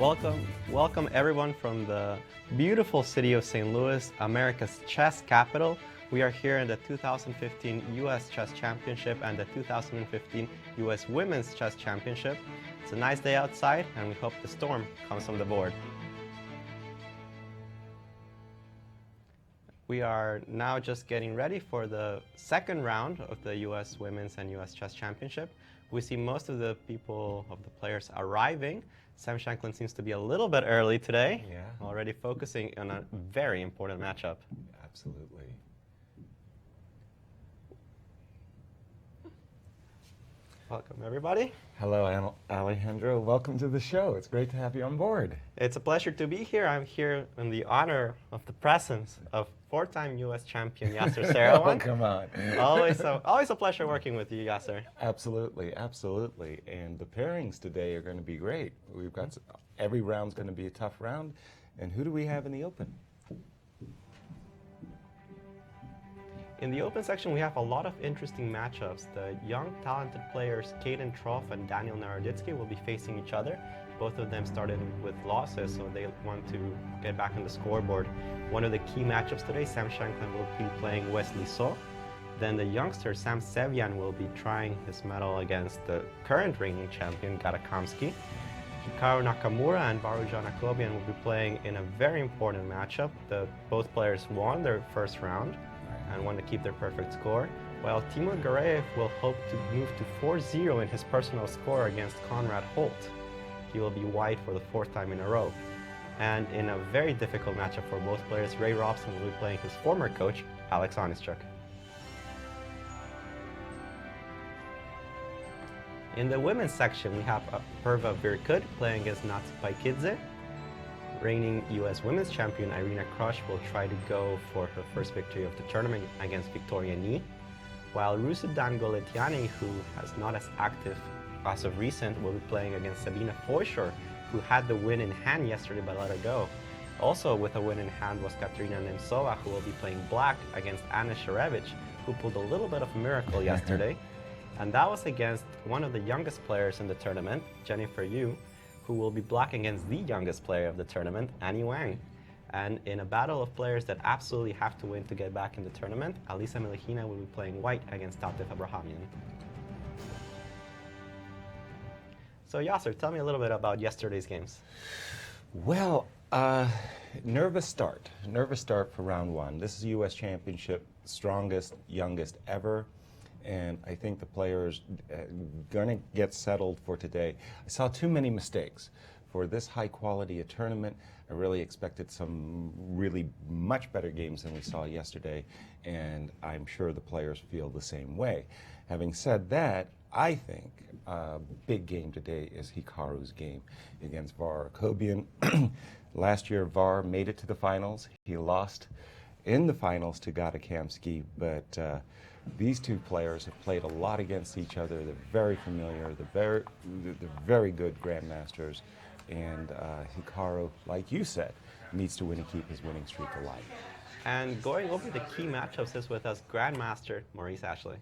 Welcome everyone from the beautiful city of St. Louis, America's chess capital. We are here in the 2015 U.S. Chess Championship and the 2015 U.S. Women's Chess Championship. It's a nice day outside, and we hope the storm comes from the board. We are now just getting ready for the second round of the U.S. Women's and U.S. Chess Championship. We see most of the players arriving. Sam Shankland seems to be a little bit early today, already focusing on a very important matchup. Absolutely. Welcome, everybody. Hello, Alejandro. Welcome to the show. It's great to have you on board. It's a pleasure to be here. I'm here in the honor of the presence of four-time U.S. champion Yasser Sevian. Oh, come on. Always a pleasure working with you, Yasser. Absolutely, absolutely. And the pairings today are going to be great. We've got every round's going to be a tough round. And who do we have in the open? In the open section, we have a lot of interesting matchups. The young, talented players Kaden Troff and Daniel Naroditsky will be facing each other. Both of them started with losses, so they want to get back on the scoreboard. One of the key matchups today, Sam Shankland will be playing Wesley So. Then the youngster, Sam Sevian, will be trying his mettle against the current reigning champion, Garakamsky. Hikaru Nakamura and Varujan Akobian will be playing in a very important matchup. Both players won their first round and want to keep their perfect score, while Timur Gareev will hope to move to 4-0 in his personal score against Conrad Holt. He will be white for the fourth time in a row. And in a very difficult matchup for both players, Ray Robson will be playing his former coach, Alex Onischuk. In the women's section, we have Apurva Virkud playing against Natsupakidze. Reigning U.S. Women's Champion Irina Krush will try to go for her first victory of the tournament against Victoria Ni, while Rusudan Goletiani, who is not as active as of recent, will be playing against Sabina Foysher, who had the win in hand yesterday but let it go. Also with a win in hand was Katerina Nemtsova, who will be playing black against Anna Sharevich, who pulled a little bit of a miracle yesterday. And that was against one of the youngest players in the tournament, Jennifer Yu, who will be black against the youngest player of the tournament, Annie Wang. And in a battle of players that absolutely have to win to get back in the tournament, Alisa Melekhina will be playing white against Tatev Abrahamian. So Yasser, tell me a little bit about yesterday's games. Well, nervous start for round one. This is a U.S. Championship, strongest, youngest ever. And I think the players going to get settled for today. I saw too many mistakes. For this high quality a tournament, I really expected some really much better games than we saw yesterday, and I'm sure the players feel the same way. Having said that, I think a big game today is Hikaru's game against Var Akobian. Last year, Var made it to the finals. He lost in the finals to Garakamsky, but these two players have played a lot against each other. They're very familiar. They're very good grandmasters. And Hikaru, like you said, needs to win and keep his winning streak alive. And going over the key matchups is with us, Grandmaster Maurice Ashley.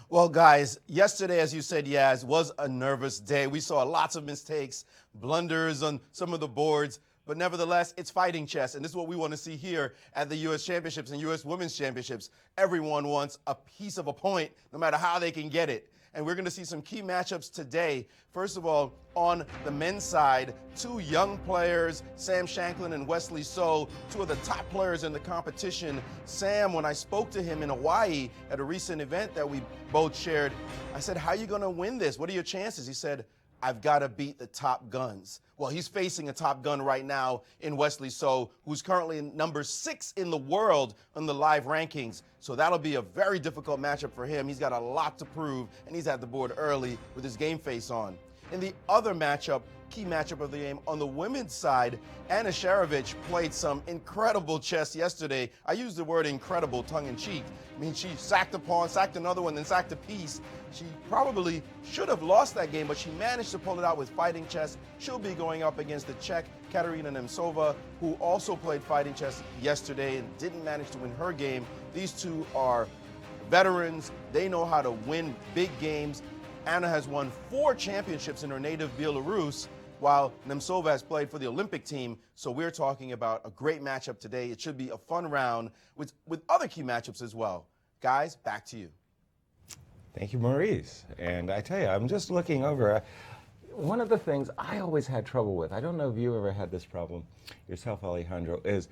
Well, guys, yesterday, as you said, Yaz, was a nervous day. We saw lots of mistakes, blunders on some of the boards. But nevertheless, it's fighting chess, and this is what we want to see here at the U.S. Championships and U.S. Women's Championships. Everyone wants a piece of a point, no matter how they can get it. And we're going to see some key matchups today. First of all, on the men's side, two young players, Sam Shankland and Wesley So, two of the top players in the competition. Sam, when I spoke to him in Hawaii at a recent event that we both shared, I said, how are you going to win this? What are your chances? He said, I've got to beat the top guns. Well, he's facing a top gun right now in Wesley So, who's currently number 6 in the world on the live rankings. So that'll be a very difficult matchup for him. He's got a lot to prove, and he's at the board early with his game face on. In the other matchup, key matchup of the game, on the women's side, Anna Sharevich played some incredible chess yesterday. I use the word incredible tongue-in-cheek. I mean, she sacked a pawn, sacked another one, then sacked a piece. She probably should have lost that game, but she managed to pull it out with fighting chess. She'll be going up against the Czech Katerina Nemtsova, who also played fighting chess yesterday and didn't manage to win her game. These two are veterans. They know how to win big games. Anna has won 4 championships in her native Belarus, while Nemtsova has played for the Olympic team. So we're talking about a great matchup today. It should be a fun round with other key matchups as well. Guys, back to you. Thank you, Maurice. And I tell you, I'm just looking over. One of the things I always had trouble with, I don't know if you ever had this problem yourself, Alejandro, is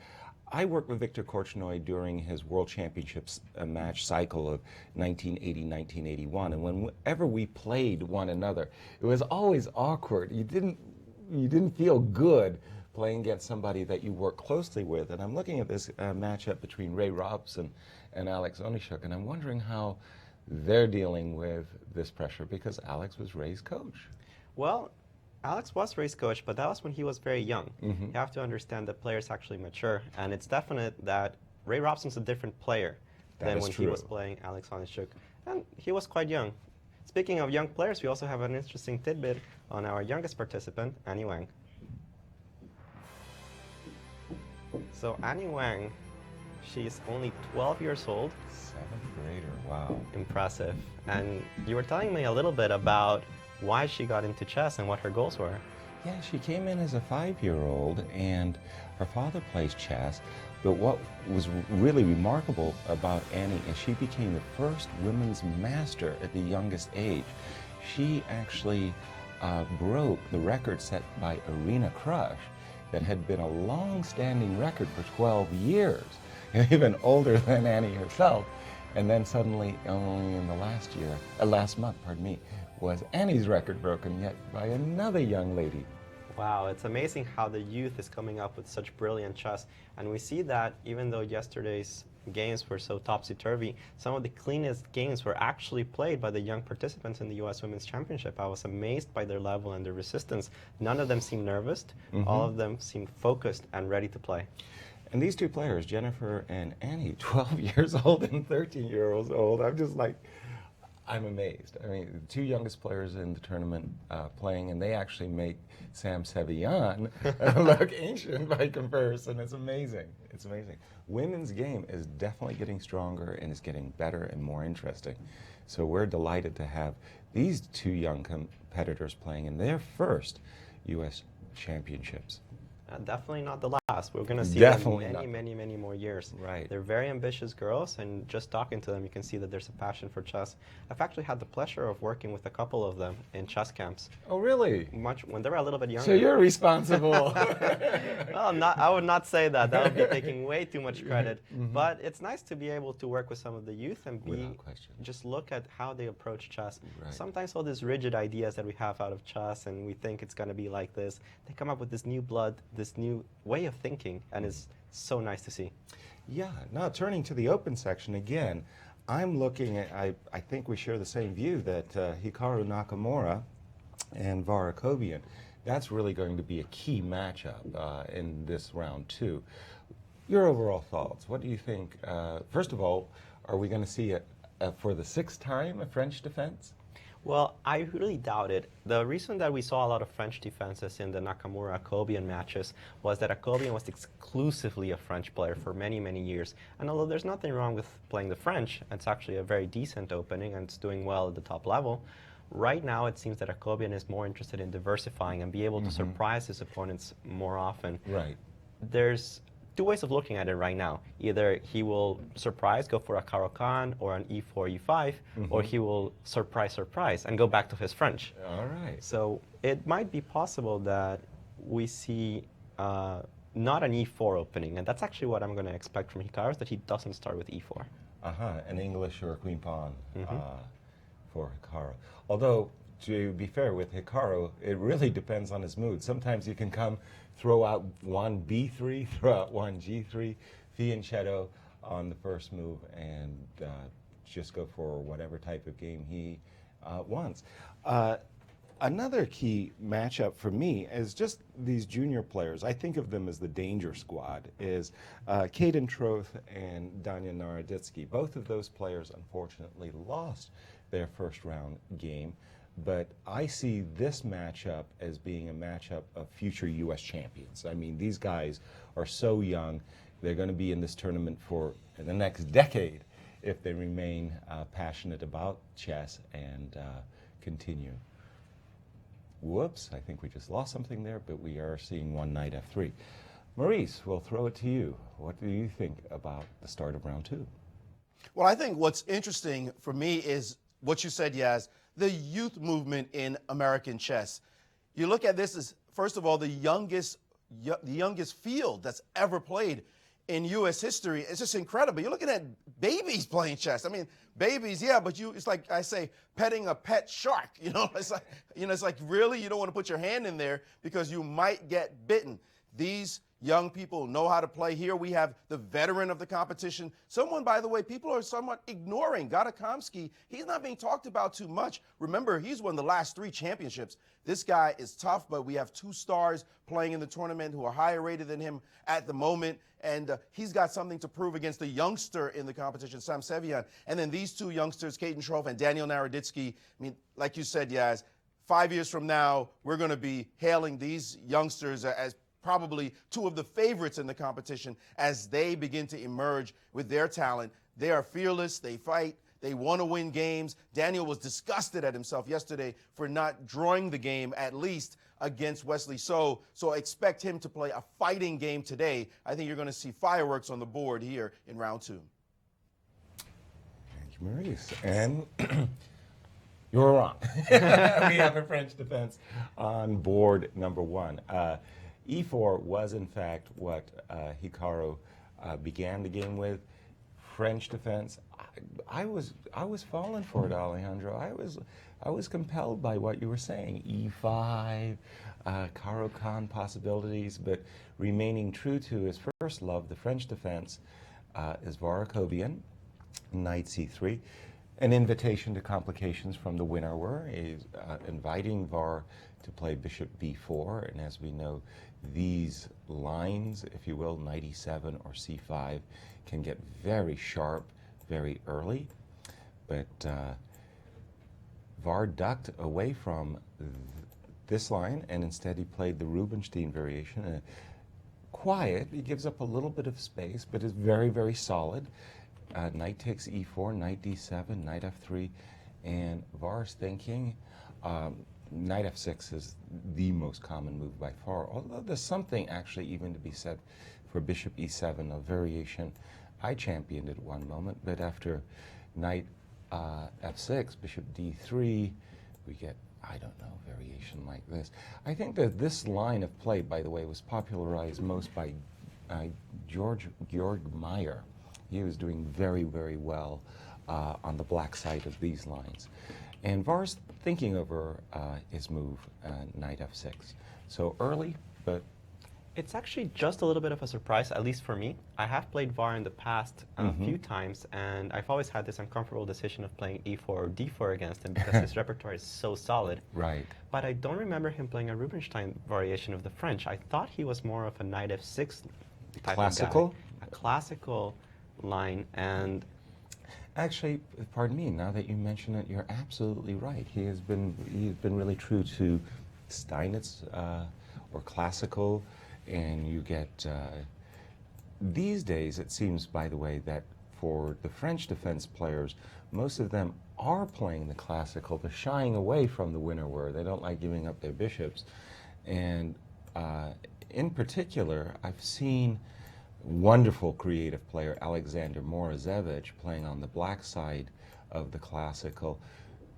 I worked with Victor Korchnoi during his World Championships match cycle of 1980, 1981, and whenever we played one another, it was always awkward. You didn't feel good playing against somebody that you work closely with. And I'm looking at this matchup between Ray Robson and Alex Onyshuk, and I'm wondering how they're dealing with this pressure because Alex was Ray's coach. Well, Alex was Ray's coach, but that was when he was very young. Mm-hmm. You have to understand that players actually mature, and it's definite that Ray Robson's a different player than when he was playing Alex Onyshuk, and he was quite young. Speaking of young players, we also have an interesting tidbit on our youngest participant, Annie Wang. So Annie Wang, she's only 12 years old. 7th grader, wow. Impressive. And you were telling me a little bit about why she got into chess and what her goals were. Yeah, she came in as a 5-year-old, and her father plays chess. But what was really remarkable about Annie is she became the first women's master at the youngest age. She actually broke the record set by Irina Krush that had been a long-standing record for 12 years, even older than Annie herself. And then suddenly, only in the last month, was Annie's record broken yet by another young lady. Wow, it's amazing how the youth is coming up with such brilliant chess. And we see that even though yesterday's games were so topsy-turvy, some of the cleanest games were actually played by the young participants in the U.S. Women's Championship. I was amazed by their level and their resistance. None of them seemed nervous. Mm-hmm. All of them seemed focused and ready to play. And these two players, Jennifer and Annie, 12 years old and 13 years old, I'm amazed. I mean, the two youngest players in the tournament playing, and they actually make Sam Sevian look ancient by comparison. It's amazing. It's amazing. Women's game is definitely getting stronger and is getting better and more interesting. So we're delighted to have these two young competitors playing in their first U.S. championships. Definitely not the last. We're going to see Definitely them many more years. Right. They're very ambitious girls, and just talking to them, you can see that there's a passion for chess. I've actually had the pleasure of working with a couple of them in chess camps. Oh, really? When they were a little bit younger. So you're responsible. Well, I would not say that. That would be taking way too much credit. Mm-hmm. But it's nice to be able to work with some of the youth and just look at how they approach chess. Right. Sometimes all these rigid ideas that we have out of chess, and we think it's going to be like this, they come up with this new blood, this new way of thinking, and it's so nice to see. Yeah. Now, turning to the open section again, I'm looking at, I think we share the same view that Hikaru Nakamura and Virkud, that's really going to be a key matchup in this round too. Your overall thoughts, what do you think? First of all, are we going to see for the 6th time a French defense? Well, I really doubt it. The reason that we saw a lot of French defenses in the Nakamura-Akobian matches was that Akobian was exclusively a French player for many years. And although there's nothing wrong with playing the French, it's actually a very decent opening and it's doing well at the top level. Right now, it seems that Akobian is more interested in diversifying and be able to surprise his opponents more often. Right. There's two ways of looking at it right now. Either he will surprise, go for a Caro-Kann or an e4, e5, or he will surprise, and go back to his French. All right. So it might be possible that we see not an e4 opening, and that's actually what I'm going to expect from Hikaru, is that he doesn't start with e4. An English or a queen pawn for Hikaru. Although, to be fair with Hikaru, it really depends on his mood. Sometimes you can throw out one b3, throw out one g3, fianchetto on the first move, and just go for whatever type of game he wants. Another key matchup for me is just these junior players. I think of them as the danger squad, is Kaden Troth and Danya Naroditsky. Both of those players, unfortunately, lost their first round game. But I see this matchup as being a matchup of future U.S. champions. I mean, these guys are so young. They're going to be in this tournament for the next decade if they remain passionate about chess and continue. whoops, I think we just lost something there, but we are seeing one knight f3. Maurice, we'll throw it to you. What do you think about the start of round 2? Well, I think what's interesting for me is what you said, Yaz, the youth movement in American chess. You look at this as, first of all, the youngest field that's ever played in U.S. history. It's just incredible. You're looking at babies playing chess. I mean, babies, yeah, but it's like I say, petting a pet shark. It's like really, you don't want to put your hand in there because you might get bitten. These young people know how to play. Here we have the veteran of the competition. Someone, by the way, people are somewhat ignoring. Gadakomsky, he's not being talked about too much. Remember, he's won the last 3 championships. This guy is tough, but we have 2 stars playing in the tournament who are higher rated than him at the moment. And he's got something to prove against the youngster in the competition, Sam Sevian. And then these 2 youngsters, Kaden Troff and Daniel Naroditsky. I mean, like you said, Yaz, 5 years from now, we're going to be hailing these youngsters as probably 2 of the favorites in the competition as they begin to emerge with their talent. They are fearless, they fight, they want to win games. Daniel was disgusted at himself yesterday for not drawing the game, at least against Wesley So expect him to play a fighting game today. I think you're going to see fireworks on the board here in round 2. Thank you, Maurice. And you were wrong. We have a French defense on board number 1. E4 was, in fact, what Hikaru began the game with. French defense. I was falling for it, Alejandro. I was compelled by what you were saying. E5, Caro-Kann possibilities, but remaining true to his first love, the French defense, is Varakovian, knight c3. An invitation to complications from the winner were inviting Var to play bishop b4, and as we know, these lines, if you will, knight e7 or c5, can get very sharp very early. But Var ducked away from this line, and instead he played the Rubinstein variation. Quiet, he gives up a little bit of space, but is very, very solid. Knight takes e4, knight d7, knight f3, and Var's thinking knight f6 is the most common move by far, although there's something actually even to be said for bishop e7, a variation I championed at one moment, but after knight f6, bishop d3, we get, I don't know, variation like this. I think that this line of play, by the way, was popularized most by Georg Meyer. He was doing very, very well on the black side of these lines. And Var's thinking over his move, knight f6. So early, but... It's actually just a little bit of a surprise, at least for me. I have played Var in the past a few times, and I've always had this uncomfortable decision of playing e4 or d4 against him because his repertoire is so solid. Right. But I don't remember him playing a Rubinstein variation of the French. I thought he was more of a knight f6 type classical? of guy. A classical line, and... Actually, pardon me, now that you mention it, you're absolutely right. He's been really true to Steinitz or classical, and you get these days, it seems, by the way, that for the French defense players, most of them are playing the classical. They're shying away from the winner word. They don't like giving up their bishops. And in particular, I've seen wonderful creative player Alexander Morozevich playing on the black side of the classical,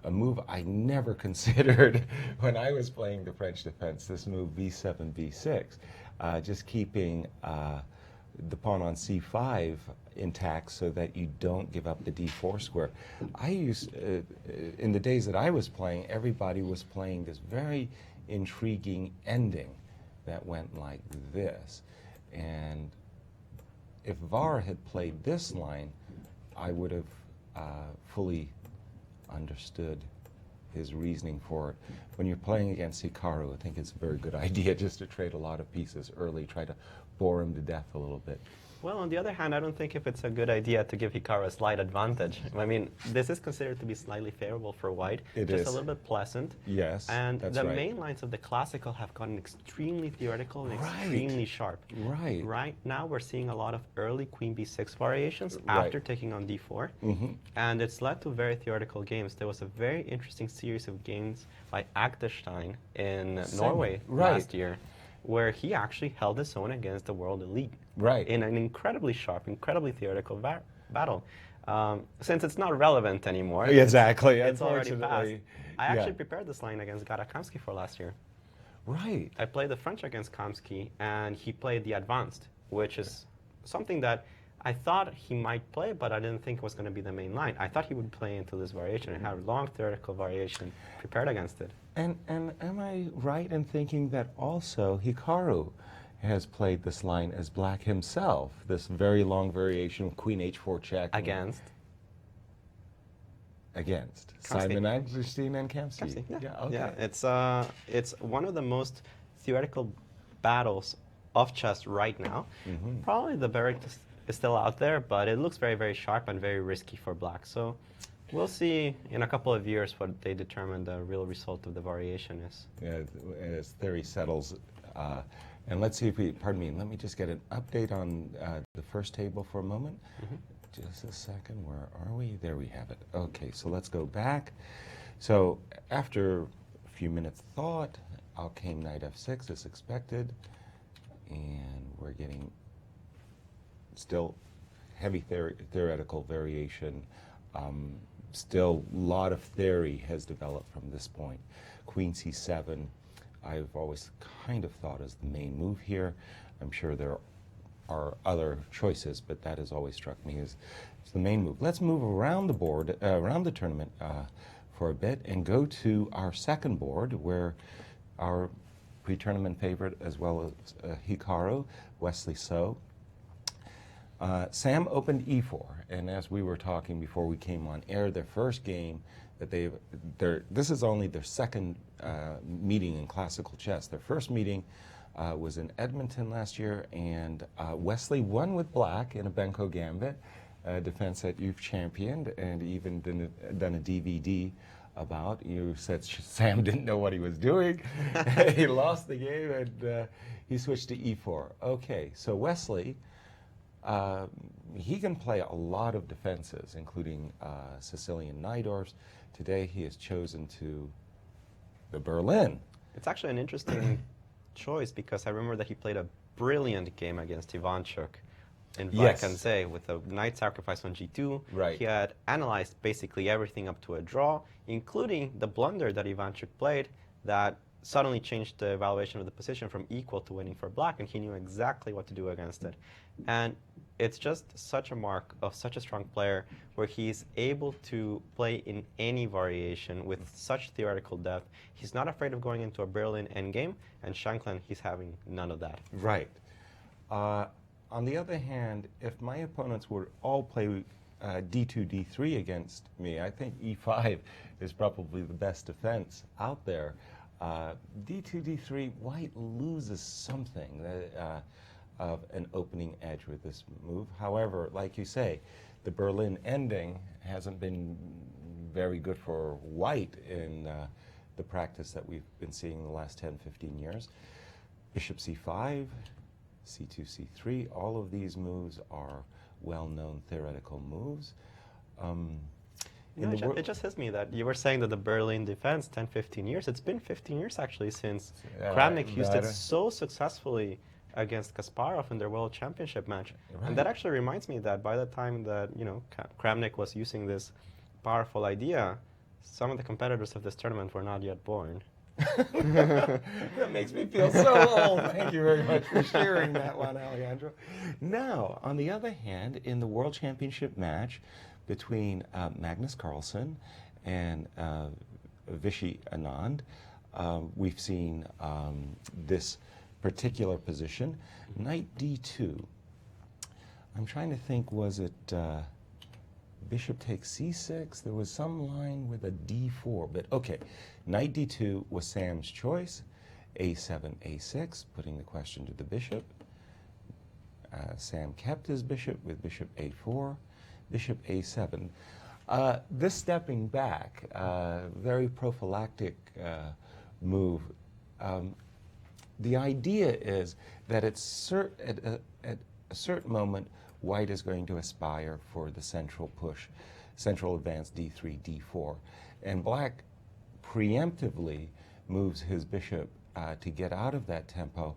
a move I never considered when I was playing the French defense, this move b7, b6, just keeping the pawn on c5 intact so that you don't give up the d4 square. I used, in the days that I was playing, everybody was playing this very intriguing ending that went like this. And if Var had played this line, I would have fully understood his reasoning for it. When you're playing against Hikaru, I think it's a very good idea just to trade a lot of pieces early, try to bore him to death a little bit. Well, on the other hand, I don't think if it's a good idea to give Hikaru a slight advantage. I mean, this is considered to be slightly favorable for white. It just is. a little bit pleasant. Yes, And that's the right. main lines of the classical have gotten extremely theoretical and Right. extremely sharp. Right. Right now, we're seeing a lot of early queen b6 variations Right. after taking on d4. Mm-hmm. And it's led to very theoretical games. There was a very interesting series of games by Agdestein in Norway Right. last year, where he actually held his own against the world elite. Right. In an incredibly sharp, incredibly theoretical battle. Since it's not relevant anymore, Exactly. it's already passed. Unfortunately, I yeah. actually prepared this line against Gada Kamsky for last year. Right. I played the French against Kamsky, and he played the advanced, which is something that I thought he might play, but I didn't think was going to be the main line. I thought he would play into this variation and have a long theoretical variation prepared against it. And am I right in thinking that also Hikaru has played this line as black himself, this very long variation, Queen H4 check. Against? Against. Kamsky. Simon Agdestein and Kamsky. Kamsky, yeah. Okay. Yeah, it's one of the most theoretical battles of chess right now. Mm-hmm. Probably the Barrack is still out there, but it looks very, very sharp and very risky for black. So we'll see in a couple of years what they determine the real result of the variation is. Yeah, as theory settles. And let's see if we, pardon me, let me just get an update on the first table for a moment. Mm-hmm. Just a second, where are we? There we have it. Okay, so let's go back. So after a few minutes thought, out came knight f6 as expected. And we're getting still heavy theoretical variation. Still a lot of theory has developed from this point. Queen c7, I've always kind of thought as the main move here. I'm sure there are other choices, but that has always struck me as the main move. Let's move around the board, around the tournament for a bit and go to our second board where our pre-tournament favorite as well as Hikaru, Wesley So. Sam opened e4, and as we were talking before we came on air, their first game that this is only their second meeting in classical chess. Their first meeting was in Edmonton last year, and Wesley won with black in a Benko Gambit, defense that you've championed and even done a DVD about. You said Sam didn't know what he was doing. He lost the game, and he switched to e4. Okay, so Wesley, he can play a lot of defenses, including Sicilian Najdorfs. Today he has chosen to the Berlin. It's actually an interesting choice because I remember that he played a brilliant game against Ivanchuk in Yes. Vacanze with a knight sacrifice on g2. Right. He had analyzed basically everything up to a draw, including the blunder that Ivanchuk played that suddenly changed the evaluation of the position from equal to winning for black, and he knew exactly what to do against it. And it's just such a mark of such a strong player where he's able to play in any variation with such theoretical depth. He's not afraid of going into a Berlin endgame, and Shankland, he's having none of that. Right. On the other hand, if my opponents would all play d2, d3 against me, I think e5 is probably the best defense out there. d2, d3, white loses something of an opening edge with this move. However, like you say, the Berlin ending hasn't been very good for white in the practice that we've been seeing in the last 10, 15 years. Bishop c5, c2, c3, all of these moves are well-known theoretical moves. It just hits me that you were saying that the Berlin defense, 10, 15 years, it's been 15 years actually since Kramnik used it so successfully against Kasparov in their World Championship match. Right. And that actually reminds me that by the time that, Kramnik was using this powerful idea, some of the competitors of this tournament were not yet born. That makes me feel so old. Thank you very much for sharing that one, Alejandro. Now, on the other hand, in the World Championship match between Magnus Carlsen and Vishy Anand, we've seen this particular position, knight d2. I'm trying to think, was it bishop takes c6? There was some line with a d4, but okay. Knight d2 was Sam's choice. a7, a6, putting the question to the bishop. Sam kept his bishop with bishop a4, bishop a7. This stepping back, very prophylactic move. The idea is that at a certain moment, white is going to aspire for the central push, central advance d3, d4. And black preemptively moves his bishop to get out of that tempo.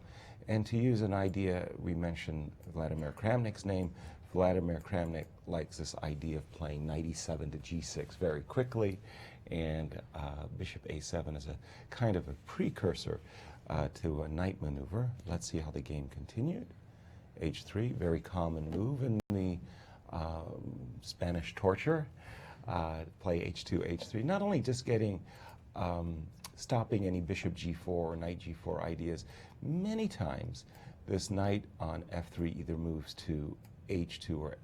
And to use an idea, we mentioned Vladimir Kramnik's name. Vladimir Kramnik likes this idea of playing knight e7 to g6 very quickly. And bishop a7 is a kind of a precursor to a knight maneuver. Let's see how the game continued. h3, very common move in the Spanish torture. Play h2, h3. Not only just getting, stopping any bishop g4 or knight g4 ideas, many times this knight on f3 either moves to h2 or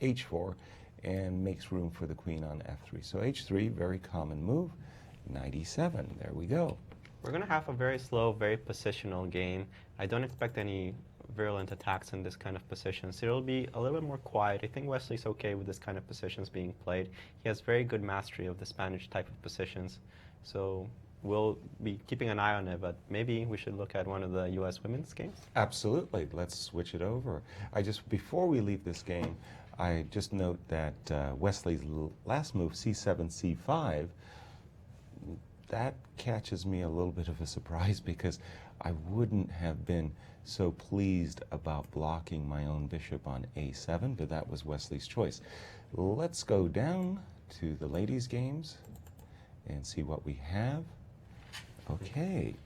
h4 and makes room for the queen on f3. So h3, very common move. Knight e7, there we go. We're going to have a very slow, very positional game. I don't expect any virulent attacks in this kind of positions. It'll be a little bit more quiet. I think Wesley's okay with this kind of positions being played. He has very good mastery of the Spanish type of positions. So we'll be keeping an eye on it, but maybe we should look at one of the U.S. women's games. Absolutely. Let's switch it over. Before we leave this game, I just note that Wesley's last move, c7, c5, that catches me a little bit of a surprise because I wouldn't have been so pleased about blocking my own bishop on a7, but that was Wesley's choice. Let's go down to the ladies' games and see what we have. Okay,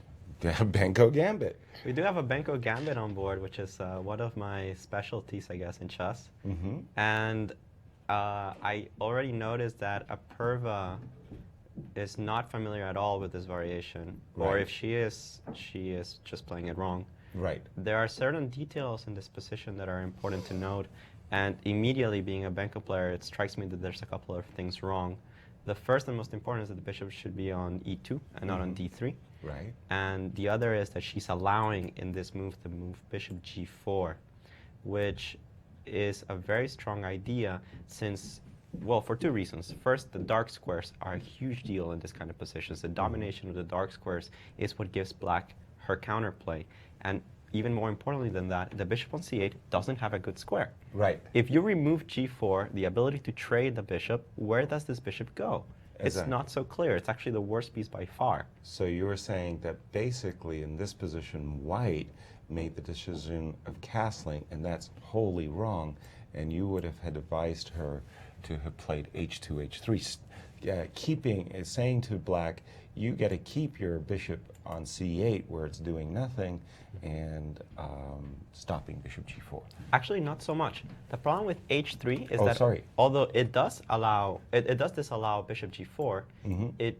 Benko Gambit. We do have a Benko Gambit on board, which is one of my specialties, I guess, in chess. Mm-hmm. And I already noticed that Apurva is not familiar at all with this variation, right. Or if she is just playing it wrong. Right. There are certain details in this position that are important to note, and immediately being a Benko player, it strikes me that there's a couple of things wrong. The first and most important is that the bishop should be on e2 and not on d3. Right. And the other is that she's allowing in this move to move bishop g4, which is a very strong idea since, well, for two reasons. First, the dark squares are a huge deal in this kind of positions. The domination of the dark squares is what gives black her counterplay. And even more importantly than that, the bishop on c8 doesn't have a good square. Right. If you remove g4, the ability to trade the bishop, where does this bishop go? It's not so clear. It's actually the worst piece by far. So you were saying that basically in this position, white made the decision of castling, and that's wholly wrong, and you would have had advised her to have played h2, h3, saying to black, you get to keep your bishop on c8 where it's doing nothing, and stopping bishop g4. Actually, not so much. The problem with h3 is that although it does allow, it does disallow bishop g4,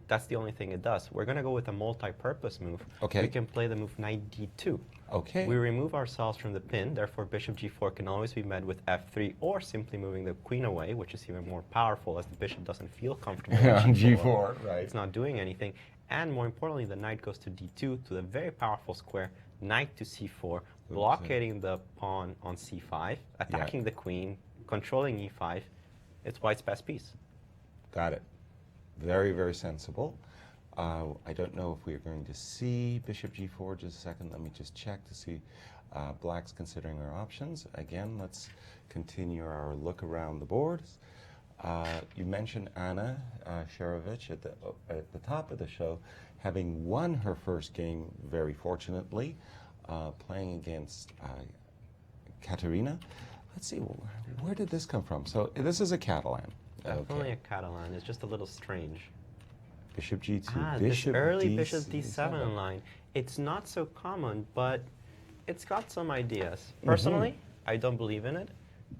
that's the only thing it does. We're going to go with a multi-purpose move. Okay. We can play the move knight d2. Okay. We remove ourselves from the pin, therefore bishop g4 can always be met with f3 or simply moving the queen away, which is even more powerful as the bishop doesn't feel comfortable on g4, right. It's not doing anything. And more importantly, the knight goes to d2 to the very powerful square, knight to c4, blockading the pawn on c5, attacking the queen, controlling e5. It's white's best piece. Got it. Very, very sensible. I don't know if we're going to see bishop g4 just a second. Let me just check to see black's considering our options. Again, let's continue our look around the boards. You mentioned Anna Sharevich at the top of the show, having won her first game very fortunately, playing against Katerina. Let's see, where did this come from? So this is a Catalan. Definitely a Catalan. It's just a little strange. Bishop g2, this early bishop d7 line. It's not so common, but it's got some ideas. Personally, I don't believe in it,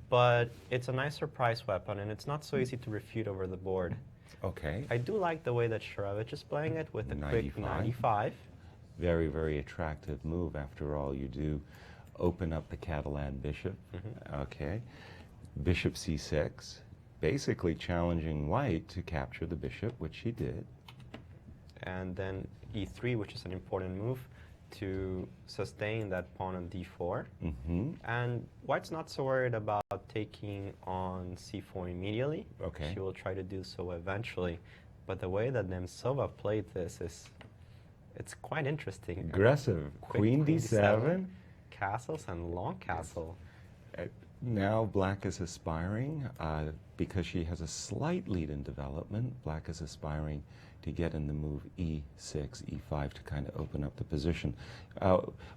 but it's a nice surprise weapon, and it's not so easy to refute over the board. Okay. I do like the way that Sharevich is playing it with a quick 95. Very, very attractive move. After all, you do open up the Catalan bishop. Okay. Bishop c6, basically challenging white to capture the bishop, which he did. And then e3, which is an important move, to sustain that pawn on d4. Mm-hmm. And white's not so worried about taking on c4 immediately. Okay. She will try to do so eventually. But the way that Nemtsova played this it's quite interesting. Aggressive. Quick Queen d7. Castles and long castle. Now black is aspiring, because she has a slight lead in development, black is aspiring to get in the move e6, e5 to kind of open up the position.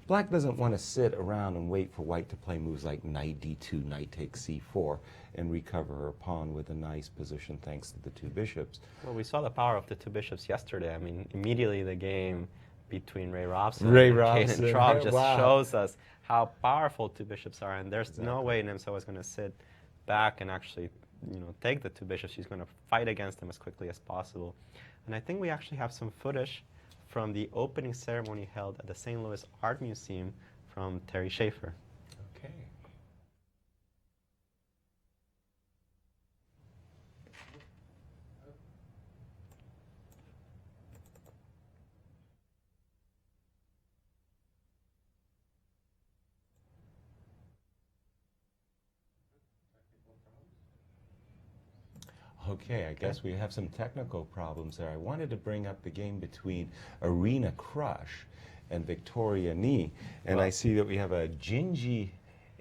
Black doesn't want to sit around and wait for white to play moves like knight d2, knight takes c4, and recover her pawn with a nice position thanks to the two bishops. Well, we saw the power of the two bishops yesterday. I mean, immediately the game between Ray Robson and Caden Trough just shows us how powerful two bishops are, and there's no way Nemtsova is going to sit back and actually, take the two bishops. She's going to fight against them as quickly as possible. And I think we actually have some footage from the opening ceremony held at the St. Louis Art Museum from Terry Schaefer. Okay. Okay, I guess we have some technical problems there. I wanted to bring up the game between Irina Krush and Victoria Ni, and I see that we have a Gingy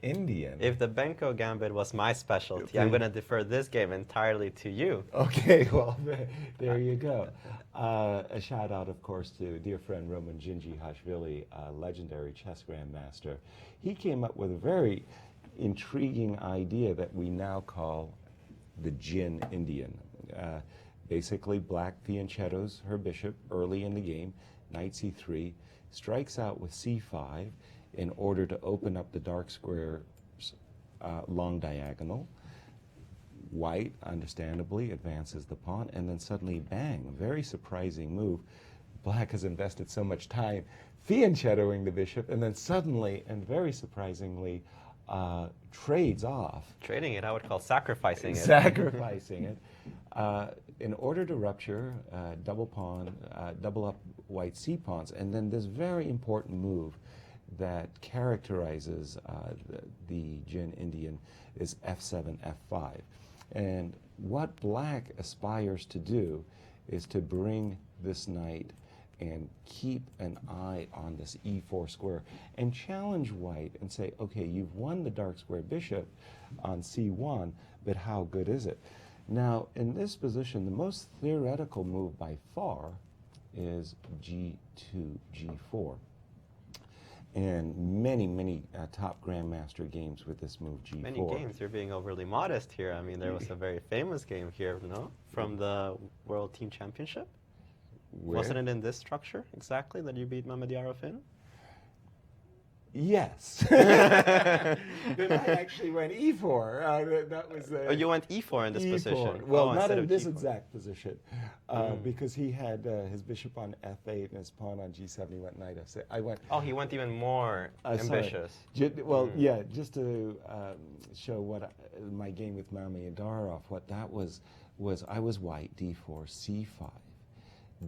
Indian. If the Benko Gambit was my specialty, I'm going to defer this game entirely to you. Okay, well, there you go. A shout out, of course, to dear friend Roman Gingy-Hashvili, a legendary chess grandmaster. He came up with a very intriguing idea that we now call the Jin Indian. Basically, black fianchettos her bishop early in the game, knight c3, strikes out with c5 in order to open up the dark square's long diagonal. White, understandably, advances the pawn, and then suddenly, bang, a very surprising move. Black has invested so much time fianchettoing the bishop, and then suddenly, and very surprisingly, trades off. Trading it, I would call sacrificing it. Sacrificing it. In order to rupture, double up white c-pawns, and then this very important move that characterizes the Jin Indian is f7, f5. And what black aspires to do is to bring this knight and keep an eye on this e4 square and challenge white and say, okay, you've won the dark square bishop on c1, but how good is it? Now, in this position, the most theoretical move by far is g2, g4. And many top grandmaster games with this move, g4. Many games. You're being overly modest here. I mean, there was a very famous game here, no? From the World Team Championship. Where? Wasn't it in this structure exactly that you beat Mamedyarov in? Yes. Then I actually went e4. That was. Oh, you went e4 in this e4. position. Well, oh, not in this g4. exact position, because he had his bishop on f8 and his pawn on g7. He went knight f6. I went. Oh, he went even more ambitious. Well, yeah, just to show what my game with Mamedyarov, what that was I was white d4, c5,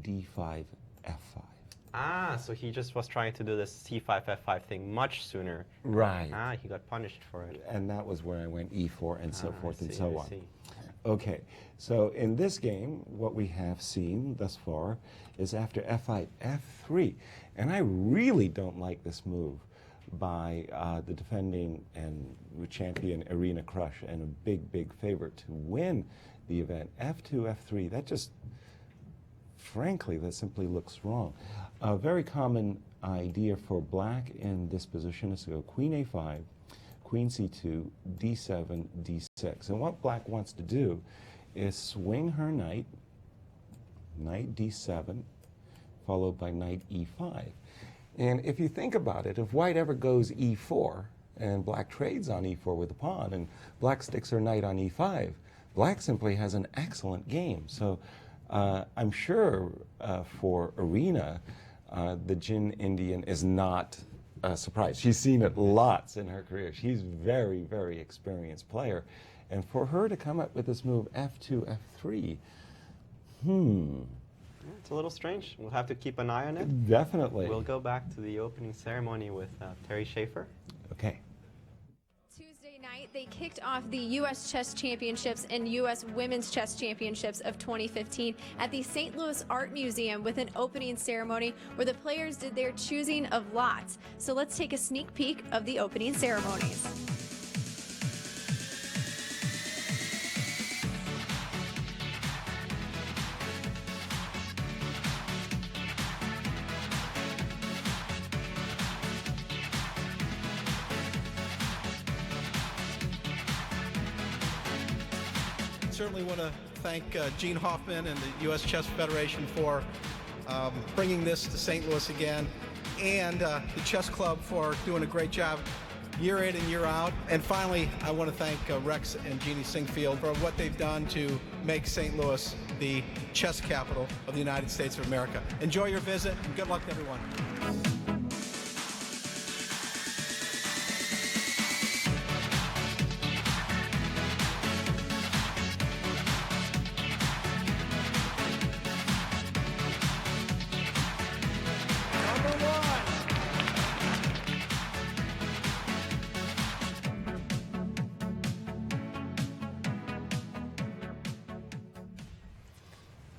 d5, f5. Ah, so he just was trying to do this c5, f5 thing much sooner. Right. Ah, he got punished for it. And that was where I went e4 and so forth and I so on. see. Okay, so in this game, what we have seen thus far is after f5, f3. And I really don't like this move by the defending and champion Irina Krush, and a big favorite to win the event. f2, f3, that just, frankly, that simply looks wrong. A very common idea for black in this position is to go queen a5, queen c2, d7, d6. And what black wants to do is swing her knight, knight d7, followed by knight e5. And if you think about it, if white ever goes e4, and black trades on e4 with a pawn, and black sticks her knight on e5, black simply has an excellent game. So I'm sure for Irina, the Jin Indian is not a surprise. She's seen it lots in her career. She's very experienced player. And for her to come up with this move f2, f3, It's a little strange. We'll have to keep an eye on it. Definitely. We'll go back to the opening ceremony with Terry Schaefer. Okay. Tuesday night, they kicked off the U.S. Chess Championships and U.S. Women's Chess Championships of 2015 at the St. Louis Art Museum with an opening ceremony where the players did their choosing of lots. So let's take a sneak peek of the opening ceremonies. Certainly want to thank Gene Hoffman and the U.S. Chess Federation for bringing this to St. Louis again, and the Chess Club for doing a great job year in and year out. And finally, I want to thank Rex and Jeannie Singfield for what they've done to make St. Louis the chess capital of the United States of America. Enjoy your visit, and good luck to everyone.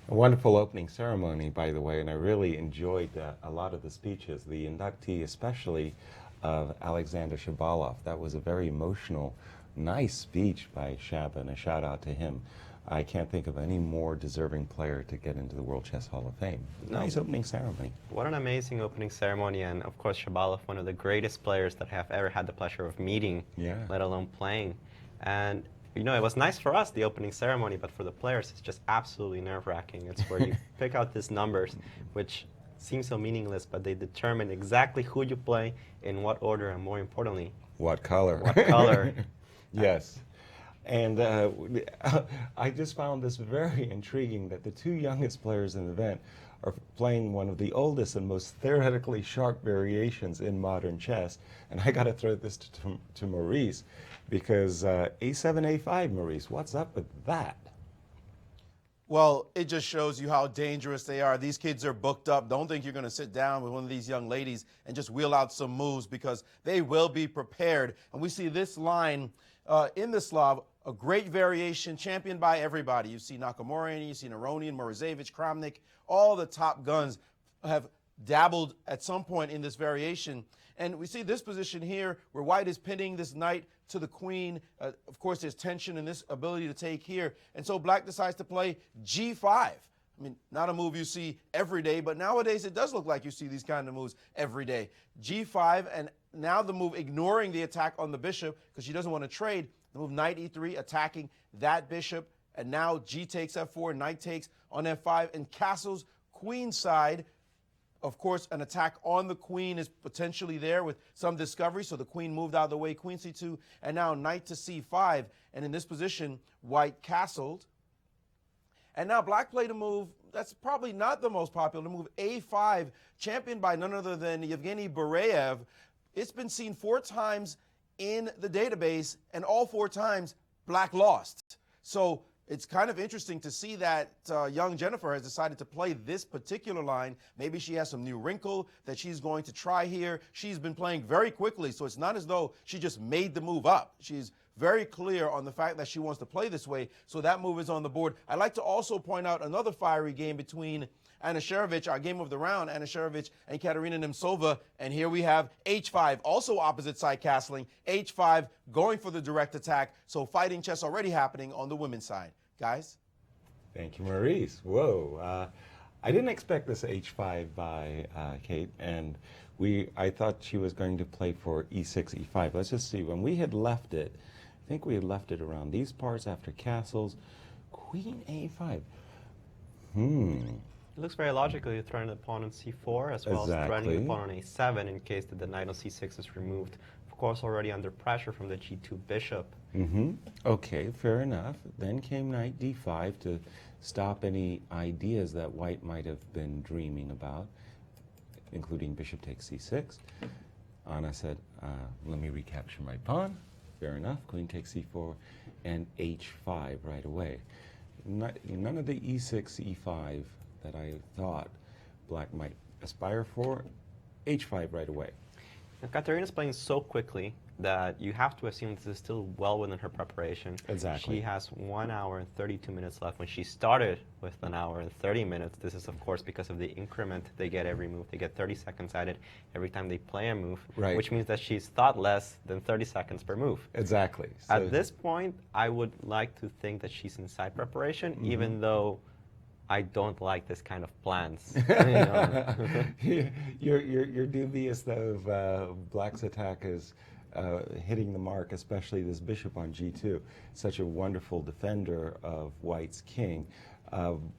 A wonderful opening ceremony, by the way, and I really enjoyed a lot of the speeches. The inductee, especially of Alexander Shabalov. That was a very emotional, nice speech by Shaba, and a shout out to him. I can't think of any more deserving player to get into the World Chess Hall of Fame. Nice opening ceremony. What an amazing opening ceremony, and of course Shabalov, one of the greatest players that I have ever had the pleasure of meeting, let alone playing. And you know, it was nice for us, the opening ceremony, but for the players, it's just absolutely nerve-wracking. It's where you pick out these numbers, which seem so meaningless, but they determine exactly who you play, in what order, and more importantly, what color. What color. Yes. And I just found this very intriguing that the two youngest players in the event are playing one of the oldest and most theoretically sharp variations in modern chess. And I got to throw this to Maurice, because A7, A5, Maurice, what's up with that? Well, it just shows you how dangerous they are. These kids are booked up. Don't think you're going to sit down with one of these young ladies and just wheel out some moves, because they will be prepared. And we see this line in the Slav, a great variation championed by everybody. You see Nakamura in it, you see Naronian, Morozevich, Kramnik, all the top guns have dabbled at some point in this variation. And we see this position here where white is pinning this knight to the queen. Of course, there's tension in this ability to take here. And so black decides to play G5. I mean, not a move you see every day, but nowadays it does look like you see these kind of moves every day. G5, and now the move ignoring the attack on the bishop because she doesn't want to trade. The move knight E3, attacking that bishop. And now G takes F4, knight takes on F5, and castles queen side. Of course, an attack on the queen is potentially there with some discovery, so the queen moved out of the way, queen C2, and now knight to C5. And in this position, white castled. And now black played a move that's probably not the most popular move, A5, championed by none other than Yevgeny Boreev. It's been seen 4 times in the database, and all 4 times black lost. So it's kind of interesting to see that young Jennifer has decided to play this particular line. Maybe she has some new wrinkle that she's going to try here. She's been playing very quickly, so it's not as though she just made the move up. She's very clear on the fact that she wants to play this way, so that move is on the board. I'd like to also point out another fiery game between Anna Sharevich, our game of the round, Anna Sharevich and Katerina Nemtsova. And here we have H5, also opposite side castling. H5 going for the direct attack, so fighting chess already happening on the women's side. Guys? Thank you, Maurice. Whoa. I didn't expect this H5 by Kate, and I thought she was going to play for E6, E5. Let's just see. When we had left it, I think we had left it around these parts after castles. Queen A5. It looks very logical. You're throwing the pawn on C4 as well as threatening the pawn on A7 in case that the knight on C6 is removed. Of course, already under pressure from the G2 bishop. Okay, fair enough. Then came knight D5 to stop any ideas that white might have been dreaming about, including bishop takes C6. Anna said, let me recapture my pawn. Fair enough. Queen takes C4 and H5 right away. None of the E6, E5 that I thought black might aspire for. H5 right away. Now, Katerina's playing so quickly that you have to assume this is still well within her preparation. Exactly. She has 1 hour and 32 minutes left. When she started with an hour and 30 minutes, this is, of course, because of the increment they get every move. They get 30 seconds added every time they play a move, Right. which means that she's thought less than 30 seconds per move. Exactly. So At this point, I would like to think that she's inside preparation, even though I don't like this kind of plans. You're dubious of black's attack is hitting the mark, especially this bishop on g2. Such a wonderful defender of white's king.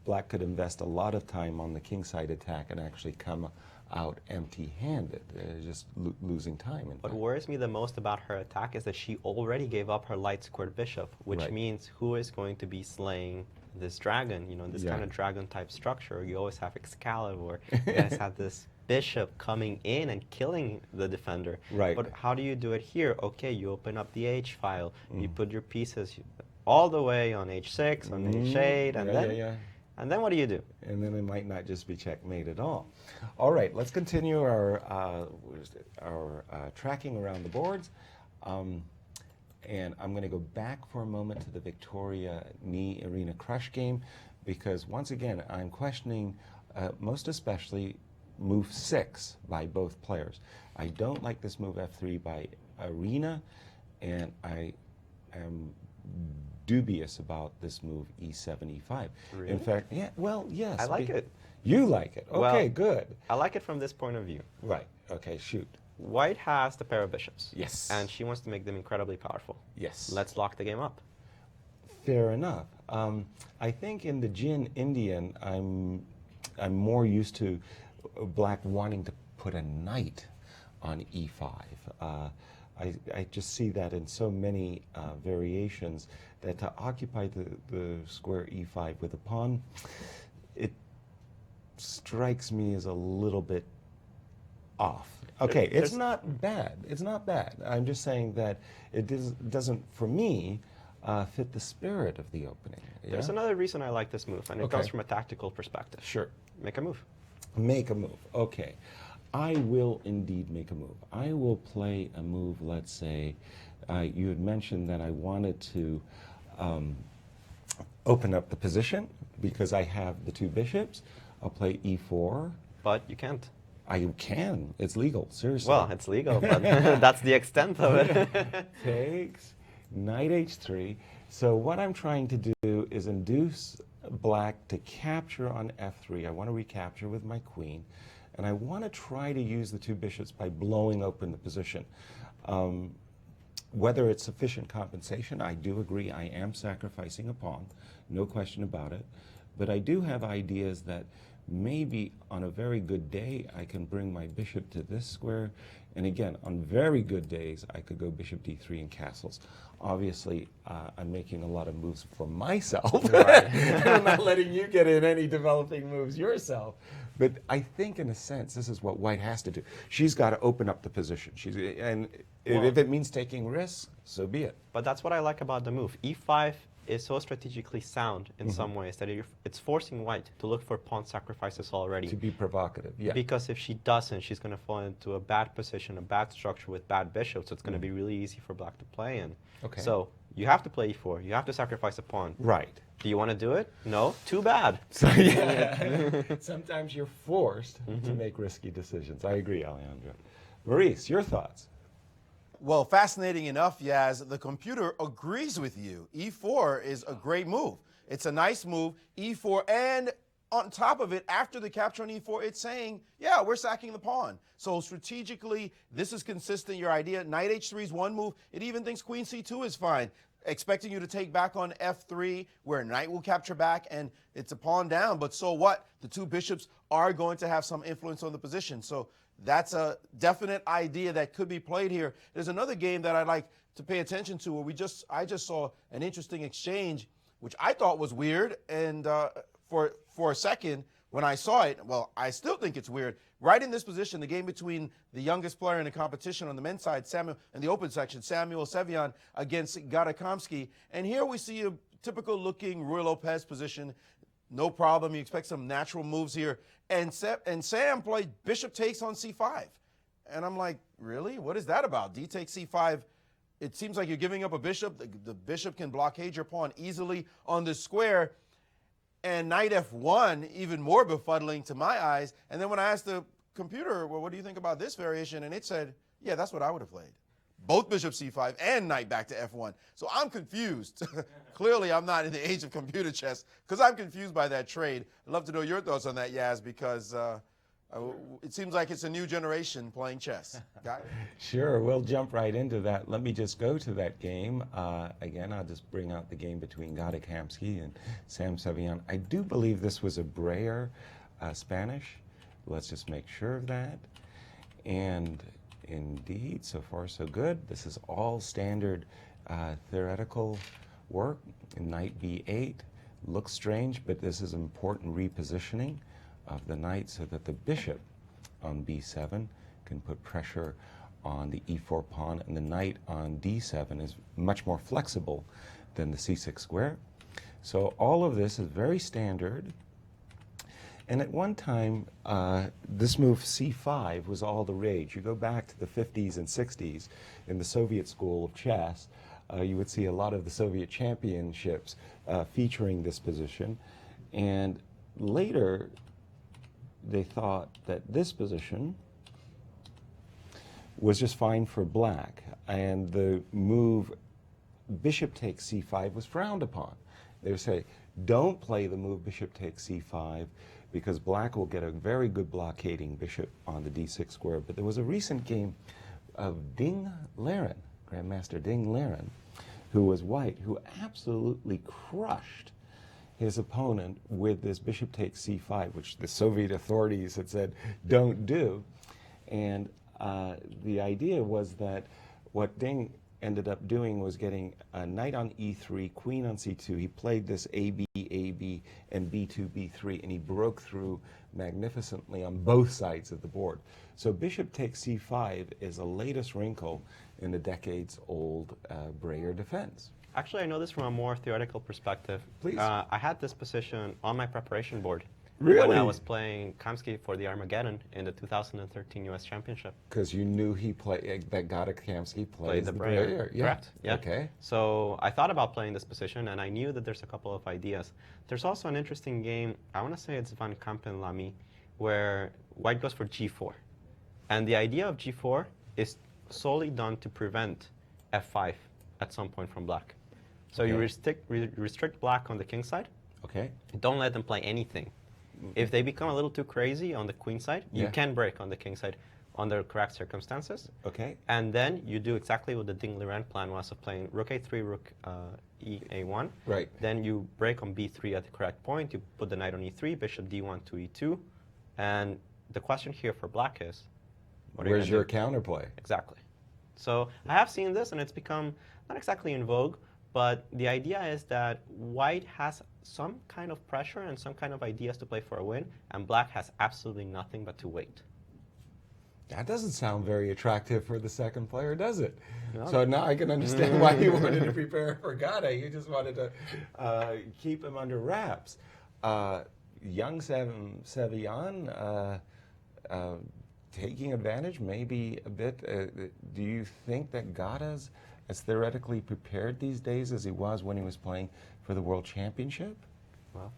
Black could invest a lot of time on the kingside attack and actually come out empty-handed, just losing time. What worries me the most about her attack is that she already gave up her light squared bishop, which Right. means who is going to be slaying this dragon? You know, this Yeah. kind of dragon type structure. You always have Excalibur. You guys have this bishop coming in and killing the defender. Right. But how do you do it here? Okay, you open up the H file. You put your pieces all the way on H6, on H8, and and then what do you do? And then it might not just be checkmate at all. All right, let's continue our tracking around the boards. And I'm going to go back for a moment to the Victoria Irina Krush game, because once again, I'm questioning most especially move 6 by both players. I don't like this move F3 by Irina, and I am dubious about this move E7, E5. Really? In fact, yeah, well, yes. I like it. You like it. Okay, Well, good. I like it from this point of view. Right. Okay, shoot. White has the pair of bishops. Yes. And she wants to make them incredibly powerful. Yes. Let's lock the game up. Fair enough. I think in the Jin Indian, I'm more used to black wanting to put a knight on E5. I just see that in so many variations, that to occupy the square E5 with a pawn, it strikes me as a little bit off. Okay, it's not bad. It's not bad. I'm just saying that it doesn't, for me, fit the spirit of the opening. Yeah? There's another reason I like this move, and it comes from a tactical perspective. Sure. Make a move. Make a move. Okay. I will indeed make a move. I will play a move, let's say, you had mentioned that I wanted to open up the position because I have the 2 bishops. I'll play E4. But you can't. I can. It's legal, seriously. Well, it's legal, but that's the extent of it. Takes, knight H3. So what I'm trying to do is induce black to capture on F3. I want to recapture with my queen. And I want to try to use the 2 bishops by blowing open the position. Whether it's sufficient compensation, I do agree I am sacrificing a pawn, no question about it. But I do have ideas that maybe on a very good day, I can bring my bishop to this square. And again, on very good days, I could go bishop d3 and castles. Obviously, I'm making a lot of moves for myself. I'm not letting you get in any developing moves yourself. But I think, in a sense, this is what white has to do. She's got to open up the position. If it means taking risks, so be it. But that's what I like about the move. E5 is so strategically sound in some ways that it's forcing white to look for pawn sacrifices already. To be provocative, yeah. Because if she doesn't, she's going to fall into a bad position, a bad structure with bad bishops, so it's going to be really easy for black to play in. Okay. So you have to play E4. You have to sacrifice a pawn. Right. Do you want to do it? No? Too bad. So, yeah. Sometimes you're forced to make risky decisions. I agree, Alejandro. Maurice, your thoughts? Well, fascinating enough, Yaz, the computer agrees with you. E4 is a great move. It's a nice move. E4, and on top of it, after the capture on E4, it's saying, yeah, we're sacking the pawn. So strategically, this is consistent, your idea. Knight H3 is one move. It even thinks Queen C2 is fine, expecting you to take back on F3, where knight will capture back, and it's a pawn down. But so what? The 2 bishops are going to have some influence on the position. So that's a definite idea that could be played here. There's another game that I'd like to pay attention to where I just saw an interesting exchange, which I thought was weird. And for a second, when I saw it, well, I still think it's weird. Right in this position, the game between the youngest player in the competition on the men's side, Samuel, in the open section, Samuel Sevian against Garakomsky. And here we see a typical looking Ruy Lopez position. no problem. You expect some natural moves here. And Sam played bishop takes on c5. And I'm like, really? What is that about? D takes c5. It seems like you're giving up a bishop. The bishop can blockade your pawn easily on this square. And knight f1, even more befuddling to my eyes. And then when I asked the computer, well, what do you think about this variation? And it said, yeah, that's what I would have played. Both bishop c5 and knight back to f1. So I'm confused. Clearly, I'm not in the age of computer chess because I'm confused by that trade. I'd love to know your thoughts on that, Yaz, because it seems like it's a new generation playing chess. Got it? Sure, we'll jump right into that. Let me just go to that game. Again, I'll just bring out the game between Gada Kamsky and Sam Sevian. I do believe this was a Breyer Spanish. Let's just make sure of that. And indeed, so far so good. This is all standard theoretical work. Knight b8 looks strange, but this is important repositioning of the knight so that the bishop on b7 can put pressure on the e4 pawn, and the knight on d7 is much more flexible than the c6 square. So all of this is very standard. And at one time, this move c5 was all the rage. You go back to the 50s and 60s in the Soviet school of chess, you would see a lot of the Soviet championships featuring this position. And later, they thought that this position was just fine for black. And the move bishop takes c5 was frowned upon. They would say, don't play the move bishop takes c5 because black will get a very good blockading bishop on the d6 square. But there was a recent game of Ding Liren, Grandmaster Ding Liren, who was white, who absolutely crushed his opponent with this bishop takes c5, which the Soviet authorities had said, don't do. And the idea was that what Ding ended up doing was getting a knight on e3, queen on c2. He played this AB, AB, and b2, b3, and he broke through magnificently on both sides of the board. So bishop takes c5 is the latest wrinkle in the decades-old Breyer defense. Actually, I know this from a more theoretical perspective. Please. I had this position on my preparation board. Really? When I was playing Kamsky for the Armageddon in the 2013 U.S. Championship. Because you knew he played, that Gada Kamsky plays the Breyer. Breyer. Yeah. Correct. Yeah. Okay. So I thought about playing this position, and I knew that there's a couple of ideas. There's also an interesting game, I want to say it's Van Kampen-Lamy, where white goes for g4. And the idea of g4 is solely done to prevent f5 at some point from black. So you restrict black on the king side. Okay. Don't let them play anything. If they become a little too crazy on the queen side, you can break on the king side under correct circumstances. Okay. And then you do exactly what the Ding Liren plan was of playing rook a3, rook e1. Right. Then you break on b3 at the correct point. You put the knight on e3, bishop d1 to e2. And the question here for black is, what where's your do? counterplay? Exactly. So I have seen this, and it's become not exactly in vogue, but the idea is that white has some kind of pressure and some kind of ideas to play for a win, and black has absolutely nothing but to wait. That doesn't sound very attractive for the second player, does it? No. So now I can understand why you wanted to prepare for Gada. You just wanted to keep him under wraps. Young Sevian taking advantage maybe a bit. Do you think that Gada's as theoretically prepared these days as he was when he was playing for the World Championship? Well,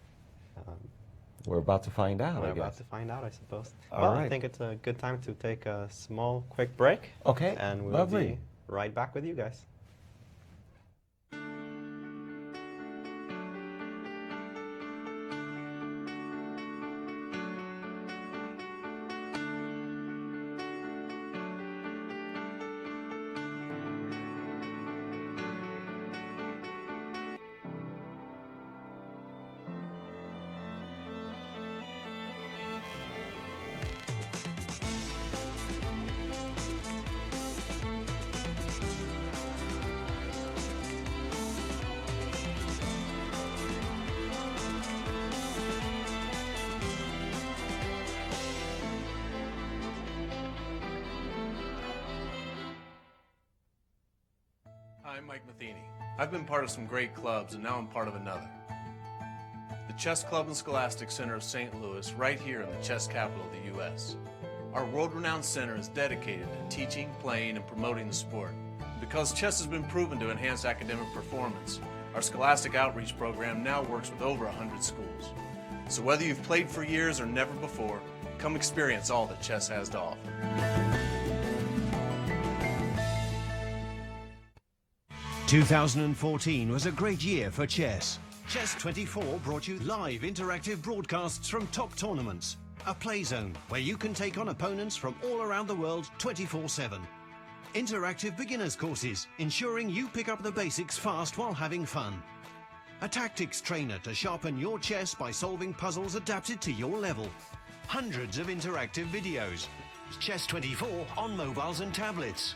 we're about to find out, we're I guess. about to find out, I suppose. All well, right. I think it's a good time to take a small, quick break. Okay, And we'll lovely. be right back with you guys. I'm Mike Matheny. I've been part of some great clubs, and now I'm part of another. the Chess Club and Scholastic Center of St. Louis, right here in the chess capital of the U.S. Our world-renowned center is dedicated to teaching, playing, and promoting the sport. Because chess has been proven to enhance academic performance, our Scholastic Outreach program now works with over 100 schools. So whether you've played for years or never before, come experience all that chess has to offer. 2014 was a great year for chess. Chess 24 brought you live interactive broadcasts from top tournaments. A play zone where you can take on opponents from all around the world 24/7. Interactive beginners courses, ensuring you pick up the basics fast while having fun. A tactics trainer to sharpen your chess by solving puzzles adapted to your level. Hundreds of interactive videos. Chess 24 on mobiles and tablets.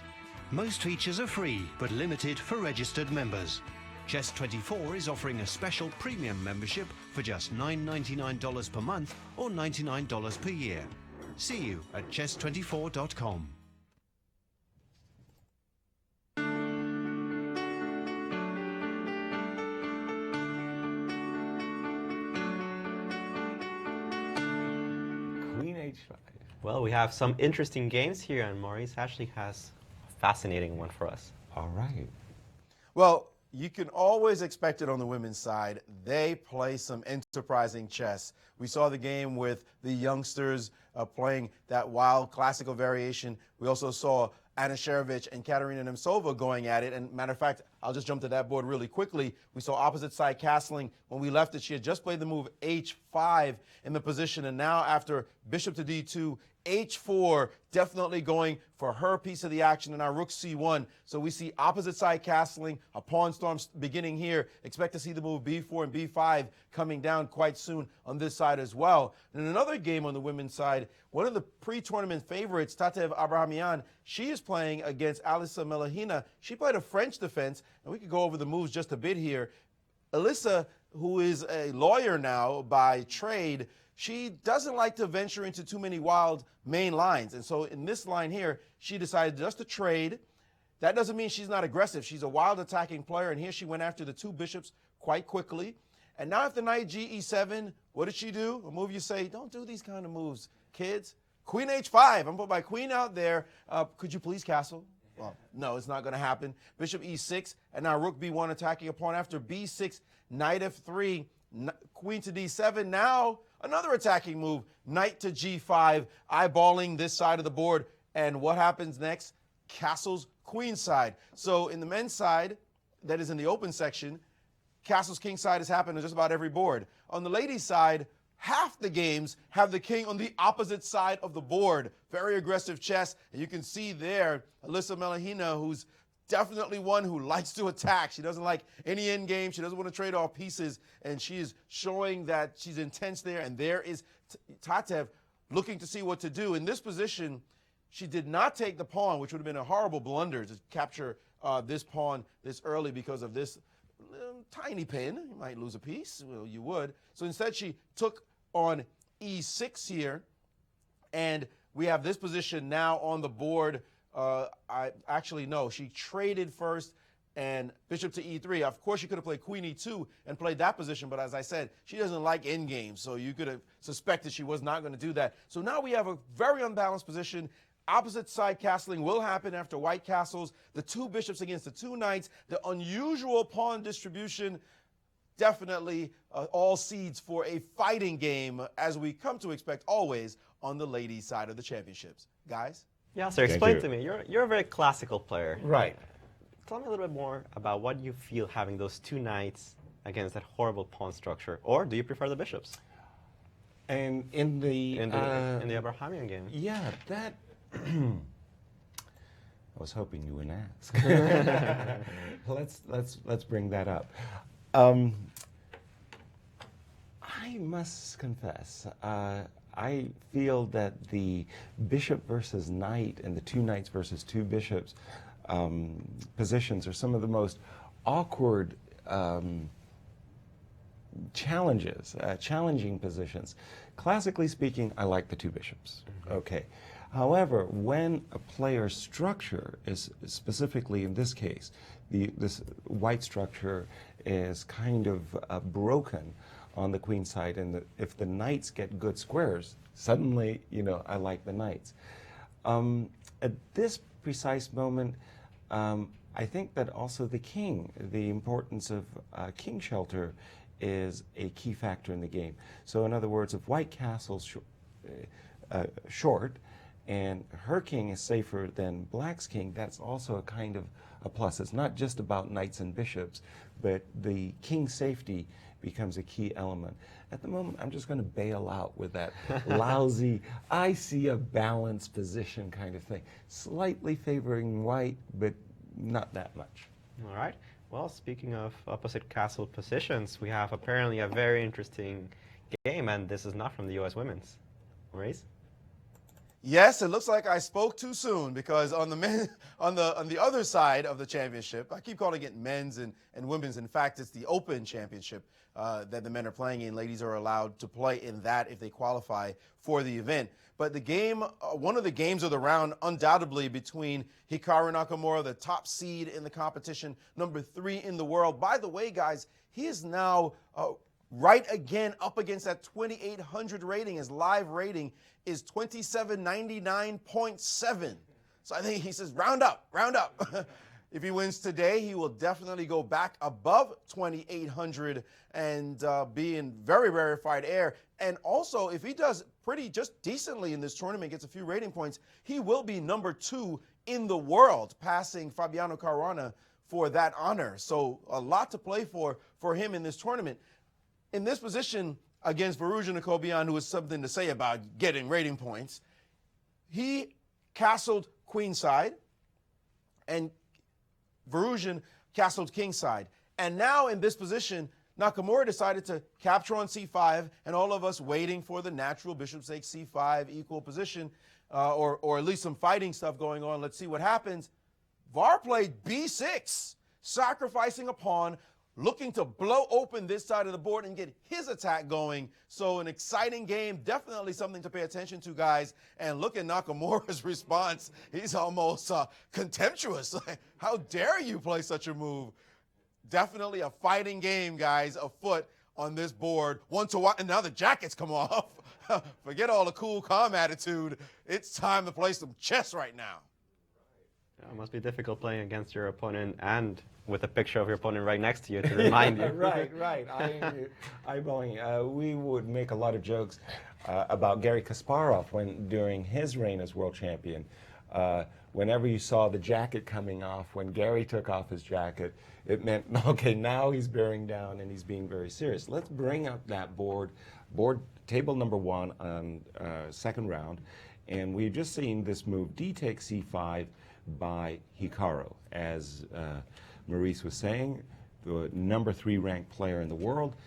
Most features are free, but limited for registered members. Chess 24 is offering a special premium membership for just $9.99 per month or $99 per year. See you at chess24.com. Queen H5. Well, we have some interesting games here, and Maurice actually has a fascinating one for us. All right. Well, you can always expect it on the women's side. They play some enterprising chess. We saw the game with the youngsters playing that wild classical variation. We also saw Anna Sharevich and Katerina Nemtsova going at it. And matter of fact, I'll just jump to that board really quickly. We saw opposite side castling. When we left it, she had just played the move H5 in the position. And now after bishop to D2, H4 definitely going for her piece of the action, and our rook C1. So we see opposite side castling, a pawn storm beginning here. Expect to see the move B4 and B5 coming down quite soon on this side as well. And another game on the women's side, one of the pre-tournament favorites, Tatev Abrahamian, she is playing against Alisa Melekhina. She played a French defense, and we could go over the moves just a bit here. Alisa, who is a lawyer now by trade, she doesn't like to venture into too many wild main lines. And so in this line here, she decided just to trade. That doesn't mean she's not aggressive. She's a wild attacking player. And here she went after the two bishops quite quickly. And now after knight G, E7, what did she do? A move you say, don't do these kind of moves, kids. Queen H5. I'm going to put my queen out there. Could you please castle? Well, no, it's not going to happen. Bishop E6. And now rook B1 attacking a pawn after B6, knight F3, queen to D7. Now another attacking move, knight to G5, eyeballing this side of the board. And what happens next? Castles queen side. So in the men's side, that is in the open section, castles king side has happened on just about every board. On the ladies' side, half the games have the king on the opposite side of the board. Very aggressive chess. And you can see there, Alisa Melekhina, who's definitely one who likes to attack. She doesn't like any end game. She doesn't want to trade off pieces. And she is showing that she's intense there. And there is Tatev looking to see what to do. In this position, she did not take the pawn, which would have been a horrible blunder to capture this pawn this early because of this tiny pin. You might lose a piece. Well, you would. So instead, she took on E6 here. And we have this position now on the board. She traded first and bishop to E3. Of course, she could have played queen E2 and played that position, but as I said, she doesn't like endgames, so you could have suspected she was not going to do that. So now we have a very unbalanced position. Opposite side castling will happen after white castles. The two bishops against the two knights. The unusual pawn distribution. Definitely all seeds for a fighting game, as we come to expect always on the ladies' side of the championships. Guys? Yeah, sir, explain to me. You're a very classical player. Right. Tell me a little bit more about what you feel having those two knights against that horrible pawn structure, or do you prefer the bishops? And in the Abrahamian game. Yeah, that. I was hoping you wouldn't ask. Let's bring that up. I must confess, I feel that the bishop versus knight and the two knights versus two bishops positions are some of the most awkward challenging positions. Classically speaking, I like the two bishops. Okay. However, when a player's structure is specifically in this case, this white structure is kind of broken on the queen side, and if the knights get good squares, suddenly, I like the knights. At this precise moment, I think that also the importance of king shelter is a key factor in the game. So in other words, if white castle's short and her king is safer than black's king, that's also a kind of a plus. It's not just about knights and bishops, but the king's safety becomes a key element. At the moment, I'm just going to bail out with that lousy, I see a balanced position kind of thing. Slightly favoring white, but not that much. All right. Well, speaking of opposite castle positions, we have apparently a very interesting game, and this is not from the U.S. women's. Maurice? Yes, it looks like I spoke too soon, because on the other side of the championship, I keep calling it men's and women's. In fact, it's the Open Championship that the men are playing in. Ladies are allowed to play in that if they qualify for the event. But the game, one of the games of the round, undoubtedly between Hikaru Nakamura, the top seed in the competition, number 3 in the world. By the way, guys, he is now right again up against that 2,800 rating. His live rating is 2799.7. So I think he says, round up, round up. If he wins today, he will definitely go back above 2,800 and be in very rarefied air. And also, if he does just decently in this tournament, gets a few rating points, he will be number 2 in the world, passing Fabiano Caruana for that honor. So a lot to play for him in this tournament. In this position against Virkud Nakobian, who has something to say about getting rating points, he castled queenside, and Virkud castled kingside. And now in this position, Nakamura decided to capture on c5, and all of us waiting for the natural bishop takes c5 equal position, or at least some fighting stuff going on. Let's see what happens. VAR played b6, sacrificing a pawn, looking to blow open this side of the board and get his attack going. So an exciting game, definitely something to pay attention to, guys. And look at Nakamura's response. He's almost contemptuous. How dare you play such a move? Definitely a fighting game, guys, afoot on this board. 1-1, and now the jackets come off. Forget all the cool, calm attitude. It's time to play some chess right now. Yeah, it must be difficult playing against your opponent and with a picture of your opponent right next to you to remind you. Right. We would make a lot of jokes about Garry Kasparov during his reign as world champion. Whenever you saw the jacket coming off, when Garry took off his jacket, it meant, okay, now he's bearing down and he's being very serious. Let's bring up that board table number 1 on second round, and we've just seen this move, d takes c5 by Hikaru. As Maurice was saying, the number 3 ranked player in the world.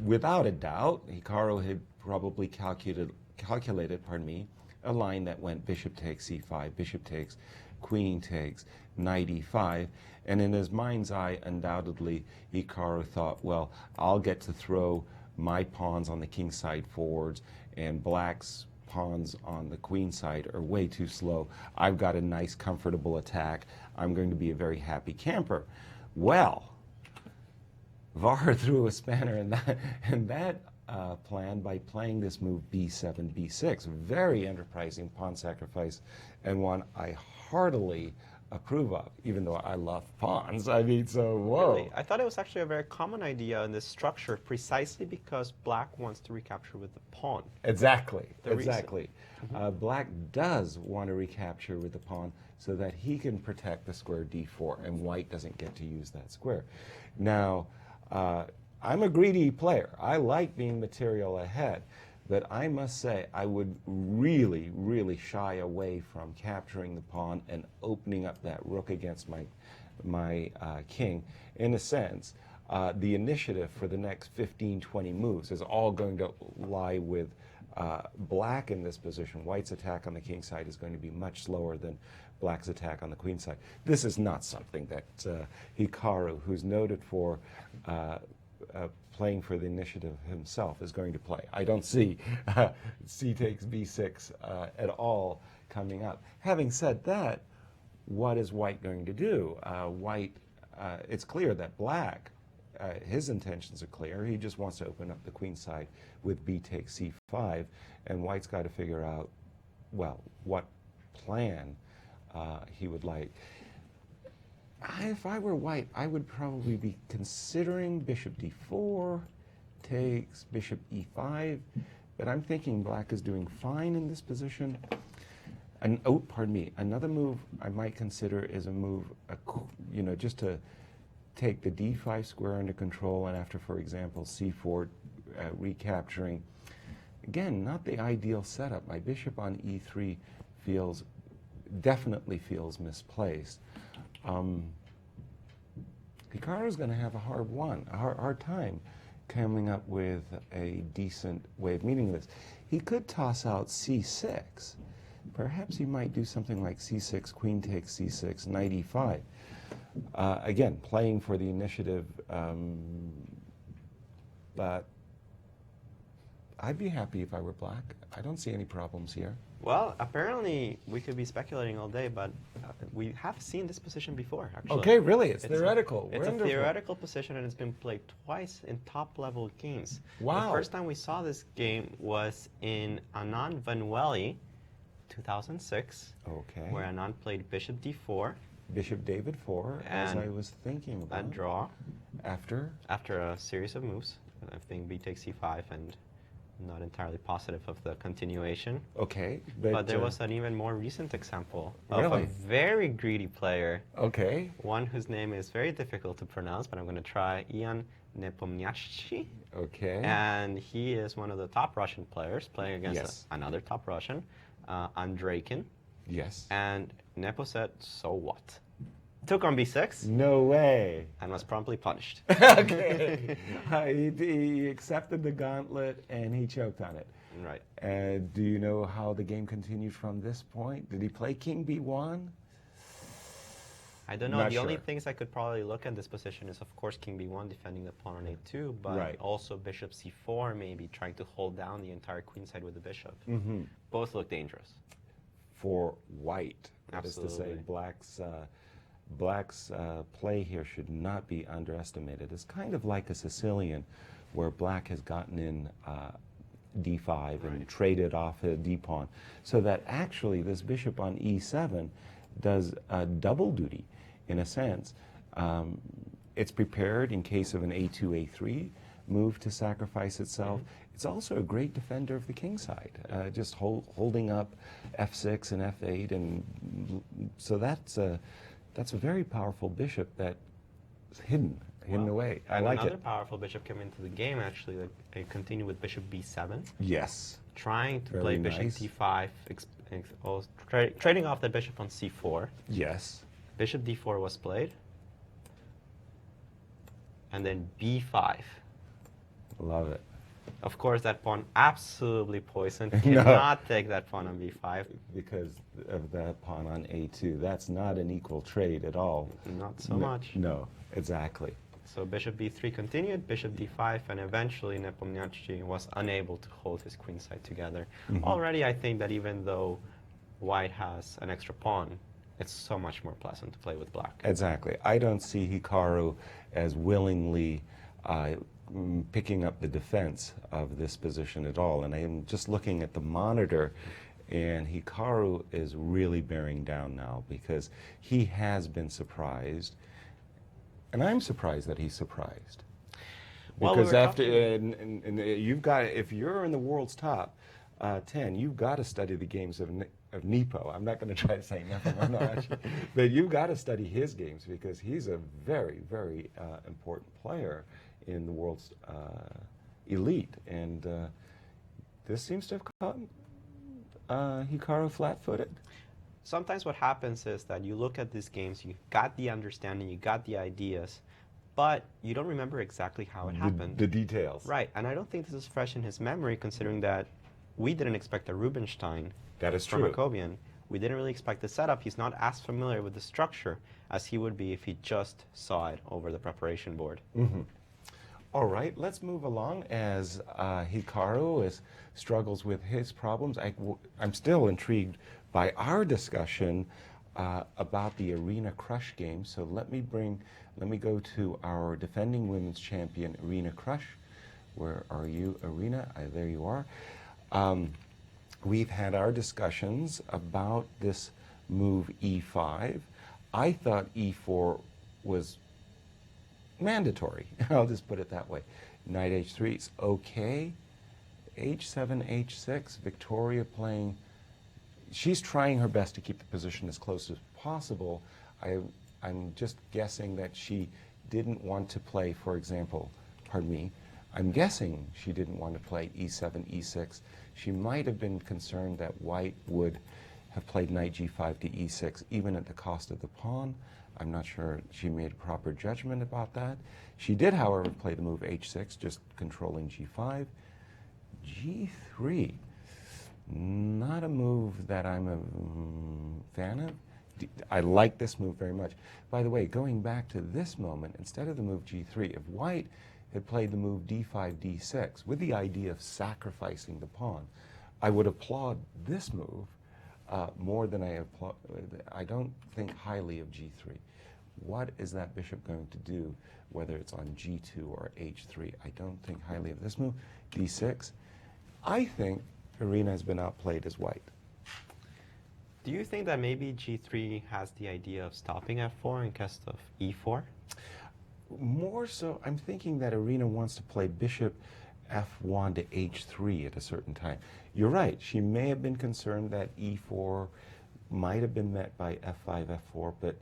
Without a doubt, Hikaru had probably calculated, a line that went bishop takes c5, bishop takes, queen takes, knight e5, and in his mind's eye, undoubtedly, Hikaru thought, well, I'll get to throw my pawns on the king side forwards, and black's pawns on the queen side are way too slow. I've got a nice, comfortable attack. I'm going to be a very happy camper. Well, VAR threw a spanner in that plan by playing this move b7, b6. Very enterprising pawn sacrifice, and one I heartily approve of, even though I love pawns. I mean, so whoa. Really? I thought it was actually a very common idea in this structure, precisely because black wants to recapture with the pawn. Exactly. Mm-hmm. Black does want to recapture with the pawn so that he can protect the square d4, and white doesn't get to use that square. Now, I'm a greedy player. I like being material ahead, but I must say I would really, really shy away from capturing the pawn and opening up that rook against my king. In a sense, the initiative for the next 15, 20 moves is all going to lie with black in this position. White's attack on the king side is going to be much slower than black's attack on the queen side. This is not something that Hikaru, who's noted for playing for the initiative himself, is going to play. I don't see c takes b6 at all coming up. Having said that, what is white going to do? It's clear that black his intentions are clear. He just wants to open up the queen side with b takes c5, and white's got to figure out, well, what plan he would like. If I were white, I would probably be considering bishop d4, takes bishop e5, but I'm thinking black is doing fine in this position. And, oh, pardon me, another move I might consider is a move, you know, just to take the d5 square under control, and after, for example, c4 recapturing. Again, not the ideal setup. My bishop on e3 definitely feels misplaced. Hikaru's going to have a hard time coming up with a decent way of meeting this. He could toss out c6. Perhaps he might do something like c6, queen takes c6, knight e5. Again, playing for the initiative, but I'd be happy if I were black. I don't see any problems here. Well, apparently we could be speculating all day, but we have seen this position before, actually. Okay, really? It's theoretical. It's Wonderful. a theoretical position, and it's been played twice in top-level games. Wow. The first time we saw this game was in Anand Vanwelli, 2006, Okay. where Anand played bishop d4. Bishop David 4, as And I was thinking about. A draw After? after a series of moves. I think b takes c5, and not entirely positive of the continuation. Okay. But there was an even more recent example of Really? a very greedy player, Okay. one whose name is very difficult to pronounce, but I'm going to try, Ian Nepomniachtchi. Okay. And he is one of the top Russian players, playing against Yes. another top Russian, Andreikin. Yes. And Nepo said, so what? Took on b6 No way. and was promptly punished. Okay. He accepted the gauntlet and he choked on it. Right. Do you know how the game continued from this point? Did he play king b1? I don't know. Not The only sure. things I could probably look at this position is, of course, king b1 defending the pawn on a2, but Right. also bishop c4, maybe trying to hold down the entire queen side with the bishop. Mm-hmm. Both look dangerous. For white. That is to say, Absolutely. black's play here should not be underestimated. It's kind of like a Sicilian, where black has gotten in d5 and traded off a d-pawn, so that actually this bishop on e7 does double duty, in a sense. It's prepared in case of an a2, a3 move to sacrifice itself. It's also a great defender of the king side, just holding up f6 and f8, and so that's a very powerful bishop that's hidden away. I like Another it. powerful bishop came into the game, actually. They continue with bishop b7, Yes. trying to Very play bishop nice. d5, trading off the bishop on c4. Yes. Bishop d4 was played, and then b5. Love it. Of course, that pawn absolutely poisoned. No. Cannot take that pawn on b5. Because of that pawn on a2. That's not an equal trade at all. Not so much. No, exactly. So bishop b3 continued, bishop d5, and eventually Nepomniachtchi was unable to hold his queen side together. Already, I think that even though white has an extra pawn, it's so much more pleasant to play with black. Exactly. I don't see Hikaru as willingly picking up the defense of this position at all. And I am just looking at the monitor, and Hikaru is really bearing down now because he has been surprised. And I'm surprised that he's surprised. Well, Because we were after, talking- and you've got, if you're in the world's top 10, you've got to study the games of Nepo. I'm not going to try to say Nepomniachtchi, but you've got to study his games because he's a very, very important player in the world's elite. And this seems to have caught Hikaru flat-footed. Sometimes what happens is that you look at these games, you got the understanding, you got the ideas, but you don't remember exactly how it happened. The details. Right, and I don't think this is fresh in his memory, considering that we didn't expect a Rubinstein That is from true. Jacobian. We didn't really expect the setup. He's not as familiar with the structure as he would be if he just saw it over the preparation board. All right, let's move along as Hikaru struggles with his problems. I'm still intrigued by our discussion about the Irina Krush game. So let me go to our defending women's champion, Irina Krush. Where are you, Irina? There you are. We've had our discussions about this move E5. I thought E4 was mandatory. I'll just put it that way. Knight H3 is okay. H7, H6, Victoria playing. She's trying her best to keep the position as close as possible. I'm just guessing that she didn't want to play, for example, pardon me, I'm guessing she didn't want to play E7, E6. She might have been concerned that white would have played knight G5 to E6, even at the cost of the pawn. I'm not sure she made a proper judgment about that. She did, however, play the move H6, just controlling G5. G3, not a move that I'm a fan of. I like this move very much. By the way, going back to this moment, instead of the move G3, if white had played the move D5, D6, with the idea of sacrificing the pawn, I would applaud this move more than I don't think highly of G3. What is that bishop going to do, whether it's on G2 or H3? I don't think highly of this move. D6. I think Irina has been outplayed as white. Do you think that maybe G3 has the idea of stopping F4 in case of E4? More so, I'm thinking that Irina wants to play bishop F1 to H3 at a certain time. You're right, she may have been concerned that E4 might have been met by F5, F4, but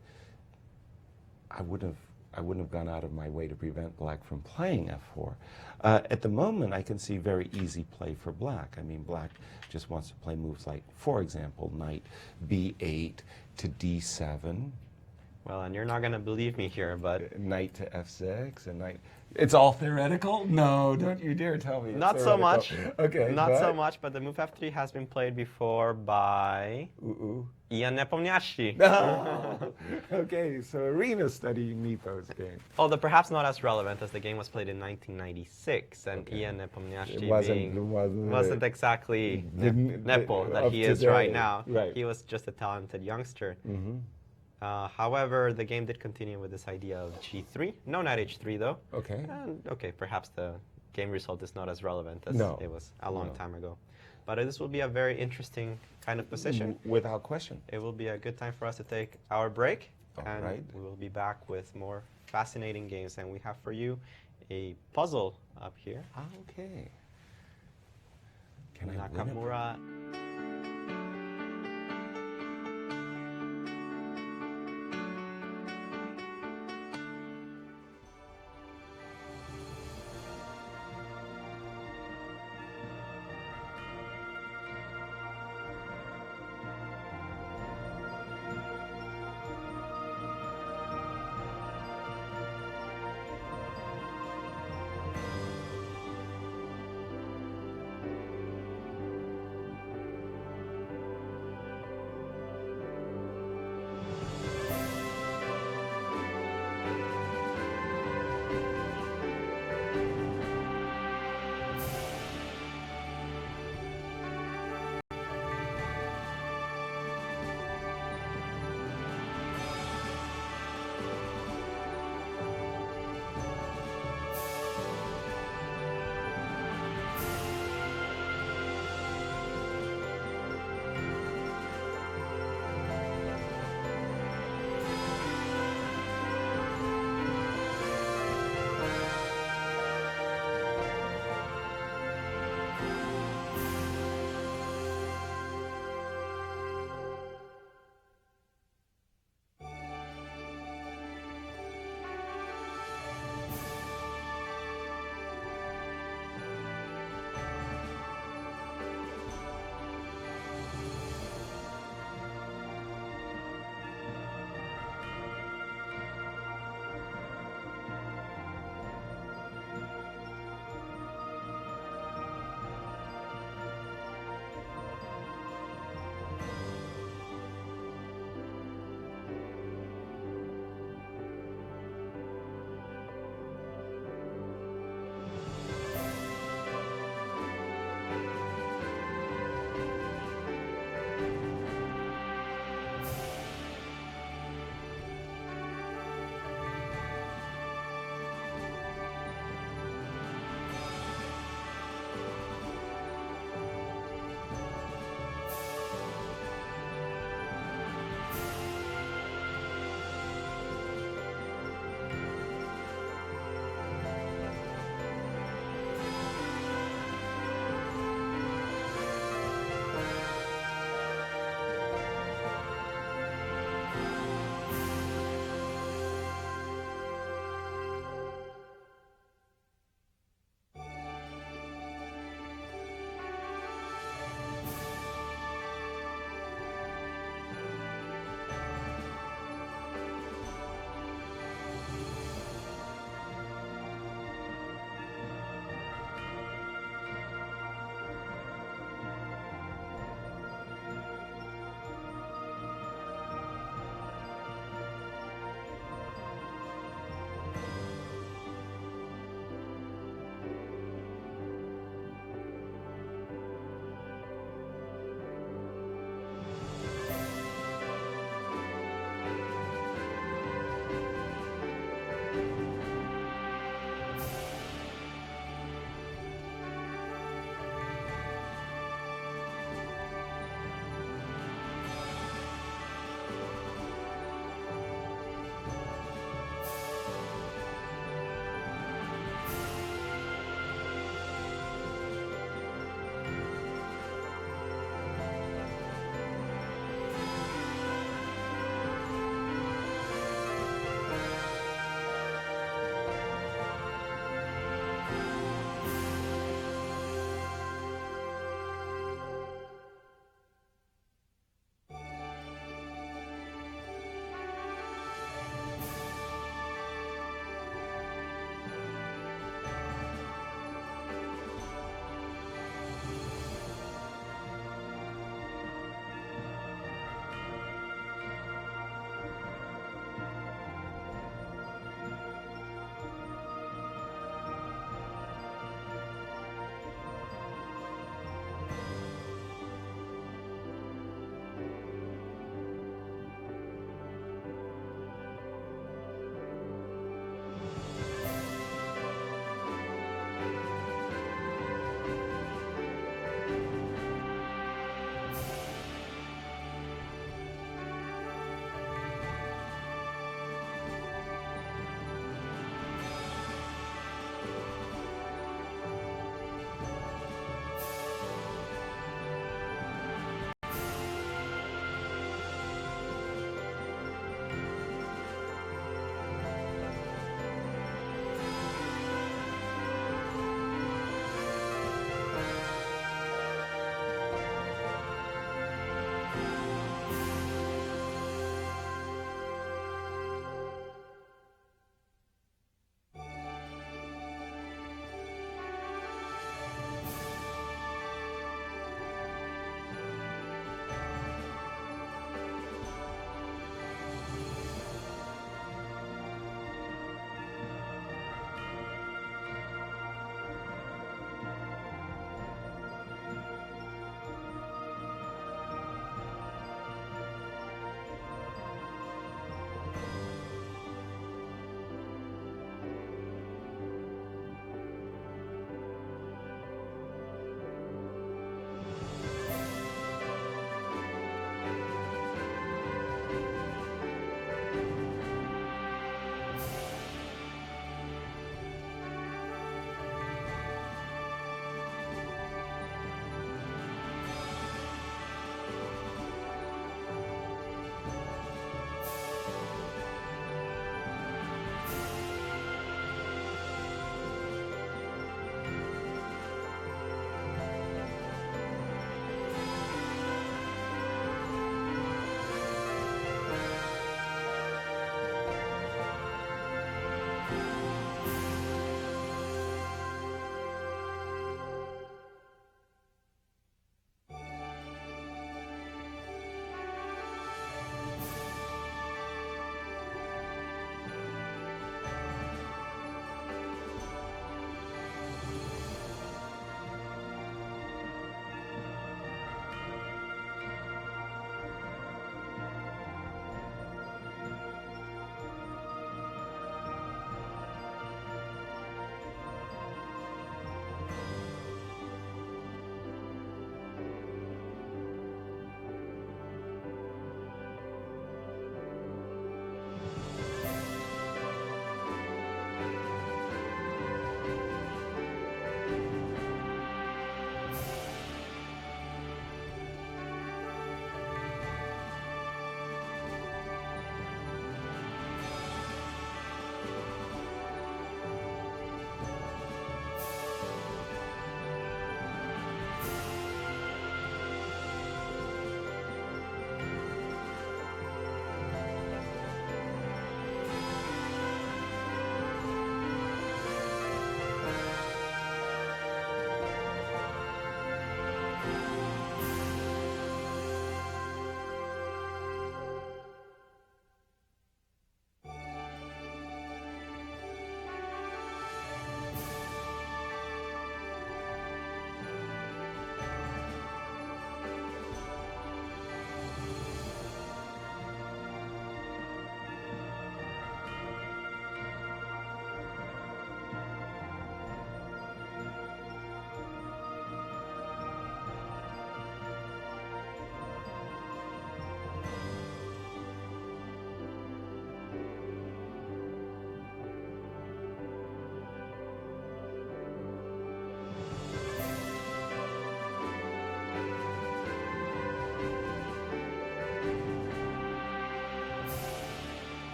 I wouldn't have gone out of my way to prevent black from playing F4. At the moment, I can see very easy play for black. I mean, black just wants to play moves like, for example, knight B8 to D7. Well, and you're not going to believe me here, but... Knight to F6 and knight... It's all theoretical? No, don't you dare tell me it's not so much. Okay. Not so much, but the move F3 has been played before by... Ian Nepomniachtchi. No. Okay, so Irina's studying Nepo's game. Although perhaps not as relevant as the game was played in 1996, and Ian Nepomniachtchi wasn't exactly Nepo that he is right now. Right. He was just a talented youngster. Mm-hmm. However, the game did continue with this idea of G3. No knight H3, though. Okay. And, okay, perhaps the game result is not as relevant as it was a long time ago. But this will be a very interesting kind of position. Without question. It will be a good time for us to take our break. All right. We will be back with more fascinating games. And we have for you a puzzle up here. Okay. Can Nakamura.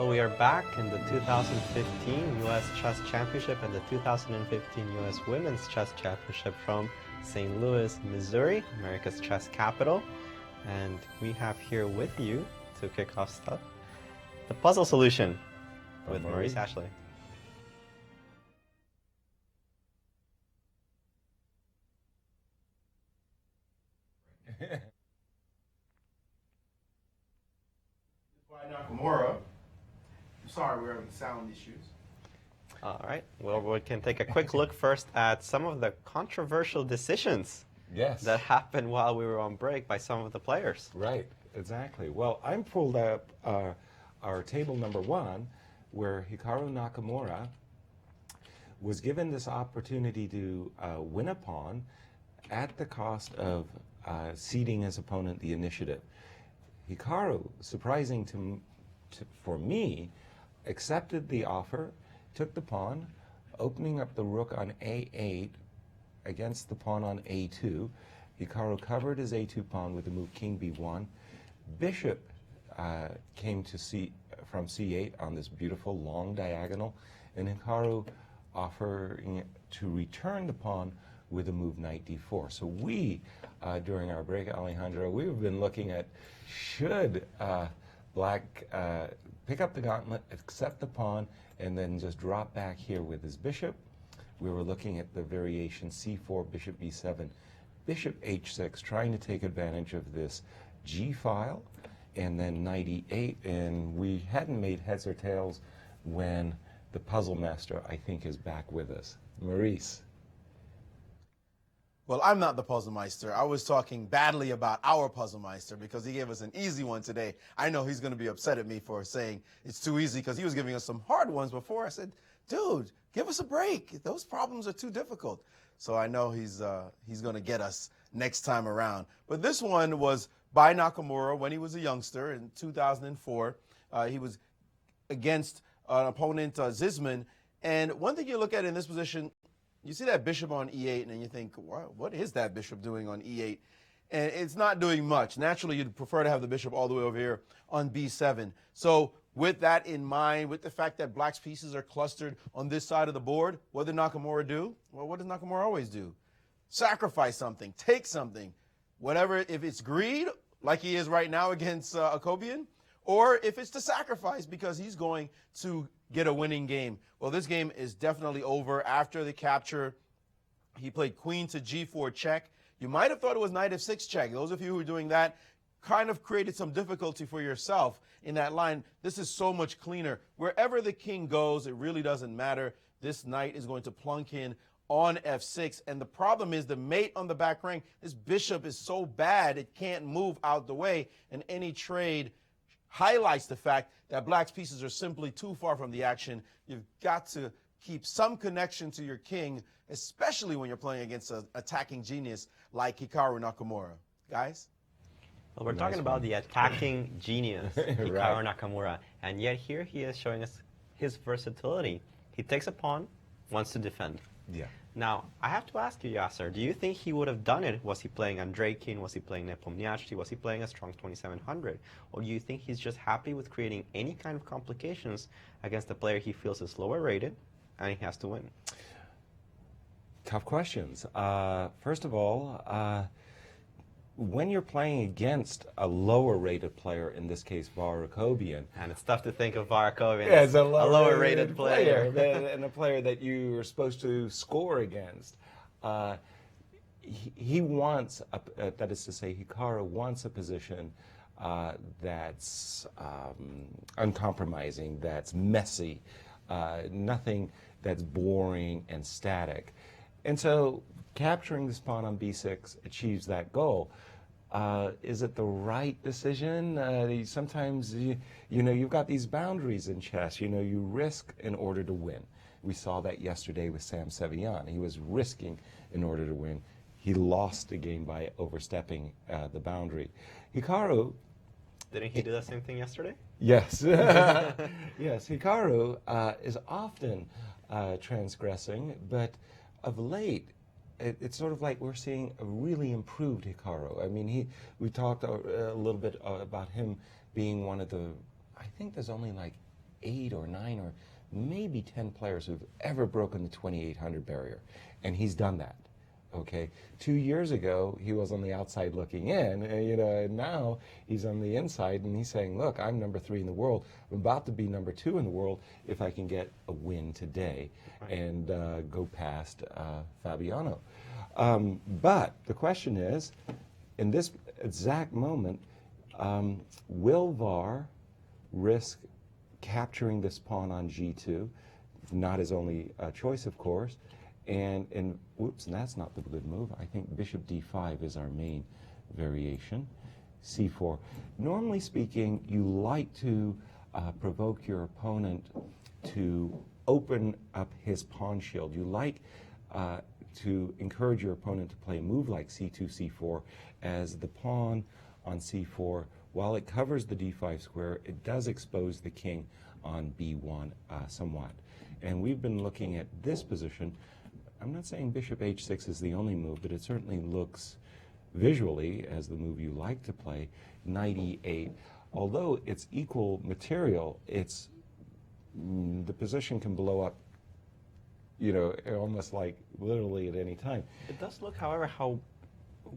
Well, we are back in the 2015 U.S. Chess Championship and the 2015 U.S. Women's Chess Championship from St. Louis, Missouri, America's chess capital. And we have here with you to kick off stuff, the puzzle solution with Maurice Ashley. By Nakamura. Sorry, we're having sound issues. All right. Well, we can take a quick look first at some of the controversial decisions that happened while we were on break by some of the players. Right, exactly. Well, I'm pulled up our table number 1, where Hikaru Nakamura was given this opportunity to win a pawn at the cost of ceding his opponent the initiative. Hikaru, surprising for me, accepted the offer, took the pawn, opening up the rook on a8 against the pawn on a2. Hikaru covered his a2 pawn with the move king b1. Bishop came to from c8 on this beautiful long diagonal, and Hikaru offering to return the pawn with the move knight d4. So we, during our break, Alejandro, we've been looking at should Black pick up the gauntlet, accept the pawn, and then just drop back here with his bishop. We were looking at the variation c4, bishop b7, bishop h6, trying to take advantage of this g file, and then knight e8, and we hadn't made heads or tails when the puzzle master, I think, is back with us. Maurice. Well, I'm not the puzzle meister. I was talking badly about our puzzle meister because he gave us an easy one today. I know he's going to be upset at me for saying it's too easy because he was giving us some hard ones before. I said, dude, give us a break. Those problems are too difficult. So I know he's going to get us next time around. But this one was by Nakamura when he was a youngster in 2004. He was against an opponent, Zisman. And one thing you look at in this position, you see that bishop on e8, and then you think, wow, what is that bishop doing on e8? And it's not doing much. Naturally, you'd prefer to have the bishop all the way over here on b7. So with that in mind, with the fact that Black's pieces are clustered on this side of the board, what did Nakamura do? Well, what does Nakamura always do? Sacrifice something, take something. Whatever, if it's greed, like he is right now against Akobian, or if it's to sacrifice because he's going to get a winning game. Well, this game is definitely over. After the capture, he played queen to g4 check. You might have thought it was knight f6 check. Those of you who are doing that kind of created some difficulty for yourself in that line. This is so much cleaner. Wherever the king goes, it really doesn't matter. This knight is going to plunk in on f6, and the problem is the mate on the back rank. This bishop is so bad it can't move out the way, and any trade highlights the fact that Black's pieces are simply too far from the action. You've got to keep some connection to your king, especially when you're playing against an attacking genius like Hikaru Nakamura. Guys? Well, we're talking about the attacking genius, Hikaru Nakamura, and yet here he is showing us his versatility. He takes a pawn, wants to defend. Yeah. Now, I have to ask you, Yasser, do you think he would have done it? Was he playing Andreikin? Was he playing Nepomniachtchi? Was he playing a strong 2700? Or do you think he's just happy with creating any kind of complications against a player he feels is lower rated and he has to win? Tough questions. First of all, when you're playing against a lower rated player, in this case Varakobian, and it's tough to think of Varakobian as a lower rated player. And a player that you are supposed to score against. He wants, that is to say, Hikaru wants a position that's uncompromising, that's messy, nothing that's boring and static. And so capturing this pawn on b6 achieves that goal. Is it the right decision? Sometimes, you know, you've got these boundaries in chess. You know, you risk in order to win. We saw that yesterday with Sam Sevian. He was risking in order to win. He lost the game by overstepping the boundary. Hikaru... Didn't he do the same thing yesterday? Yes. Yes, Hikaru is often transgressing, but of late, it's sort of like we're seeing a really improved Hikaru. I mean, we talked a little bit about him being one of the, I think there's only like 8 or 9 or maybe 10 players who've ever broken the 2,800 barrier, and he's done that. Okay, 2 years ago he was on the outside looking in, and now he's on the inside, and he's saying, "Look, I'm number 3 in the world. I'm about to be number 2 in the world if I can get a win today and go past Fabiano." But the question is, in this exact moment, will VAR risk capturing this pawn on G2? Not his only choice, of course. And whoops, that's not the good move. I think bishop d5 is our main variation. c4. Normally speaking, you like to provoke your opponent to open up his pawn shield. You like to encourage your opponent to play a move like c2, c4, as the pawn on c4, while it covers the d5 square, it does expose the king on b1 somewhat. And we've been looking at this position. I'm not saying bishop h6 is the only move, but it certainly looks visually as the move you like to play. Knight e8. Although it's equal material, it's the position can blow up, almost like literally at any time. It does look, however, how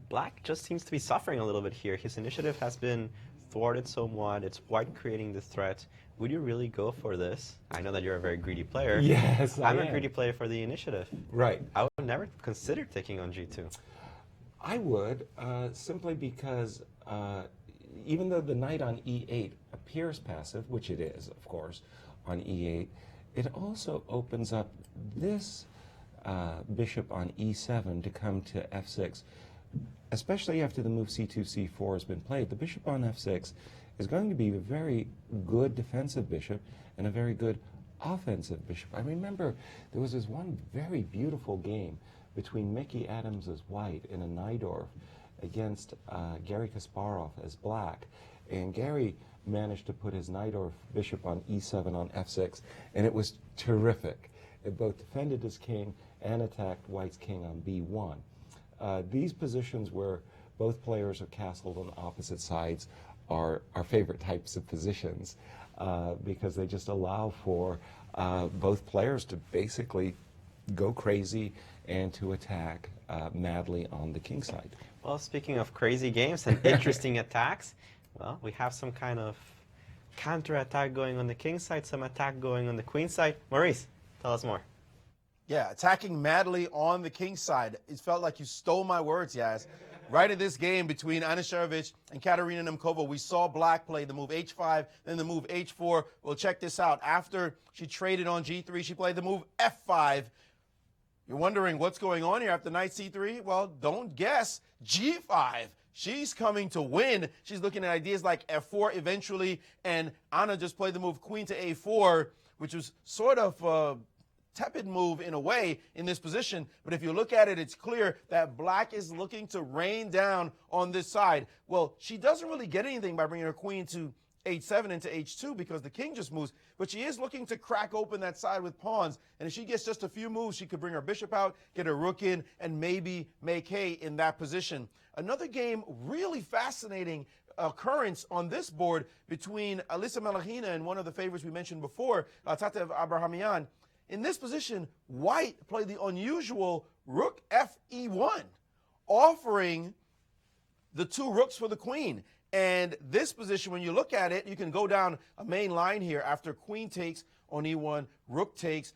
black just seems to be suffering a little bit here. His initiative has been thwarted somewhat. It's white creating the threat. Would you really go for this? I know that you're a very greedy player. Yes, I'm a greedy player for the initiative. Right. I would never consider taking on G2. I would, simply because even though the knight on e8 appears passive, which it is, of course, on e8, it also opens up this bishop on e7 to come to f6. Especially after the move c2, c4 has been played, the bishop on f6 is going to be a very good defensive bishop and a very good offensive bishop. I remember there was this one very beautiful game between Mickey Adams as white in a Najdorf against Garry Kasparov as black. And Gary managed to put his Najdorf bishop on e7 on f6, and it was terrific. It both defended his king and attacked white's king on b1. These positions where both players are castled on opposite sides are our favorite types of positions because they just allow for both players to basically go crazy and to attack madly on the king side. Well, speaking of crazy games and interesting attacks, well, we have some kind of counter-attack going on the king side, some attack going on the queen side. Maurice, tell us more. Yeah, attacking madly on the king side. It felt like you stole my words, Yaz. Right in this game between Sharevich and Katerina Nemkova, we saw black play the move h5, then the move h4. Well, check this out. After she traded on g3, she played the move f5. You're wondering what's going on here after knight c3? Well, don't guess. g5. She's coming to win. She's looking at ideas like f4 eventually, and Anna just played the move queen to a4, which was sort of tepid move in a way in this position, but if you look at it, it's clear that black is looking to rain down on this side. Well, she doesn't really get anything by bringing her queen to h7 into h2 because the king just moves, but she is looking to crack open that side with pawns, and if she gets just a few moves, she could bring her bishop out, get her rook in, and maybe make hay in that position. Another game, really fascinating occurrence on this board between Alisa Melekhina and one of the favorites we mentioned before, Tatev Abrahamian. In this position, white played the unusual rook fe1, offering the two rooks for the queen. And this position, when you look at it, you can go down a main line here after queen takes on e1, rook takes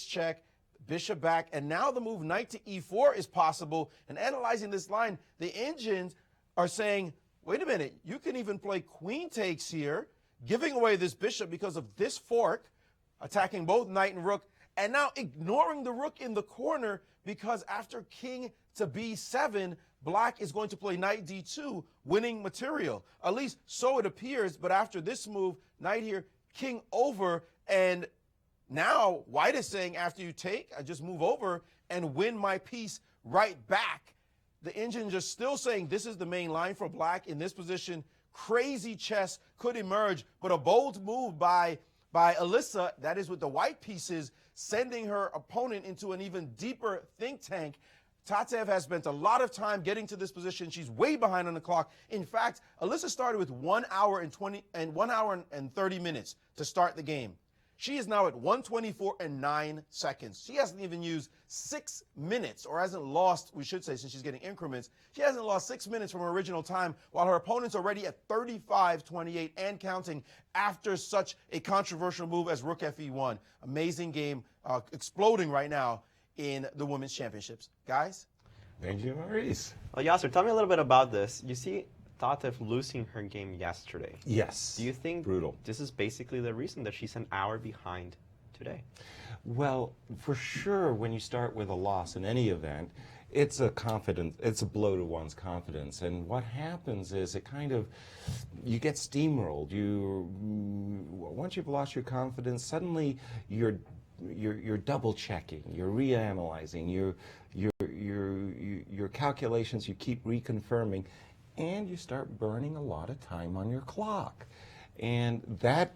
check, bishop back, and now the move knight to e4 is possible. And analyzing this line, the engines are saying, wait a minute, you can even play queen takes here, giving away this bishop because of this fork, attacking both knight and rook, and now ignoring the rook in the corner because after king to b7, black is going to play knight d2, winning material. At least so it appears, but after this move, knight here, king over, and now white is saying after you take, I just move over and win my piece right back. The engine just still saying this is the main line for black in this position. Crazy chess could emerge, but a bold move by Alisa, that is with the white pieces, sending her opponent into an even deeper think tank. Tatev has spent a lot of time getting to this position. She's way behind on the clock. In fact, Alisa started with 1 hour and 30 minutes to start the game. She is now at 1:24 and 9 seconds. She hasn't even used 6 minutes, or hasn't lost, we should say, since she's getting increments. She hasn't lost 6 minutes from her original time, while her opponent's already at 35-28 and counting after such a controversial move as Rook FE1. Amazing game exploding right now in the Women's Championships. Guys? Thank you, Maurice. Well, Yasser, tell me a little bit about this. You see Tatev losing her game yesterday. Yes. Do you think brutal. This is basically the reason that she's an hour behind today? Well, for sure, when you start with a loss in any event, it's a blow to one's confidence. And what happens is you get steamrolled. Once you've lost your confidence, suddenly you're double checking, you're reanalyzing, your calculations you keep reconfirming, and you start burning a lot of time on your clock. And that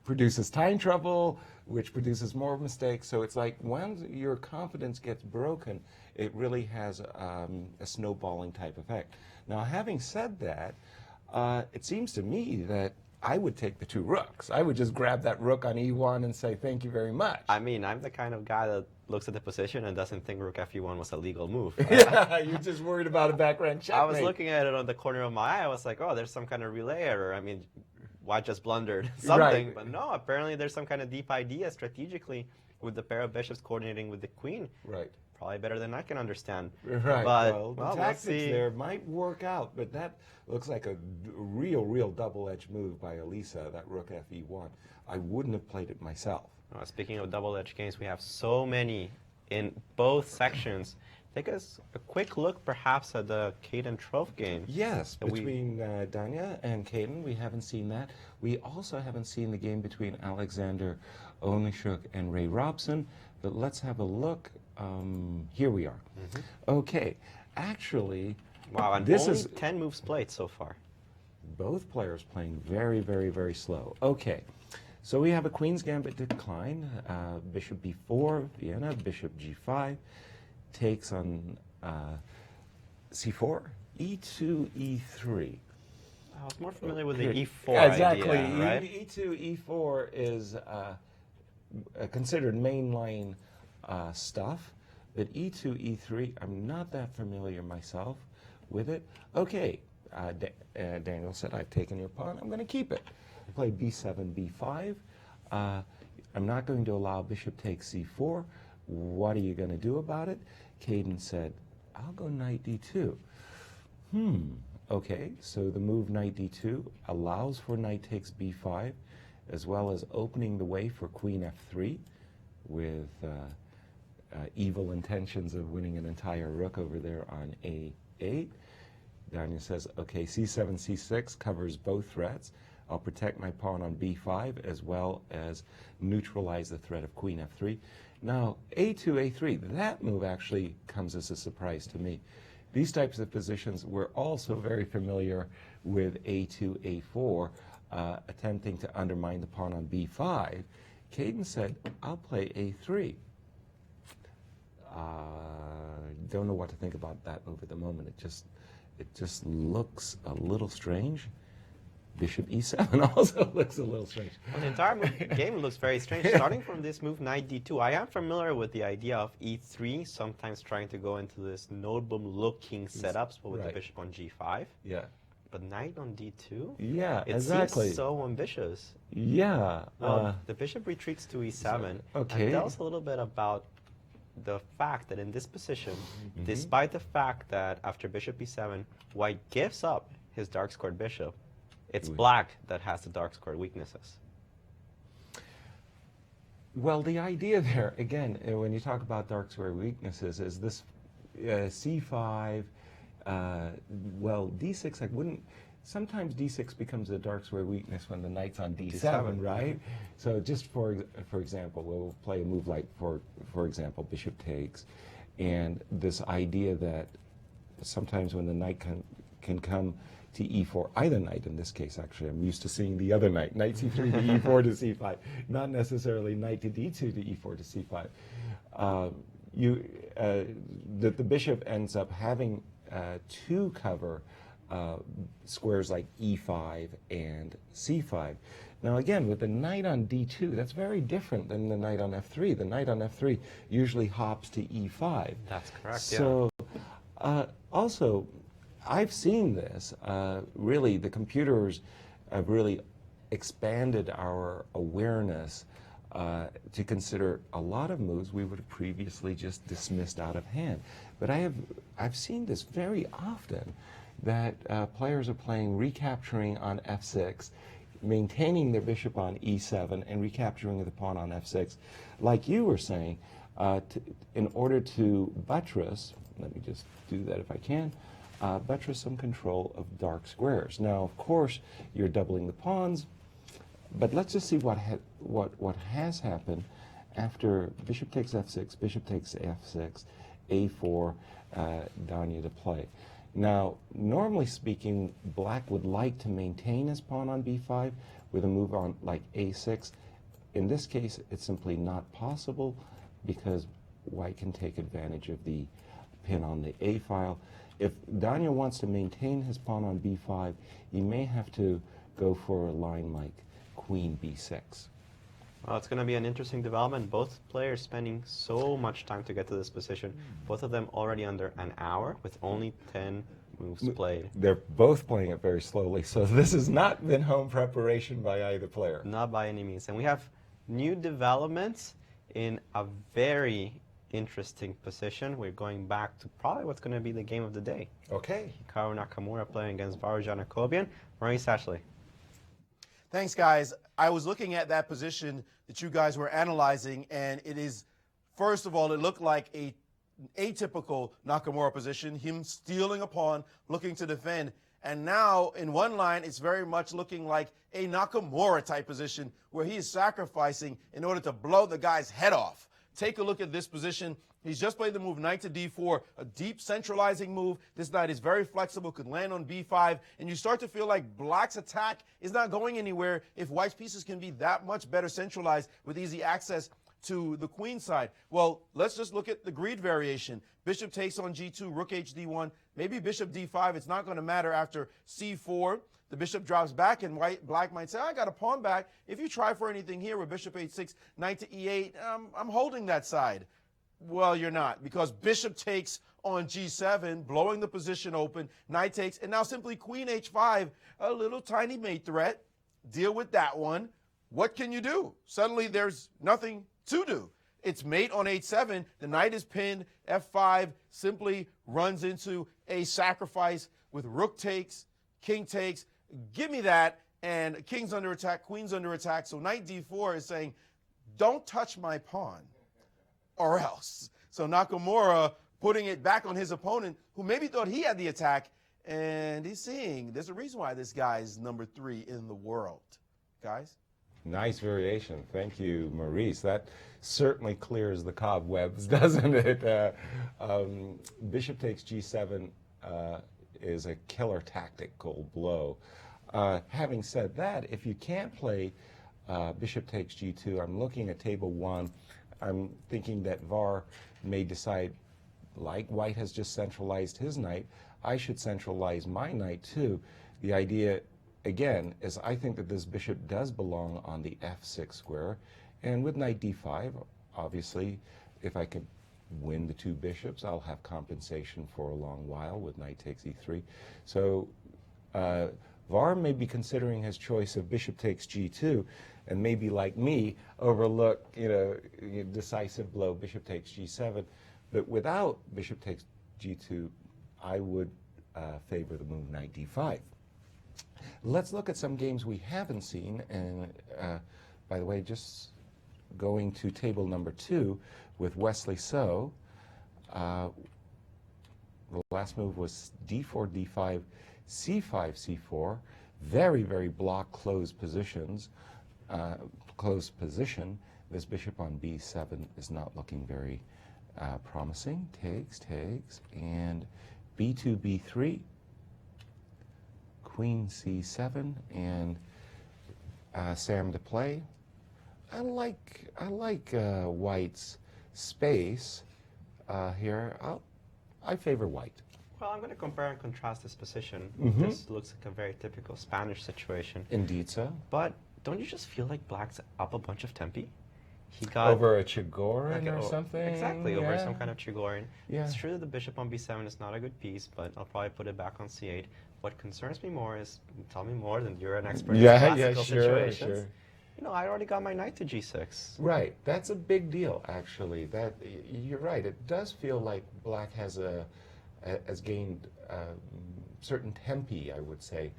produces time trouble, which produces more mistakes. So it's like when your confidence gets broken, it really has a snowballing type effect. Now, having said that, it seems to me that I would take the 2 rooks. I would just grab that rook on e1 and say, thank you very much. I mean, I'm the kind of guy that looks at the position and doesn't think Rook FE1 was a legal move. Yeah, you're just worried about a background checkmate. I was looking at it on the corner of my eye. I was like, oh, there's some kind of relay error. I mean, White just blundered something. Right. But no, apparently there's some kind of deep idea strategically with the pair of bishops coordinating with the queen. Right. Probably better than I can understand. Right. But, well, the we'll tactics see. there might work out, but that looks like a real double-edged move by Alisa, that Rook FE1. I wouldn't have played it myself. Speaking of double-edged games, we have so many in both sections. Take us a quick look, perhaps, at the Caden Trove game. Yes, between Danya and Caden, we haven't seen that. We also haven't seen the game between Alexander Onishuk and Ray Robson, but let's have a look. Here we are. Okay, actually, Wow, and this only is 10 moves played so far. both players playing very slow. Okay, so we have a Queen's Gambit decline. Bishop b4, Vienna, Bishop g5, takes on c4, e2, e3. I was more familiar with the e4 exactly. idea, right? E2, e4 is considered mainline stuff, but e2, e3, I'm not that familiar myself with it. Okay, Daniel said, I've taken your pawn, I'm going to keep it. Play b7, b5. I'm not going to allow bishop takes c4. What are you going to do about it? Caden said, I'll go knight d2. Okay, so the move knight d2 allows for knight takes b5, as well as opening the way for queen f3 with evil intentions of winning an entire rook over there on a8. Danya says, okay, c7, c6 covers both threats. I'll protect my pawn on b5 as well as neutralize the threat of queen f3. Now, a2, a3, that move actually comes as a surprise to me. These types of positions we're also very familiar with a2, a4, attempting to undermine the pawn on b5. Caden said, I'll play a3. Don't know what to think about that move at the moment. It just looks a little strange. Bishop e7 also looks a little strange. Well, the entire game looks very strange. Starting from this move, knight d2, I am familiar with the idea of e3, sometimes trying to go into this notebook-looking setups, but with the bishop on g5. Yeah. But knight on d2? Yeah, it exactly. Seems so ambitious. Yeah. The bishop retreats to e7. Okay. And tell us a little bit about the fact that in this position, despite the fact that after bishop e7, White gives up his dark-squared bishop, it's black that has the dark-squared weaknesses. Well, the idea there, again, when you talk about dark-squared weaknesses, is this c5, well, d6, I wouldn't, sometimes d6 becomes a dark-squared weakness when the knight's on d7, right? So just for example, we'll play a move like, for example, bishop takes, and this idea that sometimes when the knight can come to e4, either knight in this case, actually, I'm used to seeing the other knight c3 to e4 to c5, not necessarily knight to d2 to e4 to c5. the bishop ends up having to cover squares like e5 and c5. Now again, with the knight on d2, that's very different than the knight on f3. The knight on f3 usually hops to e5. That's correct, So, also, I've seen this. Really, the computers have really expanded our awareness to consider a lot of moves we would have previously just dismissed out of hand. But I've seen this very often, that players are playing recapturing on f6, maintaining their bishop on e7, and recapturing the pawn on f6. Like you were saying, in order to buttress, let me just do that if I can, buttress some control of dark squares. Now, of course, you're doubling the pawns, but let's just see what has happened after bishop takes f6, bishop takes f6, a4, Danya to play. Now, normally speaking, black would like to maintain his pawn on b5 with a move on like a6. In this case, it's simply not possible because white can take advantage of the pin on the a file. If Danya wants to maintain his pawn on b5, he may have to go for a line like queen b6. Well, it's going to be an interesting development. Both players spending so much time to get to this position. Both of them already under an hour with only 10 moves played. They're both playing it very slowly, so this has not been home preparation by either player. Not by any means. And we have new developments in a very interesting position. We're going back to probably what's going to be the game of the day. Okay. Hikaru Nakamura playing against Varjan Jacobian. Maurice Ashley. Thanks, guys. I was looking at that position that you guys were analyzing, and it is, first of all, it looked like a atypical Nakamura position, him stealing a pawn, looking to defend. And now, in one line, it's very much looking like a Nakamura-type position where he is sacrificing in order to blow the guy's head off. Take a look at this position. He's just played the move knight to d4, a deep centralizing move. This knight is very flexible, could land on b5, and you start to feel like black's attack is not going anywhere if white's pieces can be that much better centralized with easy access to the queen side. Well, let's just look at the greed variation. Bishop takes on g2, rook hd1, maybe bishop d5. It's not going to matter after c4. The bishop drops back, and black might say, I got a pawn back. If you try for anything here with bishop h6, knight to e8, I'm holding that side. Well, you're not, because bishop takes on g7, blowing the position open, knight takes, and now simply queen h5, a little tiny mate threat. Deal with that one. What can you do? Suddenly there's nothing to do. It's mate on h7, the knight is pinned, f5 simply runs into a sacrifice with rook takes, king takes. Give me that, and king's under attack, queen's under attack, so knight d4 is saying, don't touch my pawn, or else. So Nakamura putting it back on his opponent, who maybe thought he had the attack, and he's seeing there's a reason why this guy is number 3 in the world. Guys? Nice variation. Thank you, Maurice. That certainly clears the cobwebs, doesn't it? Bishop takes g7 is a killer tactical blow. Having said that, if you can't play bishop takes g2, I'm looking at table 1. I'm thinking that Var may decide, like white has just centralized his knight, I should centralize my knight too. The idea, again, is I think that this bishop does belong on the f6 square, and with knight d5, obviously, if I can win the 2 bishops, I'll have compensation for a long while with knight takes e3. So Var may be considering his choice of bishop takes g2, and maybe like me overlook, decisive blow bishop takes g7. But without bishop takes g2, I would favor the move knight d5. Let's look at some games we haven't seen, and by the way, just going to table number 2 with Wesley So. The last move was d4, d5, c5, c4. Very, very block closed positions. Closed position. This bishop on b7 is not looking very promising. Takes, and b2, b3. Queen c7, and Sam to play. I like white's space, here. I favor white. Well, I'm going to compare and contrast this position. Mm-hmm. This looks like a very typical Spanish situation. Indeed so. But don't you just feel like Black's up a bunch of tempi? He got Over a Chigorin like or something? Exactly, over Yeah. some kind of Chigorin. Yeah. It's true that the bishop on b7 is not a good piece, but I'll probably put it back on c8. What concerns me more is, tell me more than you're an expert in classical situations. Sure. You know, I already got my knight to g6. Right, that's a big deal, actually. You're right. It does feel like Black has gained certain tempi, I would say,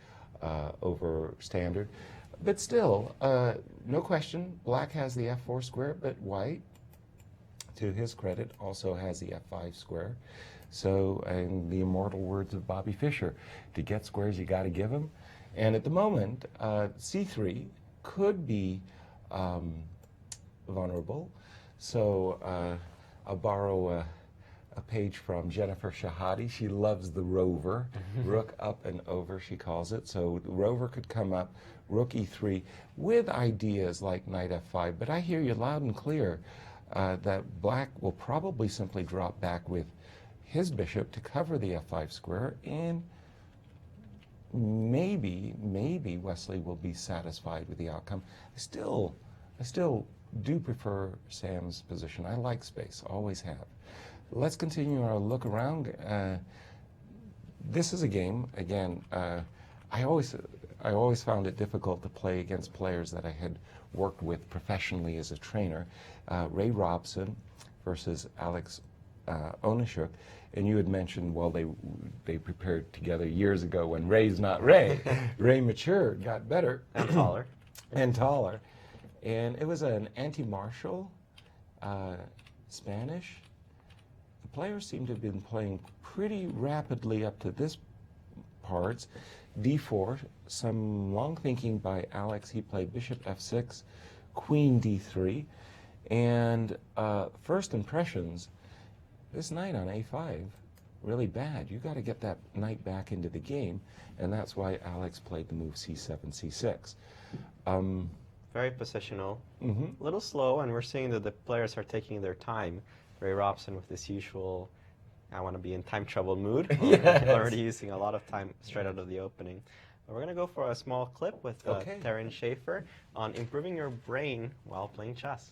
over standard. But still, no question, Black has the f4 square, but White, to his credit, also has the f5 square. So, in the immortal words of Bobby Fischer, to get squares, you got to give them. And at the moment, c3 could be vulnerable. So, I'll borrow a page from Jennifer Shahadi. She loves the rover. Rook up and over, she calls it. So the rover could come up, rook e3, with ideas like knight f5. But I hear you loud and clear that Black will probably simply drop back with his bishop to cover the f5 square, and maybe Wesley will be satisfied with the outcome. I still do prefer Sam's position. I like space, always have. Let's continue our look around. This is a game, again, I always found it difficult to play against players that I had worked with professionally as a trainer. Ray Robson versus Alex Onishuk. And you had mentioned, well, they prepared together years ago when Ray's not Ray. Ray matured, got better. And taller. And taller. And it was an anti-martial Spanish. The players seem to have been playing pretty rapidly up to this parts. d4, some long thinking by Alex. He played bishop f6, queen d3. And first impressions, this knight on a5, really bad. You got to get that knight back into the game, and that's why Alex played the move c7, c6. Very positional, a little slow, and we're seeing that the players are taking their time. Ray Robson with this usual, I want to be in time trouble mood. Yes. Already using a lot of time straight out of the opening. But we're going to go for a small clip with Taryn Schaefer on improving your brain while playing chess.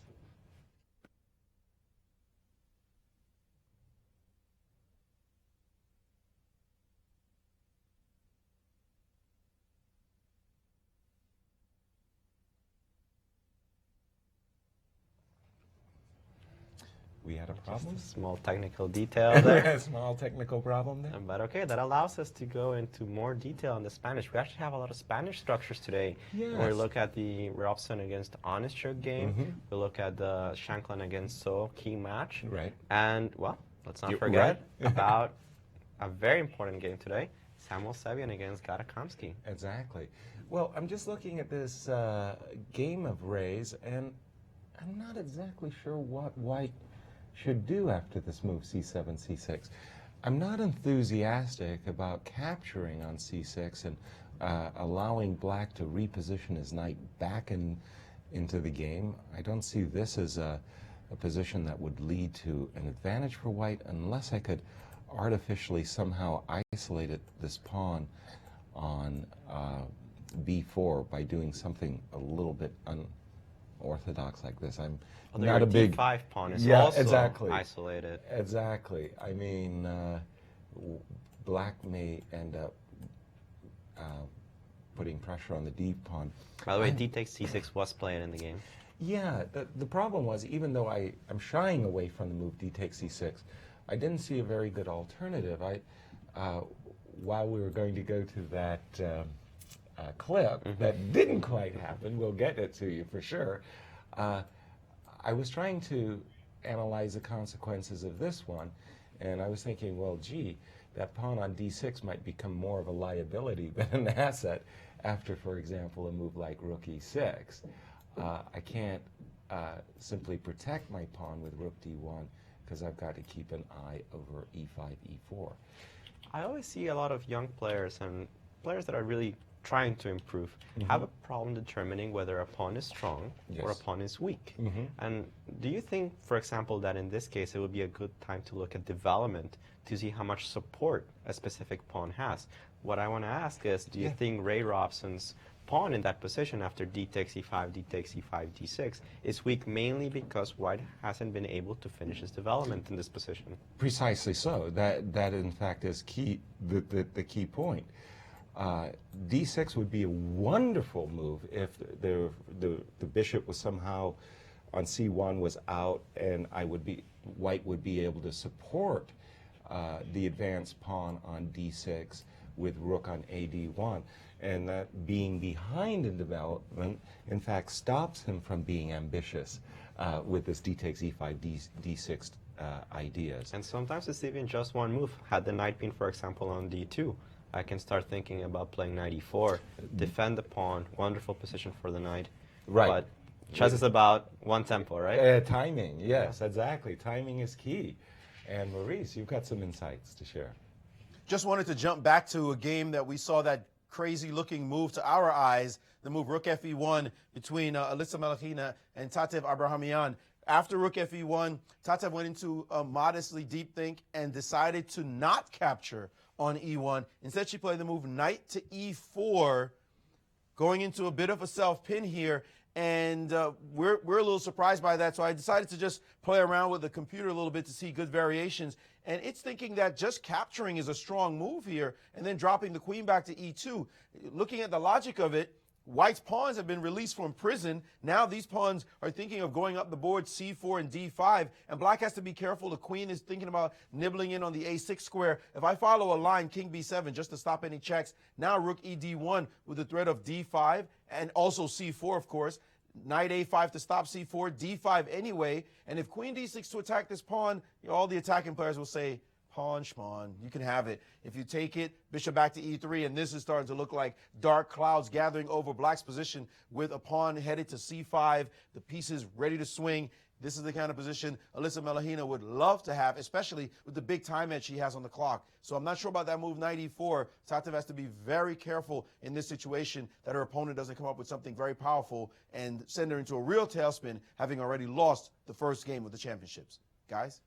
We had a problem? Just a small technical detail there. Small technical problem there. But okay, that allows us to go into more detail on the Spanish. We actually have a lot of Spanish structures today. Yes. We look at the Robson against Onishuk game. We look at the Shankland against So key match. Right. And, well, let's not You're forget right. about a very important game today, Samuel Sevian against Garakamsky. Exactly. Well, I'm just looking at this game of Ray's, and I'm not exactly sure what White should do after this move c7, c6. I'm not enthusiastic about capturing on c6 and allowing Black to reposition his knight back into the game. I don't see this as a position that would lead to an advantage for White unless I could artificially somehow isolate this pawn on b4 by doing something a little bit unorthodox like this. I'm not a big d5 pawn is also exactly. isolated. Exactly. I mean, Black may end up putting pressure on the d pawn. By the way, d takes c6 was played in the game. Yeah, the problem was, even though I'm shying away from the move d takes c6, I didn't see a very good alternative. While we were going to go to that clip that didn't quite happen, we'll get it to you for sure, I was trying to analyze the consequences of this one, and I was thinking, well, gee, that pawn on d6 might become more of a liability than an asset after, for example, a move like rook e6. I can't simply protect my pawn with rook d1 because I've got to keep an eye over e5, e4. I always see a lot of young players and players that are really trying to improve, have a problem determining whether a pawn is strong or a pawn is weak. And do you think, for example, that in this case it would be a good time to look at development to see how much support a specific pawn has? What I want to ask is, do you think Ray Robson's pawn in that position after d takes e5, d takes e5, d6 is weak mainly because white hasn't been able to finish his development in this position? Precisely so. That in fact is key. The key point. D6 would be a wonderful move if the bishop was somehow on c1 was out, and white would be able to support the advanced pawn on d6 with rook on ad1, and that being behind in development in fact stops him from being ambitious with this d takes e5, d6 ideas. And sometimes it's even just one move. Had the knight been, for example, on d2, I can start thinking about playing knight e4, defend the pawn, wonderful position for the knight. Right. But chess is about one tempo, right? Timing, yes, exactly. Timing is key. And Maurice, you've got some insights to share. Just wanted to jump back to a game that we saw that crazy-looking move to our eyes, the move rook fe1 between Alisa Melekhina and Tatev Abrahamyan. After rook fe1, Tatev went into a modestly deep think and decided to not capture on e1. Instead, she played the move knight to e4, going into a bit of a self-pin here. And we're a little surprised by that, so I decided to just play around with the computer a little bit to see good variations. And it's thinking that just capturing is a strong move here, and then dropping the queen back to e2. Looking at the logic of it, white's pawns have been released from prison. Now these pawns are thinking of going up the board c4 and d5, and black has to be careful. The queen is thinking about nibbling in on the a6 square. If I follow a line, king b7, just to stop any checks, now rook ed1 with the threat of d5, and also c4, of course. Knight a5 to stop c4, d5 anyway. And if queen d6 to attack this pawn, all the attacking players will say, pawn, schpawn, you can have it. If you take it, bishop back to e3, and this is starting to look like dark clouds gathering over black's position with a pawn headed to c5, the pieces ready to swing. This is the kind of position Alisa Melekhina would love to have, especially with the big time edge she has on the clock. So I'm not sure about that move, knight e4. Tatev has to be very careful in this situation that her opponent doesn't come up with something very powerful and send her into a real tailspin, having already lost the first game of the championships. Guys?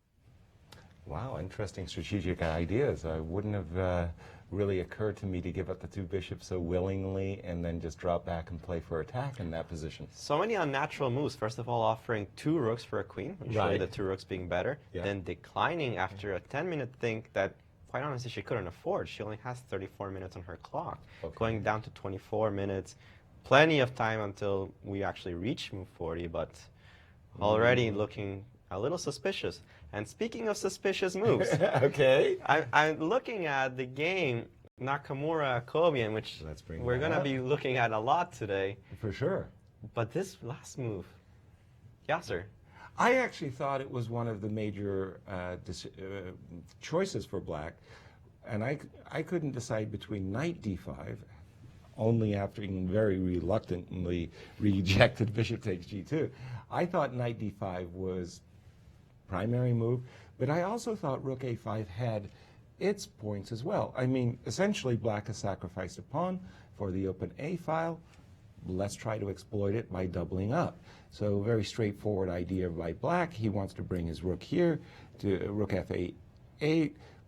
Wow, interesting strategic ideas. I wouldn't have really occurred to me to give up the two bishops so willingly and then just drop back and play for attack in that position. So many unnatural moves. First of all, offering two rooks for a queen, usually the two rooks being better. Then declining after a 10-minute think that, quite honestly, she couldn't afford. She only has 34 minutes on her clock. Going down to 24 minutes. Plenty of time until we actually reach move 40, but already looking a little suspicious. And speaking of suspicious moves, I'm looking at the game Nakamura Kobian, which we're going to be looking at a lot today. For sure. But this last move, Yasser. I actually thought it was one of the major choices for black, and I couldn't decide between knight d5, only after being very reluctantly rejected bishop takes g2. I thought knight d5 was primary move, but I also thought rook a5 had its points as well. I mean, essentially black has sacrificed a pawn for the open a file. Let's try to exploit it by doubling up. So very straightforward idea by black. He wants to bring his rook here to rook f8,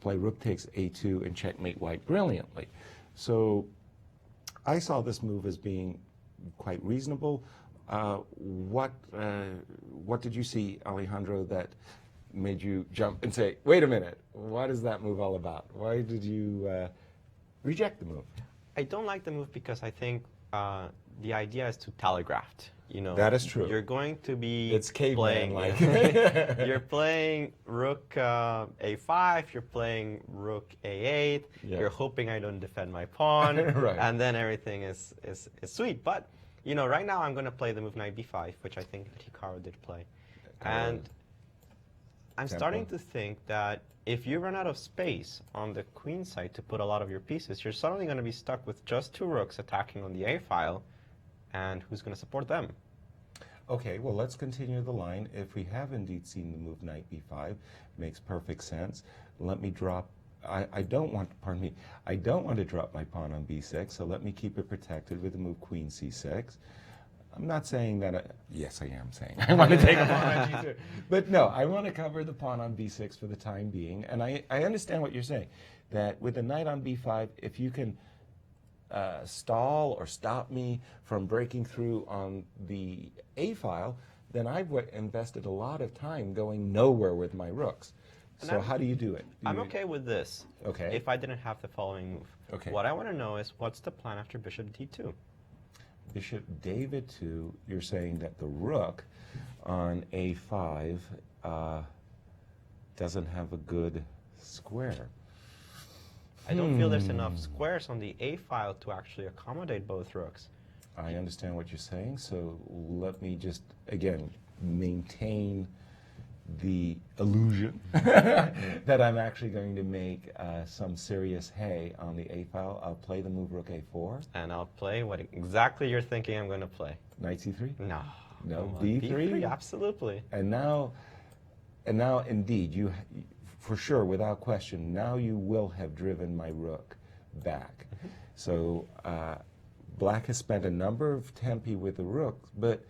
play rook takes a2, and checkmate white brilliantly. So I saw this move as being quite reasonable. What did you see, Alejandro, that made you jump and say, wait a minute, what is that move all about? Why did you reject the move? I don't like the move because I think the idea is to telegraph. You know, that is true. You're going to be it's caveman-like. You're playing rook a5, you're playing rook a8, you're hoping I don't defend my pawn, and then everything is sweet. But you know, right now I'm going to play the move knight b5, which I think that Hikaru did play. And I'm starting to think that if you run out of space on the queen side to put a lot of your pieces, you're suddenly going to be stuck with just two rooks attacking on the a file, and who's going to support them? Okay, well, let's continue the line. If we have indeed seen the move knight b5, makes perfect sense. Let me drop I don't want, pardon me, I don't want to drop my pawn on b6, so let me keep it protected with the move queen c6. I'm not saying that, yes I am saying I want to take a pawn on g6. But no, I want to cover the pawn on b6 for the time being. And I understand what you're saying, that with the knight on b5, if you can stall or stop me from breaking through on the a file, then I've invested a lot of time going nowhere with my rooks. So how do you do it? I'm okay with this. Okay. If I didn't have the following move. Okay. What I want to know is what's the plan after bishop d2? Bishop David 2, you're saying that the rook on a5 doesn't have a good square. I don't feel there's enough squares on the a file to actually accommodate both rooks. I understand what you're saying, so let me just, again, maintain the illusion that I'm actually going to make some serious hay on the a file. I'll play the move rook a4. And I'll play what exactly you're thinking I'm going to play. Knight c3? No. No, Come on, b3? b3, absolutely. And now indeed, you, for sure, without question, now you will have driven my rook back. So black has spent a number of tempi with the rook, but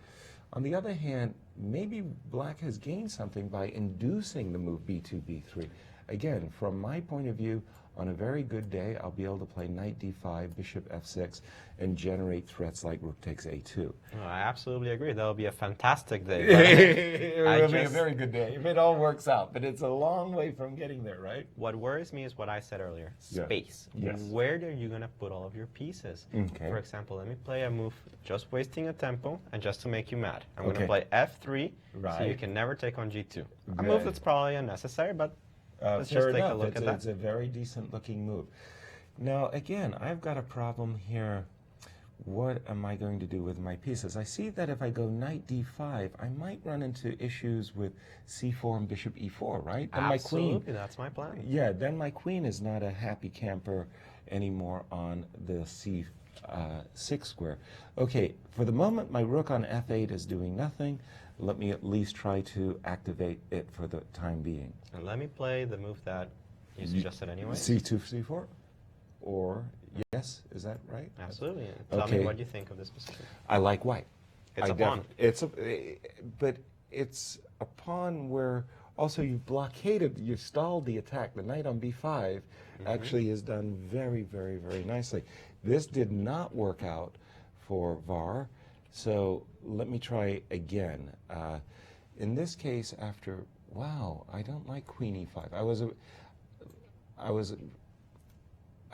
on the other hand, maybe black has gained something by inducing the move b2, b3. Again, from my point of view, on a very good day, I'll be able to play knight d5, bishop f6, and generate threats like rook takes a2. Oh, I absolutely agree. That will be a fantastic day. It will be a very good day if it all works out, but it's a long way from getting there, right? What worries me is what I said earlier, Yeah. space. Yes. Where are you going to put all of your pieces? Okay. For example, let me play a move just wasting a tempo and just to make you mad. I'm going Okay. to play f3 so you Right. can never take on g2. A Right. move that's probably unnecessary, but let's just Fair take a enough. look at that. It's a very decent looking move. Now, again, I've got a problem here. What am I going to do with my pieces? I see that if I go knight d5, I might run into issues with c4 and bishop e4, right? And Absolutely, my queen, that's my plan. yeah, then my queen is not a happy camper anymore on the c6 square. Okay, for the moment, my rook on f8 is doing nothing. Let me at least try to activate it for the time being. And let me play the move that you suggested anyway. c2, c4? Or, yes, is that right? Absolutely. Tell Okay. me what you think of this position. I like white. It's I a pawn. But it's a pawn where also you blockaded, you stalled the attack. The knight on b5 actually is done very, very, very nicely. This did not work out for Var, so let me try again. In this case, after, wow, I don't like queen e5. I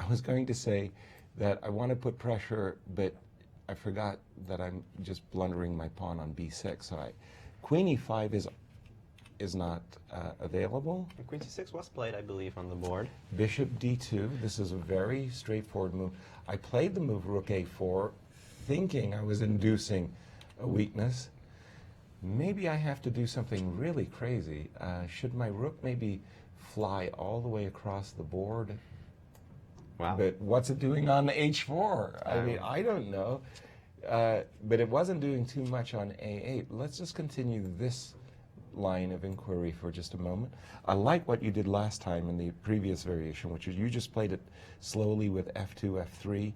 was going to say that I want to put pressure, but I forgot that I'm just blundering my pawn on b6. So queen e5 is not available. And queen c6 was played, I believe, on the board. Bishop d2. This is a very straightforward move. I played the move rook a4, thinking I was inducing a weakness. Maybe I have to do something really crazy. Should my rook maybe fly all the way across the board? Wow. But what's it doing on h4? I mean, I don't know. But it wasn't doing too much on a8. Let's just continue this line of inquiry for just a moment. I like what you did last time in the previous variation, which is you just played it slowly with f2, f3.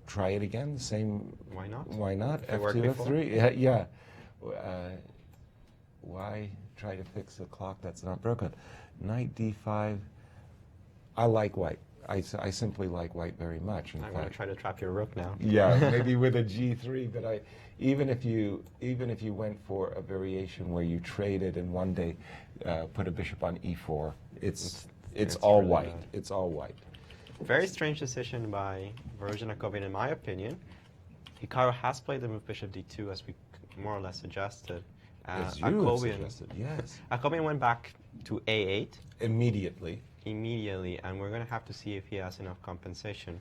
Try it again, the same. Why not? Why not? If it worked f2, before. f3. Yeah. Why try to fix a clock that's not broken? Knight d5. I like white. I simply like white very much. In I'm going to fact. try to trap your rook now. Yeah, maybe with a g3. But even if you went for a variation where you traded and one day put a bishop on e4, it's all really white. bad. It's all white. Very strange decision by Virkud, in my opinion. Hikaru has played the move bishop d2 as we more or less suggested. As you have Jacobian suggested, yes. went back to a8 Immediately. and we're going to have to see if he has enough compensation.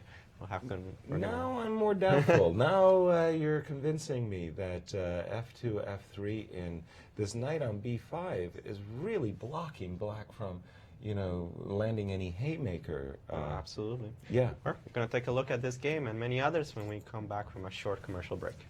Now I'm more doubtful. Now you're convincing me that f2, f3 in this knight on b5 is really blocking black from, landing any haymaker. Absolutely. Yeah. We're going to take a look at this game and many others when we come back from a short commercial break.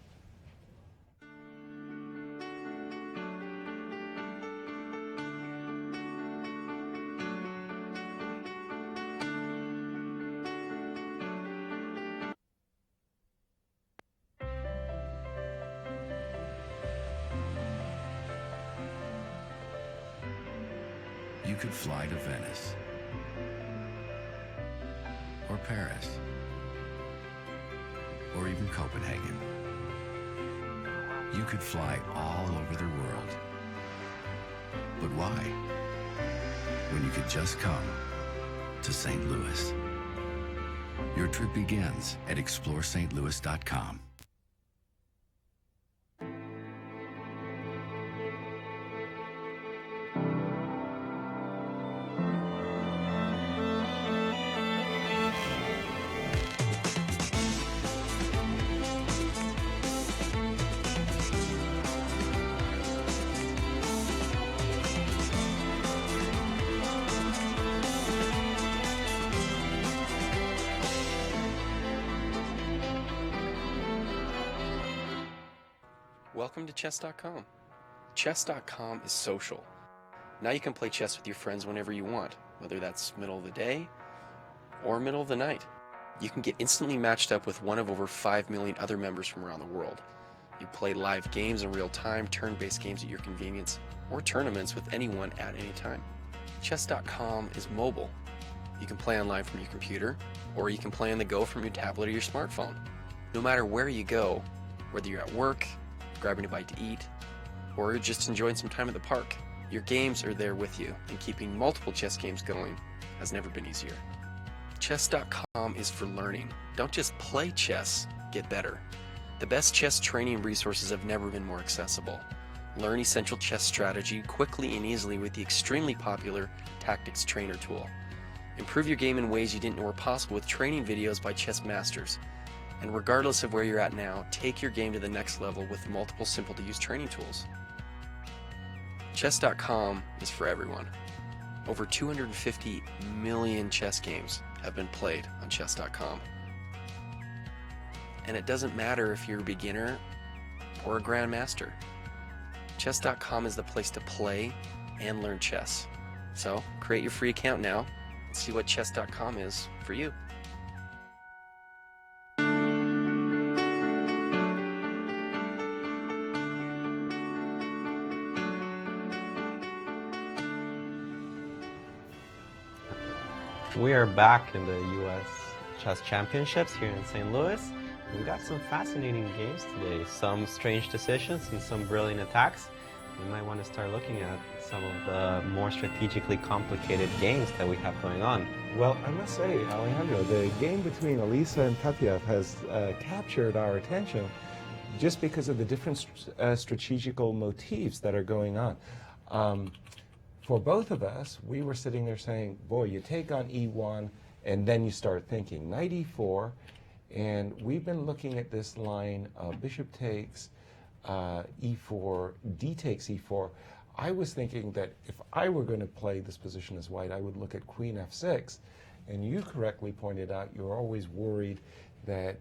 You could fly to Venice or Paris or even Copenhagen. You could fly all over the world. But why? When you could just come to St. Louis. Your trip begins at ExploreSt.Louis.com. Welcome to Chess.com. Chess.com is social. Now you can play chess with your friends whenever you want, whether that's middle of the day or middle of the night. You can get instantly matched up with one of over 5 million other members from around the world. You play live games in real time, turn-based games at your convenience, or tournaments with anyone at any time. Chess.com is mobile. You can play online from your computer, or you can play on the go from your tablet or your smartphone. No matter where you go, whether you're at work, grabbing a bite to eat, or just enjoying some time at the park, your games are there with you, and keeping multiple chess games going has never been easier. Chess.com is for learning. Don't just play chess, get better. The best chess training resources have never been more accessible. Learn essential chess strategy quickly and easily with the extremely popular Tactics Trainer tool. Improve your game in ways you didn't know were possible with training videos by chess masters. And regardless of where you're at now, take your game to the next level with multiple simple-to-use training tools. Chess.com is for everyone. Over 250 million chess games have been played on Chess.com. And it doesn't matter if you're a beginner or a grandmaster. Chess.com is the place to play and learn chess. So create your free account now and see what Chess.com is for you. We are back in the U.S. Chess Championships here in St. Louis. We got some fascinating games today, some strange decisions and some brilliant attacks. We might want to start looking at some of the more strategically complicated games that we have going on. Well, I must say, Alejandro, the game between Alisa and Tatev has captured our attention just because of the different strategical motifs that are going on. For both of us, we were sitting there saying, boy, you take on E1, and then you start thinking, knight E4, and we've been looking at this line of bishop takes, E4, D takes E4. I was thinking that if I were going to play this position as white, I would look at queen F6, and you correctly pointed out you're always worried that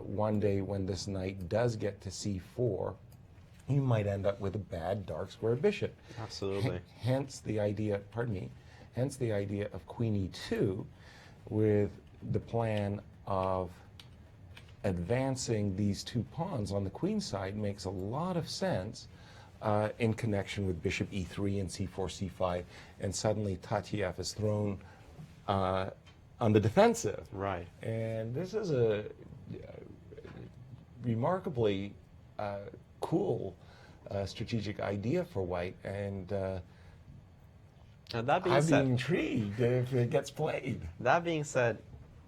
one day when this knight does get to C4, you might end up with a bad dark square bishop. Absolutely. Hence the idea, hence the idea of queen E2 with the plan of advancing these two pawns on the queen side makes a lot of sense in connection with bishop E3 and C4, C5, and suddenly Tatev is thrown on the defensive. Right. And this is a remarkably cool strategic idea for white, and that being I'm said, intrigued if it gets played. That being said,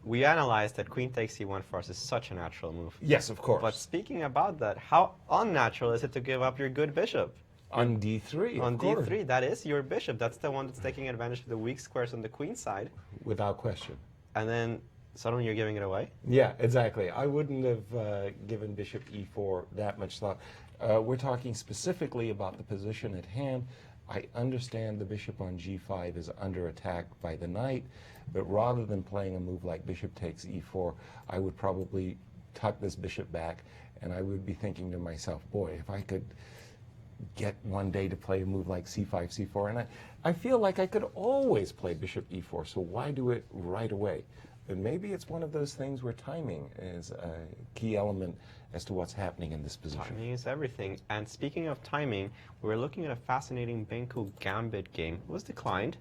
we analyzed that queen takes C1 for us is such a natural move. Yes, of course. But speaking about that, how unnatural is it to give up your good bishop? On D3, On of course. D3, that is your bishop. That's the one that's taking advantage of the weak squares on the queen side. Without question. And then suddenly you're giving it away? Yeah, exactly. I wouldn't have given bishop E4 that much thought. We're talking specifically about the position at hand. I understand the bishop on G5 is under attack by the knight, but rather than playing a move like bishop takes E4, I would probably tuck this bishop back, and I would be thinking to myself, boy, if I could get one day to play a move like C5, C4, and I feel like I could always play bishop E4, so why do it right away? But maybe it's one of those things where timing is a key element as to what's happening in this position. Timing is everything. And speaking of timing, we were looking at a fascinating Benko Gambit game. It was declined,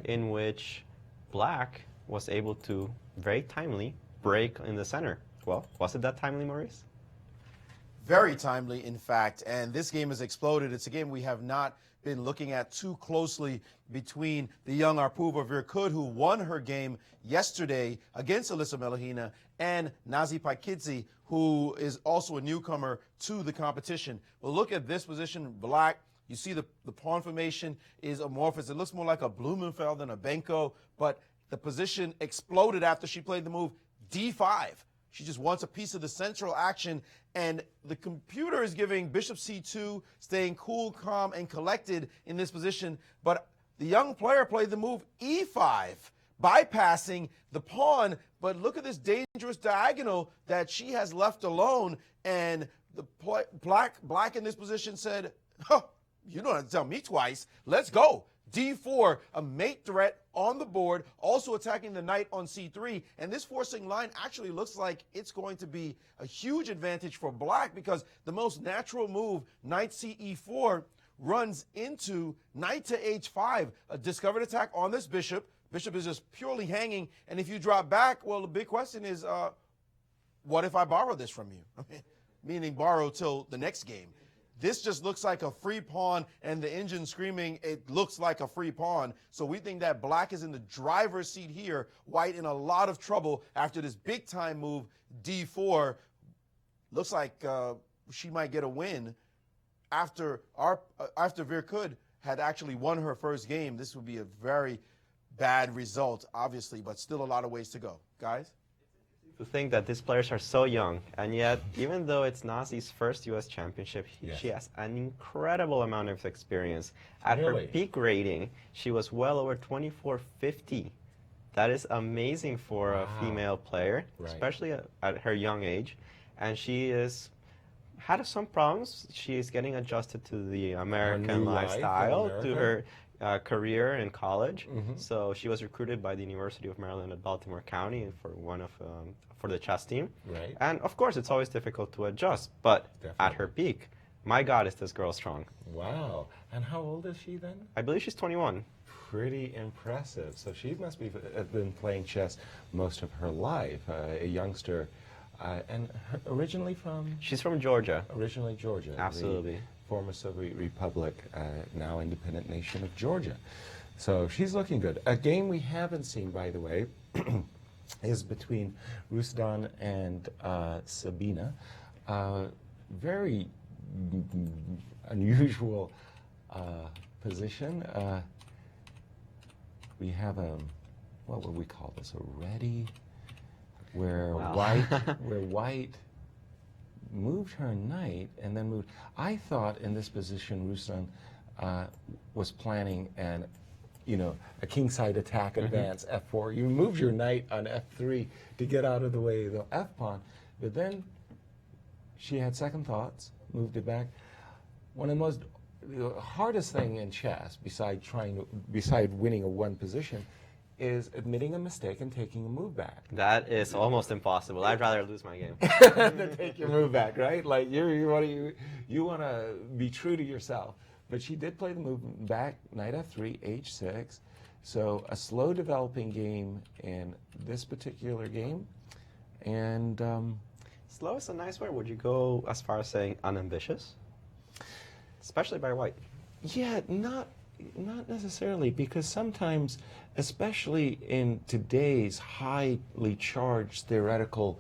in which Black was able to very timely break in the center. Well, was it that timely, Maurice? Very timely, in fact, and this game has exploded. It's a game we have not been looking at too closely between the young Apurva Virkud, who won her game yesterday against Alisa Melekhina, and Nazi Paikidze, who is also a newcomer to the competition. Well, look at this position, Black. You see the pawn formation is amorphous. It looks more like a Blumenfeld than a Benko, but the position exploded after she played the move D5. She just wants a piece of the central action, and the computer is giving bishop c2, staying cool, calm, and collected in this position, but the young player played the move e5, bypassing the pawn, but look at this dangerous diagonal that she has left alone, and the black in this position said, oh, you don't have to tell me twice, let's go. D4, a mate threat on the board, also attacking the knight on C3. And this forcing line actually looks like it's going to be a huge advantage for Black, because the most natural move, knight CE4, runs into knight to H5, a discovered attack on this bishop. Bishop is just purely hanging. And if you drop back, well, the big question is, what if I borrow this from you? I mean, meaning borrow till the next game. This just looks like a free pawn, and the engine screaming, it looks like a free pawn. So we think that Black is in the driver's seat here. White in a lot of trouble after this big-time move, D4. Looks like she might get a win after Virkud had actually won her first game. This would be a very bad result, obviously, but still a lot of ways to go. Guys? To think that these players are so young, and yet, even though it's Nazi's first U.S. championship, she has an incredible amount of experience. At her peak rating, she was well over 2450. That is amazing for a female player, especially at her young age. And she had some problems. She is getting adjusted to the American lifestyle, to her career in college. So she was recruited by the University of Maryland at Baltimore County for for the chess team. And of course, it's always difficult to adjust. But at her peak, my God, is this girl strong? Wow! And how old is she then? I believe she's 21. Pretty impressive. So she must be been playing chess most of her life. A youngster, and originally from? She's from Georgia. Originally Georgia. Absolutely. Former Soviet Republic, now independent nation of Georgia. So she's looking good. A game we haven't seen, by the way, is between Ruslan and Sabina. Very unusual position. We have a, what would we call this, a ready, where white moved her knight and then moved. I thought in this position Ruslan was planning a kingside attack advance f4. You moved your knight on f3 to get out of the way of the f pawn, but then she had second thoughts, moved it back. One of the most hardest thing in chess, beside winning a one position, is admitting a mistake and taking a move back. That is almost impossible. I'd rather lose my game than take your move back, right? Like you want to be true to yourself. But she did play the move back, knight f3, h6. So a slow developing game in this particular game, and slow is a nice word. Would you go as far as saying unambitious, especially by white? Yeah, not necessarily, because sometimes, especially in today's highly charged theoretical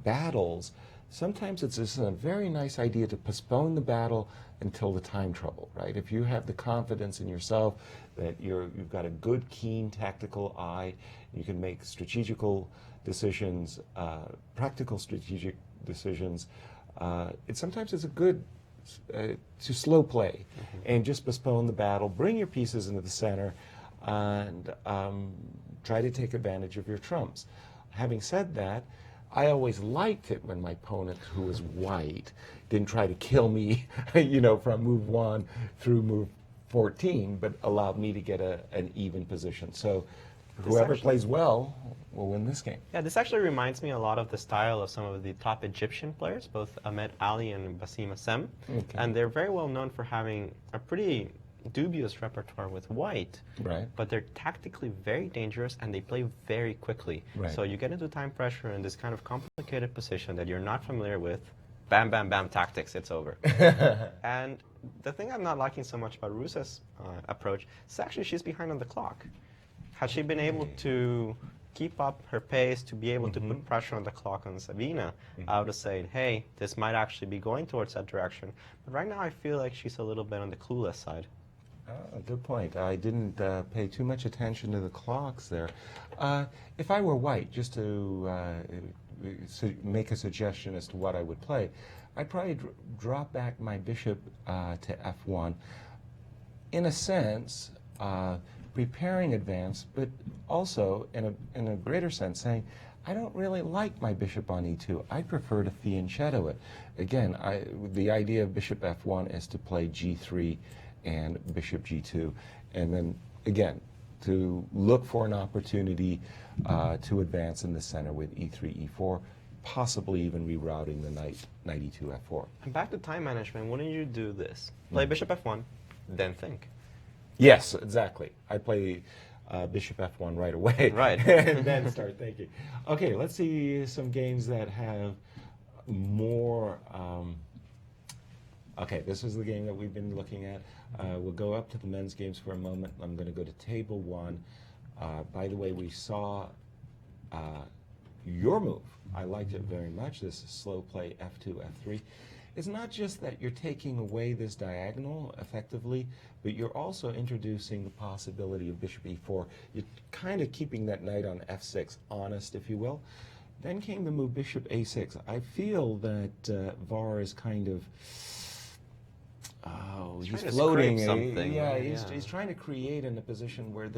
battles, sometimes it's just a very nice idea to postpone the battle until the time trouble, right? If you have the confidence in yourself that you've got a good, keen tactical eye, you can make strategical decisions, practical strategic decisions, sometimes it's a good to slow play and just postpone the battle, bring your pieces into the center, and try to take advantage of your trumps. Having said that, I always liked it when my opponent, who was white, didn't try to kill me, from move 1 through move 14, but allowed me to get an even position. So whoever plays well will win this game. Yeah, this actually reminds me a lot of the style of some of the top Egyptian players, both Ahmed Ali and Basim Assem. Okay. And they're very well known for having a pretty dubious repertoire with white. Right. But they're tactically very dangerous and they play very quickly. Right. So you get into time pressure in this kind of complicated position that you're not familiar with. Bam, bam, bam, tactics, it's over. And the thing I'm not liking so much about Rusa's approach is actually she's behind on the clock. Had she been able to keep up her pace, to be able to put pressure on the clock on Sabina, I would have said, hey, this might actually be going towards that direction. But right now I feel like she's a little bit on the clueless side. Good point. I didn't pay too much attention to the clocks there. If I were white, just to make a suggestion as to what I would play, I'd probably drop back my bishop to f1. In a sense, preparing advance, but also in a greater sense saying, I don't really like my bishop on e2. I prefer to fianchetto it. Again, the idea of bishop f1 is to play g3 and bishop g2, and then again to look for an opportunity to advance in the center with e3, e4, possibly even rerouting the knight e2, f4. And back to time management, wouldn't you do this? Play bishop f1, then think. Yes, exactly. I play bishop f1 right away. Right. And then start thinking. Okay, let's see some games that have more. Okay, this is the game that we've been looking at. We'll go up to the men's games for a moment. I'm going to go to table 1. By the way, we saw your move. I liked it very much. This is slow play f2, f3. It's not just that you're taking away this diagonal effectively, but you're also introducing the possibility of bishop e4. You're kind of keeping that knight on f6 honest, if you will. Then came the move bishop a6. I feel that VAR is kind of he's floating. He's trying to create in a position where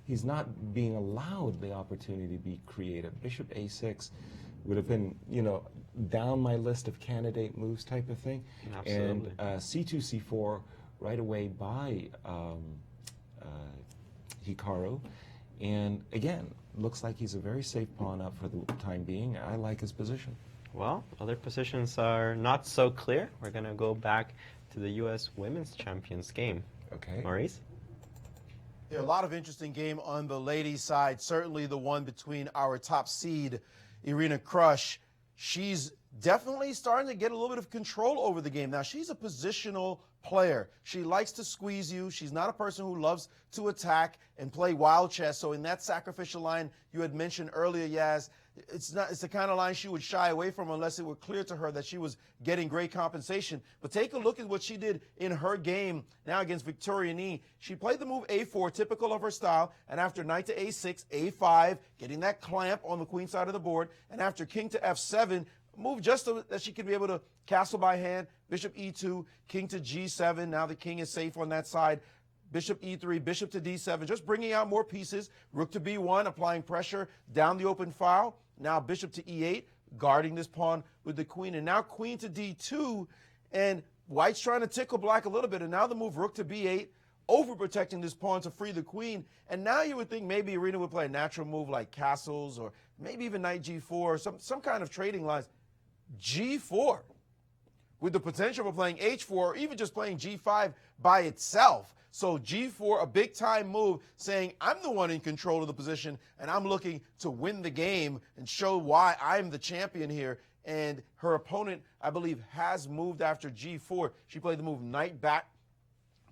he's not being allowed the opportunity to be creative. Bishop a6 would have been, down my list of candidate moves type of thing. Absolutely. And c2, c4 right away by Hikaru. And again, looks like he's a very safe pawn up for the time being. I like his position. Well, other positions are not so clear. We're going to go back to the U.S. Women's Champions game. Okay. Maurice? Yeah, a lot of interesting game on the ladies' side. Certainly the one between our top seed, Irina Krush. She's definitely starting to get a little bit of control over the game. Now, she's a positional player. She likes to squeeze you. She's not a person who loves to attack and play wild chess. So in that sacrificial line you had mentioned earlier, Yaz, it's the kind of line she would shy away from unless it were clear to her that she was getting great compensation. But take a look at what she did in her game now against Victoriani. She played the move a4, typical of her style, and after knight to a6, a5, getting that clamp on the queen side of the board, and after king to f7, move just so that she could be able to castle by hand, bishop e2, king to g7. Now the king is safe on that side. Bishop e3, bishop to d7, just bringing out more pieces. Rook to b1, applying pressure down the open file. Now bishop to e8, guarding this pawn with the queen. And now queen to d2, and white's trying to tickle black a little bit. And now the move rook to b8, overprotecting this pawn to free the queen. And now you would think maybe Irina would play a natural move like castles, or maybe even knight g4, or some kind of trading lines. g4, with the potential for playing h4, or even just playing g5 by itself. So g4, a big-time move, saying I'm the one in control of the position, and I'm looking to win the game and show why I'm the champion here. And her opponent, I believe, has moved after g4. She played the move knight back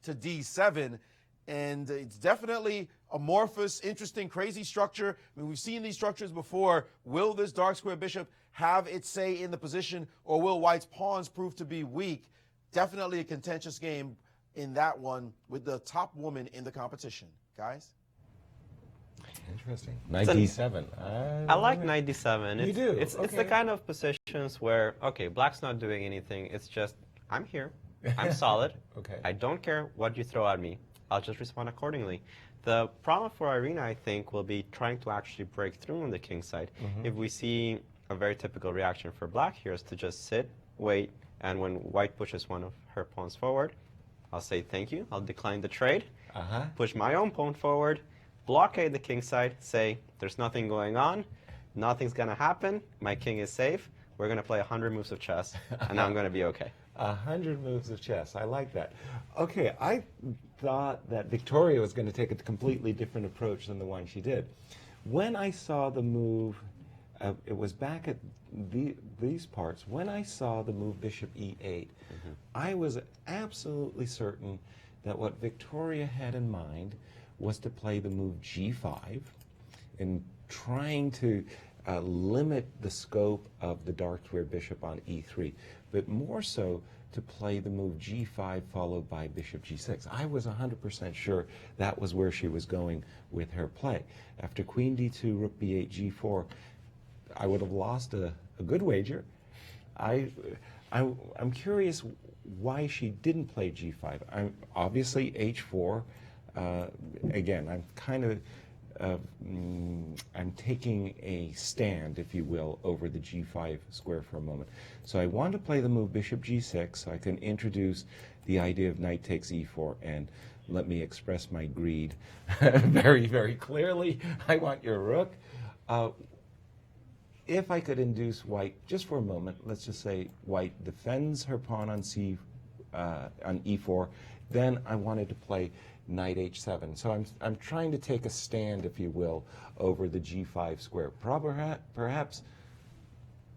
to d7, and it's definitely amorphous, interesting, crazy structure. I mean, we've seen these structures before. Will this dark square bishop have its say in the position, or will white's pawns prove to be weak? Definitely a contentious game in that one with the top woman in the competition. Guys? Interesting. Knight d7. I like knight d7. You do? It's the kind of positions where, okay, black's not doing anything. It's just, I'm here. I'm solid. Okay. I don't care what you throw at me. I'll just respond accordingly. The problem for Irina, I think, will be trying to actually break through on the king side. If we see a very typical reaction for black here is to just sit, wait, and when white pushes one of her pawns forward, I'll say thank you. I'll decline the trade, push my own pawn forward, blockade the king side, say, there's nothing going on, nothing's going to happen, my king is safe, we're going to play 100 moves of chess, and I'm going to be okay. 100 moves of chess. I like that. Okay, I thought that Victoria was going to take a completely different approach than the one she did. When I saw the move, it was back at these parts, when I saw the move bishop e8, I was absolutely certain that what Victoria had in mind was to play the move g5 and trying to limit the scope of the dark square bishop on e3, but more so to play the move g5 followed by bishop g6. I was 100% sure that was where she was going with her play. After queen d2, rook b8, g4, I would have lost a good wager. I'm curious why she didn't play g5. Obviously h4. Again, I'm kind of I'm taking a stand, if you will, over the g5 square for a moment. So I want to play the move bishop g6 so I can introduce the idea of knight takes e4, and let me express my greed very, very clearly. I want your rook. If I could induce white, just for a moment, let's just say white defends her pawn on on e4, then I wanted to play knight h7. So I'm trying to take a stand, if you will, over the g5 square. Perhaps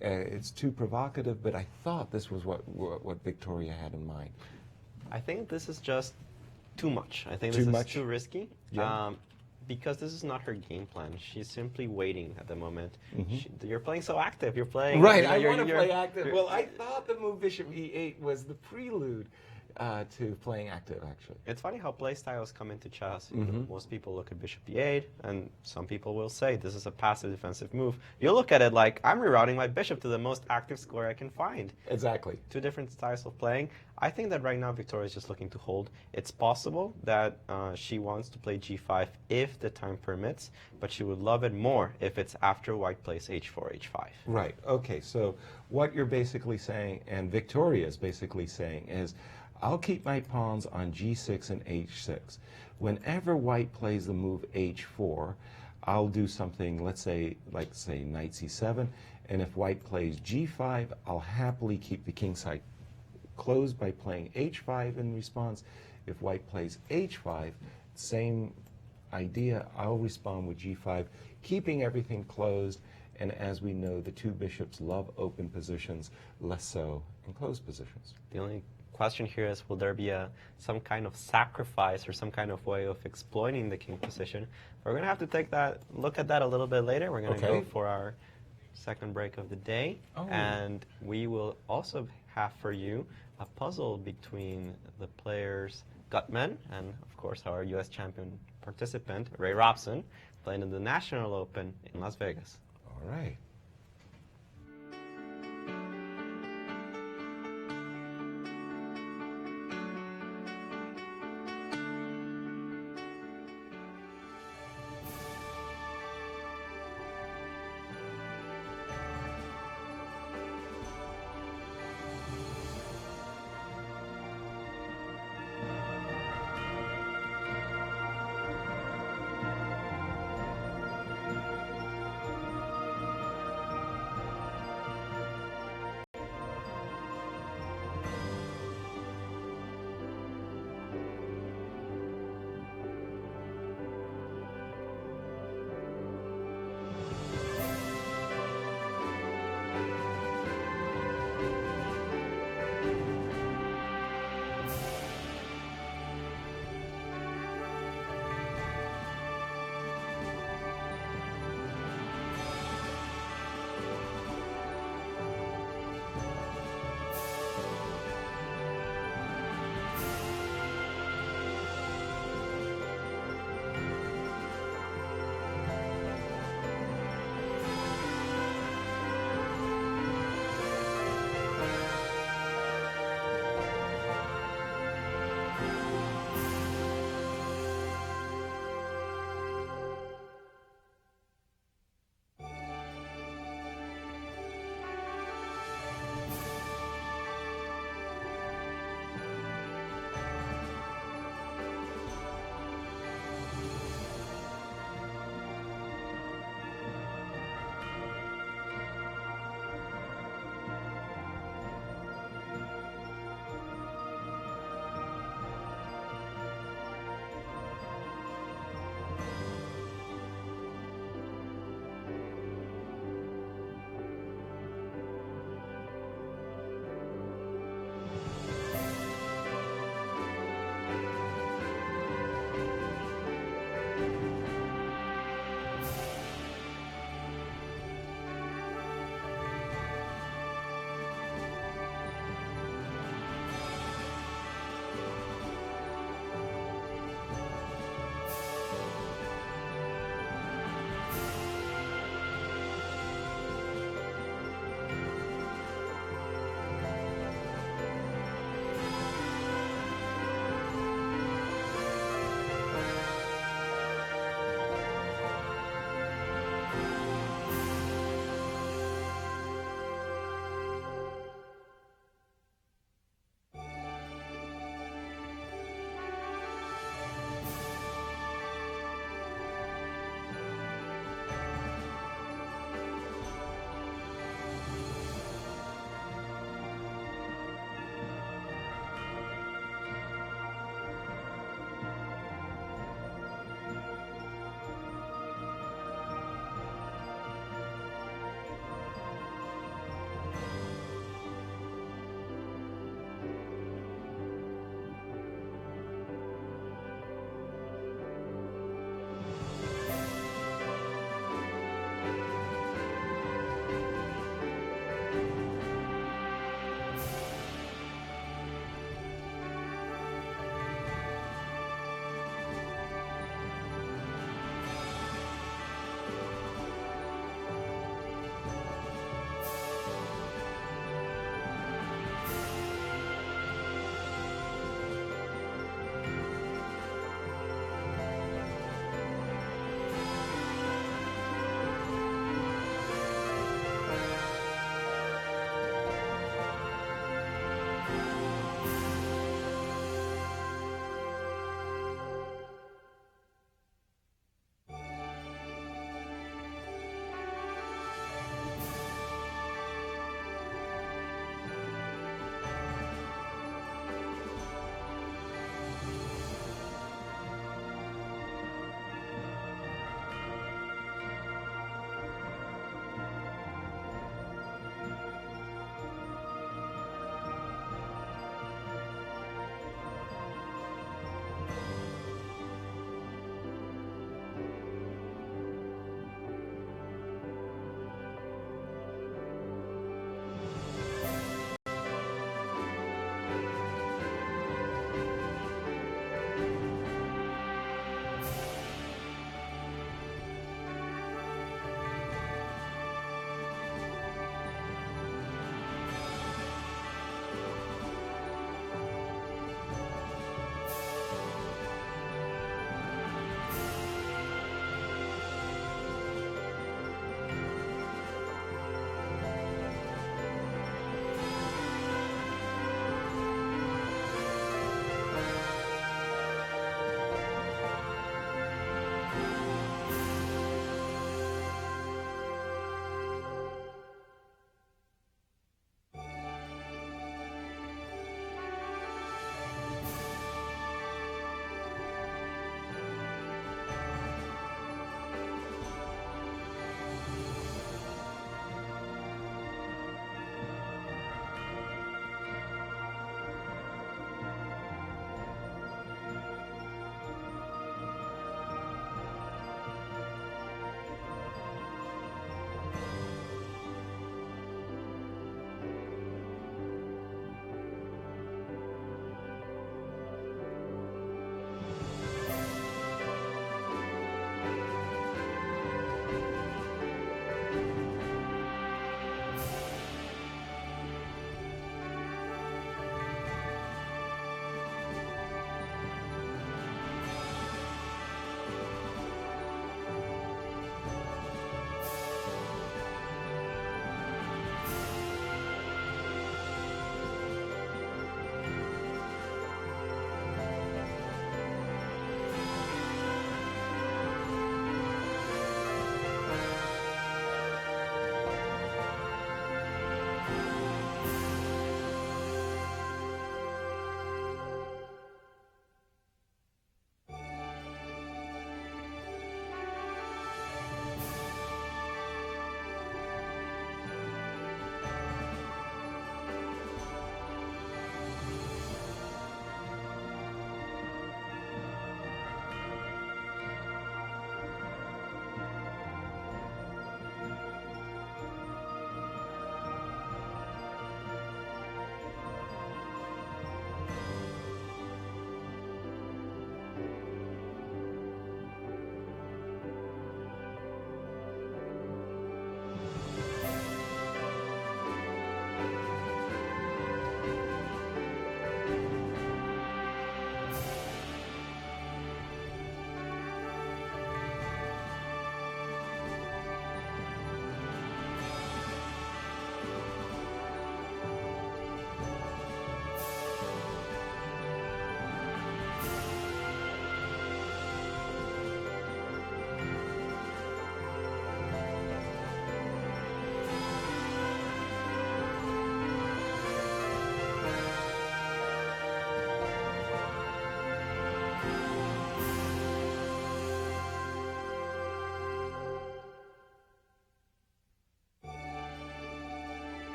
it's too provocative, but I thought this was what Victoria had in mind. I think this is just too much. I think Too this much? is too risky. Yeah. Because this is not her game plan. She's simply waiting at the moment. Mm-hmm. You're playing so active. You're playing... Right, you know, I you're- want to you're- play active. you're- Well, I thought the move bishop e8 was the prelude to playing active, actually. It's funny how play styles come into chess. You know, most people look at bishop e8, and some people will say this is a passive defensive move. You look at it like, I'm rerouting my bishop to the most active square I can find. Exactly. Two different styles of playing. I think that right now Victoria is just looking to hold. It's possible that she wants to play g5 if the time permits, but she would love it more if it's after white plays h4, h5. Right. Okay. So what you're basically saying, and Victoria is basically saying, is I'll keep my pawns on g6 and h6. Whenever white plays the move h4, I'll do something, let's say, like say knight c7, and if white plays g5, I'll happily keep the king side closed by playing h5 in response. If white plays h5, same idea, I'll respond with g5, keeping everything closed. And as we know, the two bishops love open positions, less so in closed positions. The only question here is, will there be some kind of sacrifice or some kind of way of exploiting the king position? We're going to have to look at that a little bit later. We're going to go for our second break of the day. Oh. And we will also have for you a puzzle between the players Gutman and, of course, our U.S. champion participant, Ray Robson, playing in the National Open in Las Vegas. All right.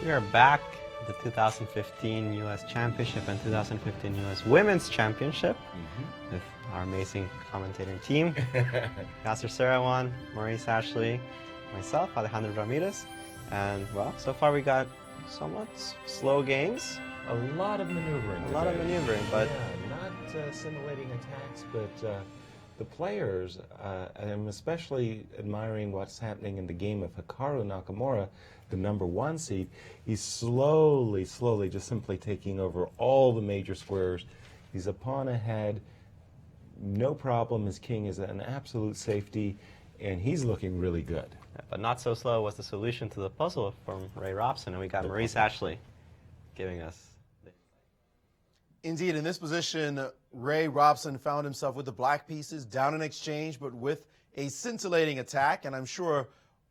We are back at the 2015 U.S. Championship and 2015 U.S. Women's Championship with our amazing commentating team. Yasser Sarawan, Maurice Ashley, myself, Alejandro Ramirez. And, well, so far we got somewhat slow games. A lot of maneuvering. A lot of maneuvering, but... Yeah, not simulating attacks, but the players, I'm especially admiring what's happening in the game of Hikaru Nakamura, the #1 seed. He's slowly, just simply taking over all the major squares. He's a pawn ahead, no problem. His king is an absolute safety, and he's looking really good. But not so slow was the solution to the puzzle from Ray Robson, and we got Maurice Ashley giving us. Indeed, in this position, Ray Robson found himself with the black pieces, down in exchange, but with a scintillating attack. And I'm sure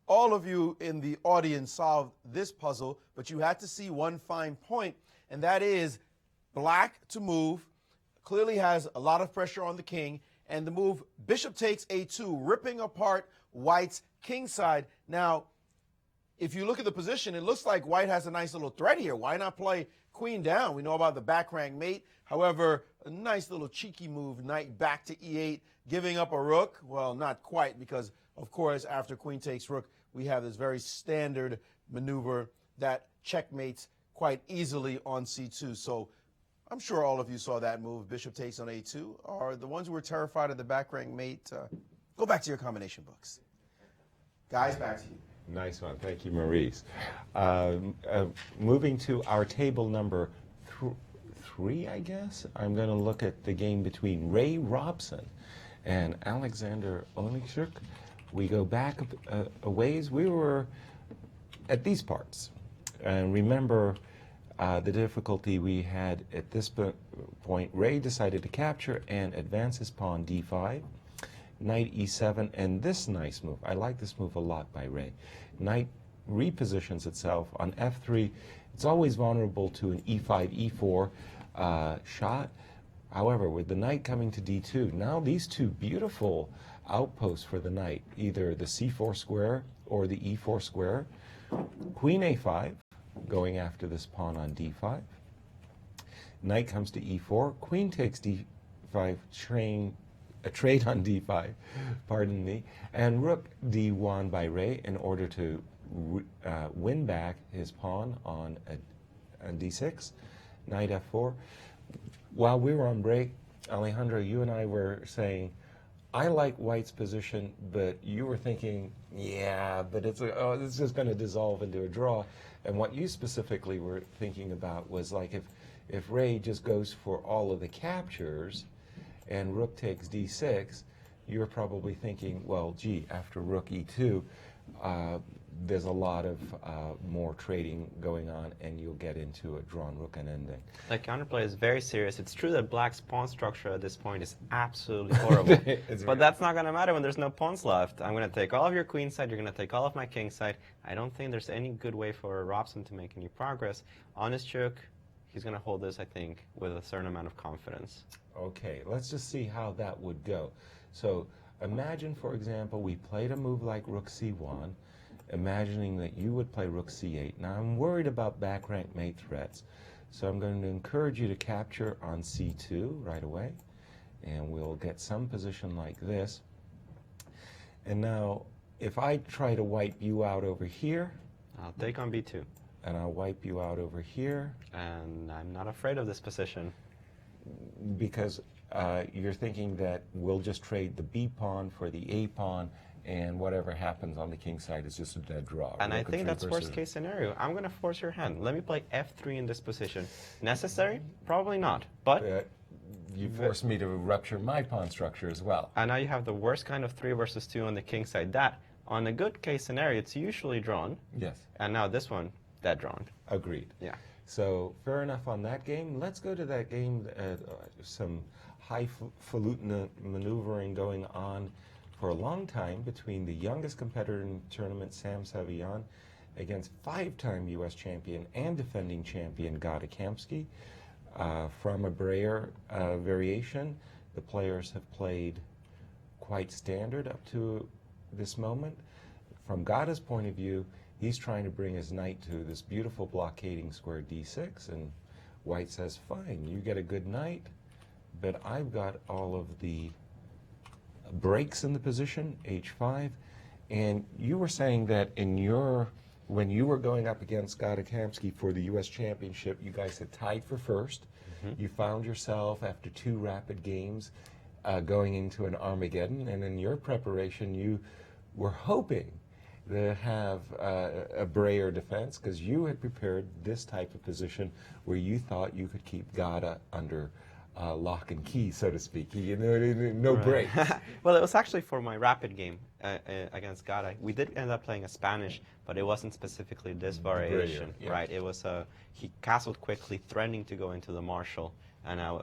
all of you in the audience solved this puzzle, but you had to see one fine point, and that is black to move, clearly has a lot of pressure on the king, and the move bishop takes a2, ripping apart white's king side. Now, if you look at the position, it looks like white has a nice little threat here. Why not play queen down? We know about the back rank mate. However, a nice little cheeky move, knight back to e8, giving up a rook. Well, not quite, because, of course, after queen takes rook, we have this very standard maneuver that checkmates quite easily on c2. So I'm sure all of you saw that move, bishop takes on a2. Or the ones who were terrified of the back rank mate, go back to your combination books. Guys, back to you. Nice one. Thank you, Maurice. Moving to our table number 3, I guess. I'm going to look at the game between Ray Robson and Alexander Onychuk. We go back a ways. We were at these parts. And remember the difficulty we had at this point. Ray decided to capture and advance his pawn d5. Knight e7, and this nice move. I like this move a lot by Ray. Knight repositions itself on f3. It's always vulnerable to an e5, e4 shot. However, with the knight coming to d2, now these two beautiful outposts for the knight, either the c4 square or the e4 square. Queen a5, going after this pawn on d5. Knight comes to e4. Queen takes d5, a trade on d5, pardon me, and rook d1 by Ray in order to win back his pawn on d6, knight f4. While we were on break, Alejandro, you and I were saying, I like white's position, but you were thinking, yeah, but it's just going to dissolve into a draw. And what you specifically were thinking about was like if Ray just goes for all of the captures, and rook takes d6, you're probably thinking, well, gee, after rook e2, there's a lot of more trading going on, and you'll get into a drawn rook and ending. The counterplay is very serious. It's true that black's pawn structure at this point is absolutely horrible. But that's not going to matter when there's no pawns left. I'm going to take all of your queen side. You're going to take all of my king side. I don't think there's any good way for Robson to make any progress. Onychuk, he's going to hold this, I think, with a certain amount of confidence. Okay, let's just see how that would go. So imagine, for example, we played a move like rook c1, imagining that you would play rook c8. Now I'm worried about back rank mate threats, so I'm going to encourage you to capture on c2 right away, and we'll get some position like this. And now, if I try to wipe you out over here, I'll take on b2. And I'll wipe you out over here. And I'm not afraid of this position. Because you're thinking that we'll just trade the B pawn for the A pawn, and whatever happens on the king side is just a dead draw. And I think that's worst case scenario. I'm going to force your hand. Let me play f3 in this position. Necessary? Probably not. But you forced me to rupture my pawn structure as well. And now you have the worst kind of 3 versus 2 on the king side. That, on a good case scenario, it's usually drawn. Yes. And now this one, dead drawn. Agreed. Yeah. So fair enough on that game. Let's go to that game. Some highfalutin maneuvering going on for a long time between the youngest competitor in the tournament, Sam Sevian, against 5-time U.S. champion and defending champion Gada Kamsky. From a Breyer variation, the players have played quite standard up to this moment. From Gada's point of view, he's trying to bring his knight to this beautiful blockading square d6, and white says, fine, you get a good knight, but I've got all of the breaks in the position, h5, and you were saying that when you were going up against Gadakamsky for the U.S. Championship, you guys had tied for first. You found yourself, after 2 rapid games, going into an Armageddon, and in your preparation, you were hoping to have a brayer defense, because you had prepared this type of position where you thought you could keep Gada under lock and key, so to speak. You know, no breaks. Well, it was actually for my rapid game against Gada. We did end up playing a Spanish, but it wasn't specifically this variation, yeah. right? It was he castled quickly, threatening to go into the marshal, and I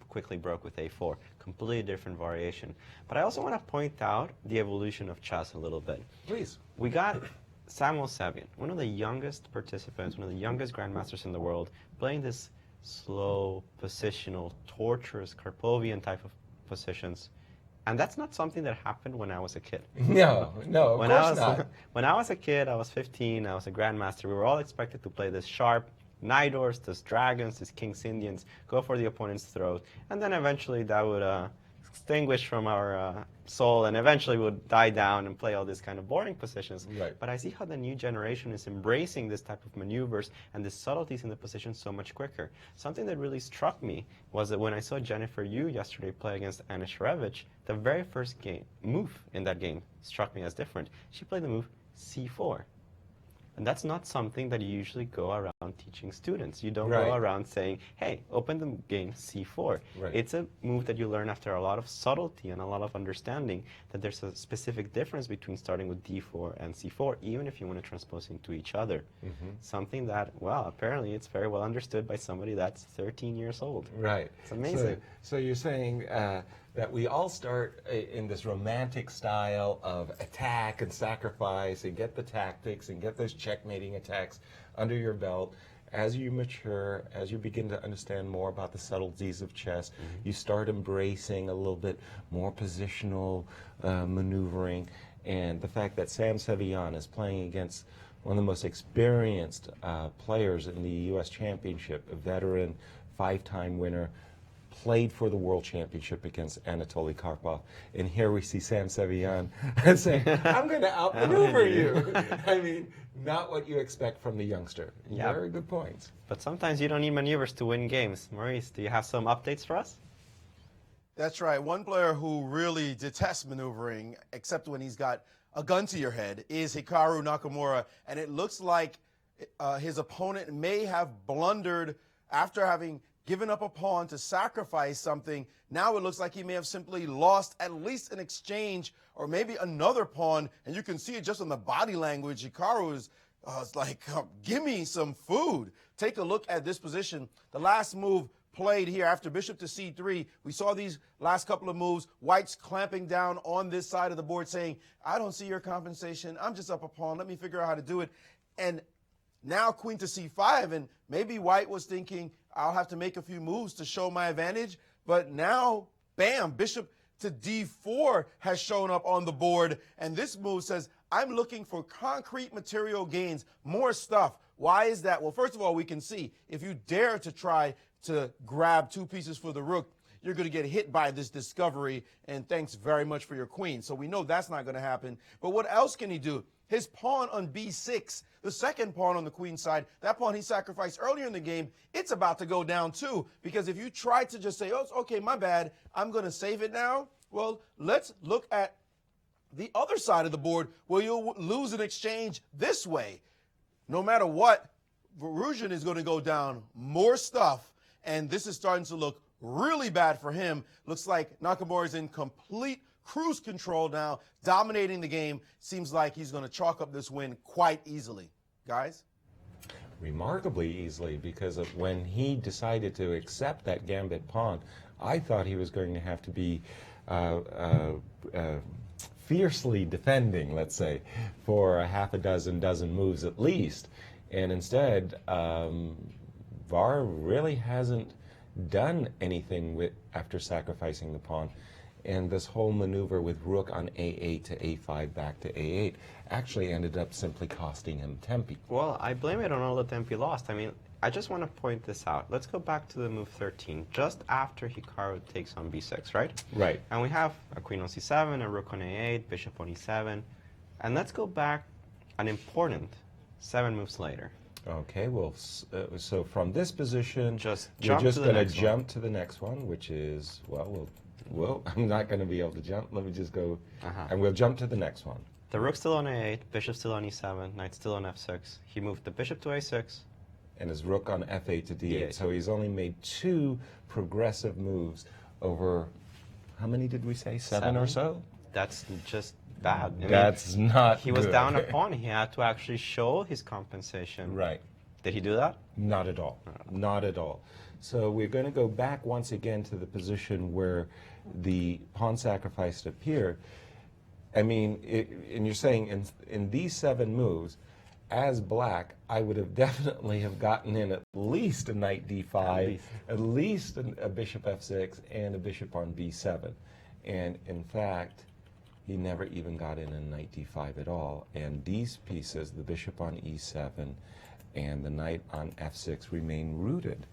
quickly broke with a4. Completely different variation. But I also want to point out the evolution of chess a little bit. Please. We got Samuel Sevian, one of the youngest participants, one of the youngest grandmasters in the world, playing this slow, positional, torturous, Karpovian type of positions. And that's not something that happened when I was a kid. No, of course not. When I was a kid, I was 15, I was a grandmaster, we were all expected to play this sharp Nidors, this dragons, this King's Indians, go for the opponent's throat, and then eventually that would extinguish from our soul, and eventually would die down and play all these kind of boring positions. Right. But I see how the new generation is embracing this type of maneuvers and the subtleties in the position so much quicker. Something that really struck me was that when I saw Jennifer Yu yesterday play against Anna Sharevich, the very first move in that game struck me as different. She played the move c4. And that's not something that you usually go around teaching students. You don't go around saying, hey, open the game c4. Right. It's a move that you learn after a lot of subtlety and a lot of understanding that there's a specific difference between starting with d4 and c4, even if you want to transpose into each other. Something that, well, apparently it's very well understood by somebody that's 13 years old. Right. It's amazing. So you're saying that we all start in this romantic style of attack and sacrifice and get the tactics and get those checkmating attacks under your belt. As you mature, as you begin to understand more about the subtleties of chess, you start embracing a little bit more positional maneuvering. And the fact that Sam Sevian is playing against one of the most experienced players in the U.S. Championship, a veteran, 5-time winner, played for the World Championship against Anatoly Karpov. And here we see Sam Sevian saying, I'm going to outmaneuver you. I mean, not what you expect from the youngster. Yeah. Very good points. But sometimes you don't need maneuvers to win games. Maurice, do you have some updates for us? That's right. One player who really detests maneuvering, except when he's got a gun to your head, is Hikaru Nakamura. And it looks like his opponent may have blundered after having given up a pawn to sacrifice something. Now it looks like he may have simply lost at least an exchange or maybe another pawn. And you can see it just on the body language. Hikaru is like, give me some food. Take a look at this position. The last move played here after bishop to c3. We saw these last couple of moves. White's clamping down on this side of the board saying, I don't see your compensation. I'm just up a pawn. Let me figure out how to do it. And now queen to c5. And maybe White was thinking, I'll have to make a few moves to show my advantage. But now, bam, bishop to d4 has shown up on the board. And this move says, I'm looking for concrete material gains, more stuff. Why is that? Well, first of all, we can see if you dare to try to grab 2 pieces for the rook, you're going to get hit by this discovery, and thanks very much for your queen. So we know that's not going to happen. But what else can he do? His pawn on b6, the second pawn on the queen side, that pawn he sacrificed earlier in the game, it's about to go down too. Because if you try to just say, oh, okay, my bad, I'm going to save it now. Well, let's look at the other side of the board where you'll lose an exchange this way. No matter what, Virkud is going to go down more stuff. And this is starting to look really bad for him. Looks like Nakamura is in complete cruise control now, dominating the game. Seems like he's going to chalk up this win quite easily. Guys? Remarkably easily, because of when he decided to accept that gambit pawn, I thought he was going to have to be fiercely defending, let's say, for a half a dozen moves at least. And instead, VAR really hasn't done anything after sacrificing the pawn. And this whole maneuver with rook on a8 to a5 back to a8 actually ended up simply costing him tempi. Well, I blame it on all the tempi lost. I mean, I just want to point this out. Let's go back to the move 13, just after Hikaru takes on b6, right? Right. And we have a queen on c7, a rook on a8, bishop on e7. And let's go back an important 7 moves later. Okay, well, so from this position, jump we're just to the going to next jump to the next one, which is, well, I'm not going to be able to jump. Let me just go, and we'll jump to the next one. The rook's still on a8, bishop still on e7, knight still on f6. He moved the bishop to a6. And his rook on f8 to d8. D8. So he's only made 2 progressive moves over, how many did we say, 7 or so? That's just bad. I That's mean, not He was good. down a pawn. He had to actually show his compensation. Right. Did he do that? Not at all. Not at all. So we're going to go back once again to the position where the pawn sacrifice appeared. I mean, and you're saying in these 7 moves, as black, I would have definitely have gotten in at least a knight d5, at least a bishop f6, and a bishop on b7. And in fact, he never even got in a knight d5 at all. And these pieces, the bishop on e7 and the knight on f6, remain rooted.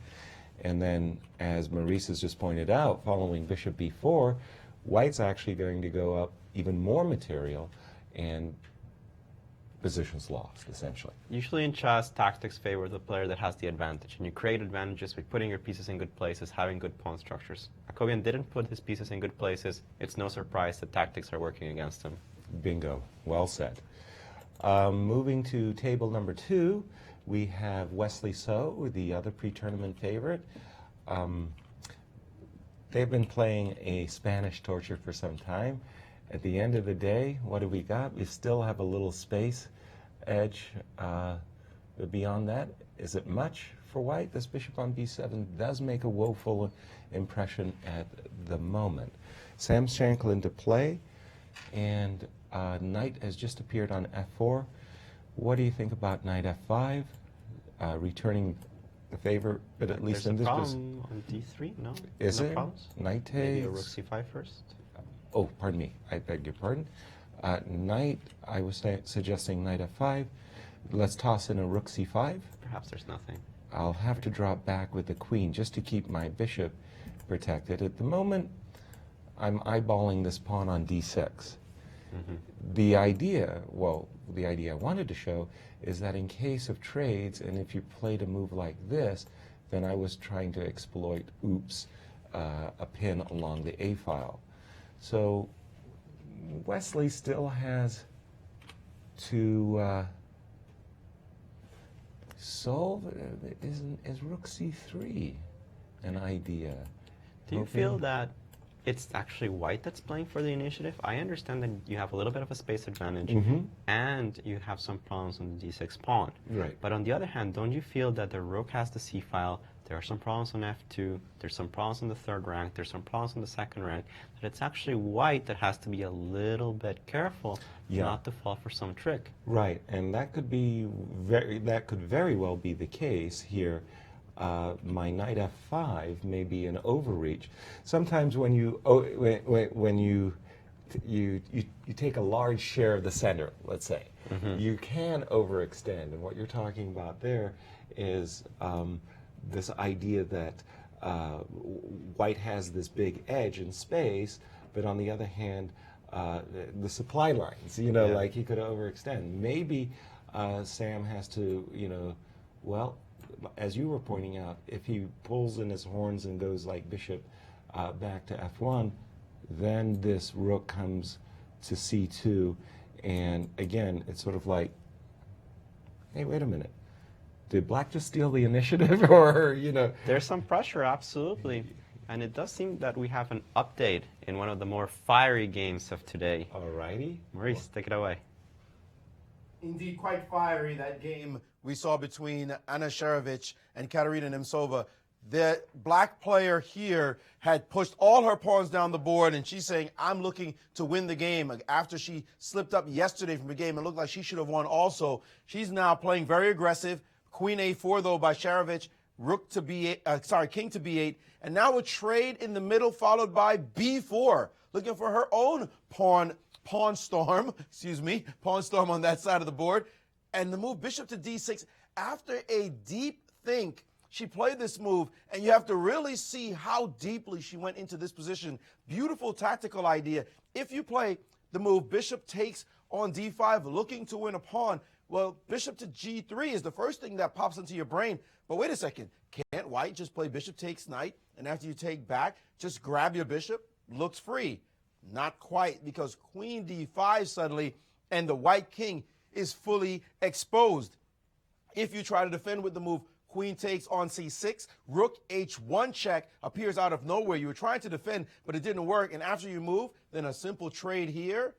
And then, as Maurice has just pointed out, following bishop b4, white's actually going to go up even more material, and positions lost, essentially. Usually in chess, tactics favor the player that has the advantage, and you create advantages by putting your pieces in good places, having good pawn structures. Akobian didn't put his pieces in good places. It's no surprise that tactics are working against him. Bingo. Well said. Moving to table number 2, we have Wesley So, the other pre-tournament favorite. They've been playing a Spanish torture for some time. At the end of the day, what do we got? We still have a little space edge. But beyond that, is it much for white? This bishop on b7 does make a woeful impression at the moment. Sam Shankland to play, and knight has just appeared on f4. What do you think about knight f5? Returning the favor, but at least There's in this problem on d3, no? Is no there? problems? Knight takes. Maybe a rook c5 first? Oh, pardon me. I beg your pardon. Knight, I was suggesting knight f5. Let's toss in a rook c5. Perhaps there's nothing. I'll have to drop back with the queen just to keep my bishop protected. At the moment, I'm eyeballing this pawn on d6. The idea, the idea I wanted to show is that in case of trades, and if you played a move like this, then I was trying to exploit, a pin along the A file. So Wesley still has to solve, is rook c3 an idea? Do you feel that it's actually white that's playing for the initiative? I understand that you have a little bit of a space advantage, and you have some problems on the d6 pawn. Right. But on the other hand, don't you feel that the rook has the c file, there are some problems on f2, there's some problems on the third rank, there's some problems on the second rank, that it's actually white that has to be a little bit careful not to fall for some trick? Right, and that could be that could very well be the case here. My knight f5 may be an overreach. Sometimes when you you take a large share of the center, let's say, you can overextend. And what you're talking about there is this idea that white has this big edge in space, but on the other hand, the supply lines, like he could overextend. Maybe Sam has to, as you were pointing out, if he pulls in his horns and goes like bishop back to f1, then this rook comes to c2, and again, it's sort of like, hey, wait a minute. Did black just steal the initiative, or, There's some pressure, absolutely. And it does seem that we have an update in one of the more fiery games of today. Alrighty. Maurice, take it away. Indeed, quite fiery, that game we saw between Anna Sharevich and Katerina Nemtsova. The black player here had pushed all her pawns down the board, and she's saying, I'm looking to win the game. After she slipped up yesterday from the game, it looked like she should have won also. She's now playing very aggressive. Queen a4, though, by Sharevich. rook to b8, king to b8, and now a trade in the middle followed by b4, looking for her own pawn storm on that side of the board, and the move bishop to d6. After a deep think, she played this move, and you have to really see how deeply she went into this position. Beautiful tactical idea. If you play the move bishop takes on d5, looking to win a pawn, well, bishop to g3 is the first thing that pops into your brain. But wait a second, can't white just play bishop takes knight, and after you take back, just grab your bishop? Looks free. Not quite, because queen d5 suddenly, and the white king is fully exposed. If you try to defend with the move queen takes on c6, rook h1 check appears out of nowhere. You were trying to defend, but it didn't work. And after you move, then a simple trade here,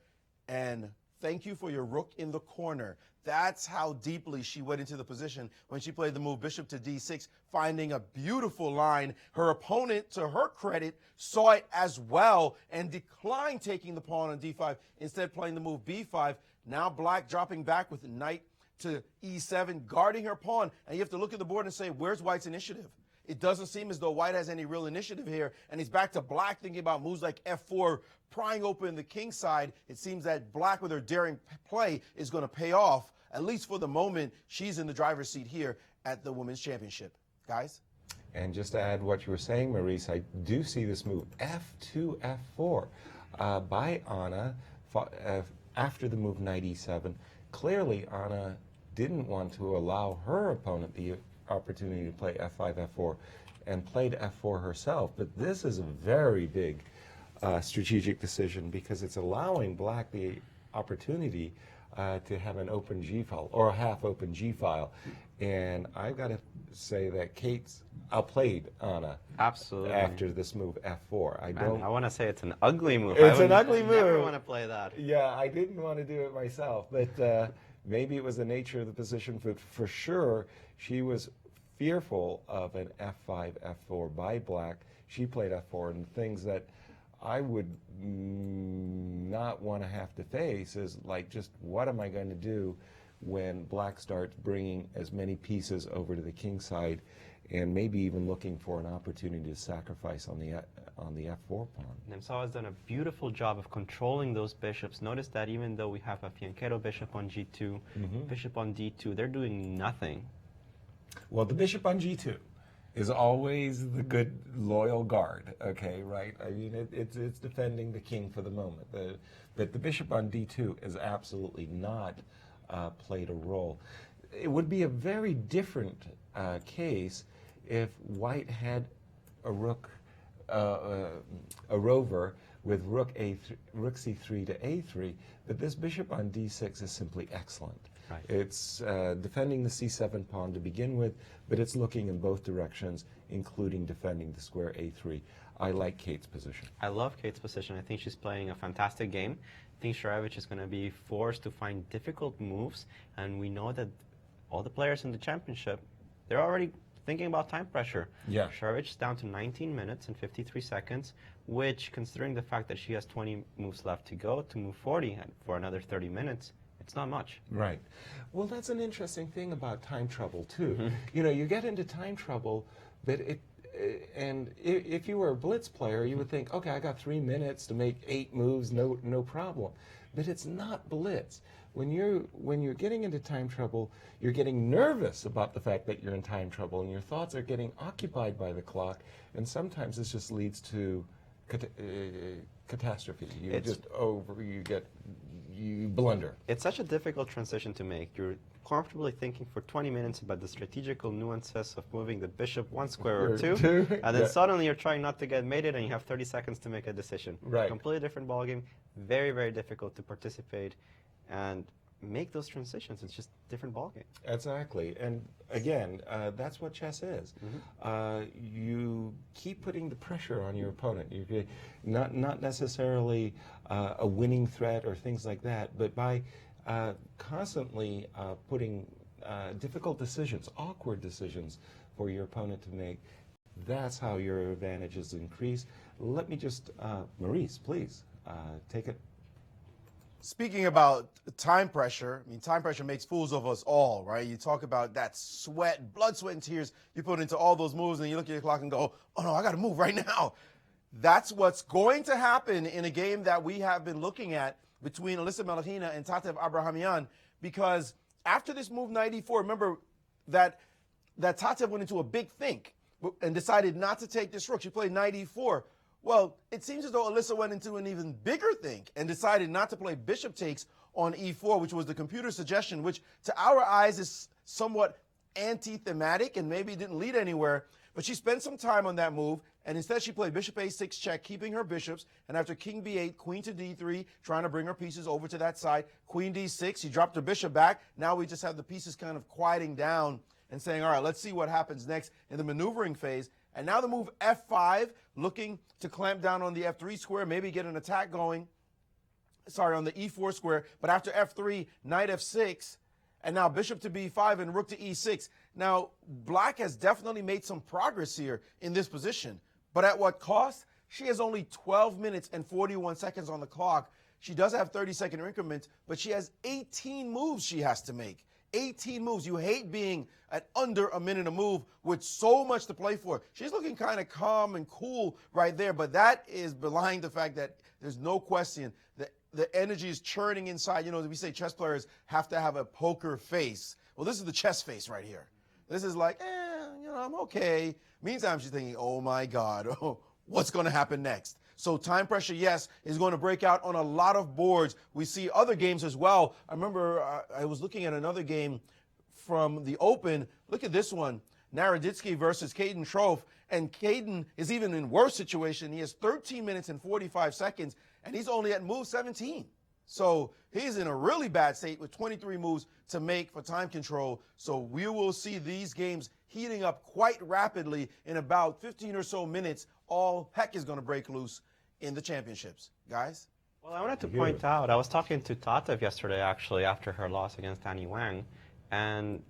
and thank you for your rook in the corner. That's how deeply she went into the position when she played the move bishop to d6, finding a beautiful line. Her opponent, to her credit, saw it as well and declined taking the pawn on d5, instead playing the move b5. Now black dropping back with knight to e7, guarding her pawn. And you have to look at the board and say, where's white's initiative? It doesn't seem as though white has any real initiative here. And he's back to black thinking about moves like f4, prying open the king side. It seems that black, with her daring play, is going to pay off. At least for the moment, she's in the driver's seat here at the Women's Championship. Guys? And just to add what you were saying, Maurice, I do see this move f2, f4 by Anna after the move knight e7. Clearly, Anna didn't want to allow her opponent the opportunity to play f5, f4, and played f4 herself. But this is a very big strategic decision, because it's allowing black the opportunity to have an open G file, or a half open G file. And I've got to say that Kate's outplayed Anna. Absolutely. After this move f4. I want to say it's an ugly move. It's an ugly move. I never want to play that. Yeah, I didn't want to do it myself, but maybe it was the nature of the position. But for sure, she was fearful of an f5, f4 by black. She played f4, and things that I would not want to have to face is like, just what am I going to do when black starts bringing as many pieces over to the king side, and maybe even looking for an opportunity to sacrifice on the f4 pawn. Nemtsov has done a beautiful job of controlling those bishops. Notice that even though we have a fianchetto bishop on g2, bishop on d2, they're doing nothing. Well, the bishop on g2 is always the good, loyal guard, okay, right? I mean, it's defending the king for the moment. But the bishop on d2 is absolutely not played a role. It would be a very different case if white had a rook, a rover with rook c3 to a3, but this bishop on d6 is simply excellent. Right. It's defending the c7 pawn to begin with, but it's looking in both directions, including defending the square a3. I like Kate's position. I love Kate's position. I think she's playing a fantastic game. I think Sharevich is going to be forced to find difficult moves, and we know that all the players in the championship, they're already thinking about time pressure. Yeah. Sharevich is down to 19 minutes and 53 seconds, which, considering the fact that she has 20 moves left to go, to move 40 for another 30 minutes, it's not much. Right. Well, that's an interesting thing about time trouble, too. You know, you get into time trouble, but if you were a blitz player, you would think, okay, I got 3 minutes to make 8 moves, no problem. But it's not blitz. When you're getting into time trouble, you're getting nervous about the fact that you're in time trouble, and your thoughts are getting occupied by the clock, and sometimes this just leads to catastrophe. You blunder. It's such a difficult transition to make. You're comfortably thinking for 20 minutes about the strategical nuances of moving the bishop 1 square or 2, and then suddenly you're trying not to get mated, and you have 30 seconds to make a decision. Right. Completely different ballgame. Very, very difficult to participate and make those transitions. It's just different ballgame. Exactly. And again, that's what chess is. You keep putting the pressure on your opponent. You not necessarily a winning threat or things like that, but by constantly putting difficult decisions, awkward decisions for your opponent to make, that's how your advantages increase. Let me just, Maurice, please, take it. Speaking about time pressure, I mean, time pressure makes fools of us all, right? You talk about that sweat, blood, sweat, and tears you put into all those moves, and you look at your clock and go, oh no, I got to move right now. That's what's going to happen in a game that we have been looking at between Alisa Melekhina and Tatev Abrahamian, because after this move 94, remember that Tatev went into a big think and decided not to take this rook. She played 94. Well, it seems as though Alisa went into an even bigger think and decided not to play bishop takes on e4, which was the computer suggestion, which to our eyes is somewhat anti-thematic and maybe didn't lead anywhere. But she spent some time on that move, and instead she played bishop a6 check, keeping her bishops, and after king b8, queen to d3, trying to bring her pieces over to that side, queen d6, she dropped her bishop back. Now we just have the pieces kind of quieting down and saying, all right, let's see what happens next in the maneuvering phase. And now the move f5, looking to clamp down on the f3 square, maybe get an attack going, on the e4 square. But after f3, knight f6, and now bishop to b5 and rook to e6. Now, black has definitely made some progress here in this position. But at what cost? She has only 12 minutes and 41 seconds on the clock. She does have 30-second increments, but she has 18 moves she has to make. 18 moves. You hate being at under a minute a move with so much to play for. She's looking kind of calm and cool right there, but that is belying the fact that there's no question that the energy is churning inside. You know, we say chess players have to have a poker face. Well, this is the chess face right here. This is like, I'm okay. Meantime, she's thinking, oh my God, what's going to happen next? So time pressure, yes, is going to break out on a lot of boards. We see other games as well. I remember I was looking at another game from the Open. Look at this one, Naroditsky versus Caden Trofe. And Caden is even in worse situation. He has 13 minutes and 45 seconds, and he's only at move 17. So he's in a really bad state with 23 moves to make for time control. So we will see these games heating up quite rapidly. In about 15 or so minutes, all heck is going to break loose in the championships. Guys? Well, I wanted to point out, I was talking to Tatev yesterday, actually, after her loss against Danny Wang. And,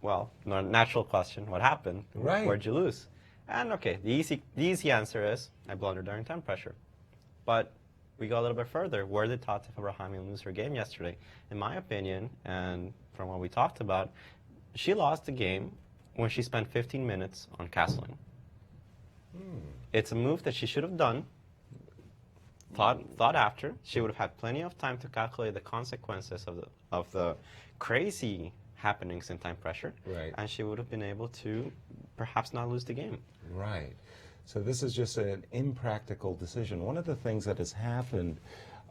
well, natural question, what happened? Right. Where'd you lose? And, okay, the easy answer is, I blundered during time pressure. But we go a little bit further. Where did Tatev Abrahamian lose her game yesterday? In my opinion, and from what we talked about, she lost the game when she spent 15 minutes on castling. It's a move that she should have done, thought after. She would have had plenty of time to calculate the consequences of the crazy happenings in time pressure, right? And she would have been able to perhaps not lose the game. Right. So this is just an impractical decision. One of the things that has happened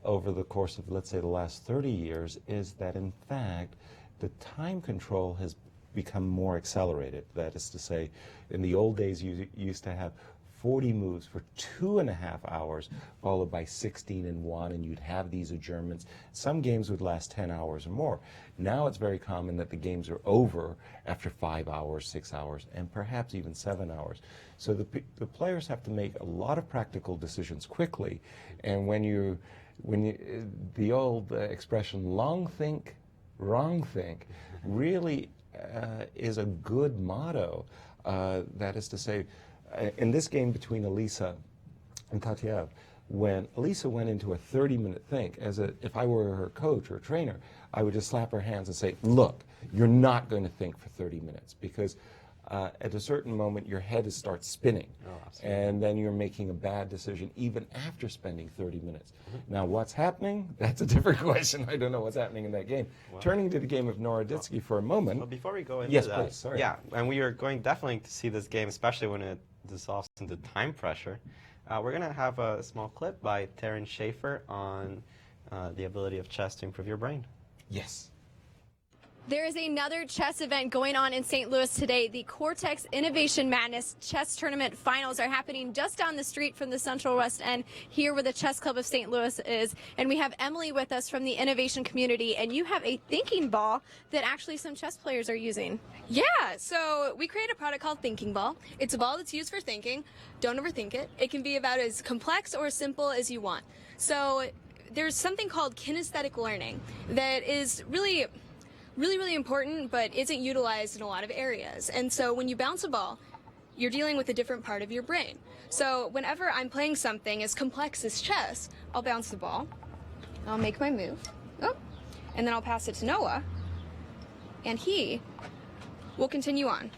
over the course of, let's say, the last 30 years is that, in fact, the time control has become more accelerated. That is to say, in the old days, you used to have 40 moves for 2.5 hours, followed by 16 in one, and you'd have these adjournments. Some games would last 10 hours or more. Now it's very common that the games are over after 5 hours, 6 hours, and perhaps even 7 hours. So the players have to make a lot of practical decisions quickly, and when the old expression "long think, wrong think" really is a good motto. That is to say, in this game between Alisa and Tatev, when Alisa went into a 30-minute think, if I were her coach or trainer, I would just slap her hands and say, look, you're not going to think for 30 minutes, because at a certain moment your head starts spinning, and then you're making a bad decision even after spending 30 minutes. Now what's happening? That's a different question. I don't know what's happening in that game. Well, turning to the game of Naroditsky for a moment. Well, before we go into yes, that, please, sorry. Yeah, and we are going definitely to see this game, especially when it dissolves into time pressure. We're going to have a small clip by Terence Schaefer on the ability of chess to improve your brain. Yes. There is another chess event going on in St. Louis today. The Cortex Innovation Madness Chess Tournament Finals are happening just down the street from the Central West End, here where the Chess Club of St. Louis is. And we have Emily with us from the innovation community, and you have a thinking ball that actually some chess players are using. Yeah, so we created a product called Thinking Ball. It's a ball that's used for thinking. Don't overthink it. It can be about as complex or as simple as you want. So there's something called kinesthetic learning that is really important, but isn't utilized in a lot of areas. And so when you bounce a ball, you're dealing with a different part of your brain. So whenever I'm playing something as complex as chess, I'll bounce the ball, I'll make my move. Oh, and then I'll pass it to Noah, and he will continue on.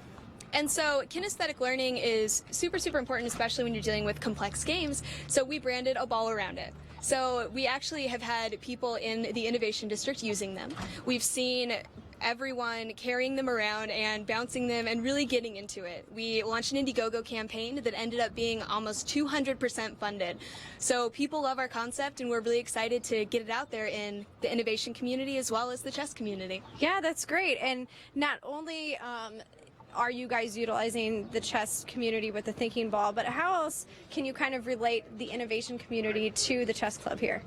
And so kinesthetic learning is super, super important, especially when you're dealing with complex games. So we branded a ball around it. So we actually have had people in the Innovation District using them. We've seen everyone carrying them around and bouncing them and really getting into it. We launched an Indiegogo campaign that ended up being almost 200% funded. So people love our concept, and we're really excited to get it out there in the innovation community as well as the chess community. Yeah, that's great. And not only are you guys utilizing the chess community with the thinking ball, but how else can you kind of relate the innovation community to the chess club here?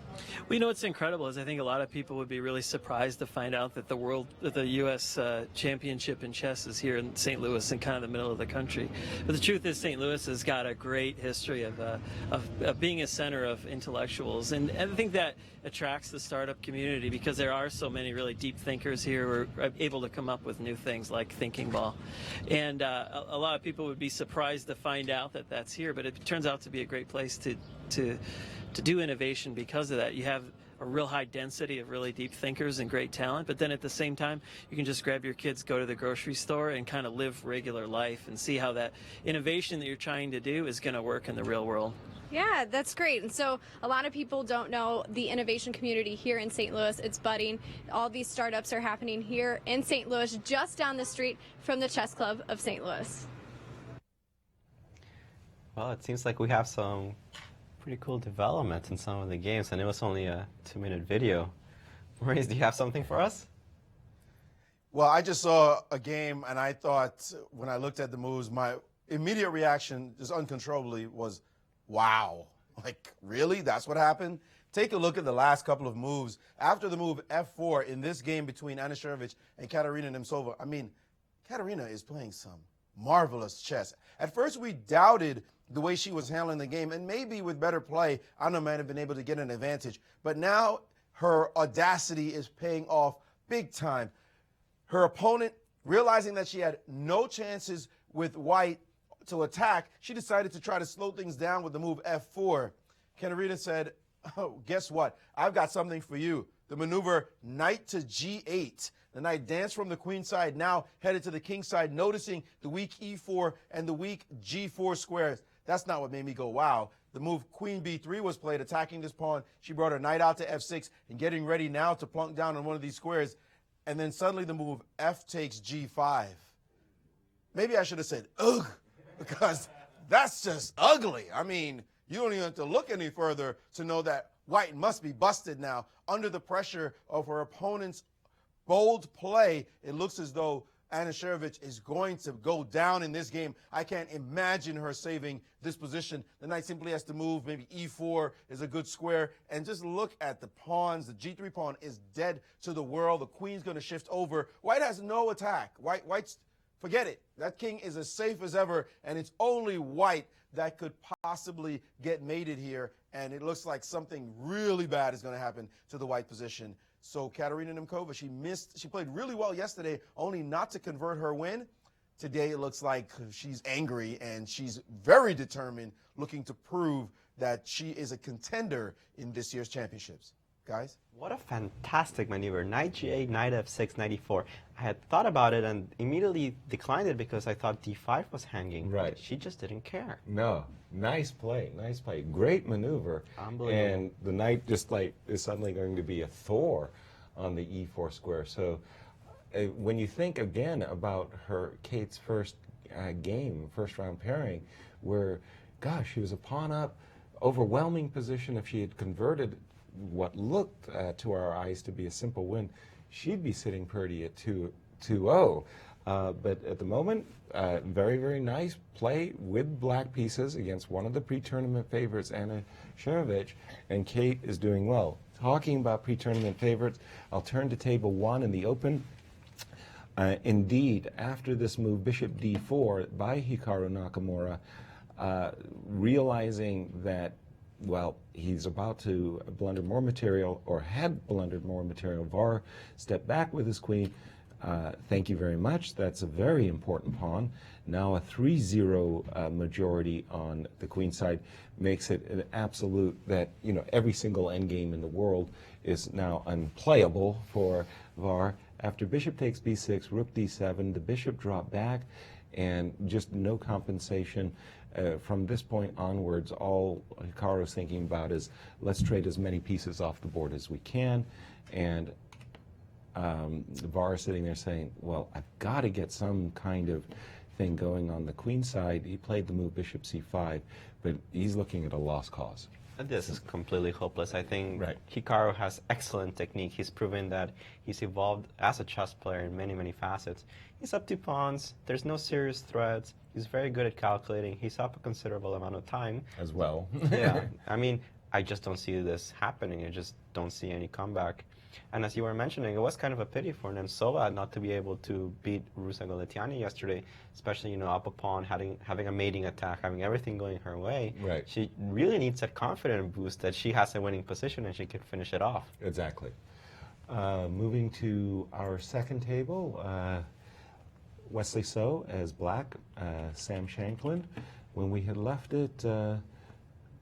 Well, you know what's incredible is I think a lot of people would be really surprised to find out that the U.S. Championship in chess is here in St. Louis, in kind of the middle of the country. But the truth is, St. Louis has got a great history of being a center of intellectuals, and I think that attracts the startup community because there are so many really deep thinkers here who are able to come up with new things like Thinking Ball. And a lot of people would be surprised to find out that that's here, but it turns out to be a great place to do innovation because of that. You have a real high density of really deep thinkers and great talent, but then at the same time, you can just grab your kids, go to the grocery store, and kind of live regular life and see how that innovation that you're trying to do is going to work in the real world. Yeah, that's great. And so a lot of people don't know the innovation community here in St. Louis. It's budding. All these startups are happening here in St. Louis, just down the street from the Chess Club of St. Louis. Well, it seems like we have some pretty cool developments in some of the games, and it was only a 2-minute video. Maurice, do you have something for us? Well, I just saw a game, and I thought when I looked at the moves, my immediate reaction, just uncontrollably, was, wow. Like, really? That's what happened? Take a look at the last couple of moves. After the move F4 in this game between Anna Sharevich and Katerina Nemtsova, I mean, Katerina is playing some marvelous chess. At first, we doubted the way she was handling the game, and maybe with better play, Anna might have been able to get an advantage. But now her audacity is paying off big time. Her opponent, realizing that she had no chances with white to attack, she decided to try to slow things down with the move F4. Katerina said, oh, guess what? I've got something for you. The maneuver knight to G8. The knight danced from the queen side, now headed to the king side, noticing the weak E4 and the weak G4 squares. That's not what made me go, wow. The move queen B3 was played, attacking this pawn. She brought her knight out to F6 and getting ready now to plunk down on one of these squares. And then suddenly the move F takes G5. Maybe I should have said, ugh, because that's just ugly. I mean, you don't even have to look any further to know that white must be busted now. Under the pressure of her opponent's bold play, it looks as though Anna Sharevich is going to go down in this game. I can't imagine her saving this position. The knight simply has to move. Maybe E4 is a good square. And just look at the pawns. The G3 pawn is dead to the world. The queen's going to shift over. White has no attack. White's, forget it. That king is as safe as ever, and it's only white that could possibly get mated here. And it looks like something really bad is going to happen to the white position. So Katerina Nemtsova, she played really well yesterday, only not to convert her win. Today it looks like she's angry and she's very determined, looking to prove that she is a contender in this year's championships. Guys? What a fantastic maneuver. Knight G8, Knight F6, Knight E4. I had thought about it and immediately declined it because I thought D5 was hanging. Right. She just didn't care. No. Nice play. Nice play. Great maneuver. Unbelievable. And the knight just like is suddenly going to be a Thor on the E4 square. So when you think again about Kate's first game, first round pairing, where, gosh, she was a pawn up, overwhelming position. If she had converted what looked to our eyes to be a simple win, she'd be sitting pretty at 2-0. But at the moment, very, very nice play with black pieces against one of the pre-tournament favorites, Anna Sharevich, and Kate is doing well. Talking about pre-tournament favorites, I'll turn to table 1 in the open. Indeed, after this move, Bishop D4 by Hikaru Nakamura, realizing that, well, he's about to blunder more material, or had blundered more material, Var stepped back with his queen. Thank you very much. That's a very important pawn. Now a 3-0 majority on the queen side makes it an absolute that, you know, every single endgame in the world is now unplayable for VAR. After bishop takes b6, rook d7, the bishop dropped back, and just no compensation. From this point onwards, all Hikaru's thinking about is let's trade as many pieces off the board as we can. And the VAR is sitting there saying, well, I've got to get some kind of thing going on the queen side. He played the move bishop c5, but he's looking at a lost cause. This is completely hopeless. I think Hikaru has excellent technique. He's proven that he's evolved as a chess player in many, many facets. He's up 2 pawns. There's no serious threats. He's very good at calculating. He's up a considerable amount of time. As well. Yeah. I mean, I just don't see this happening. I just don't see any comeback. And as you were mentioning, it was kind of a pity for Nemtsova not to be able to beat Rusa Goletiani yesterday, especially, you know, up a pawn, having a mating attack, having everything going her way. Right. She really needs that confidence boost that she has a winning position and she can finish it off. Exactly. Moving to our second table, Wesley So as black, Sam Shankland. When we had left it,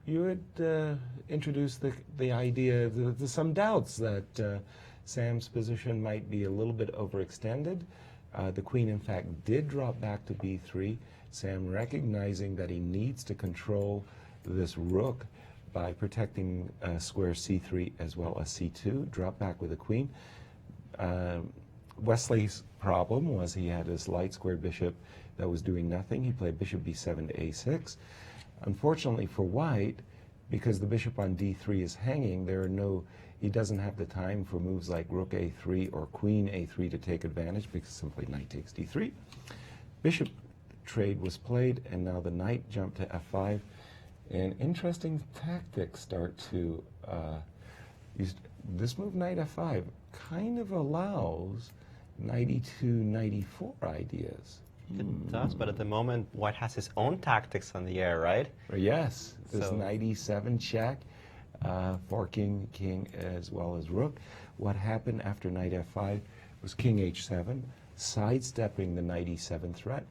you had introduced the idea, some doubts that Sam's position might be a little bit overextended. The queen, in fact, did drop back to b3. Sam recognizing that he needs to control this rook by protecting square c3 as well as c2, drop back with the queen. Wesley's problem was he had his light square bishop that was doing nothing. He played bishop b7 to a6. Unfortunately for white, because the bishop on d3 is hanging, he doesn't have the time for moves like rook a3 or queen a3 to take advantage, because simply knight takes d3. Bishop trade was played, and now the knight jumped to f5. And interesting tactics start to use. This move, knight f5, kind of allows knight e2, knight e4 ideas. It does, but at the moment, white has his own tactics on the air, right? Yes, this knight e7 check, forking king as well as rook. What happened after knight f5 was king h7, sidestepping the knight e7 threat,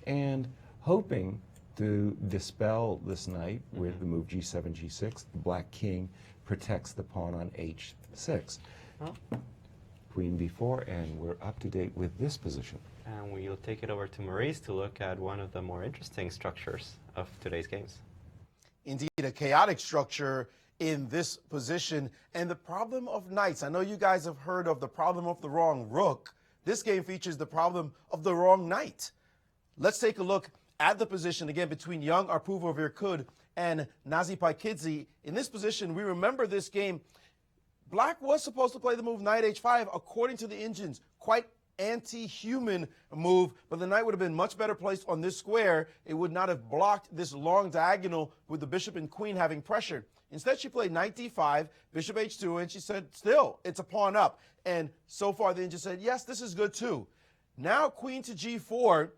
and hoping to dispel this knight with the move g7, g6. The black king protects the pawn on h6. Oh. Queen b4, and we're up to date with this position. And we'll take it over to Maurice to look at one of the more interesting structures of today's games. Indeed, a chaotic structure in this position. And the problem of knights, I know you guys have heard of the problem of the wrong rook. This game features the problem of the wrong knight. Let's take a look at the position again between young Apurva Virkud and Nazi Paikidze. In this position, we remember this game. Black was supposed to play the move knight h5, according to the engines. Quite anti-human move, but the knight would have been much better placed on this square. It would not have blocked this long diagonal with the bishop and queen having pressure. Instead, she played knight d5, bishop h2, and she said, still, it's a pawn up. And so far, the engine said, yes, this is good too. Now, queen to g4,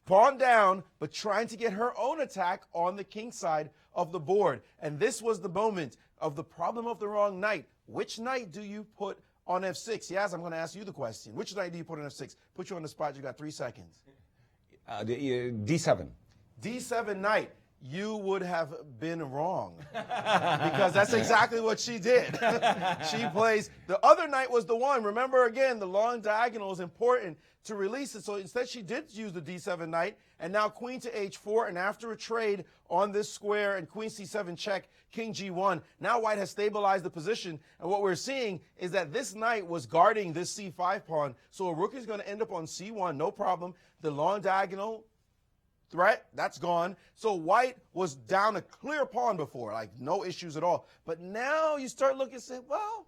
pawn down, but trying to get her own attack on the king side of the board. And this was the moment of the problem of the wrong knight. Which knight do you put on f6? Yes, I'm going to ask you the question. Which knight do you put on f6? Put you on the spot. You got 3 seconds. d7. D7 knight. You would have been wrong because that's exactly what she did. She plays, the other knight was the one. Remember again, the long diagonal is important to release it. So instead she did use the d7 knight, and now queen to h4, and after a trade on this square and queen c7 check, king g1, now white has stabilized the position, and what we're seeing is that this knight was guarding this c5 pawn, so a rook is going to end up on c1, no problem. The long diagonal threat, that's gone. So white was down a clear pawn before, like no issues at all. But now you start looking and say, well,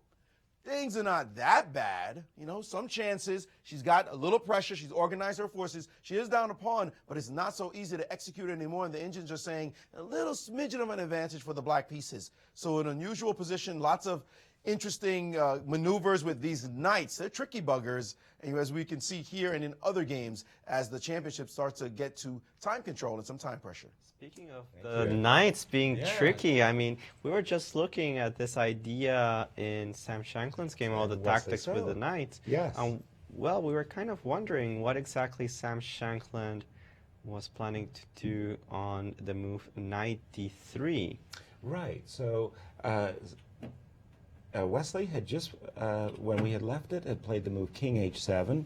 things are not that bad. You know, some chances. She's got a little pressure. She's organized her forces. She is down a pawn, but it's not so easy to execute anymore. And the engine's are saying a little smidgen of an advantage for the black pieces. So an unusual position, lots of interesting maneuvers with these knights. They're tricky buggers, and as we can see here and in other games as the championship starts to get to time control and some time pressure. Speaking of the knights being tricky, I mean, we were just looking at this idea in Sam Shankland's game, all the tactics with the knights. Yes. Well, we were kind of wondering what exactly Sam Shankland was planning to do on the move knight d3. Right. So Wesley had just, when we had left it, had played the move king h7,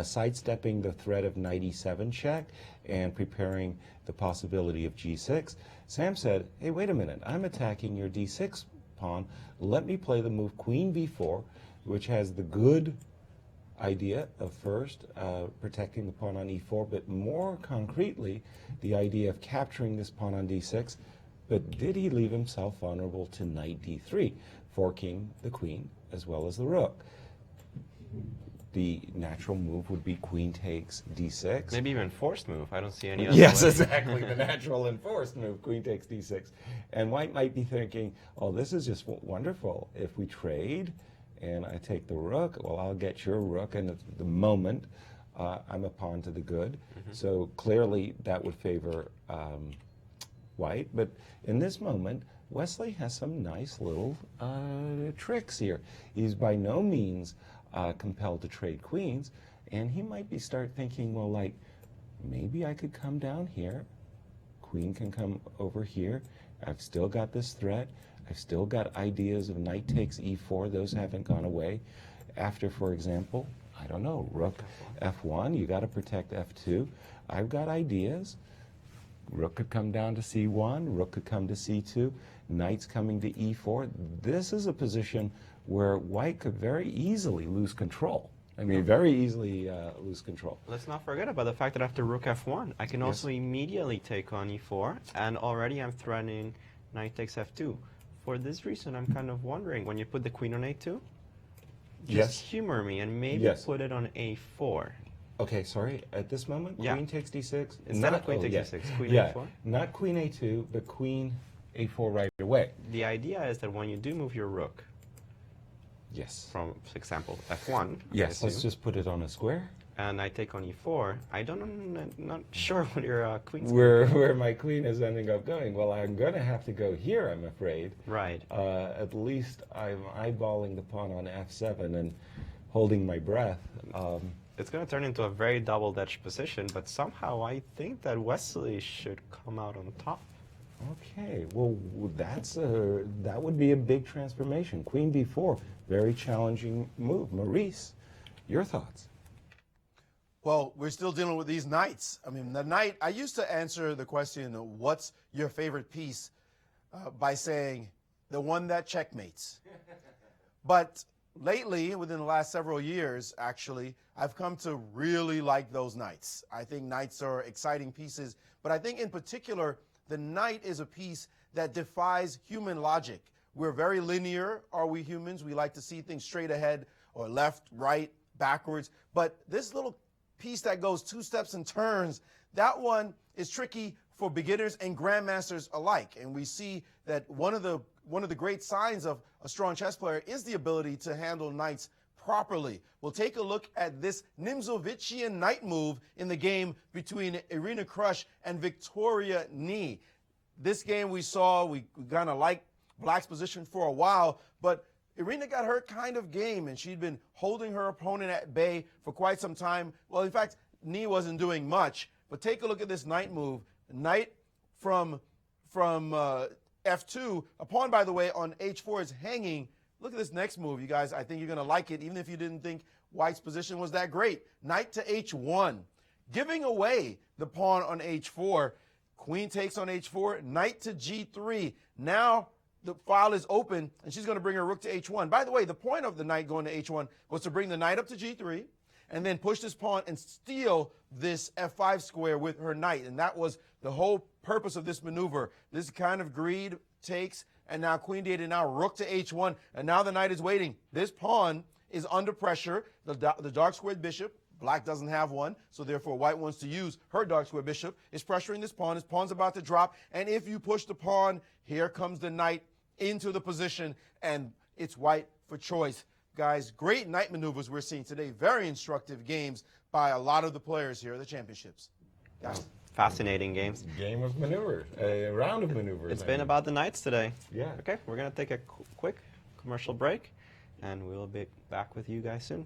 sidestepping the threat of knight e7 check and preparing the possibility of g6. Sam said, hey, wait a minute, I'm attacking your d6 pawn. Let me play the move queen b4, which has the good idea of first protecting the pawn on e4, but more concretely, the idea of capturing this pawn on d6. But did he leave himself vulnerable to knight d3, forking the queen as well as the rook? The natural move would be queen takes d6. Maybe even forced move. I don't see any other Yes, way. exactly. The natural and forced move, queen takes d6. And white might be thinking, oh, this is just wonderful. If we trade and I take the rook, well, I'll get your rook, and at the moment, I'm a pawn to the good. So clearly that would favor white. But in this moment, Wesley has some nice little tricks here. He's by no means compelled to trade queens, and he might be start thinking, well, like, maybe I could come down here. Queen can come over here. I've still got this threat. I've still got ideas of knight takes e4. Those haven't gone away. After, for example, I don't know, rook f1. You got to protect f2. I've got ideas. Rook could come down to c1. Rook could come to c2. Knight's coming to e4. This is a position where white could very easily lose control. I mean, very easily lose control. Let's not forget about the fact that after rook f1, I can also immediately take on e4, and already I'm threatening knight takes f2. For this reason, I'm kind of wondering, when you put the queen on a2, just humor me and maybe put it on a4. Okay, sorry, at this moment, queen takes d6? Instead of queen takes d6, queen a4? Not queen a2, but queen a4 right away. The idea is that when you do move your rook, from, for example, f1. Yes, let's just put it on a square. And I take on e4. I'm not sure what your queen's where my queen is ending up going. Well, I'm going to have to go here, I'm afraid. Right. At least I'm eyeballing the pawn on f7 and holding my breath. It's going to turn into a very double-edged position, but somehow I think that Wesley should come out on top. Okay, well, that would be a big transformation. Queen b4, very challenging move. Maurice, your thoughts? Well, we're still dealing with these knights. I mean, the knight, I used to answer the question, what's your favorite piece, by saying, the one that checkmates. But lately, within the last several years, actually, I've come to really like those knights. I think knights are exciting pieces, but I think in particular, the knight is a piece that defies human logic. We're very linear, are we humans? We like to see things straight ahead or left, right, backwards. But this little piece that goes two steps and turns, that one is tricky for beginners and grandmasters alike. And we see that one of the great signs of a strong chess player is the ability to handle knights properly. We'll take a look at this Nimzovichian knight move in the game between Irina Krush and Victoria Ni. This game we saw, we kind of liked Black's position for a while, but Irina got her kind of game, and she'd been holding her opponent at bay for quite some time. Well, in fact, Ni wasn't doing much, but take a look at this knight move. Knight from f2. A pawn, by the way, on h4 is hanging. Look at this next move, you guys. I think you're going to like it, even if you didn't think White's position was that great. Knight to h1, giving away the pawn on h4. Queen takes on h4, knight to g3. Now the file is open, and she's going to bring her rook to h1. By the way, the point of the knight going to h1 was to bring the knight up to g3, and then push this pawn and steal this f5 square with her knight. And that was the whole purpose of this maneuver. This kind of greed takes, and now queen d8, and now rook to h1, and now the knight is waiting. This pawn is under pressure. The dark squared bishop, Black doesn't have one, so therefore White wants to use her dark square bishop, is pressuring this pawn. His pawn's about to drop, and if you push the pawn, here comes the knight into the position, and it's White for choice. Guys, great knight maneuvers we're seeing today. Very instructive games by a lot of the players here at the championships. Guys. Fascinating games. Game of maneuvers, a round of maneuvers. It's been about the knights today. Yeah. Okay, we're going to take a quick commercial break, and we'll be back with you guys soon.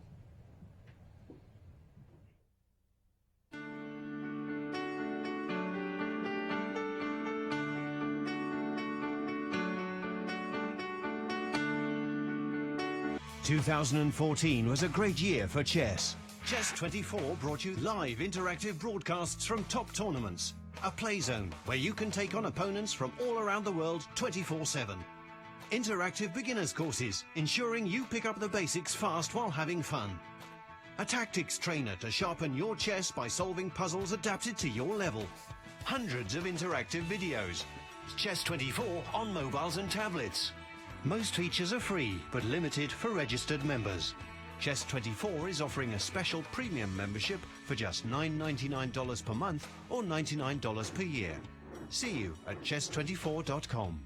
2014 was a great year for chess. Chess24 brought you live interactive broadcasts from top tournaments. A play zone where you can take on opponents from all around the world 24/7. Interactive beginners courses, ensuring you pick up the basics fast while having fun. A tactics trainer to sharpen your chess by solving puzzles adapted to your level. Hundreds of interactive videos. Chess24 on mobiles and tablets. Most features are free, but limited for registered members. Chess24 is offering a special premium membership for just $9.99 per month or $99 per year. See you at chess24.com.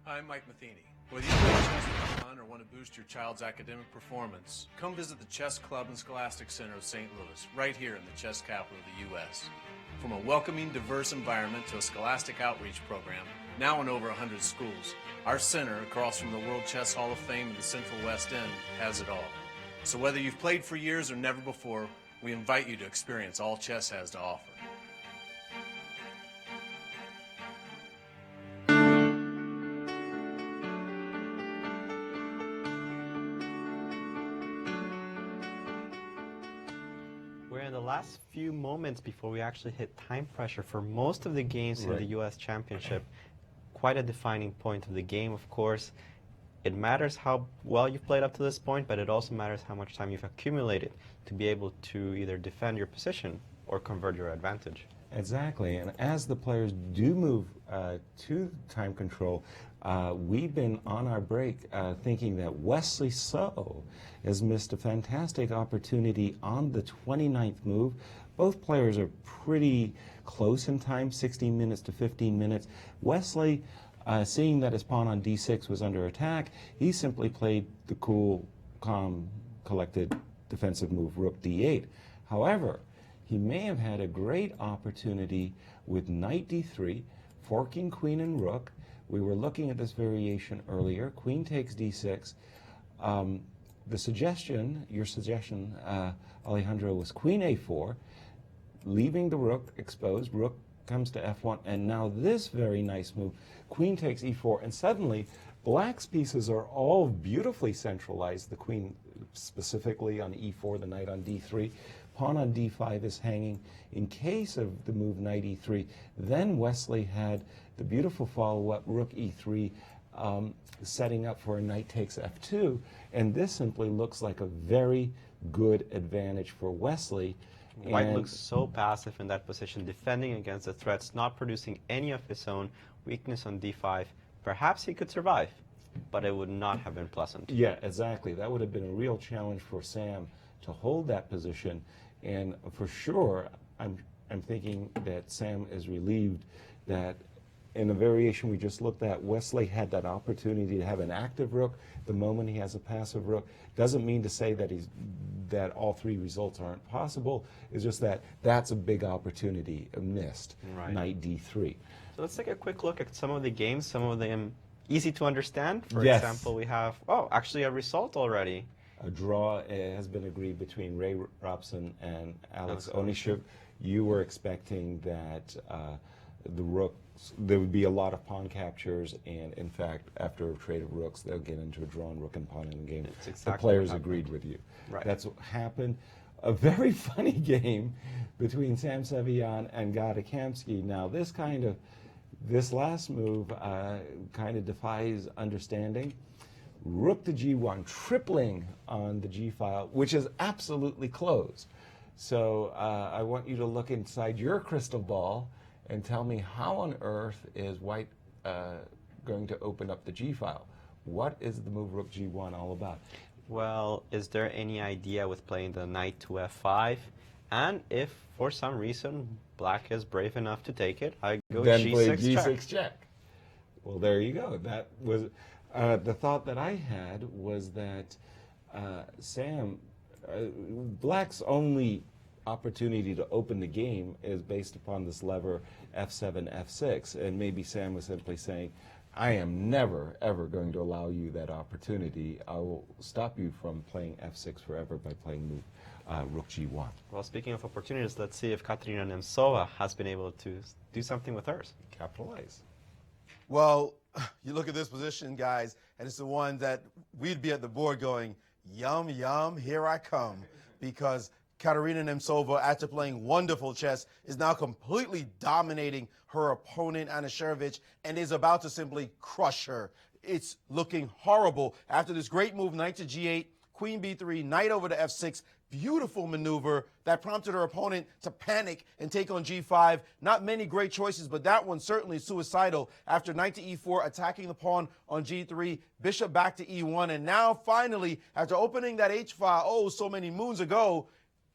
I'm Mike Matheny. Whether you play chess for fun or want to boost your child's academic performance, come visit the Chess Club and Scholastic Center of St. Louis, right here in the chess capital of the U.S. From a welcoming, diverse environment to a scholastic outreach program, now in over 100 schools, our center, across from the World Chess Hall of Fame in the Central West End, has it all. So whether you've played for years or never before, we invite you to experience all chess has to offer. Last few moments before we actually hit time pressure for most of the games in the U.S. Championship. Quite a defining point of the game, of course. It matters how well you've played up to this point, but it also matters how much time you've accumulated to be able to either defend your position or convert your advantage. Exactly, and as the players do move to time control, we've been on our break thinking that Wesley So has missed a fantastic opportunity on the 29th move. Both players are pretty close in time, 16 minutes to 15 minutes. Wesley, seeing that his pawn on d6 was under attack, he simply played the cool, calm, collected defensive move, rook d8. However, he may have had a great opportunity with knight d3, forking queen and rook. We were looking at this variation earlier. Queen takes d6. Your suggestion, Alejandro, was queen a4, leaving the rook exposed. Rook comes to f1, and now this very nice move, queen takes e4, and suddenly black's pieces are all beautifully centralized. The queen specifically on e4, the knight on d3. Pawn on d5 is hanging in case of the move knight e3. Then Wesley had the beautiful follow-up rook e3, setting up for a knight takes f2, and this simply looks like a very good advantage for Wesley. White looks so passive in that position, defending against the threats, not producing any of his own. Weakness on d5. Perhaps he could survive, but it would not have been pleasant. Yeah, exactly. That would have been a real challenge for Sam to hold that position, and for sure, I'm thinking that Sam is relieved that in the variation we just looked at, Wesley had that opportunity to have an active rook. The moment he has a passive rook, doesn't mean to say that all three results aren't possible. It's just that that's a big opportunity missed. Right. Knight d3. So let's take a quick look at some of the games, some of them easy to understand. For Yes. example, we have, actually a result already. A draw has been agreed between Ray Robson and Alex Onishuk. You were expecting that the rooks, there would be a lot of pawn captures, and in fact, after a trade of rooks, they'll get into a drawn rook and pawn in the game. Exactly the players agreed with you. Right. That's what happened. A very funny game between Sam Sevian and Gadakamsky. Now, this kind of This last move kind of defies understanding. Rook to g1, tripling on the g file, which is absolutely closed. So I want you to look inside your crystal ball and tell me how on earth is white going to open up the g file. What is the move rook g1 all about? Well, is there any idea with playing the knight to f5? And if for some reason black is brave enough to take it, I go Then g6 play check. g6 check. Well, there you go. That was the thought that I had was that Sam, black's only opportunity to open the game is based upon this lever f7, f6, and maybe Sam was simply saying, I am never, ever going to allow you that opportunity. I will stop you from playing f6 forever by playing move rook g1. Well, speaking of opportunities, let's see if Katerina Nemtsova has been able to do something with hers. Capitalize. Well, you look at this position, guys, and it's the one that we'd be at the board going, yum, yum, here I come. Because Katerina Nemtsova, after playing wonderful chess, is now completely dominating her opponent, Anna Sharevich, and is about to simply crush her. It's looking horrible. After this great move, knight to g8, queen b3, knight over to f6, beautiful maneuver that prompted her opponent to panic and take on g5. Not many great choices, but that one certainly suicidal. After knight to e4, attacking the pawn on g3, bishop back to e1, and now finally, after opening that h-file, oh, so many moons ago,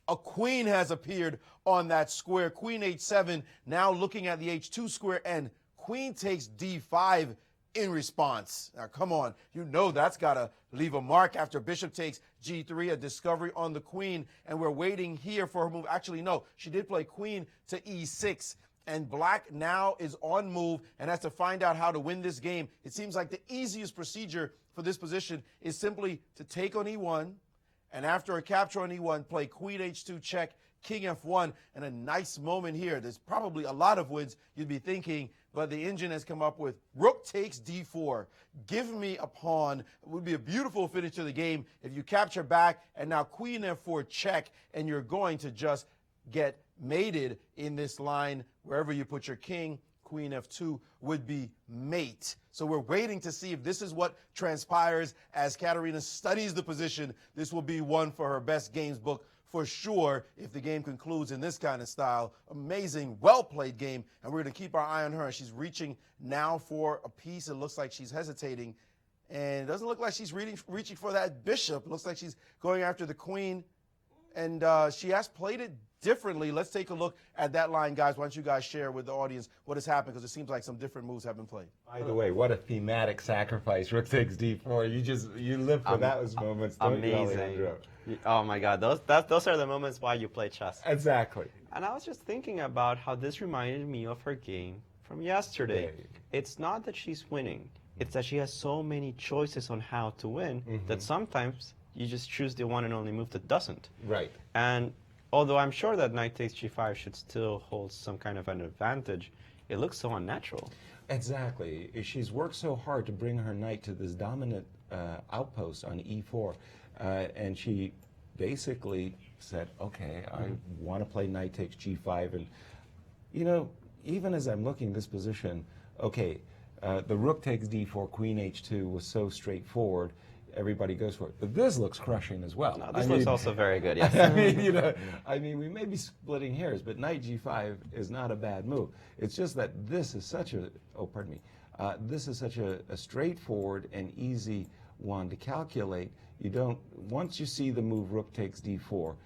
a queen has appeared on that square. Queen h7, now looking at the h2 square, and queen takes d5 in response. Now, come on. You know that's got to leave a mark after bishop takes g3, a discovery on the queen, and we're waiting here for her move. Actually, no, she did play queen to e6, and black now is on move and has to find out how to win this game. It seems like the easiest procedure for this position is simply to take on e1, and after a capture on e1, play queen h2 check, king f1, and a nice moment here. There's probably a lot of woods you'd be thinking, but the engine has come up with rook takes d4. Give me a pawn. It would be a beautiful finish to the game if you capture back, and now queen f4 check, and you're going to just get mated in this line. Wherever you put your king, queen f2 would be mate. So we're waiting to see if this is what transpires as Katerina studies the position. This will be one for her best games book for sure if the game concludes in this kind of style. Amazing, well-played game, and we're going to keep our eye on her. She's reaching now for a piece. It looks like she's hesitating, and it doesn't look like she's reaching for that bishop. It looks like she's going after the queen, and she has played it differently. Let's take a look at that line, guys. Why don't you guys share with the audience what has happened, because it seems like some different moves have been played. By the way, what a thematic sacrifice. Rook takes d4. You live for those moments. Don't you, Amazing. Alejandro? Oh my God, those are the moments why you play chess. Exactly. And I was just thinking about how this reminded me of her game from yesterday. It's not that she's winning, it's that she has so many choices on how to win that sometimes you just choose the one and only move that doesn't. Right. And although I'm sure that knight takes g5 should still hold some kind of an advantage, it looks so unnatural. Exactly. She's worked so hard to bring her knight to this dominant outpost on e4, and she basically said, okay, I want to play knight takes g5, and you know, even as I'm looking at this position, okay, the rook takes d4, queen h2 was so straightforward, everybody goes for it. But this looks crushing as well. No, this looks also very good, yes. I mean, we may be splitting hairs, but knight g5 is not a bad move. It's just that this is such a, this is such a straightforward and easy one to calculate. You don't, once you see the move rook takes d4,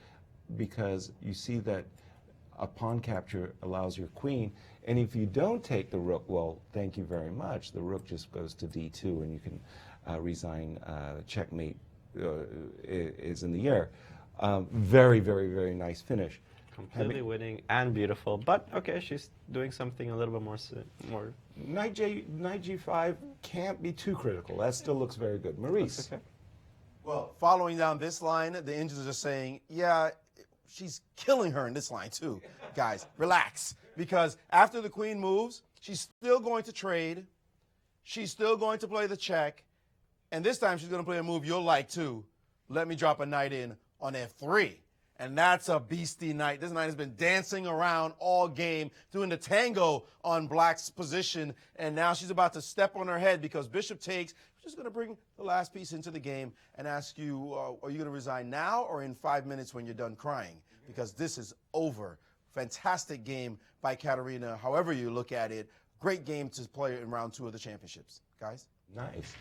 because you see that a pawn capture allows your queen, and if you don't take the rook, well, thank you very much. The rook just goes to d2, and you can resign. Checkmate is in the air. Very, very, very nice finish. Completely winning and beautiful, but okay, she's doing something a little bit more. Knight g5 can't be too critical. That still looks very good. Maurice. Okay. Well, following down this line, the engines are saying, yeah, she's killing her in this line too. Guys, relax. Because after the queen moves, she's still going to trade. She's still going to play the check. And this time she's going to play a move you'll like too. Let me drop a knight in on f3. and that's a beastie knight. This knight has been dancing around all game, doing the tango on black's position, and now she's about to step on her head because bishop takes. We're just going to bring the last piece into the game and ask you, are you going to resign now or in 5 minutes when you're done crying? Because this is over. Fantastic game by Katarina, however you look at it. Great game to play in round 2 of the championships. Guys? Nice.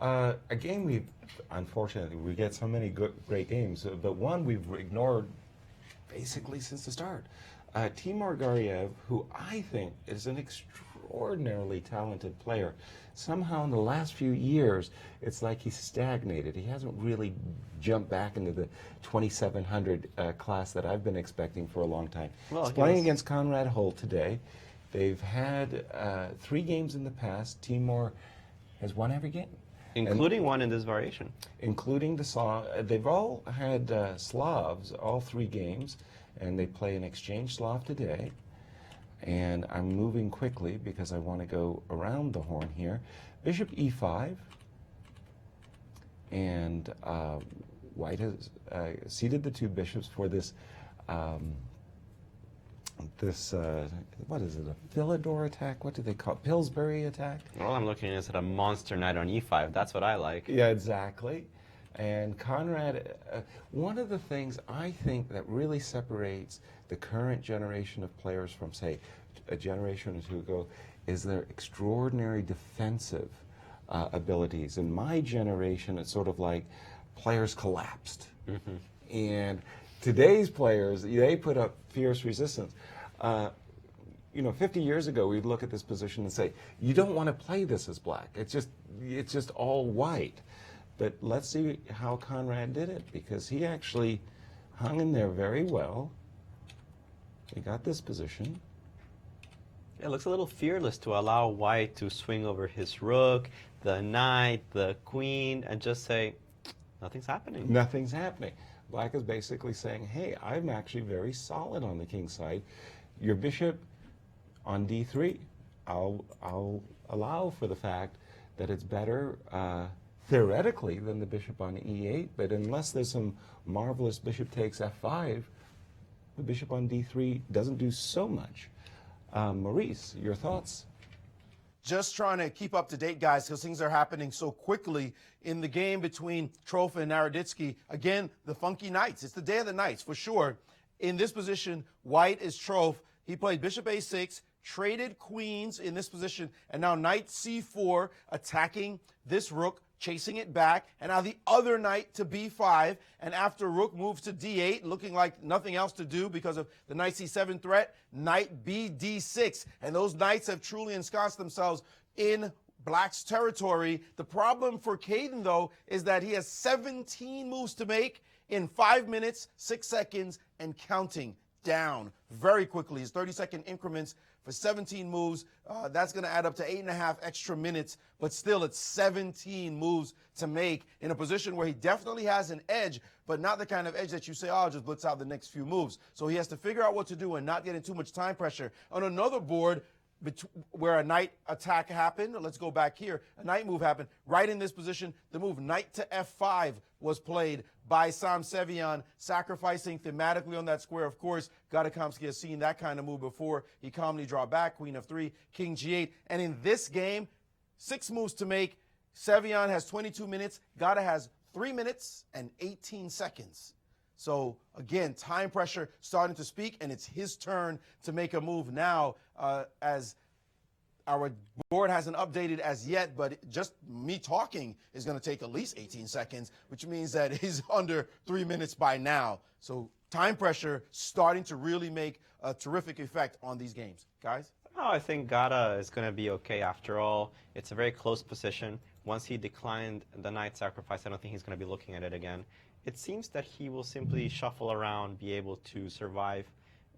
A game unfortunately, we get so many great games, but one we've ignored basically since the start. Timur Gariev, who I think is an extraordinarily talented player, somehow in the last few years, it's like he's stagnated. He hasn't really jumped back into the 2,700 class that I've been expecting for a long time. Well, he's playing against Conrad Holt today. They've had 3 games in the past. Timur has won every game. Including one in this variation. Including the Slav. They've all had Slavs, all 3 games, and they play an exchange Slav today. And I'm moving quickly because I want to go around the horn here. Bishop e5. And White has seated the 2 bishops for this, what is it, a Philidor attack? What do they call it? Pillsbury attack? All I'm looking at is a monster knight on e5. That's what I like. Yeah, exactly. And Conrad, one of the things I think that really separates the current generation of players from, say, a generation or 2 ago is their extraordinary defensive abilities. In my generation, it's sort of like players collapsed. Mm-hmm. And today's players, they put up fierce resistance. 50 years ago, we'd look at this position and say, you don't want to play this as black. It's just all white. But let's see how Conrad did it, because he actually hung in there very well. He got this position. It looks a little fearless to allow white to swing over his rook, the knight, the queen, and just say, nothing's happening. Nothing's happening. Black is basically saying, hey, I'm actually very solid on the king's side. Your bishop on d3, I'll allow for the fact that it's better theoretically than the bishop on e8, but unless there's some marvelous bishop takes f5, the bishop on d3 doesn't do so much. Maurice, your thoughts? Just trying to keep up to date, guys, because things are happening so quickly in the game between Trof and Naroditsky. Again, the funky knights. It's the day of the knights, for sure. In this position, white is Trof. He played bishop a6, traded queens in this position, and now knight c4, attacking this rook, chasing it back, and now the other knight to b5, and after rook moves to d8, looking like nothing else to do because of the knight c7 threat, knight b d6, and those knights have truly ensconced themselves in black's territory. The problem for Caden, though, is that he has 17 moves to make in 5 minutes, 6 seconds, and counting down very quickly. His 30-second increments for 17 moves, that's going to add up to 8.5 extra minutes, but still it's 17 moves to make in a position where he definitely has an edge, but not the kind of edge that you say, oh, I'll just blitz out the next few moves. So he has to figure out what to do and not get in too much time pressure. On another board, where a knight attack happened, let's go back here, a knight move happened, right in this position, the move knight to f5 was played by Sam Sevian, sacrificing thematically on that square. Of course, Gadakomsky has seen that kind of move before. He calmly draw back, queen f3, king g8, and in this game, 6 moves to make. Sevian has 22 minutes, Gada has 3 minutes and 18 seconds. So again, time pressure starting to speak, and it's his turn to make a move now, as our board hasn't updated as yet, but just me talking is going to take at least 18 seconds, which means that he's under 3 minutes by now. So time pressure starting to really make a terrific effect on these games. Guys? Oh, I think Gada is going to be okay after all. It's a very close position. Once he declined the knight sacrifice, I don't think he's going to be looking at it again. It seems that he will simply shuffle around, be able to survive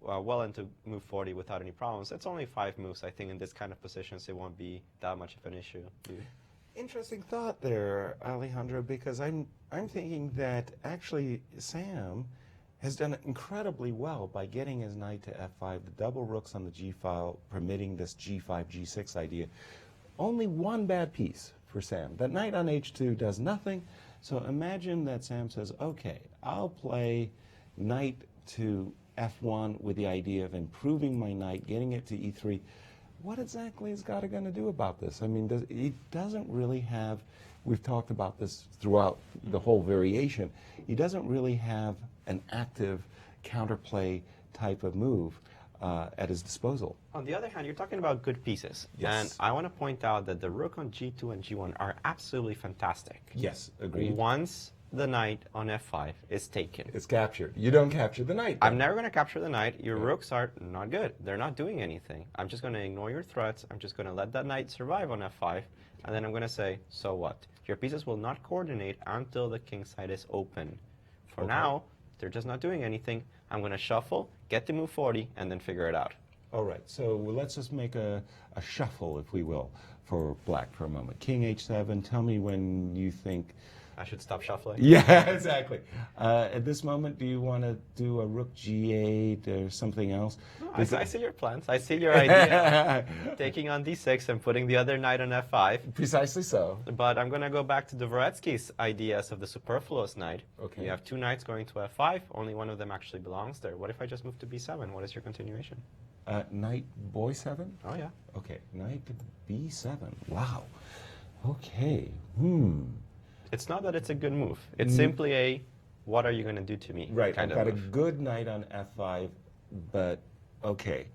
well into move 40 without any problems. It's only 5 moves, I think, in this kind of positions. It won't be that much of an issue. Interesting thought there, Alejandro, because I'm thinking that actually Sam has done incredibly well by getting his knight to f5, the double rooks on the g file, permitting this g5, g6 idea. Only one bad piece for Sam. That knight on h2 does nothing. So imagine that Sam says, okay, I'll play knight to f1 with the idea of improving my knight, getting it to e3. What exactly is Gata going to do about this? I mean, he doesn't really have, we've talked about this throughout the whole variation, he doesn't really have an active counterplay type of move at his disposal. On the other hand, you're talking about good pieces. Yes. And I want to point out that the rook on g2 and g1 are absolutely fantastic. Yes, agreed. Once the knight on f5 is taken. It's captured. You don't capture the knight. I'm never going to capture the knight. Your rooks are not good. They're not doing anything. I'm just going to ignore your threats. I'm just going to let that knight survive on f5. And then I'm going to say, so what? Your pieces will not coordinate until the king side is open. For now, they're just not doing anything. I'm going to shuffle, get to move 40, and then figure it out. All right, so let's just make a shuffle, if we will, for black for a moment. King h7, tell me when you think... I should stop shuffling? Yeah, exactly. At this moment, do you want to do a rook g8 or something else? No, I see your plans. I see your idea of taking on d6 and putting the other knight on f5. Precisely so. But I'm going to go back to Dvoretsky's ideas of the superfluous knight. Okay. You have two knights going to f5. Only one of them actually belongs there. What if I just move to b7? What is your continuation? Knight boy 7? Oh, yeah. Okay, knight to b7. Wow. Okay. It's not that it's a good move. It's simply a, what are you going to do to me? Right, kind I've of got move. a good knight on f5, but okay.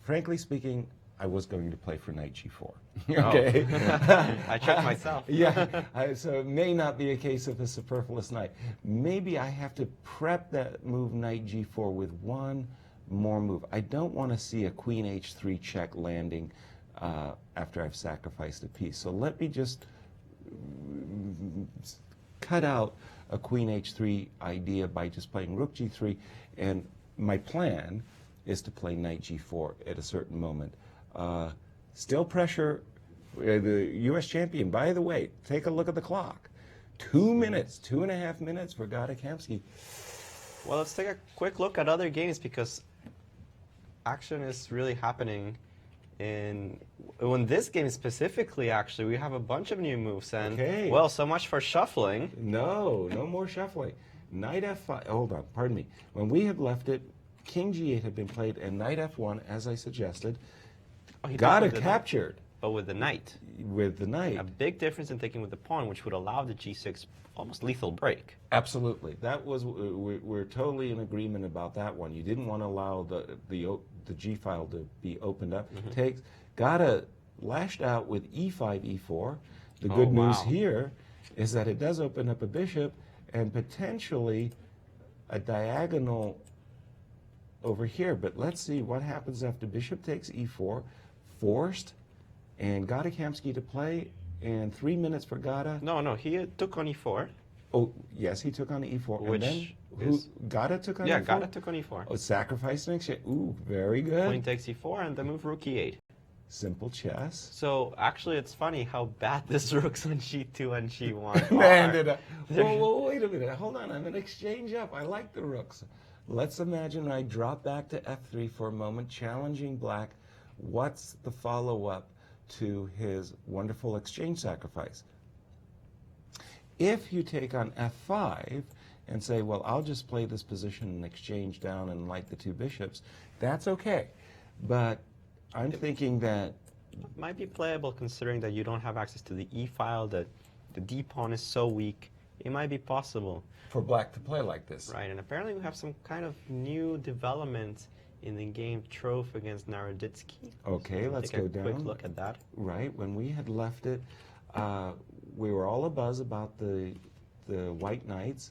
Frankly speaking, I was going to play for knight g4. Okay. I checked myself. Yeah, so it may not be a case of a superfluous knight. Maybe I have to prep that move knight g4 with one more move. I don't want to see a queen h3 check landing after I've sacrificed a piece. So let me just cut out a queen h3 idea by just playing rook g3, and my plan is to play knight g4 at a certain moment. Still pressure, the U.S. champion, by the way, take a look at the clock. 2 minutes, 2.5 minutes for Gata Kamsky. Well, let's take a quick look at other games because action is really happening in this game specifically. Actually, we have a bunch of new moves, and well, so much for shuffling. No more shuffling. Knight f5. Hold on, pardon me. When we had left it, king g8 had been played, and knight f1, as I suggested. Gata captured. But with the knight. With the knight. A big difference in taking with the pawn, which would allow the g6 almost lethal break. Absolutely. That was, we're totally in agreement about that one. You didn't want to allow the G file to be opened up. Gata lashed out with e5, e4. The good news here is that it does open up a bishop and potentially a diagonal over here. But let's see what happens after bishop takes e4, forced, and Gata Kamsky to play, and 3 minutes for Gata. No, he took on e4. Oh, yes, he took on e4. Which and then Gata took on e4? Yeah, Gata took on e4. Oh, sacrifice and exchange. Ooh, very good. Queen takes e4 and the move rook e8. Simple chess. So actually, it's funny how bad this rooks on g2 and g1 Man, whoa, wait a minute. Hold on. I'm going to exchange up. I like the rooks. Let's imagine I drop back to f3 for a moment, challenging black. What's the follow-up to his wonderful exchange sacrifice? If you take on f5 and say, well, I'll just play this position and exchange down and like the two bishops, that's okay. But I'm thinking that it might be playable considering that you don't have access to the e file, that the d pawn is so weak. It might be possible for black to play like this. Right, and apparently we have some kind of new development in the game Trof against Naroditsky. Okay, so let's go down. Take a quick look at that. Right, when we had left it, we were all abuzz about the white knights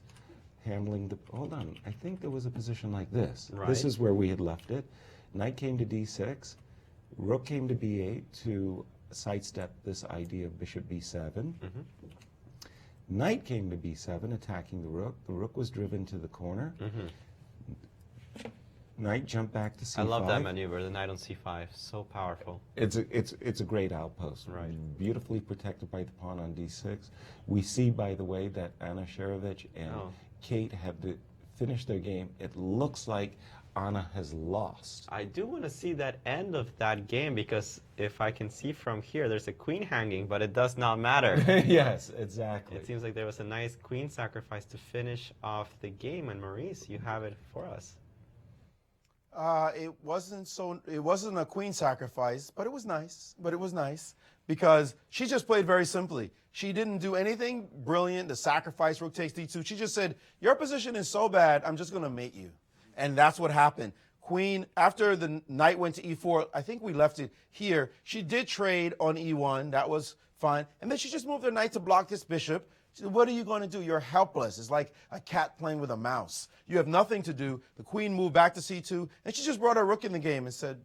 handling the... Hold on, I think there was a position like this. Right. This is where we had left it. Knight came to d6, rook came to b8 to sidestep this idea of bishop b7. Knight came to b7, attacking the rook. The rook was driven to the corner. Knight jumped back to c5. I love that maneuver, the knight on c5. So powerful. It's a great outpost. Right. Beautifully protected by the pawn on d6. We see, by the way, that Anna Sharevich and Kate have to finish their game. It looks like Anna has lost. I do want to see that end of that game, because if I can see from here, there's a queen hanging, but it does not matter. Yes, exactly. It seems like there was a nice queen sacrifice to finish off the game. And Maurice, you have it for us. It wasn't a queen sacrifice, but it was nice. But it was nice because she just played very simply. She didn't do anything brilliant. The sacrifice, rook takes d2. She just said, your position is so bad, I'm just going to mate you. And that's what happened. Queen, after the knight went to e4, I think we left it here. She did trade on e1. That was fine. And then she just moved her knight to block this bishop. She said, what are you going to do? You're helpless. It's like a cat playing with a mouse. You have nothing to do. The queen moved back to c2, and she just brought her rook in the game and said,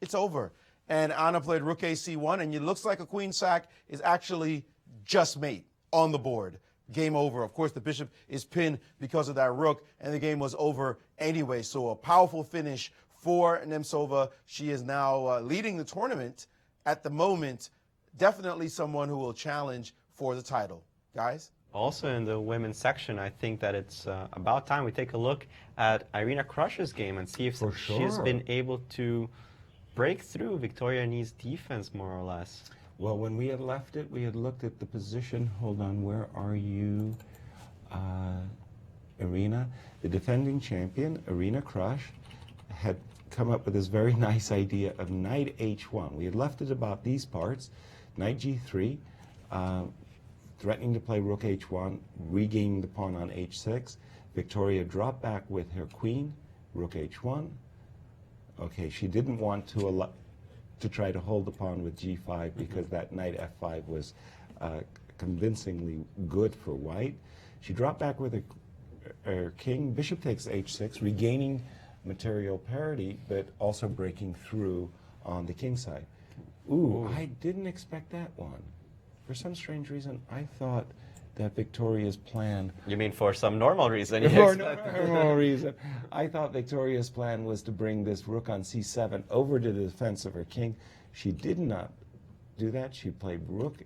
it's over. And Anna played rook a c1, and it looks like a queen sack is actually just mate on the board. Game over. Of course, the bishop is pinned because of that rook, and the game was over anyway. So a powerful finish for Nemtsova. She is now leading the tournament at the moment. Definitely someone who will challenge for the title. Guys? Also in the women's section, I think that it's about time we take a look at Irina Krush's game and see if she's been able to break through Victoria Ni's defense, more or less. Well, when we had left it, we had looked at the position. Hold on, where are you? Irina, the defending champion, Irina Krush, had come up with this very nice idea of knight h1. We had left it about these parts, knight g3, threatening to play rook h1, regaining the pawn on h6. Victoria dropped back with her queen, rook h1. Okay, she didn't want to try to hold the pawn with g5 because that knight f5 was convincingly good for white. She dropped back with her king. Bishop takes h6, regaining material parity, but also breaking through on the king side. Ooh, I didn't expect that one. For some strange reason, I thought that Victoria's plan... You mean for some normal reason? For normal reason. I thought Victoria's plan was to bring this rook on c7 over to the defense of her king. She did not do that. She played rook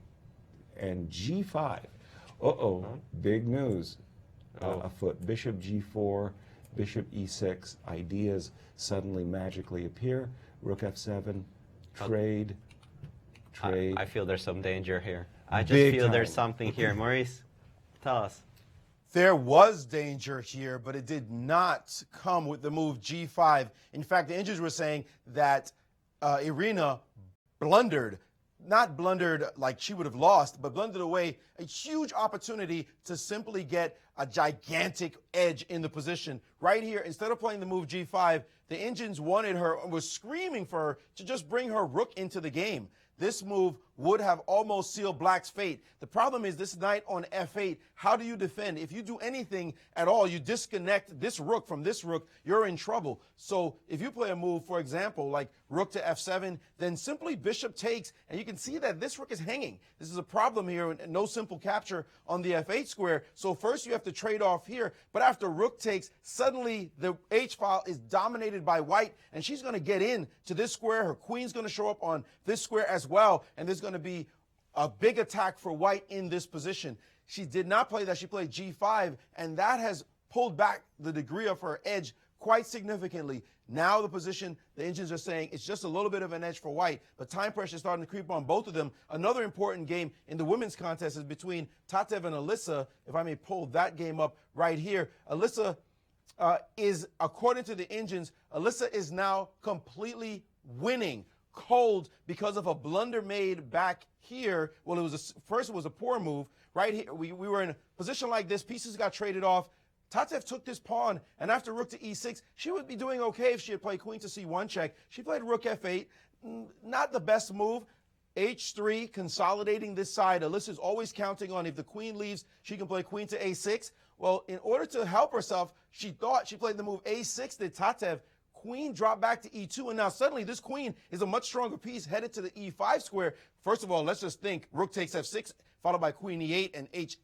and g5. Big news afoot. Bishop g4, bishop e6. Ideas suddenly magically appear. Rook f7, trade. I feel there's some danger here. I just feel there's something here. Maurice, tell us. There was danger here, but it did not come with the move g5. In fact, the engines were saying that Irina blundered, not blundered like she would have lost, but blundered away a huge opportunity to simply get a gigantic edge in the position. Right here, instead of playing the move g5, the engines wanted her, was screaming for her to just bring her rook into the game. This move would have almost sealed Black's fate. The problem is this knight on f8, how do you defend? If you do anything at all, you disconnect this rook from this rook, you're in trouble. So if you play a move, for example, like rook to f7, then simply bishop takes, and you can see that this rook is hanging. This is a problem here, and no simple capture on the f8 square. So first you have to trade off here, but after rook takes, suddenly the h-file is dominated by white, and she's going to get in to this square. Her queen's going to show up on this square as well, and there's going to be a big attack for white in this position. She did not play that. She played g5, and that has pulled back the degree of her edge quite significantly. Now the position, the engines are saying it's just a little bit of an edge for white, but time pressure is starting to creep on both of them. Another important game in the women's contest is between Tatev and Alisa. If I may pull that game up right here. Alisa is, according to the engines, Alisa is now completely winning cold because of a blunder made back here. Well, first it was a poor move. Right here, we were in a position like this. Pieces got traded off. Tatev took this pawn, and after rook to e6, she would be doing okay if she had played queen to c1 check. She played rook f8. Not the best move. h3, consolidating this side. Alisa is always counting on if the queen leaves, she can play queen to a6. Well, in order to help herself, she thought she played the move a6 to Tatev. Queen dropped back to e2, and now suddenly this queen is a much stronger piece headed to the e5 square. First of all, let's just think rook takes f6, followed by queen e8,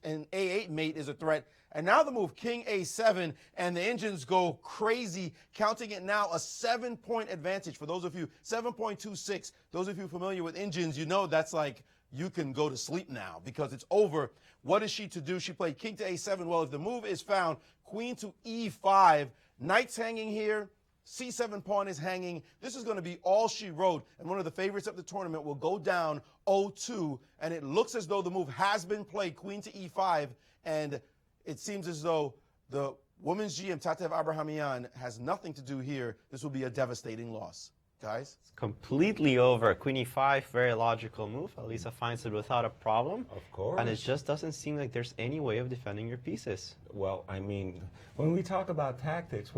and a8 mate is a threat. And now the move king a7, and the engines go crazy, counting it now a 7-point advantage. For those of you, 7.26, those of you familiar with engines, you know that's like you can go to sleep now because it's over. What is she to do? She played king to a7. Well, if the move is found, queen to e5, knight's hanging here, c7 pawn is hanging. This is going to be all she wrote, and one of the favorites of the tournament will go down 0-2, and it looks as though the move has been played, queen to e5, and it seems as though the women's GM, Tatev Abrahamian, has nothing to do here. This will be a devastating loss. Guys? It's completely over. Queen e5, very logical move. Alisa finds it without a problem. Of course. And it just doesn't seem like there's any way of defending your pieces. Well, I mean, when we talk about tactics,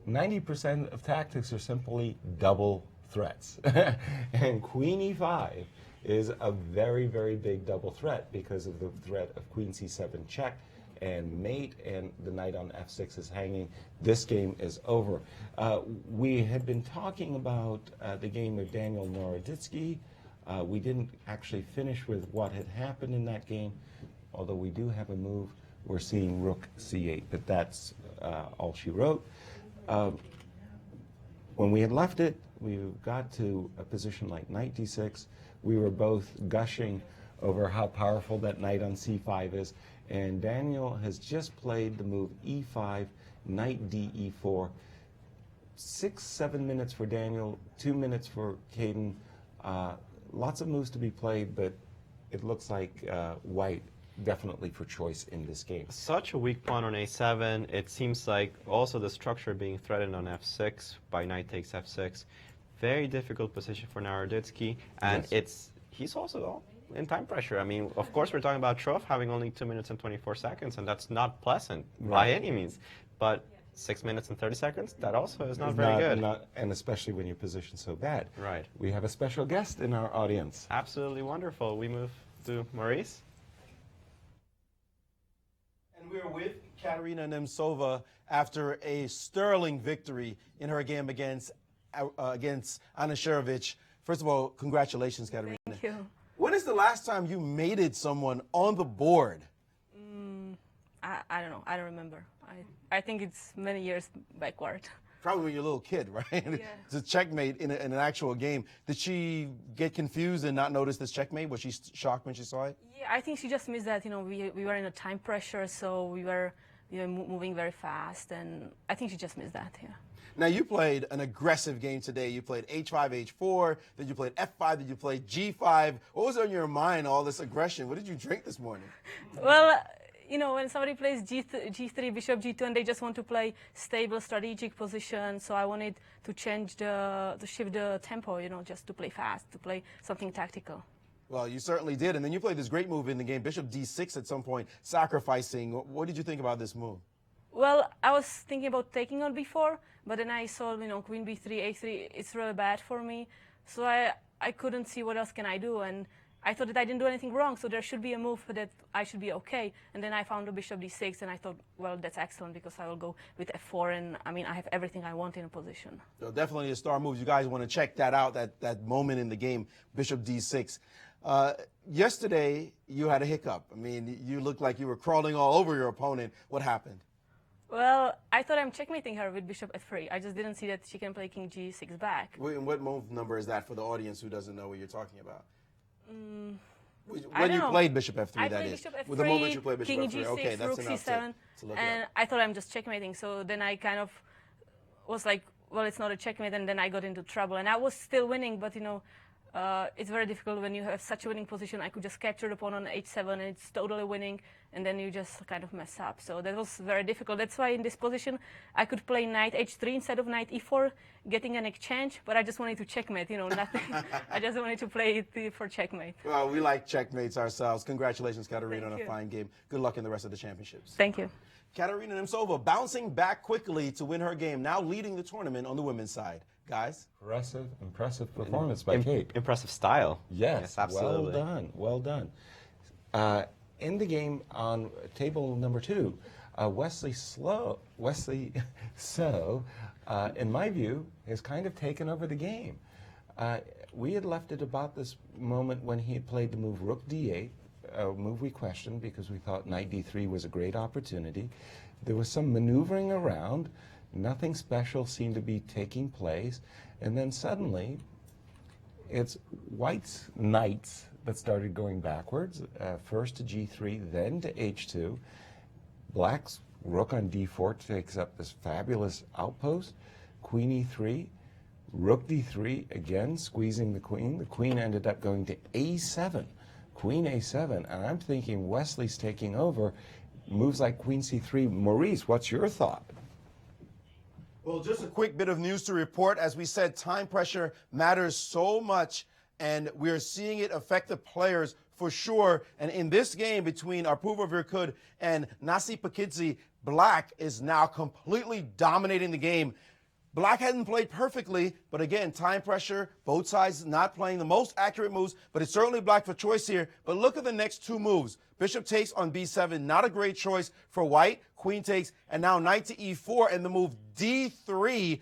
90% of tactics are simply double threats. And queen e5 is a very, very big double threat because of the threat of queen c7 check and mate, and the knight on f6 is hanging. This game is over. We had been talking about the game of Daniel Naroditsky. We didn't actually finish with what had happened in that game, although we do have a move. We're seeing rook c8, but that's all she wrote. When we had left it, we got to a position like knight d6. We were both gushing over how powerful that knight on c5 is. And Daniel has just played the move e5, knight d e4. 6-7 minutes for Daniel, 2 minutes for Caden. Lots of moves to be played, but it looks like white definitely for choice in this game. Such a weak pawn on a7. It seems like also the structure being threatened on f6 by knight takes f6. Very difficult position for Naroditsky, and yes. He's also in time pressure. I mean, of course, we're talking about Trof having only 2 minutes and 24 seconds, and that's not pleasant by any means. But 6 minutes and 30 seconds, that also is not very good. And especially when your position's so bad. Right. We have a special guest in our audience. Absolutely wonderful. We move to Maurice. And we're with Katerina Nemtsova after a sterling victory in her game against Anna Sharevich. First of all, congratulations, Katerina. Thank you. When is the last time you mated someone on the board? I don't know. I don't remember. I think it's many years backward. Probably when you're a little kid, right? Yeah. It's a checkmate in an actual game. Did she get confused and not notice this checkmate? Was she shocked when she saw it? Yeah, I think she just missed that. You know, we were in a time pressure, so we were moving very fast, and I think she just missed that. Yeah. Now, you played an aggressive game today. You played h5, h4, then you played f5, then you played g5. What was on your mind, all this aggression? What did you drink this morning? Well, you know, when somebody plays g3, bishop g2, and they just want to play stable, strategic position, so I wanted to change to shift the tempo, you know, just to play fast, to play something tactical. Well, you certainly did. And then you played this great move in the game, bishop d6 at some point, sacrificing. What did you think about this move? Well, I was thinking about taking on before, but then I saw, you know, queen b3, a3, it's really bad for me. So I couldn't see what else can I do, and I thought that I didn't do anything wrong, so there should be a move that I should be okay. And then I found a bishop d6, and I thought, well, that's excellent because I will go with f4, and I mean, I have everything I want in a position. So definitely a star move. You guys want to check that out, that moment in the game, bishop d6. Yesterday, you had a hiccup. I mean, you looked like you were crawling all over your opponent. What happened? Well, I thought I'm checkmating her with bishop f3. I just didn't see that she can play king g6 back. And what move number is that for the audience who doesn't know what you're talking about? When you played bishop f3, I that played is. bishop f3, With the moment you played bishop king f3. g6, Okay, that's rook enough c7, to look and at. I thought I'm just checkmating. So then I kind of was like, well, it's not a checkmate, and then I got into trouble. And I was still winning, but you know, it's very difficult when you have such a winning position. I could just capture the pawn on h7, and it's totally winning, and then you just kind of mess up. So that was very difficult. That's why in this position, I could play knight h3 instead of knight e4, getting an exchange, but I just wanted to checkmate, you know, nothing. I just wanted to play it for checkmate. Well, we like checkmates ourselves. Congratulations, Katerina, on a fine game. Good luck in the rest of the championships. Thank you. Katerina Nemtsova bouncing back quickly to win her game, now leading the tournament on the women's side. Guys? Impressive performance by Kate. Impressive style. Yes, absolutely. Well done. In the game on table number 2, Wesley So, in my view, has kind of taken over the game. We had left it about this moment when he had played the move rook d8, a move we questioned because we thought knight d3 was a great opportunity. There was some maneuvering around. Nothing special seemed to be taking place. And then suddenly, it's white's knights that started going backwards, first to G3, then to H2. Black's rook on D4 takes up this fabulous outpost. Queen E3, rook D3, again squeezing the queen. The queen ended up going to A7, Queen A7, and I'm thinking Wesley's taking over. Moves like Queen C3. Maurice, what's your thought? Well, just a quick bit of news to report. As we said, time pressure matters so much, and we're seeing it affect the players for sure. And in this game between Apurva Virkud and Nasi Pakidze, Black is now completely dominating the game. Black hadn't played perfectly, but again, time pressure, both sides not playing the most accurate moves, but it's certainly Black for choice here. But look at the next two moves. Bishop takes on B7, not a great choice for White. Queen takes, and now knight to E4, and the move D3.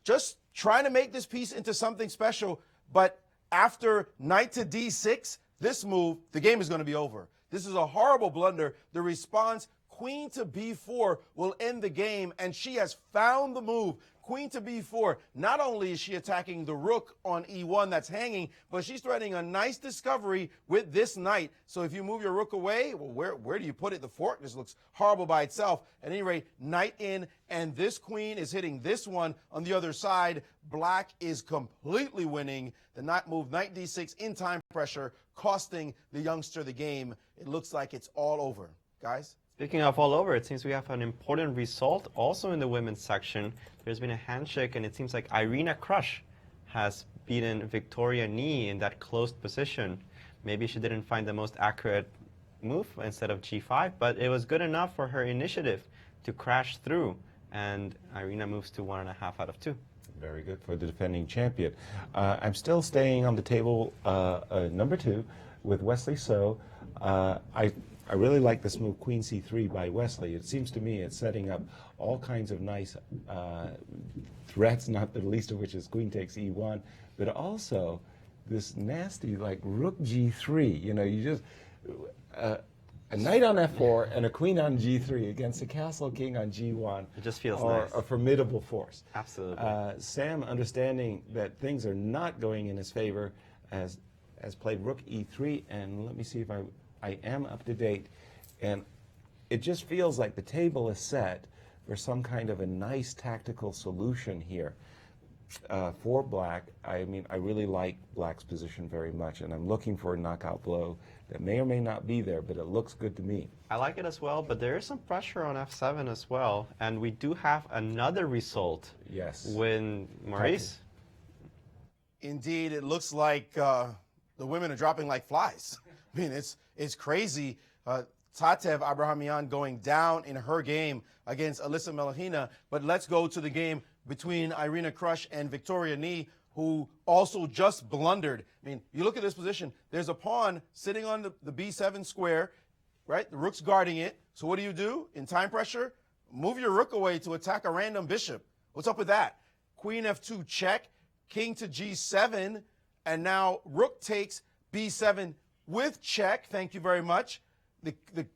Just trying to make this piece into something special, but after knight to D6, this move, the game is going to be over. This is a horrible blunder. The response, Queen to B4 will end the game, and she has found the move. Queen to B4, not only is she attacking the rook on E1 that's hanging, but she's threatening a nice discovery with this knight. So if you move your rook away, well, where do you put it? The fork just looks horrible by itself. At any rate, knight in, and this queen is hitting this one on the other side. Black is completely winning. The knight move, knight D6 in time pressure, costing the youngster the game. It looks like it's all over. Guys? Speaking of all over, it seems we have an important result also in the women's section. There's been a handshake, and it seems like Irina Krush has beaten Victoria Ni in that closed position. Maybe she didn't find the most accurate move instead of G5, but it was good enough for her initiative to crash through, and Irina moves to 1.5 out of 2. Very good for the defending champion. I'm still staying on the table number 2 with Wesley So. I really like this move, Queen C3 by Wesley. It seems to me it's setting up all kinds of nice threats, not the least of which is Queen takes E1, but also this nasty, like, Rook G3. You know, you just, a knight on F4 and a queen on G3 against a castle king on G1. It just feels are nice. A formidable force. Absolutely. Sam, understanding that things are not going in his favor, has played Rook E3, and let me see if I am up to date, and it just feels like the table is set for some kind of a nice tactical solution here for Black. I mean, I really like Black's position very much, and I'm looking for a knockout blow that may or may not be there, but it looks good to me. I like it as well, but there is some pressure on F7 as well, and we do have another result. Yes. When Maurice. Indeed, it looks like the women are dropping like flies. I mean, it's crazy. Tatev Abrahamian going down in her game against Alisa Melekhina. But let's go to the game between Irina Krush and Victoria Ni, who also just blundered. I mean, you look at this position. There's a pawn sitting on the B7 square, right? The rook's guarding it. So what do? In time pressure, move your rook away to attack a random bishop. What's up with that? Queen F2 check, king to G7, and now rook takes B7 with check. Thank you very much.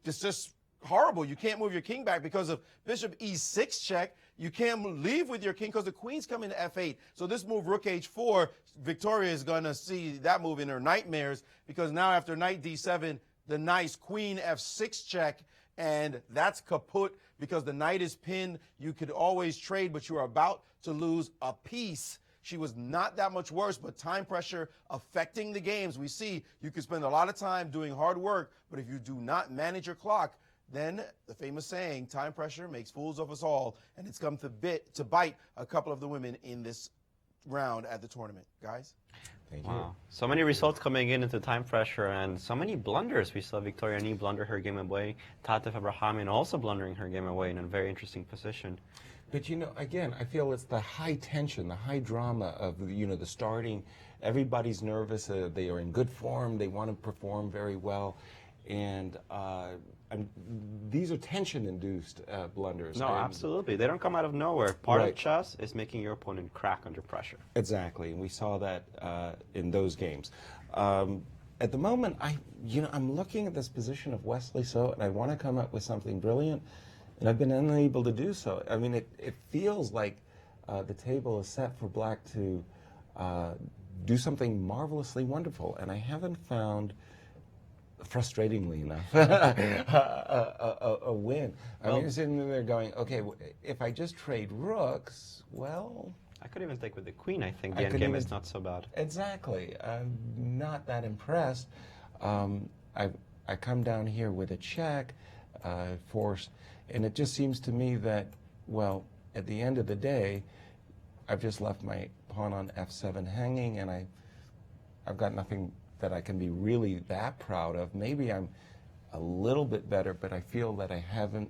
It's just horrible. You can't move your king back because of bishop E6 check. You can't leave with your king because the queen's coming to F8. So this move, rook H4, Victoria is going to see that move in her nightmares, because now after knight D7, the nice queen F6 check, and that's kaput because the knight is pinned. You could always trade, but you are about to lose a piece. She was not that much worse, but time pressure affecting the games. We see you can spend a lot of time doing hard work, but if you do not manage your clock, then the famous saying, time pressure makes fools of us all, and it's come to bite a couple of the women in this round at the tournament. Guys? Thank you. Wow. So many results coming into time pressure, and so many blunders. We saw Victoria Ni blunder her game away, Tatev Abrahamian also blundering her game away in a very interesting position. But, you know, again, I feel it's the high tension, the high drama of, you know, the starting. Everybody's nervous. They are in good form. They want to perform very well. And these are tension-induced blunders. No, absolutely. They don't come out of nowhere. Part of chess is making your opponent crack under pressure. Exactly, and we saw that in those games. At the moment, I'm looking at this position of Wesley So, and I want to come up with something brilliant, and I've been unable to do so. I mean, it feels like the table is set for Black to do something marvelously wonderful, and I haven't found, frustratingly enough, a win. I mean, you're sitting there going, okay, if I just trade rooks, well... I could even take with the queen. I think the endgame is not so bad. Exactly. I'm not that impressed. I come down here with a check, force, and it just seems to me that, well, at the end of the day, I've just left my pawn on f7 hanging, and I've got nothing that I can be really that proud of. Maybe I'm a little bit better, but I feel that I haven't,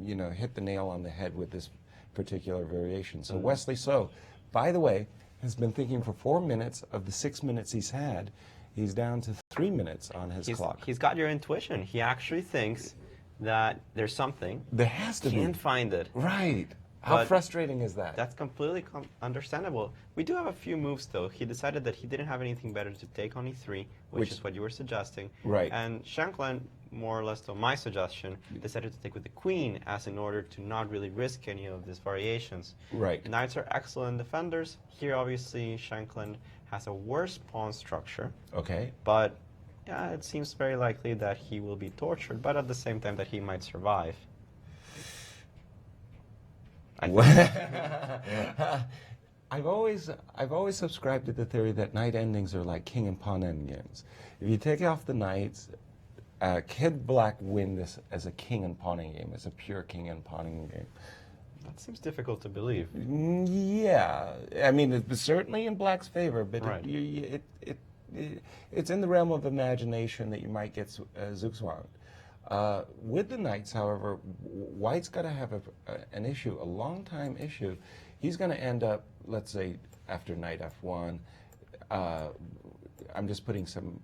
you know, hit the nail on the head with this particular variation. So Wesley So, by the way, has been thinking for 4 minutes of the 6 minutes he's had. He's down to 3 minutes on his clock. He's got your intuition. He actually thinks that there's something. There has to be. Can't find it. Right. How frustrating is that? That's completely understandable. We do have a few moves, though. He decided that he didn't have anything better to take on e3, which is what you were suggesting. Right. And Shankland, more or less to my suggestion, decided to take with the queen, as in order to not really risk any of these variations. Right. Knights are excellent defenders. Here, obviously, Shankland has a worse pawn structure. Okay. But yeah, it seems very likely that he will be tortured, but at the same time that he might survive. I've always subscribed to the theory that knight endings are like king and pawn endgames. If you take off the knights, can black win this as a king and pawning game, as a pure king and pawning game? That seems difficult to believe. Yeah, I mean, it's certainly in black's favor, but right. it's in the realm of imagination that you might get zugzwanged. With the knights, however, white's got to have an issue, a long-time issue. He's going to end up, let's say, after knight f1, I'm just putting some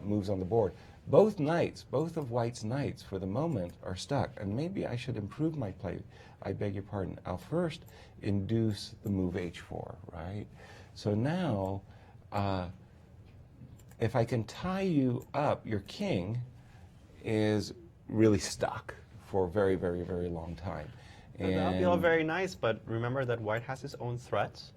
moves on the board. Both knights, both of white's knights, for the moment, are stuck. And maybe I should improve my play. I beg your pardon. I'll first induce the move h4, right? So now, if I can tie you up, your king is really stuck for a very, very, very long time. And that'll be all very nice, but remember that white has his own threats.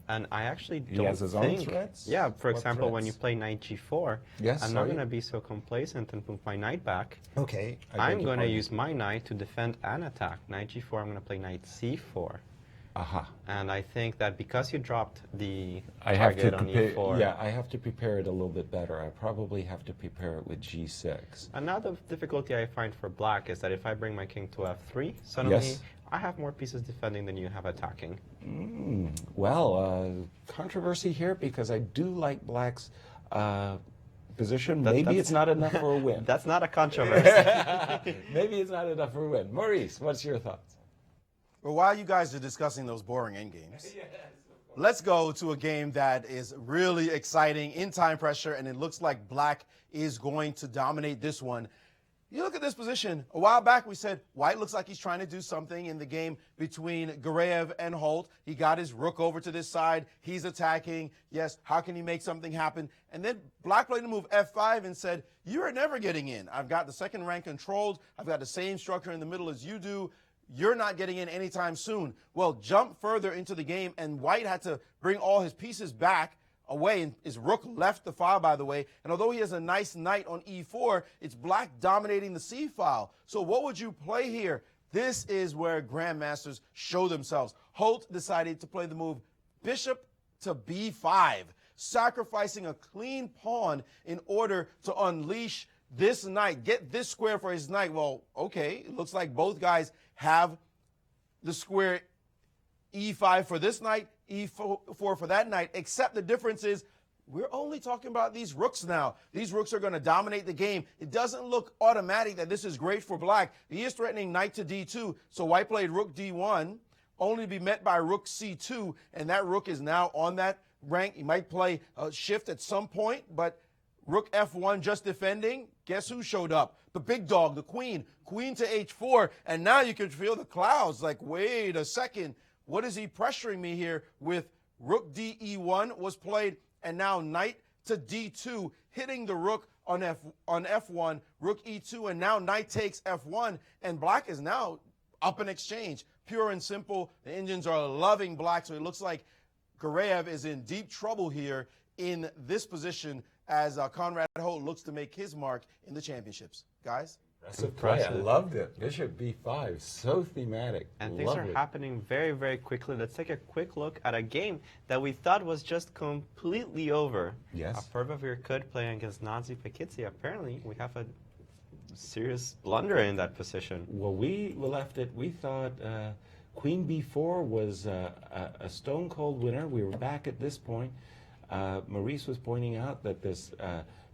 And I actually don't think... He has his own threats? Yeah, for What example, when you threats? play knight g4, Yes, I'm not going to be so complacent and move my knight back. Okay. I'm going to use my knight to defend and attack. Knight g4, I'm going to play knight c4. Aha. And I think that because you dropped the I have to target on prepare, e4... yeah, I have to prepare it a little bit better. I probably have to prepare it with g6. Another difficulty I find for black is that if I bring my king to f3, suddenly Yes. I have more pieces defending than you have attacking. Well, controversy here because I do like black's position. That's Maybe it's not enough for a win. That's not a controversy. Maybe it's not enough for a win. Maurice, what's your thoughts? Well, while you guys are discussing those boring endgames, let's go to a game that is really exciting, in time pressure, and it looks like black is going to dominate this one. You look at this position. A while back, we said white looks like he's trying to do something in the game between Gareev and Holt. He got his rook over to this side. He's attacking. Yes, how can he make something happen? And then black played the move f5 and said, you are never getting in. I've got the second rank controlled. I've got the same structure in the middle as you do. You're not getting in anytime soon. Well, jump further into the game, and white had to bring all his pieces back away, and his rook left the file, by the way. And although he has a nice knight on e4, it's black dominating the c file. So what would you play here? This is where grandmasters show themselves. Holt decided to play the move bishop to b5, sacrificing a clean pawn in order to unleash this knight, get this square for his knight. Well, okay, it looks like both guys have the square e5 for this knight, e4 for that knight, except the difference is we're only talking about these rooks now. These rooks are going to dominate the game. It doesn't look automatic that this is great for black. He is threatening knight to d2, so white played rook d1, only to be met by rook c2, and that rook is now on that rank. He might play a shift at some point, but rook f1 just defending. Guess who showed up? The big dog, the queen. Queen to h4, and now you can feel the clouds like, wait a second. What is he pressuring me here with rook d e1 was played, and now knight to d2, hitting the rook on f1, rook e2, and now knight takes f1, and black is now up in exchange. Pure and simple. The Indians are loving black, so it looks like Gareev is in deep trouble here in this position as Conrad Holt looks to make his mark in the championships. Guys? Impressive play. I loved it. Bishop b5, so thematic. And things are happening very, very quickly. Let's take a quick look at a game that we thought was just completely over. Yes. Apurva Virkud playing against Nazi Pekitsi. Apparently, we have a serious blunder in that position. Well, we left it. We thought Queen b4 was a stone-cold winner. We were back at this point. Maurice was pointing out that this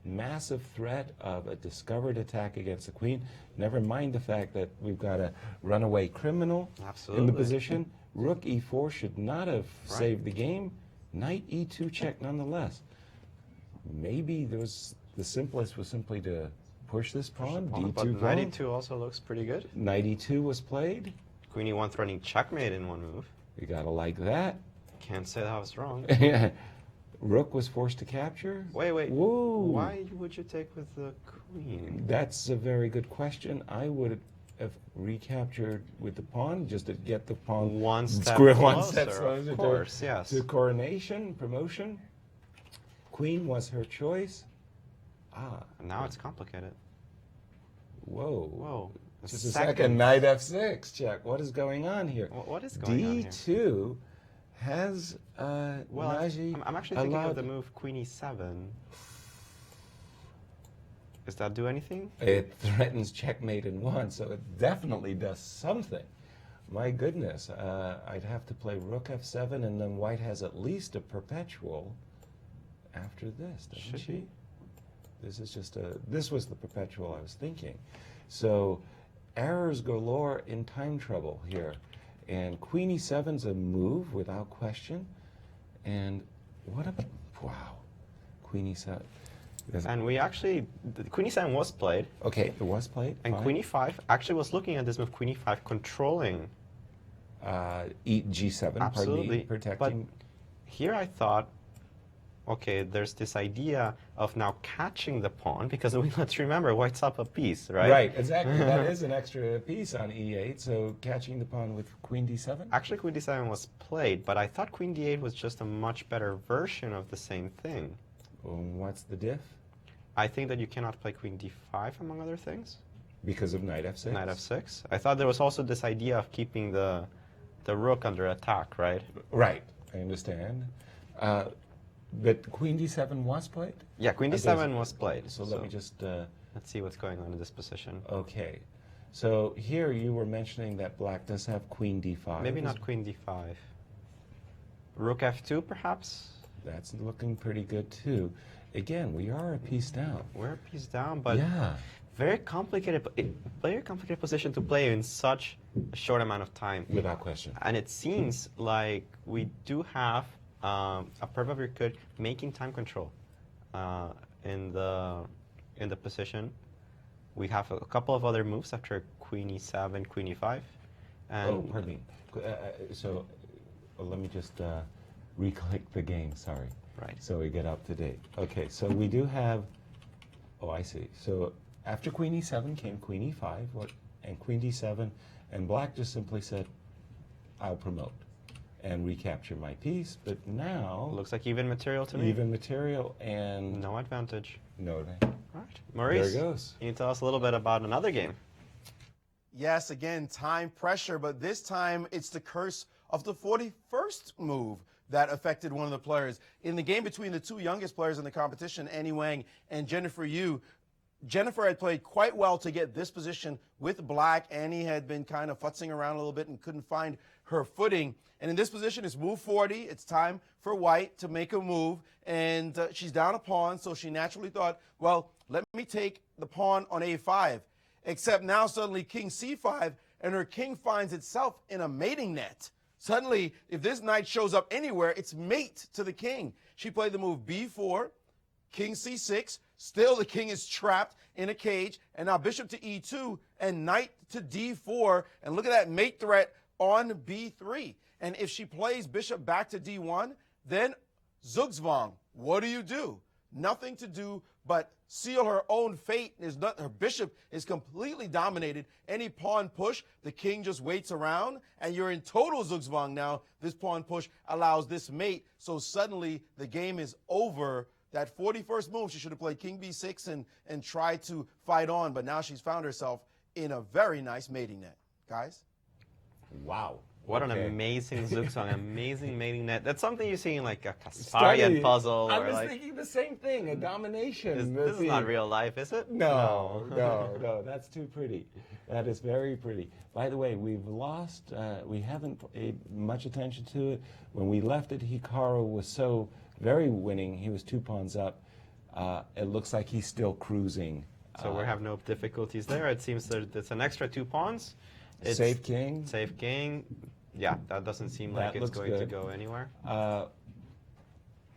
massive threat of a discovered attack against the queen, never mind the fact that we've got a runaway criminal in the position. Rook e4 should not have saved the game. Knight e2 check nonetheless. Maybe the simplest was simply to push this pawn, d2 but knight e2 also looks pretty good. Knight e2 was played. Queen e1 threatening checkmate in one move. You gotta like that. Can't say that I was wrong. Rook was forced to capture. Wait. Whoa. Why would you take with the queen? That's a very good question. I would have recaptured with the pawn just to get the pawn one step closer, of course, yes. to coronation, promotion. Queen was her choice. Now it's complicated. Whoa. Just a second. second. Knight f6 check. What is going on here? What is going on here? d2 has Naji I'm actually thinking of the move Queen e7. Does that do anything? It threatens checkmate in one, so it definitely does something. My goodness, I'd have to play Rook f7, and then White has at least a perpetual after this, doesn't she? This is just this was the perpetual I was thinking. So errors galore in time trouble here. And Queen e7's a move without question. And what about, wow, Queen e7. And we actually, Queen e7 was played. Okay, it was played. And fine. Queen e5 actually was looking at this move, Queen e5, controlling. G7, Absolutely. pardon me, protecting. But here I thought, okay, there's this idea of now catching the pawn, because let's remember, White's up a piece, right? Right, exactly. That is an extra piece on e8, so catching the pawn with Queen d7? Actually, Queen d7 was played, but I thought Queen d8 was just a much better version of the same thing. What's the diff? I think that you cannot play Queen d5, among other things. Because of Knight f6? Knight f6. I thought there was also this idea of keeping the rook under attack, right? Right, I understand. But Queen d7 was played? Yeah, Queen d7 was played. So let me just... let's see what's going on in this position. Okay. So here you were mentioning that Black does have Queen d5. Maybe not Queen d5. Rook f2, perhaps? That's looking pretty good, too. Again, we are a piece down. We're a piece down, but yeah. very complicated position to play in such a short amount of time. Without question. And it seems like we do have Apurva Virkud making time control in the position. We have a couple of other moves after Queen e7, Queen e5. And pardon me. So let me just re-click the game, sorry. Right. So we get up to date. Okay, so we do have, I see. So after Queen e7 came Queen e5 and Queen d7, and Black just simply said, I'll promote and recapture my piece, but now... Looks like even material to me. Even material and... No advantage. No. Right. Maurice, there it goes. Can you tell us a little bit about another game? Yes, again, time pressure, but this time it's the curse of the 41st move that affected one of the players. In the game between the two youngest players in the competition, Annie Wang and Jennifer Yu, Jennifer had played quite well to get this position with Black. Annie had been kind of futzing around a little bit and couldn't find her footing. And in this position, it's move 40. It's time for White to make a move. And she's down a pawn, so she naturally thought, well, let me take the pawn on a5. Except now suddenly king c5, and her king finds itself in a mating net. Suddenly, if this knight shows up anywhere, it's mate to the king. She played the move b4, king c6. Still, the king is trapped in a cage. And now bishop to e2 and knight to d4. And look at that mate threat on b3. And if she plays bishop back to d1, then Zugzwang, what do? Nothing to do but seal her own fate. Her bishop is completely dominated. Any pawn push, the king just waits around, and you're in total Zugzwang now. This pawn push allows this mate, so suddenly the game is over. That 41st move, she should have played king b6 and tried to fight on, but now she's found herself in a very nice mating net. Guys? Wow. What an amazing Zugzwang, amazing mating net. That's something you see in like a Kasparian puzzle. I or was like, thinking the same thing, a domination. This is not real life, is it? No, no, that's too pretty. That is very pretty. By the way, we've lost, we haven't paid much attention to it. When we left it, Hikaru was so very winning. He was 2 pawns up. It looks like he's still cruising. So we have no difficulties there. It seems that it's an extra 2 pawns. It's safe king. Safe king. Yeah, that doesn't seem like it's going to go anywhere.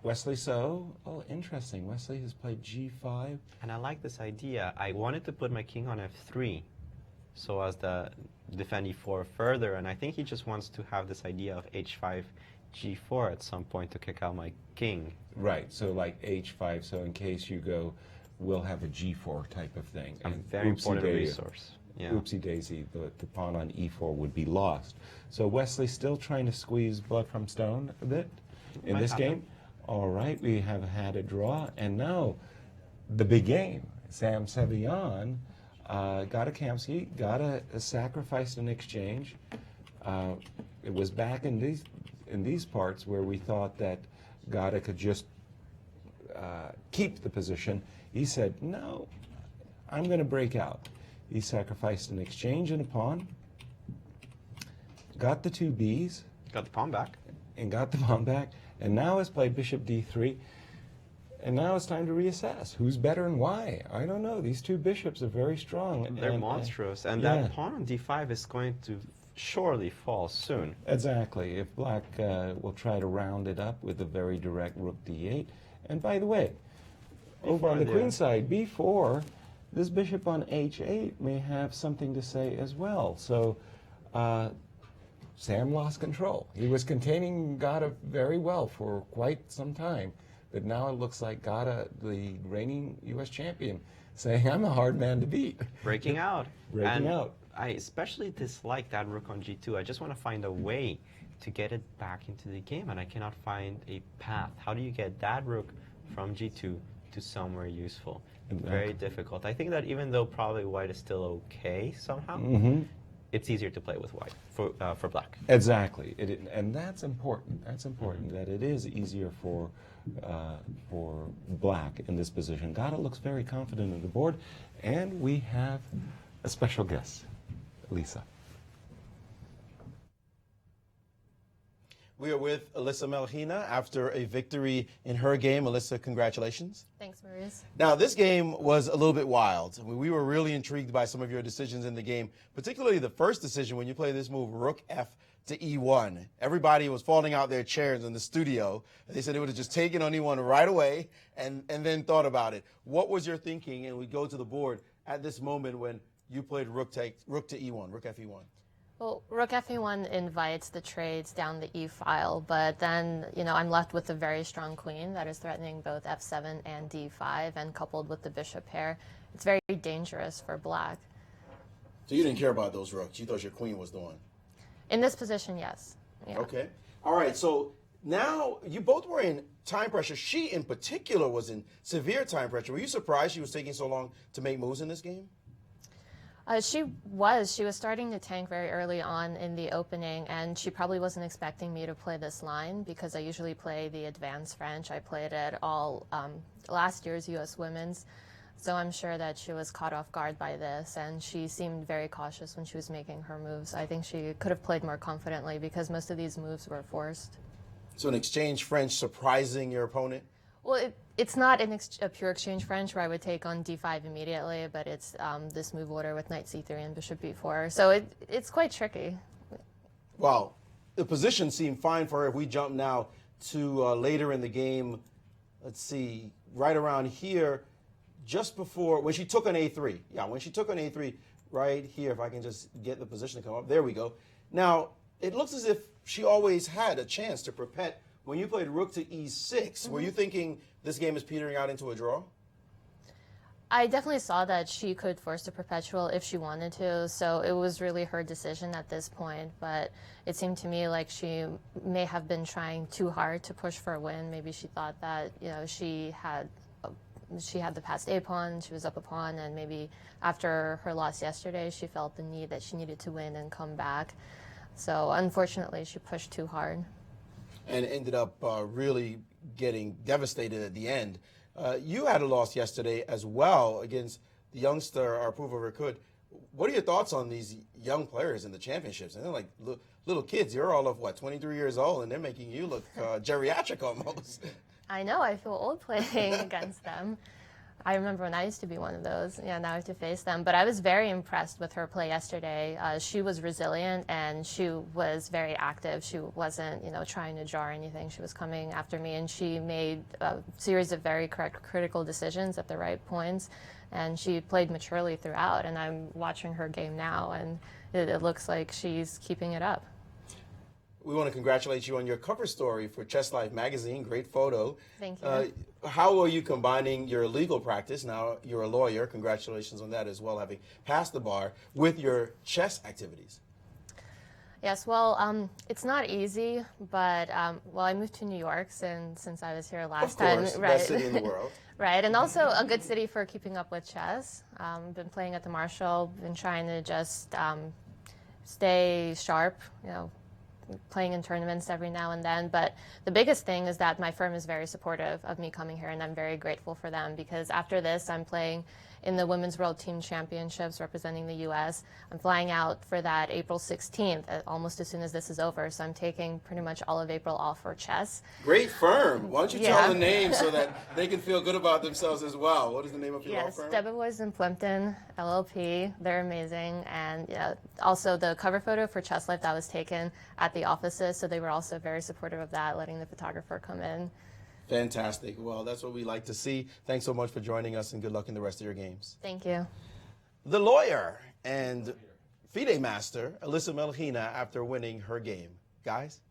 Wesley So. Oh, interesting. Wesley has played g5. And I like this idea. I wanted to put my king on f3 so as to defend e4 further, and I think he just wants to have this idea of h5, g4 at some point to kick out my king. Right, so like h5, so in case you go, we'll have a g4 type of thing. A very important resource. Yeah. Oopsie daisy, the pawn on e4 would be lost. So Wesley's still trying to squeeze blood from stone a bit in this game. All right, we have had a draw, and now the big game. Sam Sevian got a Kamsky, got a sacrifice in exchange. It was back in these parts where we thought that Gada could just keep the position. He said, no, I'm going to break out. He sacrificed an exchange and a pawn, got the 2 Bs. Got the pawn back. And got the pawn back, and now has played bishop d3. And now it's time to reassess. Who's better and why? I don't know. These 2 bishops are very strong. They're monstrous. And that pawn on d5 is going to surely fall soon. Exactly. If black will try to round it up with a very direct rook d8. And by the way, over on the queen side, b4, this bishop on h8 may have something to say as well. So Sam lost control. He was containing Gada very well for quite some time. But now it looks like Gada, the reigning U.S. champion, saying, I'm a hard man to beat. Breaking out. Breaking out. I especially dislike that rook on g2. I just want to find a way to get it back into the game, and I cannot find a path. How do you get that rook from g2 to somewhere useful? Very difficult. I think that even though probably white is still okay somehow, it's easier to play with white for black. Exactly. And that's important. That's important, that it is easier for black in this position. Gada looks very confident in the board, and we have a special guest, Alisa. We are with Alisa Melekhina after a victory in her game. Alisa, congratulations. Thanks, Maurice. Now, this game was a little bit wild. I mean, we were really intrigued by some of your decisions in the game, particularly the first decision when you played this move, rook f to e1. Everybody was falling out their chairs in the studio. They said they would have just taken on e1 right away and then thought about it. What was your thinking? And we go to the board at this moment when you played rook to e1, rook f e1. Well, rook fe1 invites the trades down the e-file, but then, I'm left with a very strong queen that is threatening both f7 and d5, and coupled with the bishop pair, it's very dangerous for black. So you didn't care about those rooks. You thought your queen was the one. In this position, yes. Yeah. Okay. All right. So now you both were in time pressure. She, in particular, was in severe time pressure. Were you surprised she was taking so long to make moves in this game? She was starting to tank very early on in the opening, and she probably wasn't expecting me to play this line because I usually play the advanced French. I played it all last year's U.S. Women's, so I'm sure that she was caught off guard by this, and she seemed very cautious when she was making her moves. I think she could have played more confidently because most of these moves were forced. So an exchange French surprising your opponent? Well, it's not a pure exchange French where I would take on d5 immediately, but it's this move order with knight c3 and bishop b4. So it's quite tricky. Well, the position seemed fine for her. If we jump now to later in the game, let's see, right around here, just before, when she took on a3. Yeah, when she took on a3, right here, if I can just get the position to come up. There we go. Now, it looks as if she always had a chance to perpet. When you played rook to e6, were you thinking this game is petering out into a draw? I definitely saw that she could force a perpetual if she wanted to, so it was really her decision at this point. But it seemed to me like she may have been trying too hard to push for a win. Maybe she thought that she had the passed A pawn, she was up a pawn, and maybe after her loss yesterday, she felt the need that she needed to win and come back. So unfortunately, she pushed too hard. And ended up really getting devastated at the end. You had a loss yesterday as well against the youngster Apurva Virkud. What are your thoughts on these young players in the championships? And they're like little kids. You're all of, 23 years old, and they're making you look geriatric almost. I know, I feel old playing against them. I remember when I used to be one of those. Yeah, now I have to face them. But I was very impressed with her play yesterday. She was resilient and she was very active. She wasn't, trying to jar anything. She was coming after me, and she made a series of very critical decisions at the right points. And she played maturely throughout. And I'm watching her game now, and it looks like she's keeping it up. We want to congratulate you on your cover story for Chess Life magazine. Great photo. Thank you. How are you combining your legal practice, now you're a lawyer, congratulations on that as well, having passed the bar, with your chess activities? Yes, well, it's not easy, but I moved to New York since I was here last time. Of course, best city in the world. Right, and also a good city for keeping up with chess. Been playing at the Marshall, been trying to just stay sharp, playing in tournaments every now and then. But the biggest thing is that my firm is very supportive of me coming here, and I'm very grateful for them, because after this I'm playing in the Women's World Team Championships representing the U.S. I'm flying out for that April 16th, almost as soon as this is over, so I'm taking pretty much all of April off for chess. Great firm. Why don't you tell the name so that they can feel good about themselves as well? What is the name of your law firm? Yes, Debevoise and Plimpton, LLP. They're amazing. And also the cover photo for Chess Life, that was taken at the offices, so they were also very supportive of that, letting the photographer come in. Fantastic. Well, that's what we like to see. Thanks so much for joining us, and good luck in the rest of your games. Thank you. The lawyer and FIDE master, Alisa Melekhina, after winning her game. Guys?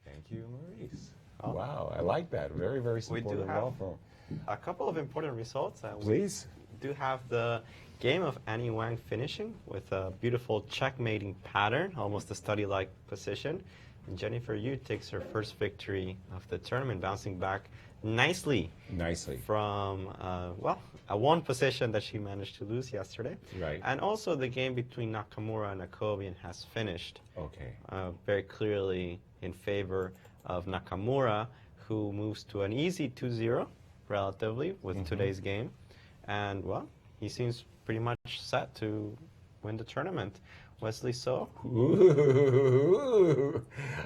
Thank you, Maurice. Wow, I like that. Very, very supportive law firm. A couple of important results. Please. We do have the game of Annie Wang finishing with a beautiful checkmating pattern, almost a study-like position. And Jennifer Yu takes her first victory of the tournament, bouncing back nicely from, a one position that she managed to lose yesterday. Right. And also the game between Nakamura and Nakovian has finished. Okay. Very clearly in favor of Nakamura, who moves to an easy 2-0, relatively, with today's game. And, well, he seems pretty much set to win the tournament. Wesley So?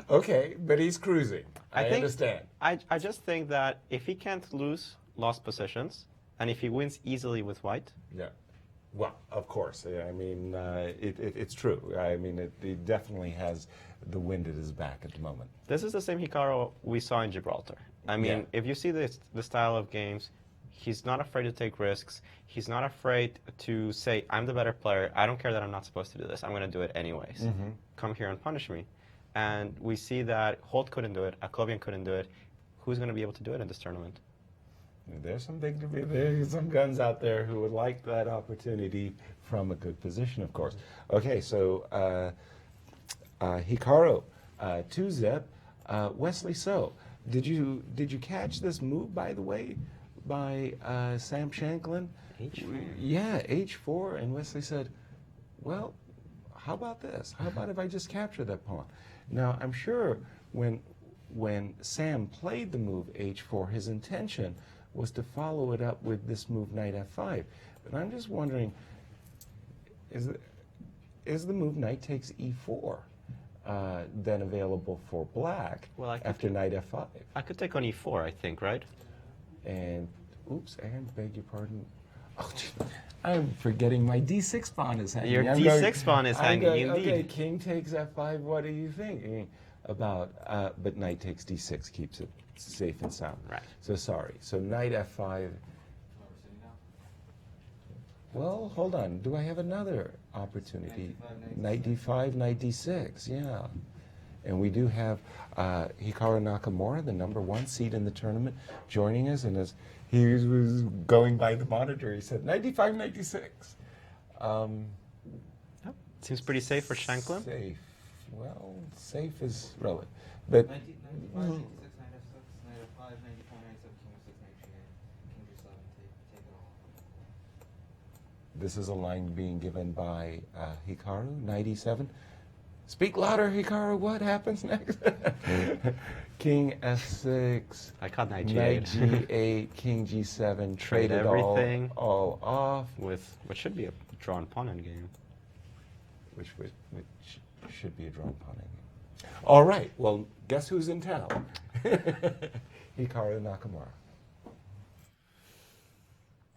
Okay, but he's cruising. I understand. I just think that if he can't lose lost positions, and if he wins easily with white. Yeah. Well, of course. I mean, it's true. I mean, it definitely has the wind at his back at the moment. This is the same Hikaru we saw in Gibraltar. I mean, if you see the style of games, he's not afraid to take risks. He's not afraid to say, I'm the better player. I don't care that I'm not supposed to do this. I'm going to do it anyways. Come here and punish me. And we see that Holt couldn't do it. Akovian couldn't do it. Who's going to be able to do it in this tournament? There's some guns out there who would like that opportunity from a good position, of course. Okay, so Hikaru, 2-zip. Wesley So, did you catch this move, by the way, by Sam Shankland? H4. Yeah, H4, and Wesley said, well, how about this? How about if I just capture that pawn? Now, I'm sure when Sam played the move H4, his intention was to follow it up with this move Knight F5. But I'm just wondering, is the move Knight takes E4 then available for black after Knight F5? I could take on E4, I think, right? And, oops, and beg your pardon. Oh, I'm forgetting my D6 pawn is hanging. Your D6 pawn is hanging, indeed. Okay, king takes F5, what do you think about, but knight takes D6, keeps it safe and sound. Right. So sorry, so knight F5. Well, hold on, do I have another opportunity? Knight D5, knight D6, yeah. And we do have Hikaru Nakamura, the #1 seed in the tournament, joining us. And as He was going by the monitor. He said 95, 96. Seems pretty safe for Shankland. Safe. Well, safe is relative. But 95, 96, 96, 95, 94, 97, king of 6, knight g8, king g7, take it all. this is a line being given by Hikaru, 97. Speak louder, Hikaru. What happens next? King f6. I caught knight Knight g8. g8, king g7. Trade Traded everything. all off. With what should be a drawn pawn end game. Which should be a drawn pawn end game. All right. Well, guess who's in town? Hikaru Nakamura.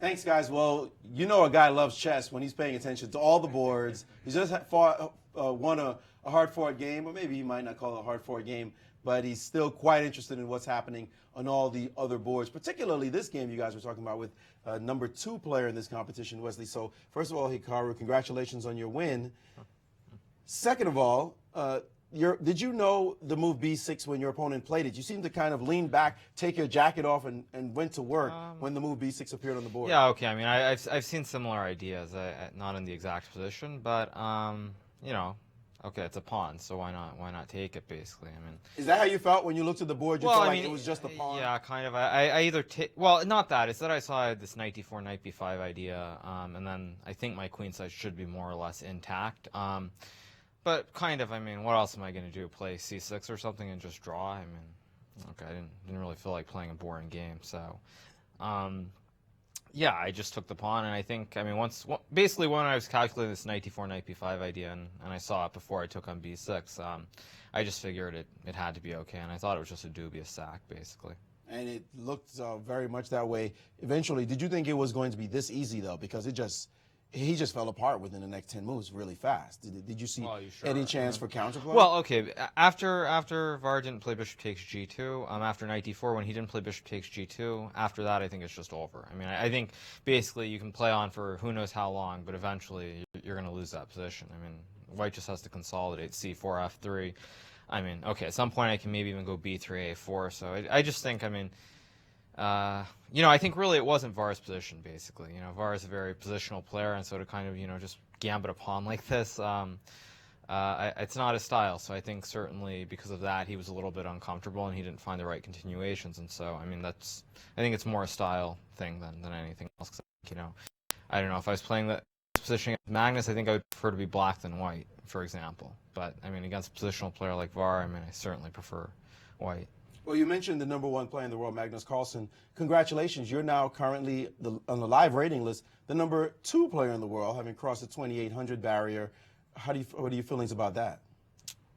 Thanks, guys. Well, you know a guy loves chess when he's paying attention to all the boards. He just won a hard-fought game, or maybe he might not call it a hard-fought game, but he's still quite interested in what's happening on all the other boards, particularly this game you guys were talking about with number 2 player in this competition, Wesley. So, first of all, Hikaru, congratulations on your win. Second of all, did you know the move b6 when your opponent played it? You seemed to kind of lean back, take your jacket off, and went to work when the move b6 appeared on the board. Yeah, okay. I mean, I've seen similar ideas, not in the exact position, but you know, okay, it's a pawn, so why not take it? Basically, I mean. Is that how you felt when you looked at the board? You felt like it was just a pawn. Yeah, kind of. I either take, well, not that. It's that I saw this knight d4, knight b5 idea, and then I think my queen side should be more or less intact. But kind of, I mean, what else am I going to do? Play c6 or something and just draw? I mean, okay, I didn't really feel like playing a boring game, so yeah, I just took the pawn, and I think, I mean, basically when I was calculating this knight d4, knight b5 idea, and I saw it before I took on b6, I just figured it had to be okay, and I thought it was just a dubious sack, basically. And it looked very much that way. Eventually, did you think it was going to be this easy, though? Because he just fell apart within the next 10 moves really fast. Did you see any chance for counterplay? Well, okay. After Var didn't play bishop takes g2, after knight d4, when he didn't play bishop takes g2, after that I think it's just over. I mean, I think basically you can play on for who knows how long, but eventually you're going to lose that position. I mean, white just has to consolidate c4, f3. I mean, okay, at some point I can maybe even go b3, a4. So I just think, I mean, you know, I think really it wasn't Var's position, basically. You know, Var is a very positional player, and so to kind of, you know, just gambit a pawn like this, it's not his style. So I think certainly because of that, he was a little bit uncomfortable, and he didn't find the right continuations. And so, I mean, I think it's more a style thing than anything else. 'Cause, you know, I don't know, if I was playing the position against Magnus, I think I would prefer to be black than white, for example. But, I mean, against a positional player like Var, I mean, I certainly prefer white. Well, you mentioned the #1 player in the world, Magnus Carlsen. Congratulations, you're now currently on the live rating list, the #2 player in the world, having crossed the 2,800 barrier. What are your feelings about that?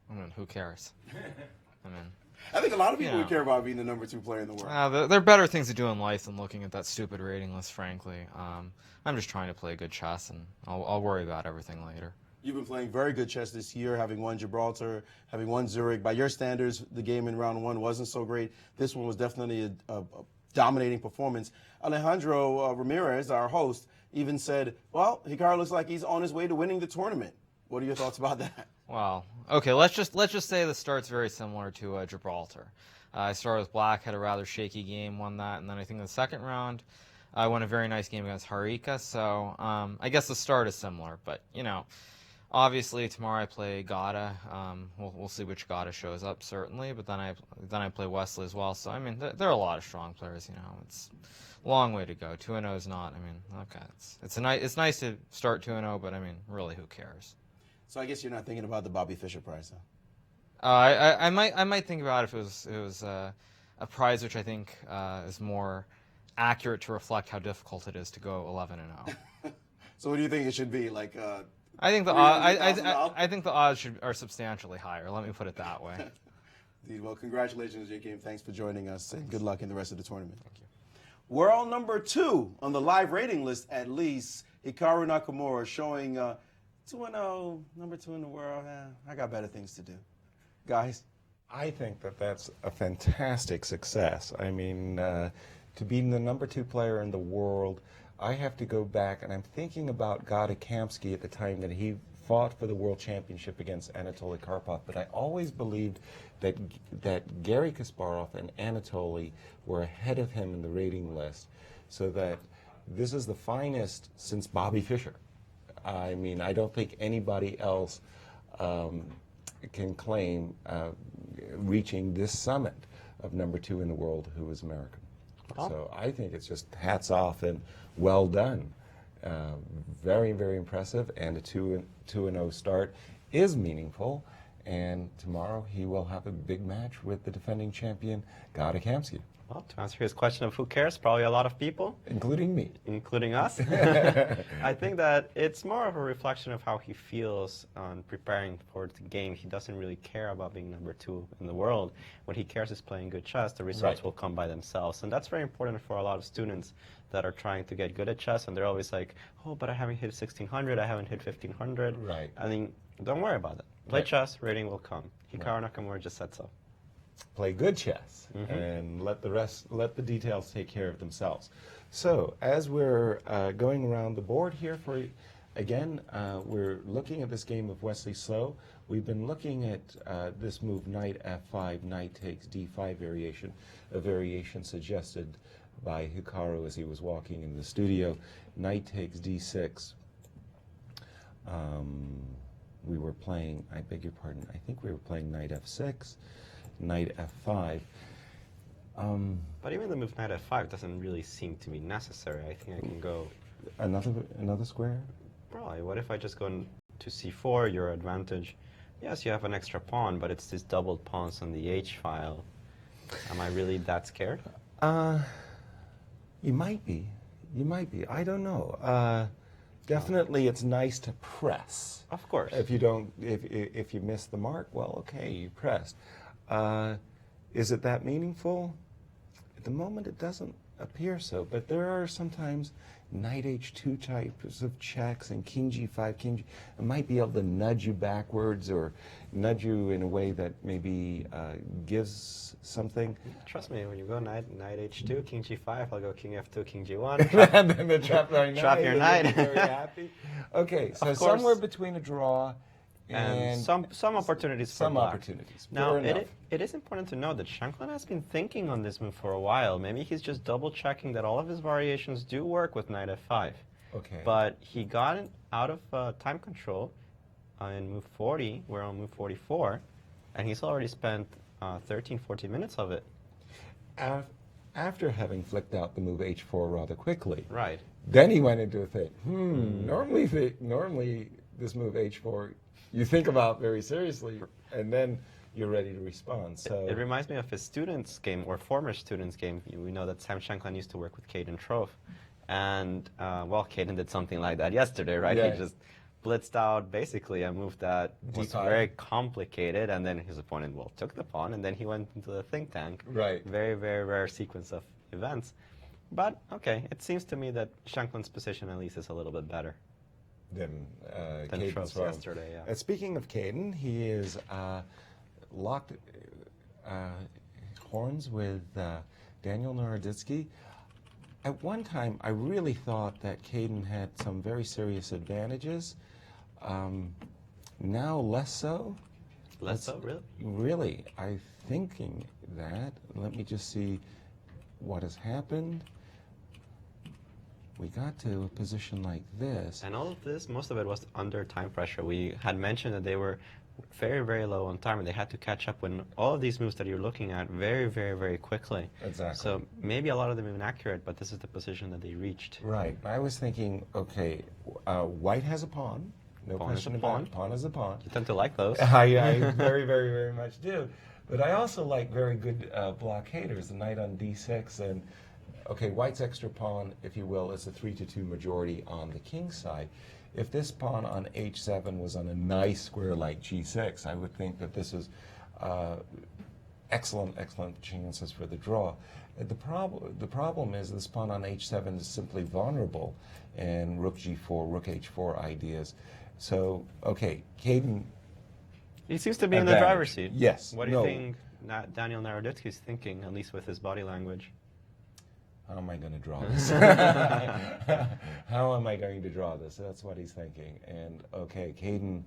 I mean, who cares? I mean, I think a lot of people would care about being the #2 player in the world. There are better things to do in life than looking at that stupid rating list, frankly. I'm just trying to play good chess, and I'll worry about everything later. You've been playing very good chess this year, having won Gibraltar, having won Zurich. By your standards, the game in round 1 wasn't so great. This one was definitely a dominating performance. Alejandro Ramirez, our host, even said, well, Hikaru looks like he's on his way to winning the tournament. What are your thoughts about that? Well, okay, let's just say the start's very similar to Gibraltar. I started with black, had a rather shaky game, won that, and then I think in the second round, I won a very nice game against Harika. So I guess the start is similar, but, you know, obviously, tomorrow I play Gata. We'll see which Gata shows up, certainly. But then I play Wesley as well. So I mean, there are a lot of strong players. You know, it's a long way to go. 2-0 is not. I mean, okay, it's nice to start 2-0, but I mean, really, who cares? So I guess you're not thinking about the Bobby Fischer prize, huh? I might think about it if it was a prize which I think is more accurate to reflect how difficult it is to go 11-0. So what do you think it should be? Like. I think the odds are substantially higher. Let me put it that way. Indeed. Well, congratulations, J.K. Thanks for joining us, and good luck in the rest of the tournament. Thank you. World #2 on the live rating list, at least, Hikaru Nakamura, showing 2-0, #2 in the world. I got better things to do. Guys? I think that's a fantastic success. I mean, to be the #2 player in the world, I have to go back, and I'm thinking about Gata Kamsky at the time that he fought for the World Championship against Anatoly Karpov, but I always believed that Garry Kasparov and Anatoly were ahead of him in the rating list, so that this is the finest since Bobby Fischer. I mean, I don't think anybody else can claim reaching this summit of number 2 in the world who is American. Oh. So I think it's just hats off and well done. Very, very impressive, and a 2-0 start is meaningful. And tomorrow he will have a big match with the defending champion, Gada Kamsky. Well, to answer his question of who cares, probably a lot of people. Including me. Including us. I think that it's more of a reflection of how he feels on preparing for the game. He doesn't really care about being number 2 in the world. What he cares is playing good chess. The results will come by themselves. And that's very important for a lot of students that are trying to get good at chess. And they're always like, oh, but I haven't hit 1600, I haven't hit 1500. Right. I mean, don't worry about it. Play chess, rating will come. Hikaru Nakamura just said so. Play good chess and let the details take care of themselves. So as we're going around the board here again, we're looking at this game of Wesley Slow. We've been looking at this move, knight f5, knight takes d5 variation, a variation suggested by Hikaru as he was walking in the studio. Knight takes d6. We were playing, I beg your pardon, I think we were playing knight f6, knight f5. But even the move knight f5 doesn't really seem to be necessary. I think I can go... Another square? Probably. What if I just go to c4, your advantage? Yes, you have an extra pawn, but it's these doubled pawns on the h file. Am I really that scared? You might be. You might be. I don't know. Definitely, it's nice to press. Of course. If you don't, if you miss the mark, well, okay, you pressed. Is it that meaningful? At the moment, it doesn't appear so. But there are sometimes knight h2 types of checks and king g5, king g. It might be able to nudge you backwards or nudge you in a way that maybe gives something. Trust me, when you go knight h2, king g5, I'll go king f2, king g1. And then the trap knight. Trap your knight. Very happy. Okay, so somewhere between a draw and some opportunities for some black. opportunities. Now, it is important to know that Shankland has been thinking on this move for a while. Maybe he's just double-checking that all of his variations do work with knight f5. Okay. But he got out of time control in move 40. We're on move 44, and he's already spent 13, 14 minutes of it. After having flicked out the move h4 rather quickly. Right. Then he went into a thing. Normally this move h4 you think about very seriously, and then you're ready to respond. So it reminds me of his students' game, or former students' game. We know that Sam Shankland used to work with Caden Trofe. And, well, Caden did something like that yesterday, right? Yeah. He just blitzed out basically a move that was D5. very complicated, and then his opponent, well, took the pawn, and then he went into the think tank. Right. Very, very rare sequence of events. But, okay, it seems to me that Shankland's position at least is a little bit better than Trofe's Caden's yesterday, yeah. Speaking of Caden, he is locked horns with Daniel Naroditsky. At one time, I really thought that Caden had some very serious advantages. Now, less so. Less so, really? Really, I'm thinking that. Let me just see what has happened. We got to a position like this. And all of this, most of it was under time pressure. We had mentioned that they were very, very low on time, and they had to catch up when all of these moves that you're looking at very, very, very quickly. Exactly. So maybe a lot of them inaccurate, but this is the position that they reached. Right. I was thinking, okay, white has a pawn. No Pawn question is a about pawn. it. Pawn is a pawn. You tend to like those. I very, very, very much do. But I also like very good blockaders. The knight on d6 and okay, white's extra pawn, if you will, is a 3-2 majority on the king's side. If this pawn on h7 was on a nice square like g6, I would think that this is excellent chances for the draw. The problem is this pawn on h7 is simply vulnerable, and rook g4, rook h4 ideas. So, okay, Caden. He seems to be in the driver's seat. Yes. What do you think Daniel Naroditsky is thinking, at least with his body language? how am I going to draw this? How am I going to draw this? That's what he's thinking. And okay, Caden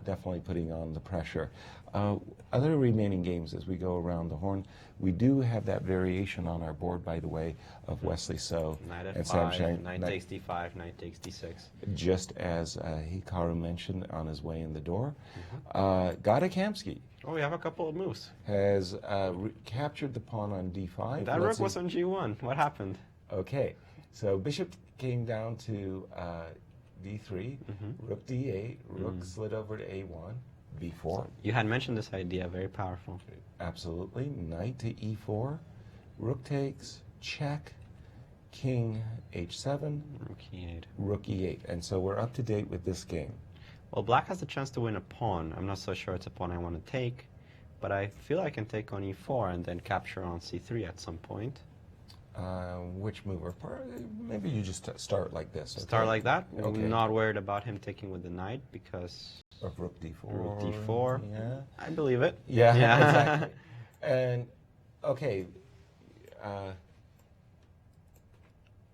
definitely putting on the pressure. Other remaining games as we go around the horn, we do have that variation on our board, by the way, of Wesley So Knight and F5, Knight takes D5, Knight takes D6. Just as Hikaru mentioned on his way in the door. Gadakamsky. Oh, we have a couple of moves. Has captured the pawn on D5. That rook was on G1. What happened? Okay, so bishop came down to D3, rook D8, rook slid over to A1, B4. You had mentioned this idea, very powerful. Absolutely. Knight to E4, rook takes, check, king H7, rook E8. Rook E8. And so we're up to date with this game. Well, black has the chance to win a pawn. I'm not so sure it's a pawn I want to take, but I feel I can take on E4 and then capture on C3 at some point. Which move? Maybe you just start like this. Okay? Start like that. Okay. I'm not worried about him taking with the knight because of rook D4. Rook D4. Yeah. I believe it. Yeah. Exactly. And okay,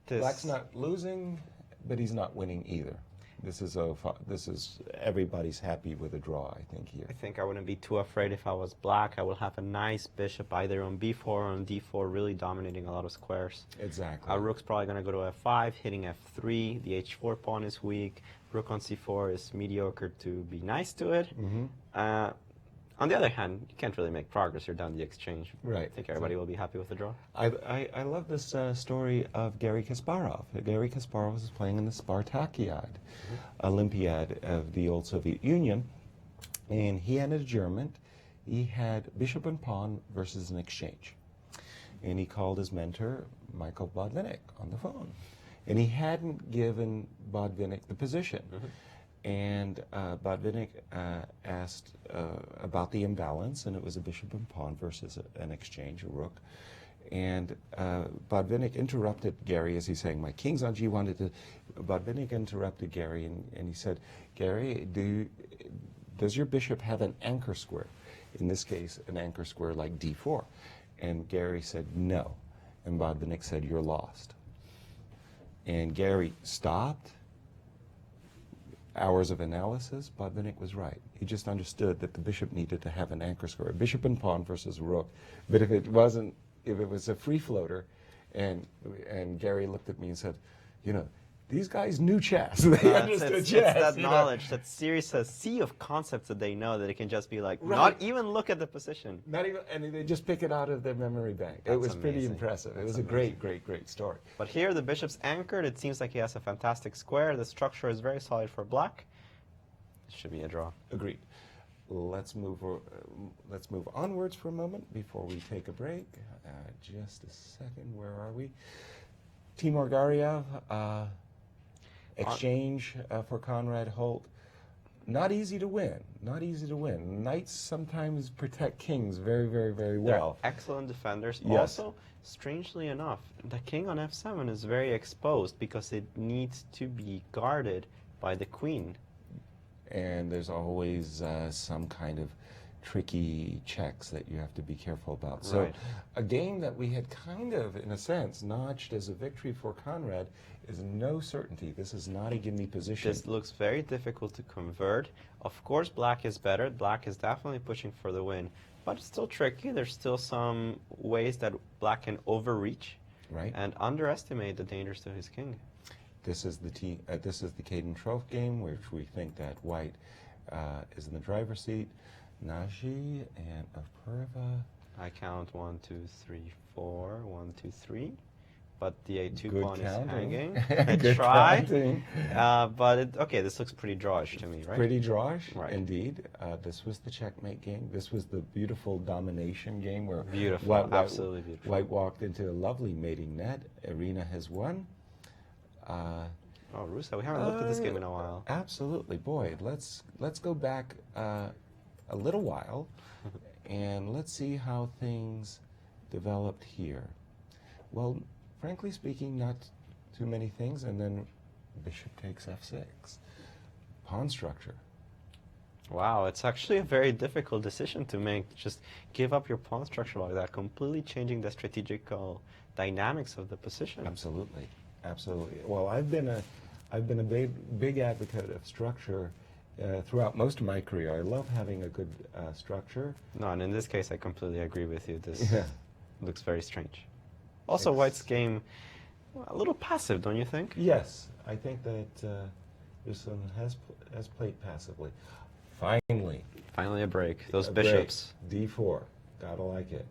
black's not losing, but he's not winning either. This is everybody's happy with a draw, I think, here. I think I wouldn't be too afraid if I was black. I will have a nice bishop either on B4 or on D4, really dominating a lot of squares. Exactly. Rook's probably going to go to F5, hitting F3. The H4 pawn is weak. Rook on C4 is mediocre to be nice to it. On the other hand, you can't really make progress. You're down the exchange. Right. I think everybody will be happy with the draw. I love this story of Garry Kasparov. Garry Kasparov was playing in the Spartakiad Olympiad of the old Soviet Union, and he had an adjournment. He had bishop and pawn versus an exchange. And he called his mentor, Michael Botvinnik, on the phone. And he hadn't given Botvinnik the position. And Botvinnik asked about the imbalance, and it was a bishop and pawn versus an exchange, a rook. And Botvinnik interrupted Garry as he's saying, my king's on G1. Botvinnik interrupted Garry, and he said, Garry, does your bishop have an anchor square? In this case, an anchor square like D4. And Garry said, no. And Botvinnik said, you're lost. And Garry stopped. Hours of analysis, Botvinnik was right. He just understood that the bishop needed to have an anchor square, bishop and pawn versus rook. But if it was a free floater, and Garry looked at me and said, you know, these guys knew chess. They understood chess. It's that knowledge, that series, a sea of concepts that they know that it can just be like, not even look at the position. Not even, and they just pick it out of their memory bank. It was pretty impressive. It was a great, great, great story. But here the bishop's anchored. It seems like he has a fantastic square. The structure is very solid for black. It should be a draw. Agreed. Let's move onwards for a moment before we take a break. Just a second. Where are we? Timur Garyaev. Exchange for Conrad Holt. Not easy to win. Not easy to win. Knights sometimes protect kings very, very, very well. They're excellent defenders. Yes. Also, strangely enough, the king on F7 is very exposed because it needs to be guarded by the queen. And there's always some kind of tricky checks that you have to be careful about. So a game that we had kind of, in a sense, notched as a victory for Conrad is no certainty. This is not a gimme position. This looks very difficult to convert. Of course, black is better. Black is definitely pushing for the win, but it's still tricky. There's still some ways that black can overreach and underestimate the dangers to his king. This is the Caden Trough game, which we think that white is in the driver's seat. Naji and Apurva. I count 1, 2, 3, 4. 1, 2, 3. But the A2 pawn is hanging. Good try. But okay, this looks pretty drawish to me, right? Pretty drawish, indeed. This was the checkmate game. This was the beautiful domination game where absolutely beautiful. White walked into a lovely mating net. Irina has won. Oh, Rusa, we haven't looked at this game in a while. Absolutely, boy. Let's go back a little while, and let's see how things developed here. Well, frankly speaking, not too many things, and then bishop takes f6. Pawn structure. Wow, it's actually a very difficult decision to make. Just give up your pawn structure like that, completely changing the strategical dynamics of the position. Absolutely, absolutely. Well, I've been a big advocate of structure throughout most of my career. I love having a good structure. No, and in this case, I completely agree with you. This looks very strange. Also, White's game, a little passive, don't you think? Yes, I think that this one has played passively. Finally a break. Those a bishops. Break. D4. Gotta like it.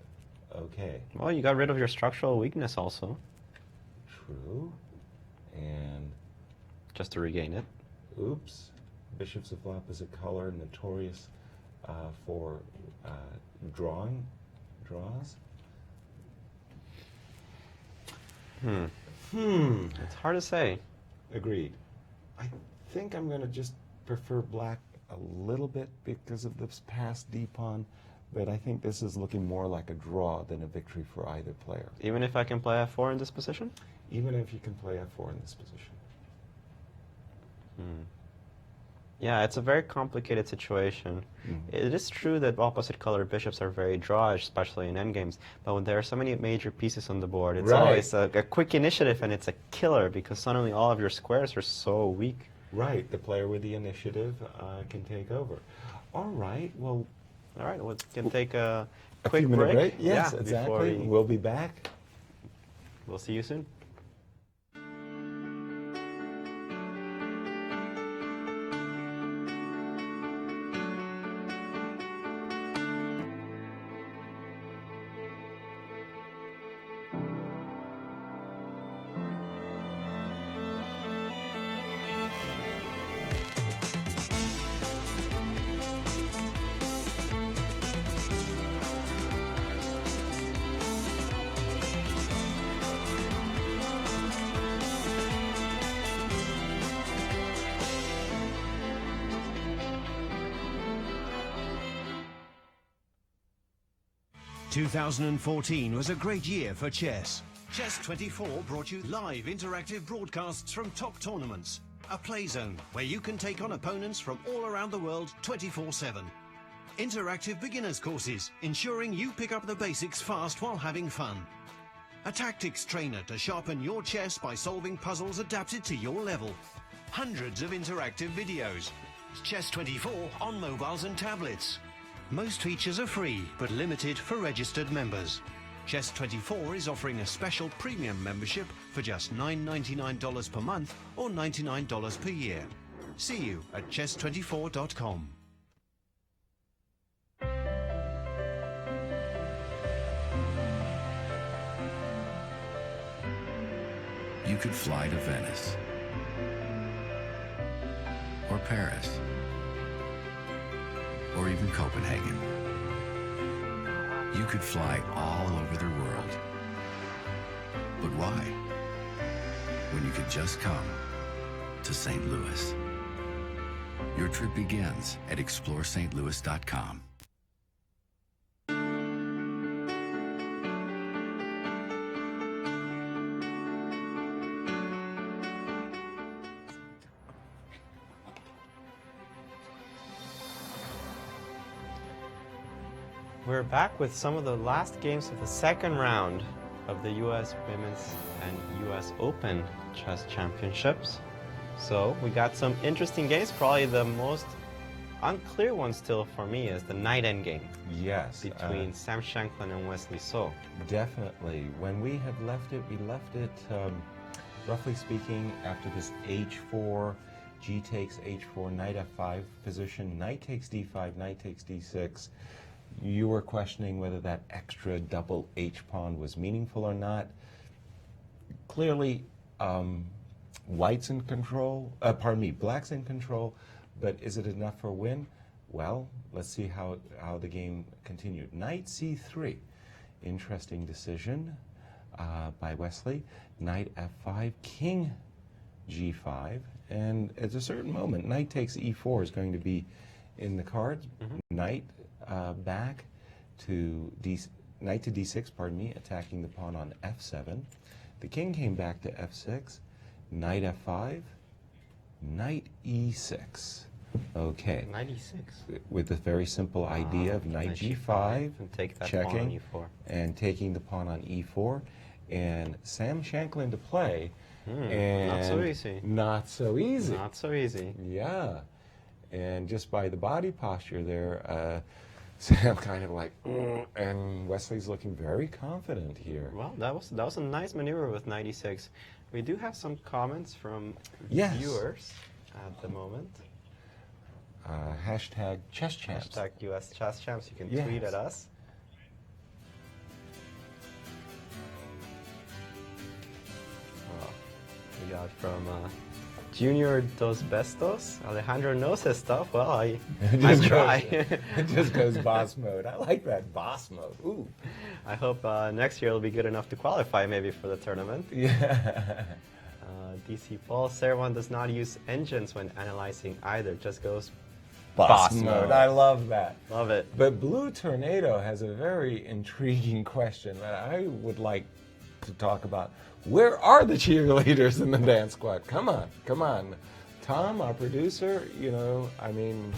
Okay. Well, you got rid of your structural weakness also. True. And just to regain it. Oops. Bishops of opposite color, notorious for draws. It's hard to say. Agreed. I think I'm going to just prefer black a little bit because of this past d-pawn, but I think this is looking more like a draw than a victory for either player. Even if I can play f4 in this position? Even if you can play f4 in this position. Yeah, it's a very complicated situation. It is true that opposite color bishops are very drawish, especially in endgames, but when there are so many major pieces on the board, it's always a quick initiative, and it's a killer because suddenly all of your squares are so weak. Right, the player with the initiative can take over. All right, well... All right, we can take a quick break. Yes, yeah, exactly. We'll be back. We'll see you soon. ...2014 was a great year for chess. Chess24 brought you live interactive broadcasts from top tournaments. A play zone where you can take on opponents from all around the world 24/7. Interactive beginners courses, ensuring you pick up the basics fast while having fun. A tactics trainer to sharpen your chess by solving puzzles adapted to your level. Hundreds of interactive videos. Chess24 on mobiles and tablets. Most features are free, but limited for registered members. Chess24 is offering a special premium membership for just $9.99 per month or $99 per year. See you at chess24.com. You could fly to Venice or Paris or even Copenhagen. You could fly all over the world. But why? When you could just come to St. Louis. Your trip begins at ExploreSt.Louis.com. We're back with some of the last games of the second round of the U.S. Women's and U.S. Open Chess Championships. So we got some interesting games. Probably the most unclear one still for me is the knight endgame. Yes. Between Sam Shankland and Wesley So. Definitely. When we have left it, roughly speaking, after this h4, g takes h4, knight f5 position, knight takes d5, knight takes d6. You were questioning whether that extra double h-pawn was meaningful or not. Clearly, White's in control, Black's in control, but is it enough for a win? Well, let's see how the game continued. Knight c3, interesting decision by Wesley. Knight f5, king g5, and at a certain moment, knight takes e4 is going to be in the cards. Knight back to knight to d6, pardon me, attacking the pawn on f7. The king came back to f6, knight f5, knight e6. Okay. 96. With a very simple idea of knight g5, and take that checking, pawn on e4. and taking the pawn on e4, and Sam Shankland to play. And not so easy. Not so easy. Not so easy. Yeah. And just by the body posture there, Sam kind of like, and Wesley's looking very confident here. Well, that was a nice maneuver with 96. We do have some comments from Yes. viewers at the moment. Hashtag chess champs. Hashtag US Chess Champs. You can Yes. tweet at us. We got from Junior Dos Bestos. Alejandro knows his stuff. Well, I try. It just goes boss mode. I like that boss mode. Ooh. I hope next year it'll be good enough to qualify maybe for the tournament. Yeah. DC Paul, Sevian does not use engines when analyzing either, just goes Boss mode. I love that. Love it. But Blue Tornado has a very intriguing question that I would like to talk about. Where are the cheerleaders in the dance squad? Come on, come on. Tom, our producer, you know, I mean,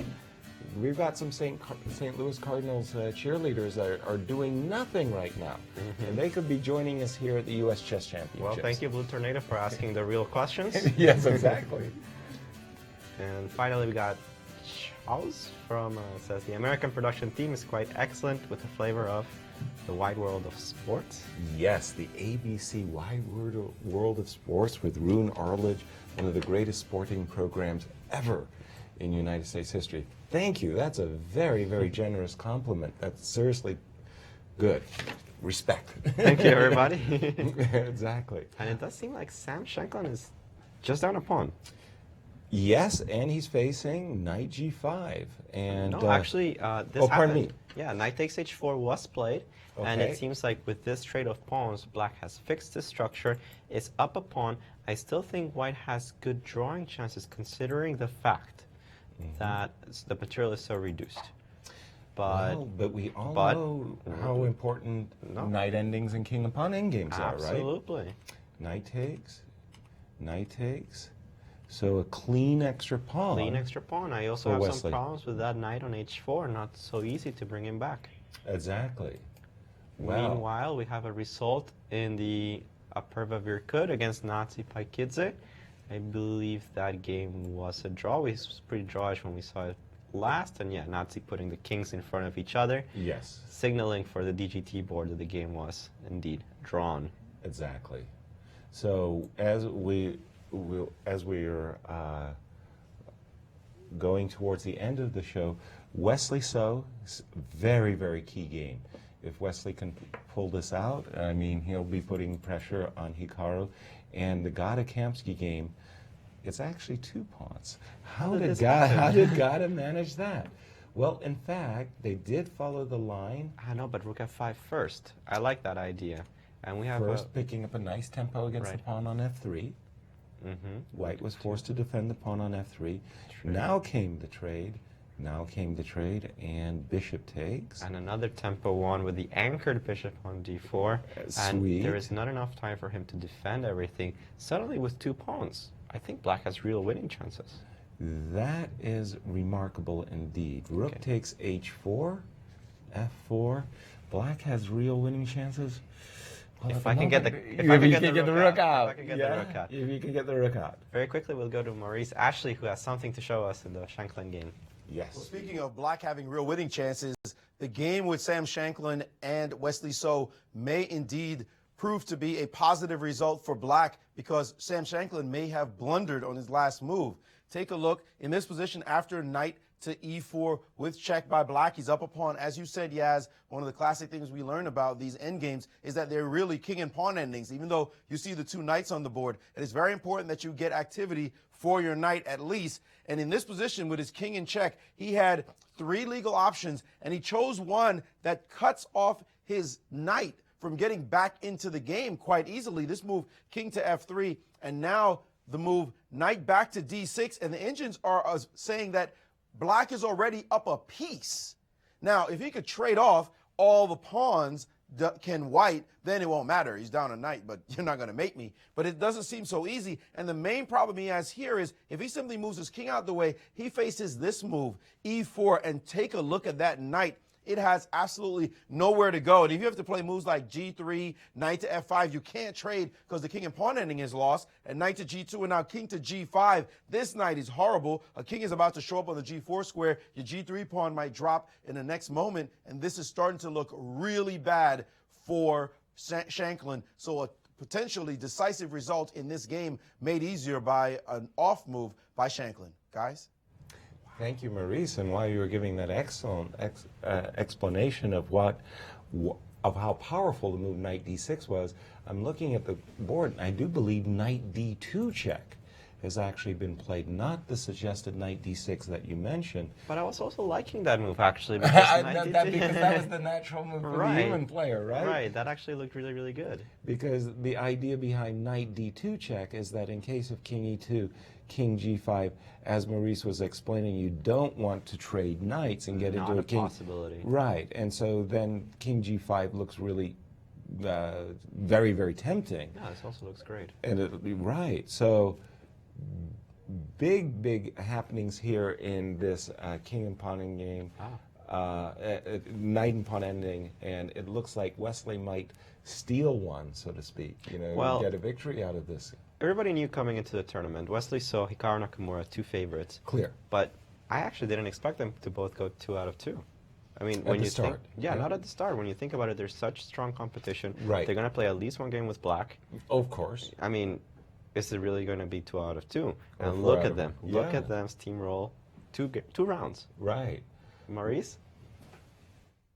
we've got some St. Louis Cardinals cheerleaders that are doing nothing right now. And they could be joining us here at the U.S. Chess Championships. Well, thank you, Blue Tornado, for asking the real questions. Yes, exactly. And finally, we got Charles from says the American production team is quite excellent with a flavor of the wide world of sports. Yes, the ABC Wide World of Sports with Rune Arledge, one of the greatest sporting programs ever in United States history. Thank you. That's a very, very generous compliment. That's seriously good. Respect. Thank you, everybody. Exactly. And it does seem like Sam Shankland is just down a pawn. Yes, and he's facing knight g5. And no, actually, this pardon happened. me. Yeah, knight takes h4 was played, and it seems like with this trade of pawns, black has fixed the structure, is up a pawn. I still think white has good drawing chances, considering the fact that the material is so reduced. But we all know how important knight endings and king and pawn endgames are, right? Absolutely. Knight takes. So a clean extra pawn. Clean extra pawn. I also have some problems with that knight on h4. Not so easy to bring him back. Exactly. Meanwhile, we have a result in the Apurva Virkud against Nazi Paikidze. I believe that game was a draw. It was pretty drawish when we saw it last. And yeah, Nazi putting the kings in front of each other. Yes. Signaling for the DGT board that the game was indeed drawn. Exactly. So as we're going towards the end of the show, Wesley So, very, very key game. If Wesley can pull this out, I mean, he'll be putting pressure on Hikaru. And the Gada Kamsky game, it's actually 2 pawns. How did Gada manage that? Well, in fact, they did follow the line. I know, but rook f5 first. I like that idea. And we have first picking up a nice tempo against the pawn on f3. White was forced to defend the pawn on f3. Now came the trade. And bishop takes. And another tempo one with the anchored bishop on d4. And there is not enough time for him to defend everything. Suddenly with 2 pawns, I think black has real winning chances. That is remarkable indeed. Rook takes h4, f4. Black has real winning chances. Well, if I can get the rook out. If I can get the rook out. If you can get the rook out. Very quickly, we'll go to Maurice Ashley, who has something to show us in the Shankland game. Yes. Well, speaking of black having real winning chances, the game with Sam Shankland and Wesley So may indeed prove to be a positive result for black because Sam Shankland may have blundered on his last move. Take a look in this position after knight to e4 with check by black. He's up a pawn. As you said, Yaz, one of the classic things we learn about these endgames is that they're really king and pawn endings, even though you see the 2 knights on the board. It is very important that you get activity for your knight at least. And in this position with his king in check, he had 3 legal options, and he chose one that cuts off his knight from getting back into the game quite easily. This move, king to f3, and now the move, knight back to d6, and the engines are saying that black is already up a piece. Now, if he could trade off all the pawns, can white, then it won't matter. He's down a knight, but you're not going to make me. But it doesn't seem so easy. And the main problem he has here is if he simply moves his king out the way, he faces this move, e4, and take a look at that knight. It has absolutely nowhere to go. And if you have to play moves like g3, knight to f5, you can't trade because the king and pawn ending is lost. And knight to g2 and now king to g5. This knight is horrible. A king is about to show up on the g4 square. Your g3 pawn might drop in the next moment. And this is starting to look really bad for Shankland. So a potentially decisive result in this game made easier by an off move by Shankland. Guys? Thank you, Maurice. And while you were giving that excellent explanation of how powerful the move knight d6 was, I'm looking at the board, and I do believe knight d2 check has actually been played, not the suggested knight d6 that you mentioned. But I was also liking that move, actually. Because that was the natural move for the human player, right? Right, that actually looked really, really good. Because the idea behind knight d2 check is that in case of king e2, king g5, as Maurice was explaining, you don't want to trade knights and get into a king. Possibility. Right, and so then king g5 looks really very, very tempting. Yeah, this also looks great. And right, so big happenings here in this king and pawn game. Knight and pawn ending, and it looks like Wesley might steal one, so to speak, get a victory out of this. Everybody knew coming into the tournament, Wesley saw Hikaru and Nakamura, two favorites. Clear. But I actually didn't expect them to both go 2 out of 2. I mean, when you start. Yeah, not at the start. When you think about it, there's such strong competition. Right. They're going to play at least one game with black. Of course. I mean, is it really going to be 2 out of 2? And look at them. Yeah. Look at them steamroll 2 rounds. Right. Maurice?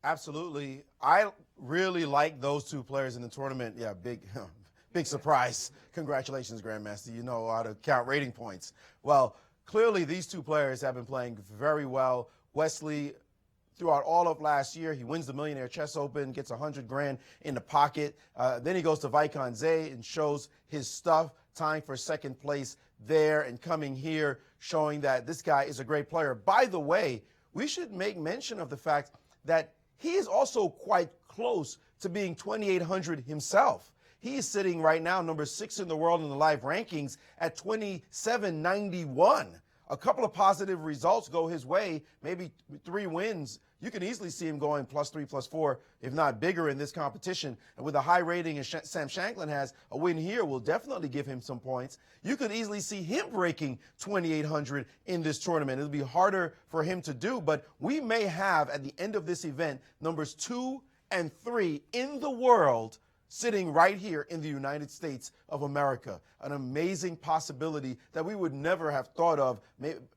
Absolutely. I really like those two players in the tournament. Yeah, big surprise. Congratulations, Grandmaster. You know how to count rating points. Well, clearly these two players have been playing very well. Wesley, throughout all of last year, he wins the Millionaire Chess Open, gets $100 grand in the pocket. Then he goes to Vaikonze and shows his stuff, tying for second place there and coming here, showing that this guy is a great player. By the way, we should make mention of the fact that he is also quite close to being 2,800 himself. He is sitting right now number 6 in the world in the live rankings at 2791. A couple of positive results go his way, maybe 3 wins. You can easily see him going +3, +4, if not bigger in this competition. And with a high rating as Sam Shankland has, a win here will definitely give him some points. You could easily see him breaking 2,800 in this tournament. It'll be harder for him to do, but we may have, at the end of this event, numbers 2 and 3 in the world sitting right here in the United States of America. An amazing possibility that we would never have thought of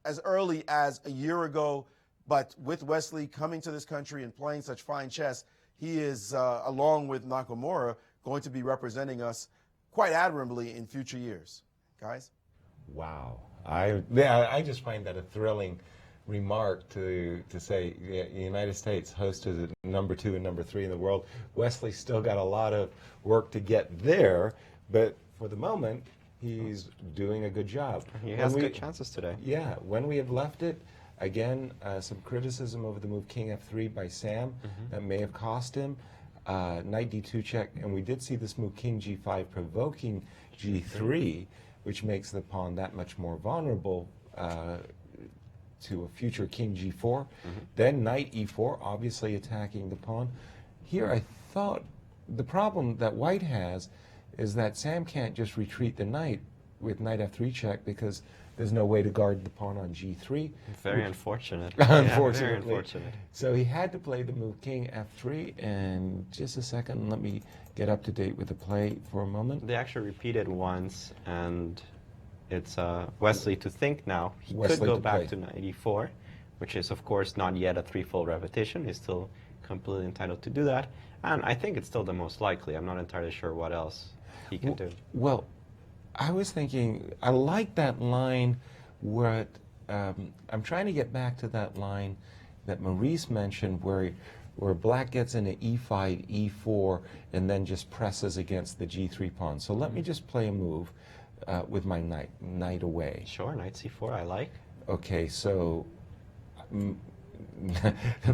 as early as a year ago. But with Wesley coming to this country and playing such fine chess, he is, along with Nakamura, going to be representing us quite admirably in future years. Guys? Wow. I just find that a thrilling remark to say the United States hosted number 2 and number 3 in the world. Wesley's still got a lot of work to get there, but for the moment, he's doing a good job. He has good chances today. Yeah. When we have left it, again, some criticism over the move king f3 by Sam that may have cost him. Knight d2 check, and we did see this move king g5 provoking g3, which makes the pawn that much more vulnerable to a future king g4. Then knight e4, obviously attacking the pawn. Here I thought the problem that white has is that Sam can't just retreat the knight with knight f3 check because there's no way to guard the pawn on g3. Very unfortunate. Unfortunately. Yeah, very unfortunate. So he had to play the move king f3, and just a second, let me get up to date with the play for a moment. They actually repeated once, and it's Wesley to think now. He could go back to knight e4, which is, of course, not yet a threefold repetition. He's still completely entitled to do that. And I think it's still the most likely. I'm not entirely sure what else he can do. Well, I was thinking, I like that line where I'm trying to get back to that line that Maurice mentioned where black gets into e5, e4, and then just presses against the g3 pawn. So let me just play a move with my knight away. Sure, knight c4, I like. Okay, so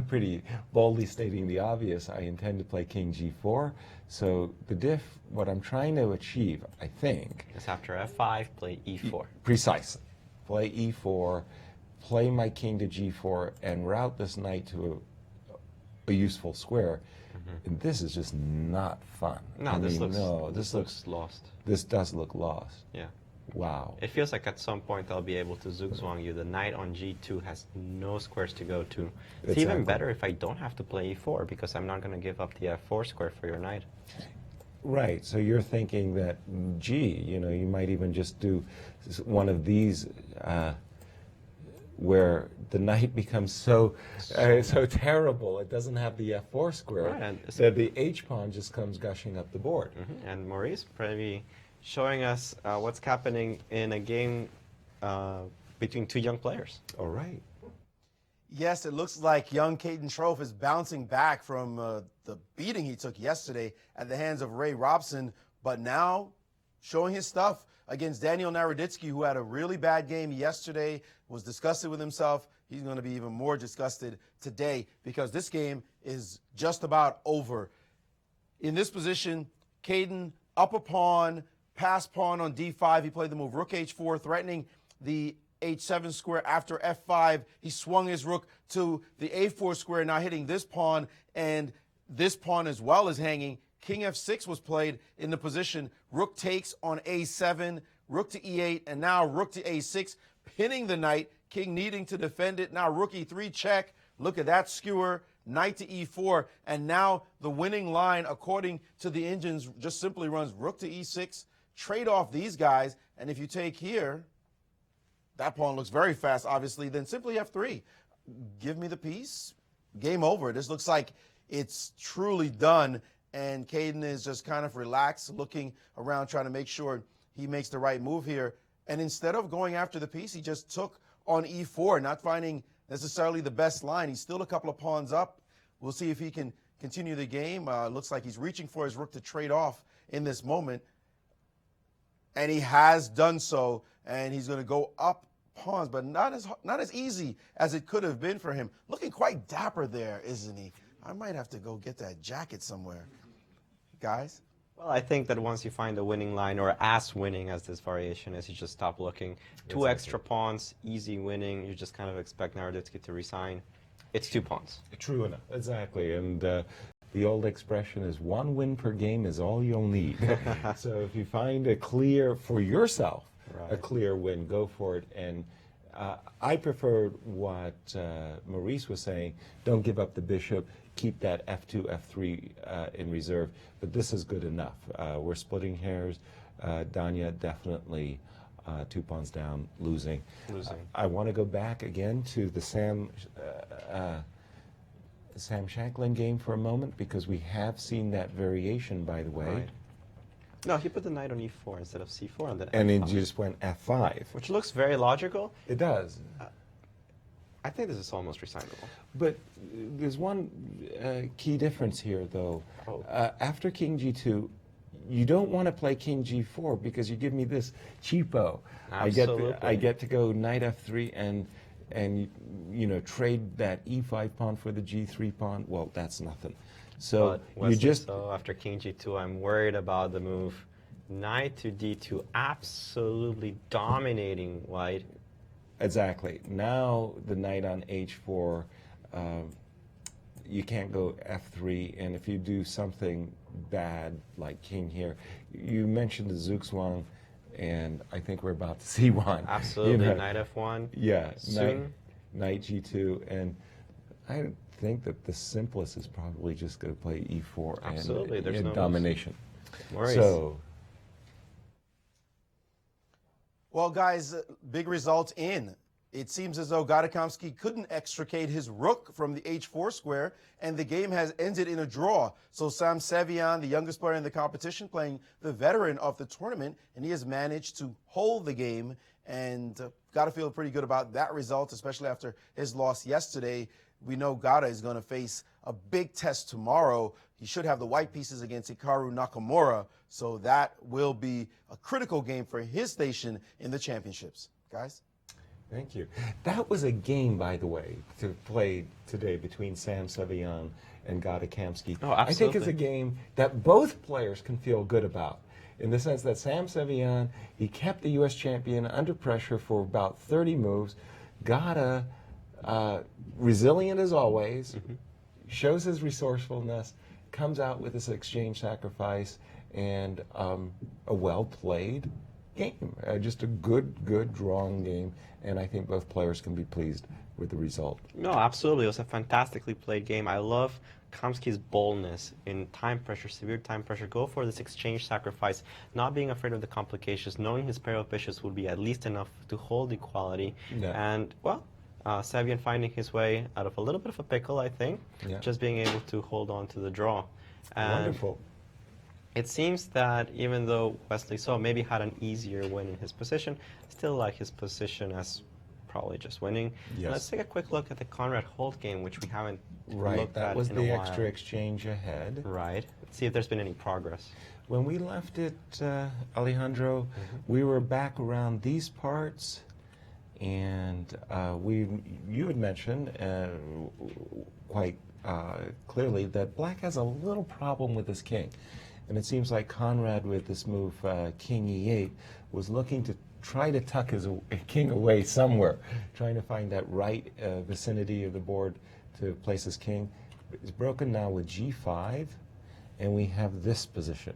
pretty boldly stating the obvious, I intend to play king g4. So the diff, what I'm trying to achieve, I think, is after f5, play e4. Precisely. Play e4, play my king to g4, and route this knight to a useful square. And this is just not fun. No, this looks lost. This does look lost. Yeah. Wow. It feels like at some point I'll be able to zugzwang you. The knight on g2 has no squares to go to. It's even better if I don't have to play e4 because I'm not going to give up the f4 square for your knight. Right. So you're thinking that you might even just do one of these where the knight becomes so terrible it doesn't have the f4 square, right, that the h-pawn just comes gushing up the board. And Maurice probably showing us what's happening in a game between two young players. All right. Yes, it looks like young Caden Trofe is bouncing back from the beating he took yesterday at the hands of Ray Robson, but now showing his stuff against Daniel Naroditsky, who had a really bad game yesterday, was disgusted with himself. He's going to be even more disgusted today because this game is just about over. In this position, Caden up a pawn, pass pawn on d5. He played the move rook h4, threatening the h7 square. After f5, he swung his rook to the a4 square, now hitting this pawn, and this pawn as well is hanging. King f6 was played in the position. Rook takes on a7, rook to e8, and now rook to a6, pinning the knight. King needing to defend it. Now rook e3 check. Look at that skewer. Knight to e4, and now the winning line, according to the engines, just simply runs rook to e6, trade off these guys, and if you take here, that pawn looks very fast, obviously, then simply f3. Give me the piece. Game over. This looks like it's truly done, and Caden is just kind of relaxed, looking around, trying to make sure he makes the right move here. And instead of going after the piece, he just took on e4, not finding necessarily the best line. He's still a couple of pawns up. We'll see if he can continue the game. Looks like he's reaching for his rook to trade off in this moment. And he has done so, and he's going to go up pawns, but not as easy as it could have been for him. Looking quite dapper there, isn't he? I might have to go get that jacket somewhere. Guys? Well, I think that once you find the winning line, or as winning as this variation is, you just stop looking. Two extra pawns, easy winning. You just kind of expect Naroditsky to resign. It's 2 pawns. True enough, exactly. And the old expression is 1 win per game is all you'll need. So if you find a clear, for yourself, a clear win, go for it. And I preferred what Maurice was saying. Don't give up the bishop. Keep that f2, f3 in reserve. But this is good enough. We're splitting hairs. Danya definitely 2 pawns down, losing. I want to go back again to the Sam Shankland game for a moment, because we have seen that variation, by the way. Right. No, he put the knight on e4 instead of c4, and then and f5. then you just went f5. Which looks very logical. It does. I think this is almost resignable. But there's one key difference here, though. After king g2, you don't want to play king g4 because you give me this cheapo. Absolutely. I get to go knight f3 and trade that e5 pawn for the g3 pawn. Well, that's nothing. So you just after king g2, I'm worried about the move knight to d2, absolutely dominating white. Exactly. Now the knight on h4, you can't go f3, and if you do something bad like king here, you mentioned the zugzwang, and I think we're about to see one. Absolutely. Knight f1. Yeah. Soon. Knight g2, and I think that the simplest is probably just going to play e4 Absolutely. and There's no domination. Worries. So, well, guys, big result in. It seems as though Gadakomsky couldn't extricate his rook from the h4 square, and the game has ended in a draw. So Sam Sevian, the youngest player in the competition, playing the veteran of the tournament, and he has managed to hold the game, and got to feel pretty good about that result, especially after his loss yesterday. We know Gada is going to face a big test tomorrow. He should have the white pieces against Hikaru Nakamura, so that will be a critical game for his station in the championships. Guys? Thank you. That was a game, by the way, to play today between Sam Sevian and Gada Kamsky. Oh, absolutely. I think it's a game that both players can feel good about, in the sense that Sam Sevian, he kept the U.S. champion under pressure for about 30 moves. Gada, resilient as always, shows his resourcefulness, comes out with this exchange sacrifice, and a well-played game. Just a good drawing game, and I think both players can be pleased with the result. No, absolutely. It was a fantastically played game. I love Kamsky's boldness in time pressure, severe time pressure. Go for this exchange sacrifice, not being afraid of the complications, knowing his pair of bishops would be at least enough to hold equality. Yeah. And, well, Sevian finding his way out of a little bit of a pickle, I think, just being able to hold on to the draw. And wonderful. It seems that even though Wesley So maybe had an easier win in his position, still like his position as probably just winning. Yes. Let's take a quick look at the Conrad Holt game, which we haven't Right, looked that at was in the a while. extra exchange ahead. Right. Let's see if there's been any progress. When we left it, Alejandro, we were back around these parts, and you had mentioned quite clearly that black has a little problem with his king. And it seems like Conrad, with this move, king e8, was looking to try to tuck his king away somewhere, trying to find that right vicinity of the board to place his king. It's broken now with g5, and we have this position.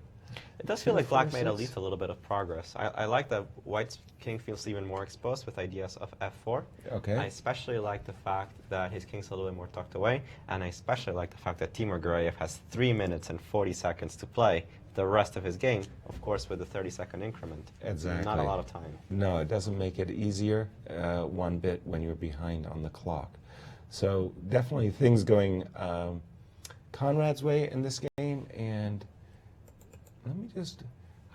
It does feel like black made at least a little bit of progress. I like that white's king feels even more exposed with ideas of f4. Okay. I especially like the fact that his king's a little bit more tucked away, and I especially like the fact that Timur Gurayev has 3 minutes and 40 seconds to play the rest of his game, of course with the 30-second increment. Exactly. Not a lot of time. No, it doesn't make it easier one bit when you're behind on the clock. So definitely things going Conrad's way in this game, and let me just,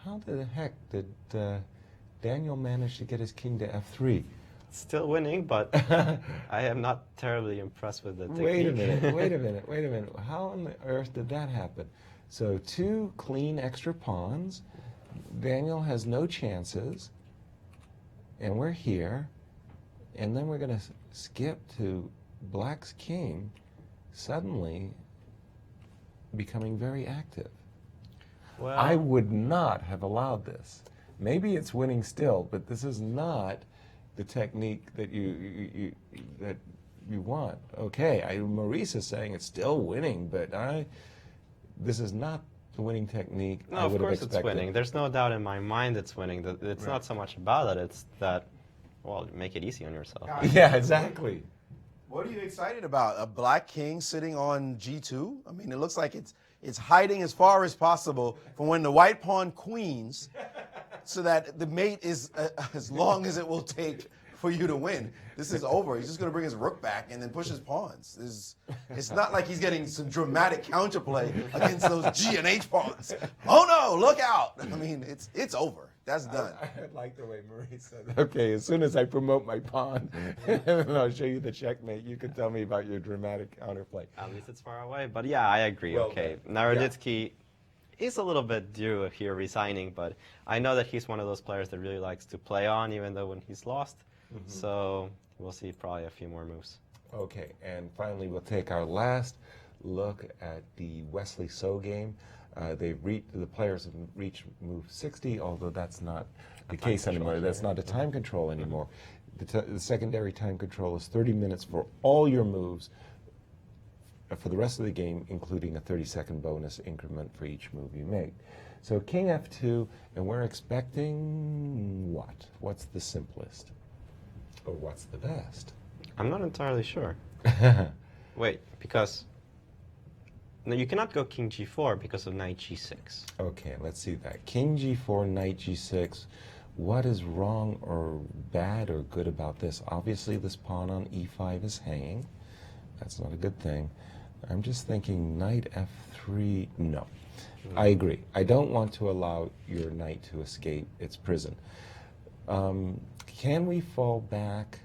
how the heck did Daniel manage to get his king to f3? Still winning, but I am not terribly impressed with the technique. Wait a minute. How on the earth did that happen? So 2 clean extra pawns. Daniel has no chances, and we're here, and then we're going to skip to black's king suddenly becoming very active. Well, I would not have allowed this. Maybe it's winning still, but this is not the technique that you want. Okay, Maurice is saying it's still winning, but this is not the winning technique no, I would have expected. Of course it's winning. There's no doubt in my mind it's winning. It's not so much about it, it's that, well, make it easy on yourself. Yeah, exactly. What are you excited about? A black king sitting on g2? I mean, it looks like it's hiding as far as possible from when the white pawn queens, so that the mate is as long as it will take for you to win. This is over. He's just going to bring his rook back and then push his pawns. It's not like he's getting some dramatic counterplay against those G and H pawns. Oh no, look out. I mean, it's over. That's done. I like the way Marie said that. Okay, as soon as I promote my pawn, and I'll show you the checkmate, you can tell me about your dramatic counterplay. At least it's far away, but yeah, I agree. Well, okay, Naroditsky is a little bit due here resigning, but I know that he's one of those players that really likes to play on, even though when he's lost. So we'll see probably a few more moves. Okay, and finally we'll take our last look at the Wesley So game. The players have reached move 60, although that's not the case anymore. That's not a time control anymore. The secondary time control is 30 minutes for all your moves for the rest of the game, including a 30-second bonus increment for each move you make. So king f2, and we're expecting what? What's the simplest? Or what's the best? I'm not entirely sure. Wait, because no, you cannot go king g4 because of knight g6. Okay, let's see that. King g4, knight g6. What is wrong or bad or good about this? Obviously, this pawn on e5 is hanging. That's not a good thing. I'm just thinking knight f3. No, I agree. I don't want to allow your knight to escape its prison. Can we fall back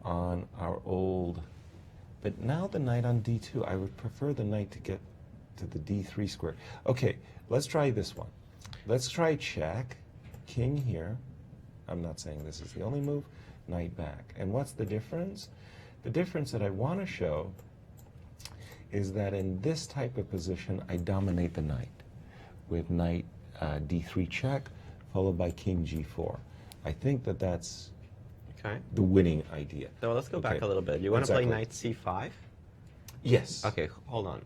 on our old... But now the knight on d2, I would prefer the knight to get to the d3 square. Okay, let's try this one. Let's try check, king here. I'm not saying this is the only move. knight back. And what's the difference? The difference that I want to show is that in this type of position, I dominate the knight with knight d3 check, followed by king g4. I think that that's the winning idea. So let's go back a little bit. You want to play knight c5? Yes. Okay, hold on.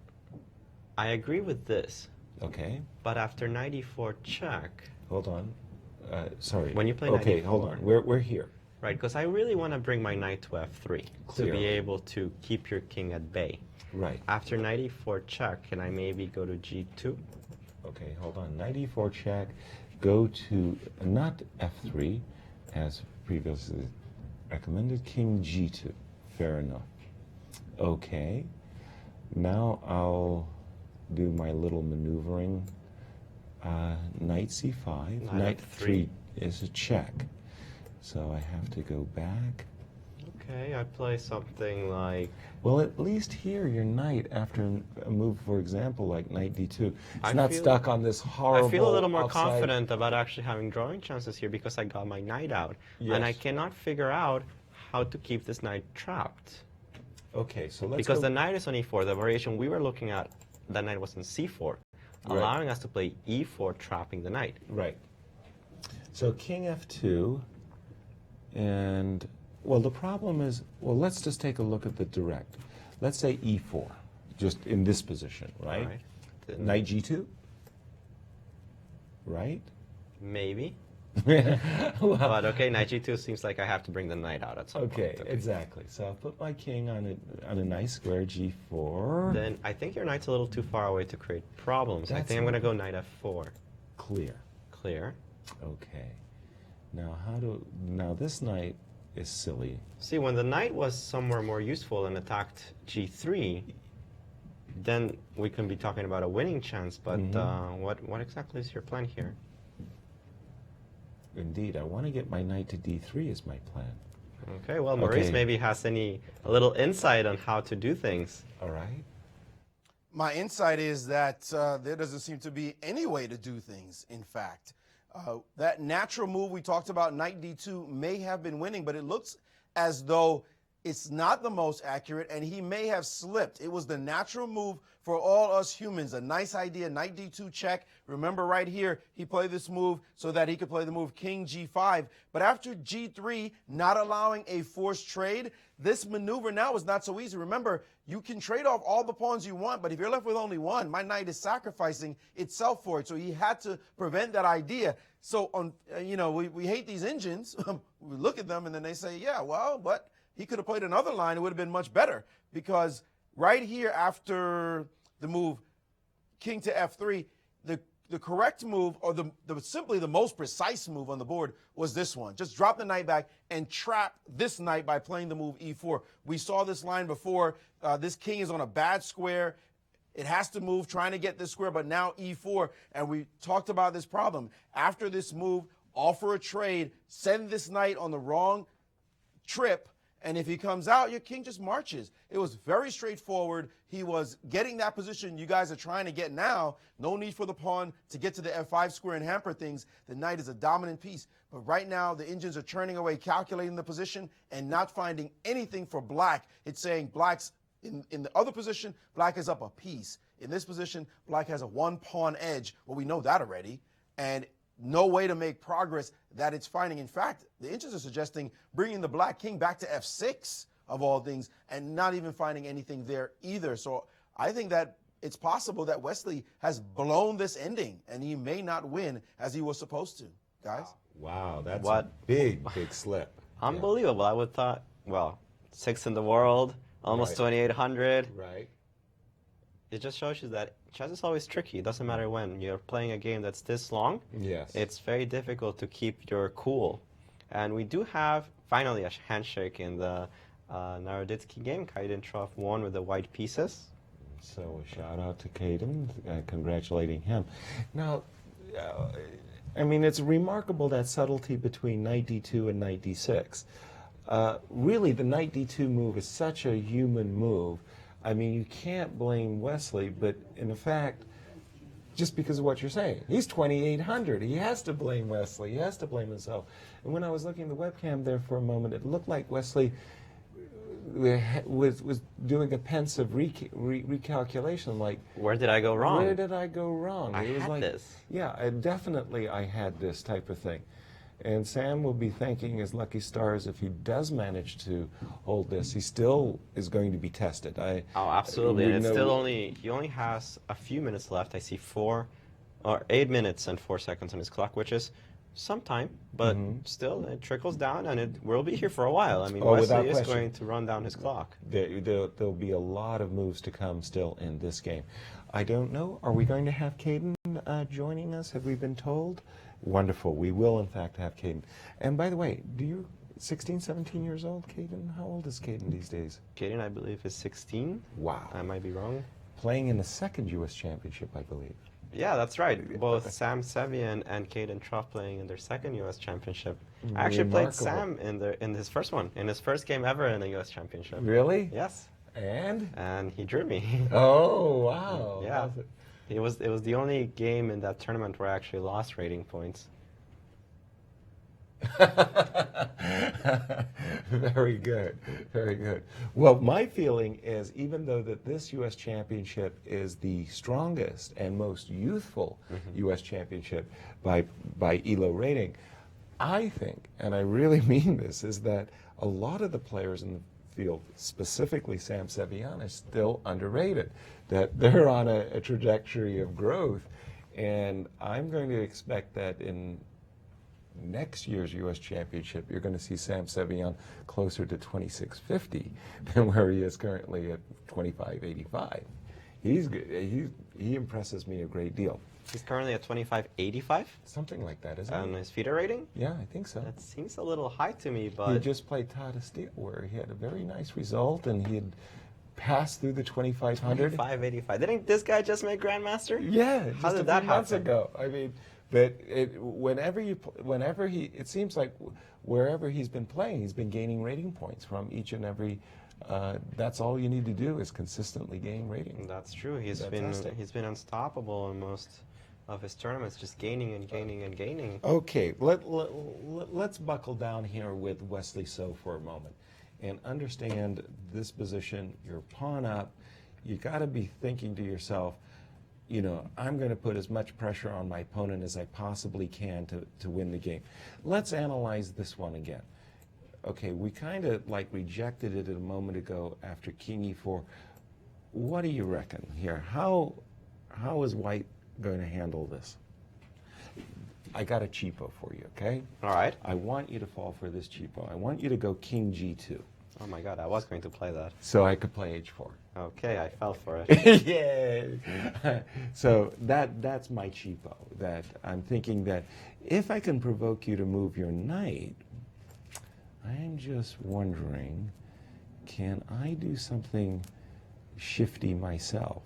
I agree with this. Okay. But after knight e4 check... Hold on. Sorry. When you play knight e4... hold on. We're here. Right, because I really want to bring my knight to f3 to be able to keep your king at bay. Right. After knight e4 check, can I maybe go to g2? Okay, hold on. Knight e4 check, go to not f3, as previously recommended, king g2. Fair enough. Okay. Now I'll do my little maneuvering. Knight c5. Knight 3 is a check. So I have to go back. Okay, I play something like... Well, at least here, your knight, after a move, for example, like knight d2, it's not stuck on this horrible... I feel a little more outside... confident about actually having drawing chances here because I got my knight out. Yes. And I cannot figure out how to keep this knight trapped. Okay, so let's Because the knight is on e4. The variation we were looking at, the knight was on c4, allowing us to play e4, trapping the knight. Right. So king f2, and... Well, the problem is, well, let's just take a look at the direct. Let's say e4, just in this position, right? Knight g2, right? Maybe. Well, but okay, knight g2 seems like I have to bring the knight out at some point. Okay, exactly. So I'll put my king on a nice square g4. Then I think your knight's a little too far away to create problems. I think I'm going to go knight f4. Clear. Clear. Okay. Now this knight is silly. See, when the knight was somewhere more useful and attacked g3, then we can be talking about a winning chance, but what exactly is your plan here? Indeed, I want to get my knight to d3 is my plan. Okay, well, Maurice maybe has a little insight on how to do things. All right. My insight is that there doesn't seem to be any way to do things, in fact. That natural move we talked about, knight d2, may have been winning, but it looks as though it's not the most accurate, and he may have slipped. It was the natural move for all us humans. A nice idea, knight d2 check. Remember right here, he played this move so that he could play the move king g5. But after g3, not allowing a forced trade, this maneuver now is not so easy. Remember, you can trade off all the pawns you want, but if you're left with only one, my knight is sacrificing itself for it. So he had to prevent that idea. So, we hate these engines. We look at them and then they say, yeah, well, but he could have played another line. It would have been much better because right here after the move king to f3, the correct move, or simply the most precise move on the board was this one. Just drop the knight back and trap this knight by playing the move e4. We saw this line before. This king is on a bad square. It has to move, trying to get this square, but now e4. And we talked about this problem. After this move, offer a trade, send this knight on the wrong trip, and if he comes out, your king just marches. It was very straightforward. He was getting that position you guys are trying to get now. No need for the pawn to get to the f5 square and hamper things. The knight is a dominant piece. But right now, the engines are churning away, calculating the position, and not finding anything for black. It's saying black's in the other position, black is up a piece. In this position, black has a one-pawn edge. Well, we know that already. And no way to make progress that it's finding. In fact, the engines are suggesting bringing the black king back to f6 of all things and not even finding anything there either. So I think that it's possible that Wesley has blown this ending and he may not win as he was supposed to, guys. Wow, that's a big slip. Unbelievable. I would thought, well, 6th in the world, almost 2,800. Right. It just shows you that chess is always tricky. It doesn't matter when. You're playing a game that's this long. Yes. It's very difficult to keep your cool. And we do have, finally, a handshake in the Naroditsky game. Kaidentrov won with the white pieces. So a shout out to Kaiden, congratulating him. Now, I mean, it's remarkable that subtlety between knight d2 and knight d6. Really, the knight d2 move is such a human move. I mean, you can't blame Wesley, but in fact, just because of what you're saying. He's 2,800. He has to blame Wesley. He has to blame himself. And when I was looking at the webcam there for a moment, it looked like Wesley was doing a pensive recalculation, like, where did I go wrong? Where did I go wrong? I It was had like, this. yeah, definitely I had this type of thing. And Sam will be thanking his lucky stars if he does manage to hold this. He still is going to be tested. Oh, absolutely. And he only has a few minutes left. I see 8 minutes and 4 seconds on his clock, which is some time, but still it trickles down, and it will be here for a while. I mean, Wesley is going to run down his clock. There'll be a lot of moves to come still in this game. I don't know. Are we going to have Caden joining us? Have we been told? Wonderful. We will, in fact, have Caden. And by the way, do you 16, 17 years old, Caden? How old is Caden these days? Caden, I believe, is 16. Wow. I might be wrong. Playing in the second U.S. championship, I believe. Yeah, that's right. Both Sam Sevian and Caden Trough playing in their second U.S. championship. I actually played Sam in his first one, in his first game ever in the U.S. championship. Really? Yes. And he drew me. Oh, wow. Yeah. It was the only game in that tournament where I actually lost rating points. Very good, very good. Well, my feeling is, even though that this U.S. championship is the strongest and most youthful U.S. championship by ELO rating, I think, and I really mean this, is that a lot of the players in the field, specifically Sam Sevian, is still underrated, that they're on a trajectory of growth, and I'm going to expect that in next year's U.S. championship, you're going to see Sam Sevian closer to 2650 than where he is currently at 2585. He's good. He impresses me a great deal. He's currently at 2585? Something like that, isn't it? On his FIDE rating? Yeah, I think so. That seems a little high to me, but... He just played Tata Steel, where he had a very nice result, and he had passed through the 2500. 2585. Didn't this guy just make Grandmaster? Yeah, How just did a that few months happen? ago. I mean, but it seems like wherever he's been playing, he's been gaining rating points from each and every. That's all you need to do is consistently gain rating. That's true. He's been unstoppable in most of his tournaments, just gaining and gaining and gaining. Okay, let's buckle down here with Wesley So for a moment and understand this position. You're pawn up. You got to be thinking to yourself, you know, I'm going to put as much pressure on my opponent as I possibly can to win the game. Let's analyze this one again. Okay, we kind of like rejected it a moment ago after King E4. What do you reckon here? How is White going to handle this? I got a cheapo for you, okay? All right. I want you to fall for this cheapo. I want you to go King G2. Oh my God, I was going to play that. So I could play H4. Okay, I fell for it. Yeah. So that's my cheapo. That I'm thinking that if I can provoke you to move your knight, I'm just wondering, can I do something shifty myself?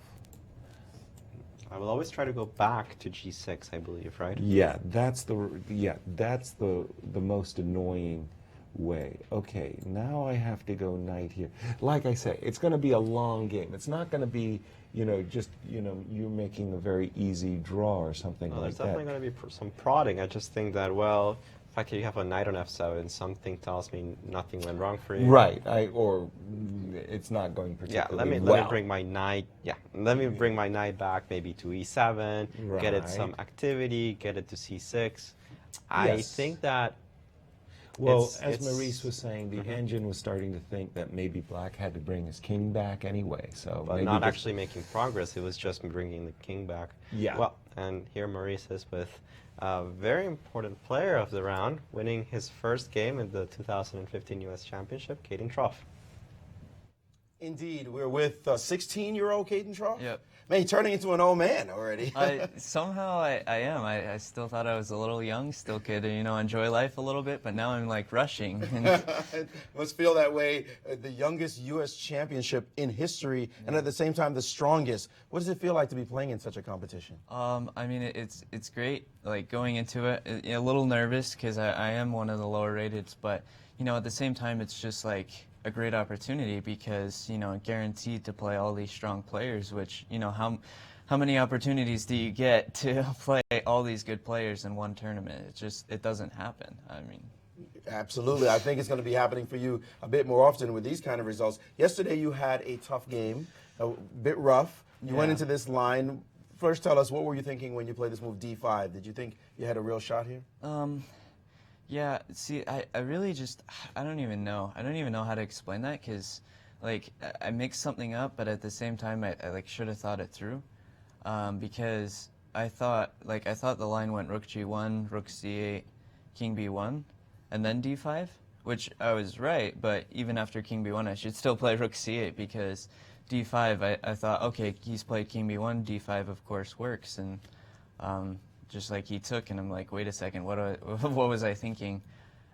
I will always try to go back to G6, I believe, right? Yeah, that's the most annoying way. Okay, now I have to go knight here. Like I say, it's going to be a long game. It's not going to be, just, you're making a very easy draw or something like that. There's definitely going to be some prodding. I just think that, well, the fact that you have a knight on F7, something tells me nothing went wrong for you. Right, or it's not going particularly well. Let me bring my knight. Yeah, let me bring my knight back, maybe to E7, get it some activity, get it to C6. I think that. Well, as Maurice was saying, the engine was starting to think that maybe Black had to bring his king back anyway. So but not actually making progress. It was just bringing the king back. Yeah. Well, and here Maurice is with a very important player of the round, winning his first game in the 2015 U.S. Championship, Caden Trough. Indeed, we're with 16-year-old Caden Trough. Yep. Man, you're turning into an old man already. Somehow I am. I still thought I was a little young, still could, enjoy life a little bit, but now I'm like rushing. It must feel that way. The youngest U.S. championship in history, and at the same time the strongest. What does it feel like to be playing in such a competition? I mean, it's great. Like going into it, a little nervous because I am one of the lower rated, but at the same time, it's just like a great opportunity because guaranteed to play all these strong players, which how many opportunities do you get to play all these good players in one tournament? It doesn't happen. I mean, absolutely. I think it's going to be happening for you a bit more often with these kind of results. Yesterday you had a tough game, a bit rough. You went into this line. First, tell us, what were you thinking when you played this move D5? Did you think you had a real shot here? Yeah, see, I really just, I don't even know. I don't even know how to explain that, because, like, I mixed something up, but at the same time, I like, should have thought it through. Because I thought the line went rook G1, rook C8, king B1, and then D5, which I was right, but even after king B1, I should still play rook C8, because D5, I thought, okay, he's played king B1, D5 of course works, and just like he took, and I'm like, wait a second, what was I thinking?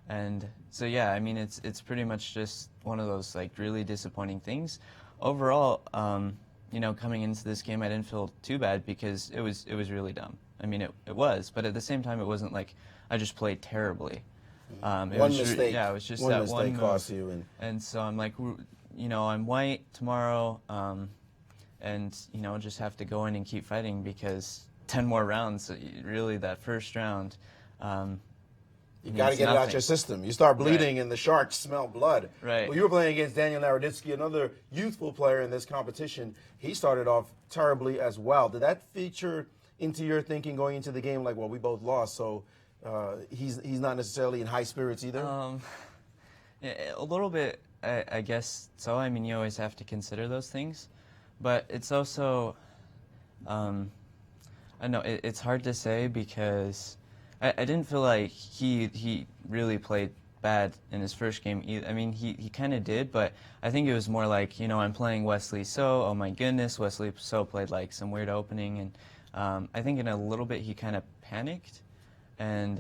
And so yeah, I mean, it's pretty much just one of those like really disappointing things. Overall, you know, coming into this game, I didn't feel too bad because it was really dumb. I mean, it was, but at the same time, it wasn't like I just played terribly. One mistake. Yeah, it was just one that mistake one move. cost you. And so I'm like, you know, I'm white tomorrow, and you know, just have to go in and keep fighting because 10 more rounds. Really, that first round. You got to get it out your system. You start bleeding, and the sharks smell blood. Right. Well, you were playing against Daniel Naroditsky, another youthful player in this competition. He started off terribly as well. Did that feature into your thinking going into the game? Like, well, we both lost, so he's not necessarily in high spirits either. Yeah, a little bit, I guess so. I mean, you always have to consider those things, but it's also, I know it's hard to say because I didn't feel like he really played bad in his first game either. I mean, he kind of did, but I think it was more like, you know, I'm playing Wesley So, oh my goodness, Wesley So played like some weird opening, and I think in a little bit he kind of panicked, and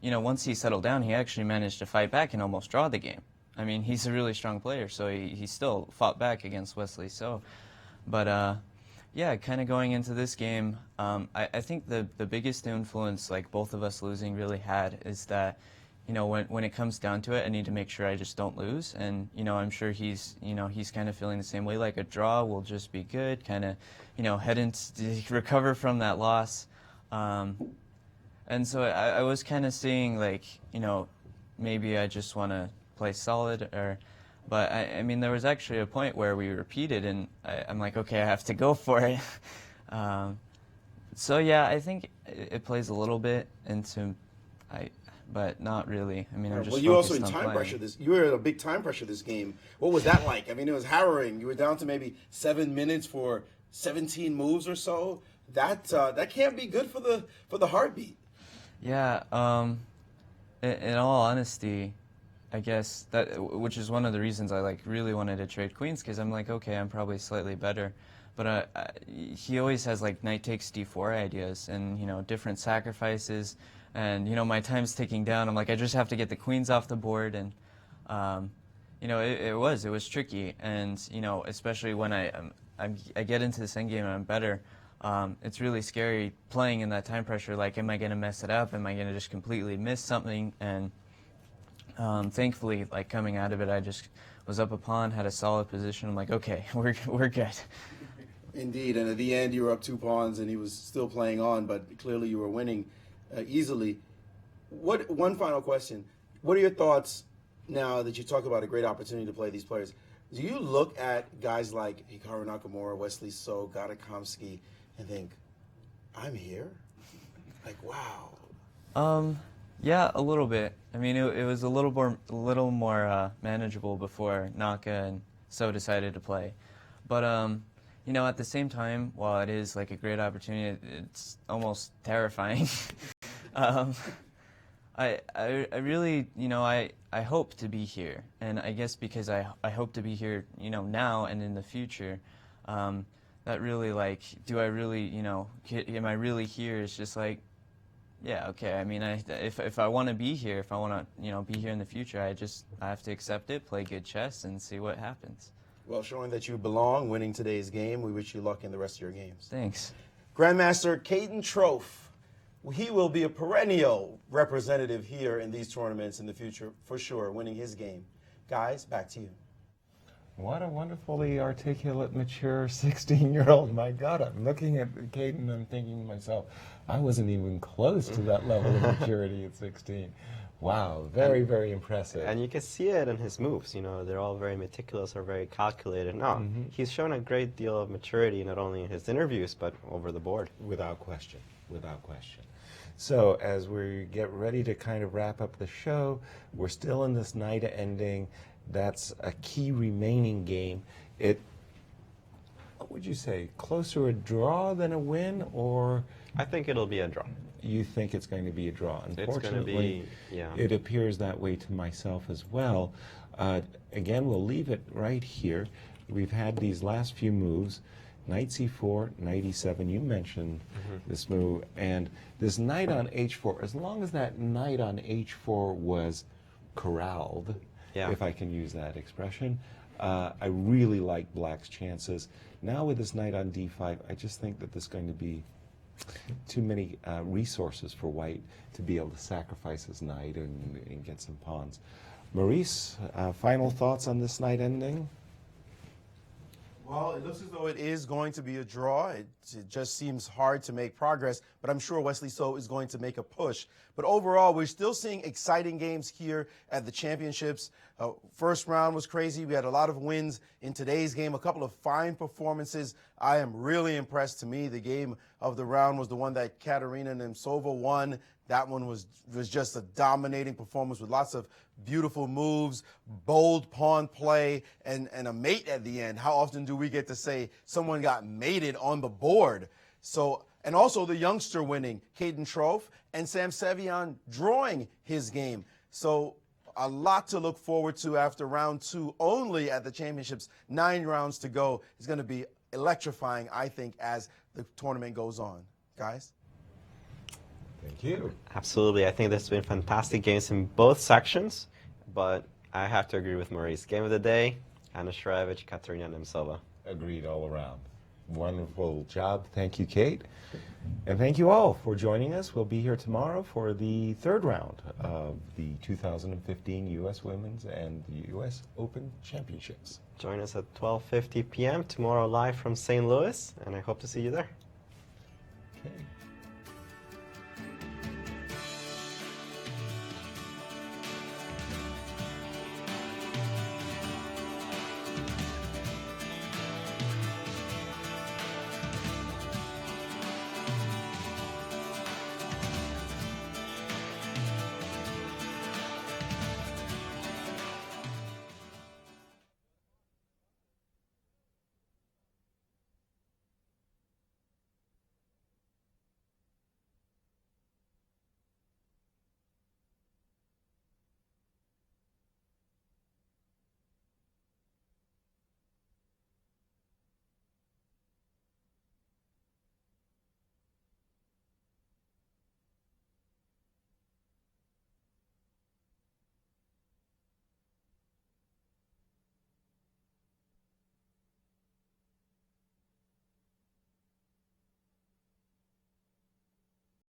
you know, once he settled down, he actually managed to fight back and almost draw the game. I mean, he's a really strong player, so he still fought back against Wesley So, but yeah, kind of going into this game, I think the biggest influence, like both of us losing really had, is that, you know, when it comes down to it, I need to make sure I just don't lose. And, you know, I'm sure he's kind of feeling the same way, like a draw will just be good, kind of, you know, head into recover from that loss. And so I was kind of seeing, like, you know, maybe I just want to play solid, but I mean, there was actually a point where we repeated, and I'm like, okay, I have to go for it. So yeah, I think it plays a little bit into, but not really. I mean, I'm just well, you also in focused on time playing. pressure this. You were in a big time pressure this game. What was that like? I mean, it was harrowing. You were down to maybe 7 minutes for 17 moves or so. That can't be good for the heartbeat. Yeah. In all honesty, I guess which is one of the reasons I like really wanted to trade queens, because I'm like, okay, I'm probably slightly better, but he always has like knight takes d4 ideas, and you know, different sacrifices, and you know, my time's ticking down. I'm like, I just have to get the queens off the board, and you know, it was tricky, and you know, especially when I get into this endgame and I'm better. It's really scary playing in that time pressure. Like, am I going to mess it up? Am I going to just completely miss something? And thankfully, like coming out of it, I just was up a pawn, had a solid position. I'm like, okay, we're good. Indeed, and at the end, you were up 2 pawns, and he was still playing on, but clearly you were winning easily. One final question: what are your thoughts now that you talk about a great opportunity to play these players? Do you look at guys like Hikaru Nakamura, Wesley So, Gadakomsky, and think, I'm here? Like, wow. Yeah, a little bit. I mean, it was a little more manageable before Naka and So decided to play. But you know, at the same time, while it is like a great opportunity, it's almost terrifying. I really, you know, I hope to be here, and I guess because I hope to be here, you know, now and in the future, that really, like, do I really, you know, am I really here? It's just like, yeah, okay. I mean, if I want to be here, if I want to, you know, be here in the future, I have to accept it, play good chess, and see what happens. Well, showing that you belong, winning today's game, we wish you luck in the rest of your games. Thanks. Grandmaster Caden Trofe. He will be a perennial representative here in these tournaments in the future, for sure, winning his game. Guys, back to you. What a wonderfully articulate, mature 16-year-old. My God, I'm looking at Kate and I'm thinking to myself, I wasn't even close to that level of maturity at 16. Wow, very, very impressive. And you can see it in his moves. You know, they're all very meticulous or very calculated. No, he's shown a great deal of maturity, not only in his interviews, but over the board. Without question, without question. So as we get ready to kind of wrap up the show, we're still in this night ending. That's a key remaining game. What would you say, closer a draw than a win, or? I think it'll be a draw. You think it's going to be a draw? Unfortunately, it appears that way to myself as well. Again, we'll leave it right here. We've had these last few moves. Knight c4, knight e7, you mentioned this move, and this knight on h4, as long as that knight on h4 was corralled, if I can use that expression, I really like black's chances. Now with this knight on d5, I just think that there's going to be too many resources for white to be able to sacrifice his knight and get some pawns. Maurice, final thoughts on this night ending? Well, it looks as though it is going to be a draw. It just seems hard to make progress, but I'm sure Wesley So is going to make a push. But overall, we're still seeing exciting games here at the championships. First round was crazy. We had a lot of wins in today's game, a couple of fine performances. I am really impressed. To me, the game of the round was the one that Katerina Nemtsova won. That one was just a dominating performance with lots of beautiful moves, bold pawn play, and a mate at the end. How often do we get to say someone got mated on the board? So, and also the youngster winning, Caden Trofe, and Sam Sevian drawing his game. So a lot to look forward to after round two only at the championships. 9 rounds to go. It's going to be electrifying, I think, as the tournament goes on. Guys? Thank you. Absolutely. I think there's been fantastic games in both sections, but I have to agree with Maurice. Game of the day, Anna Sharevich, Katerina Nemtsova. Agreed all around. Wonderful job. Thank you, Kate. And thank you all for joining us. We'll be here tomorrow for the third round of the 2015 U.S. Women's and the U.S. Open Championships. Join us at 12:50 p.m. tomorrow live from St. Louis, and I hope to see you there. Okay.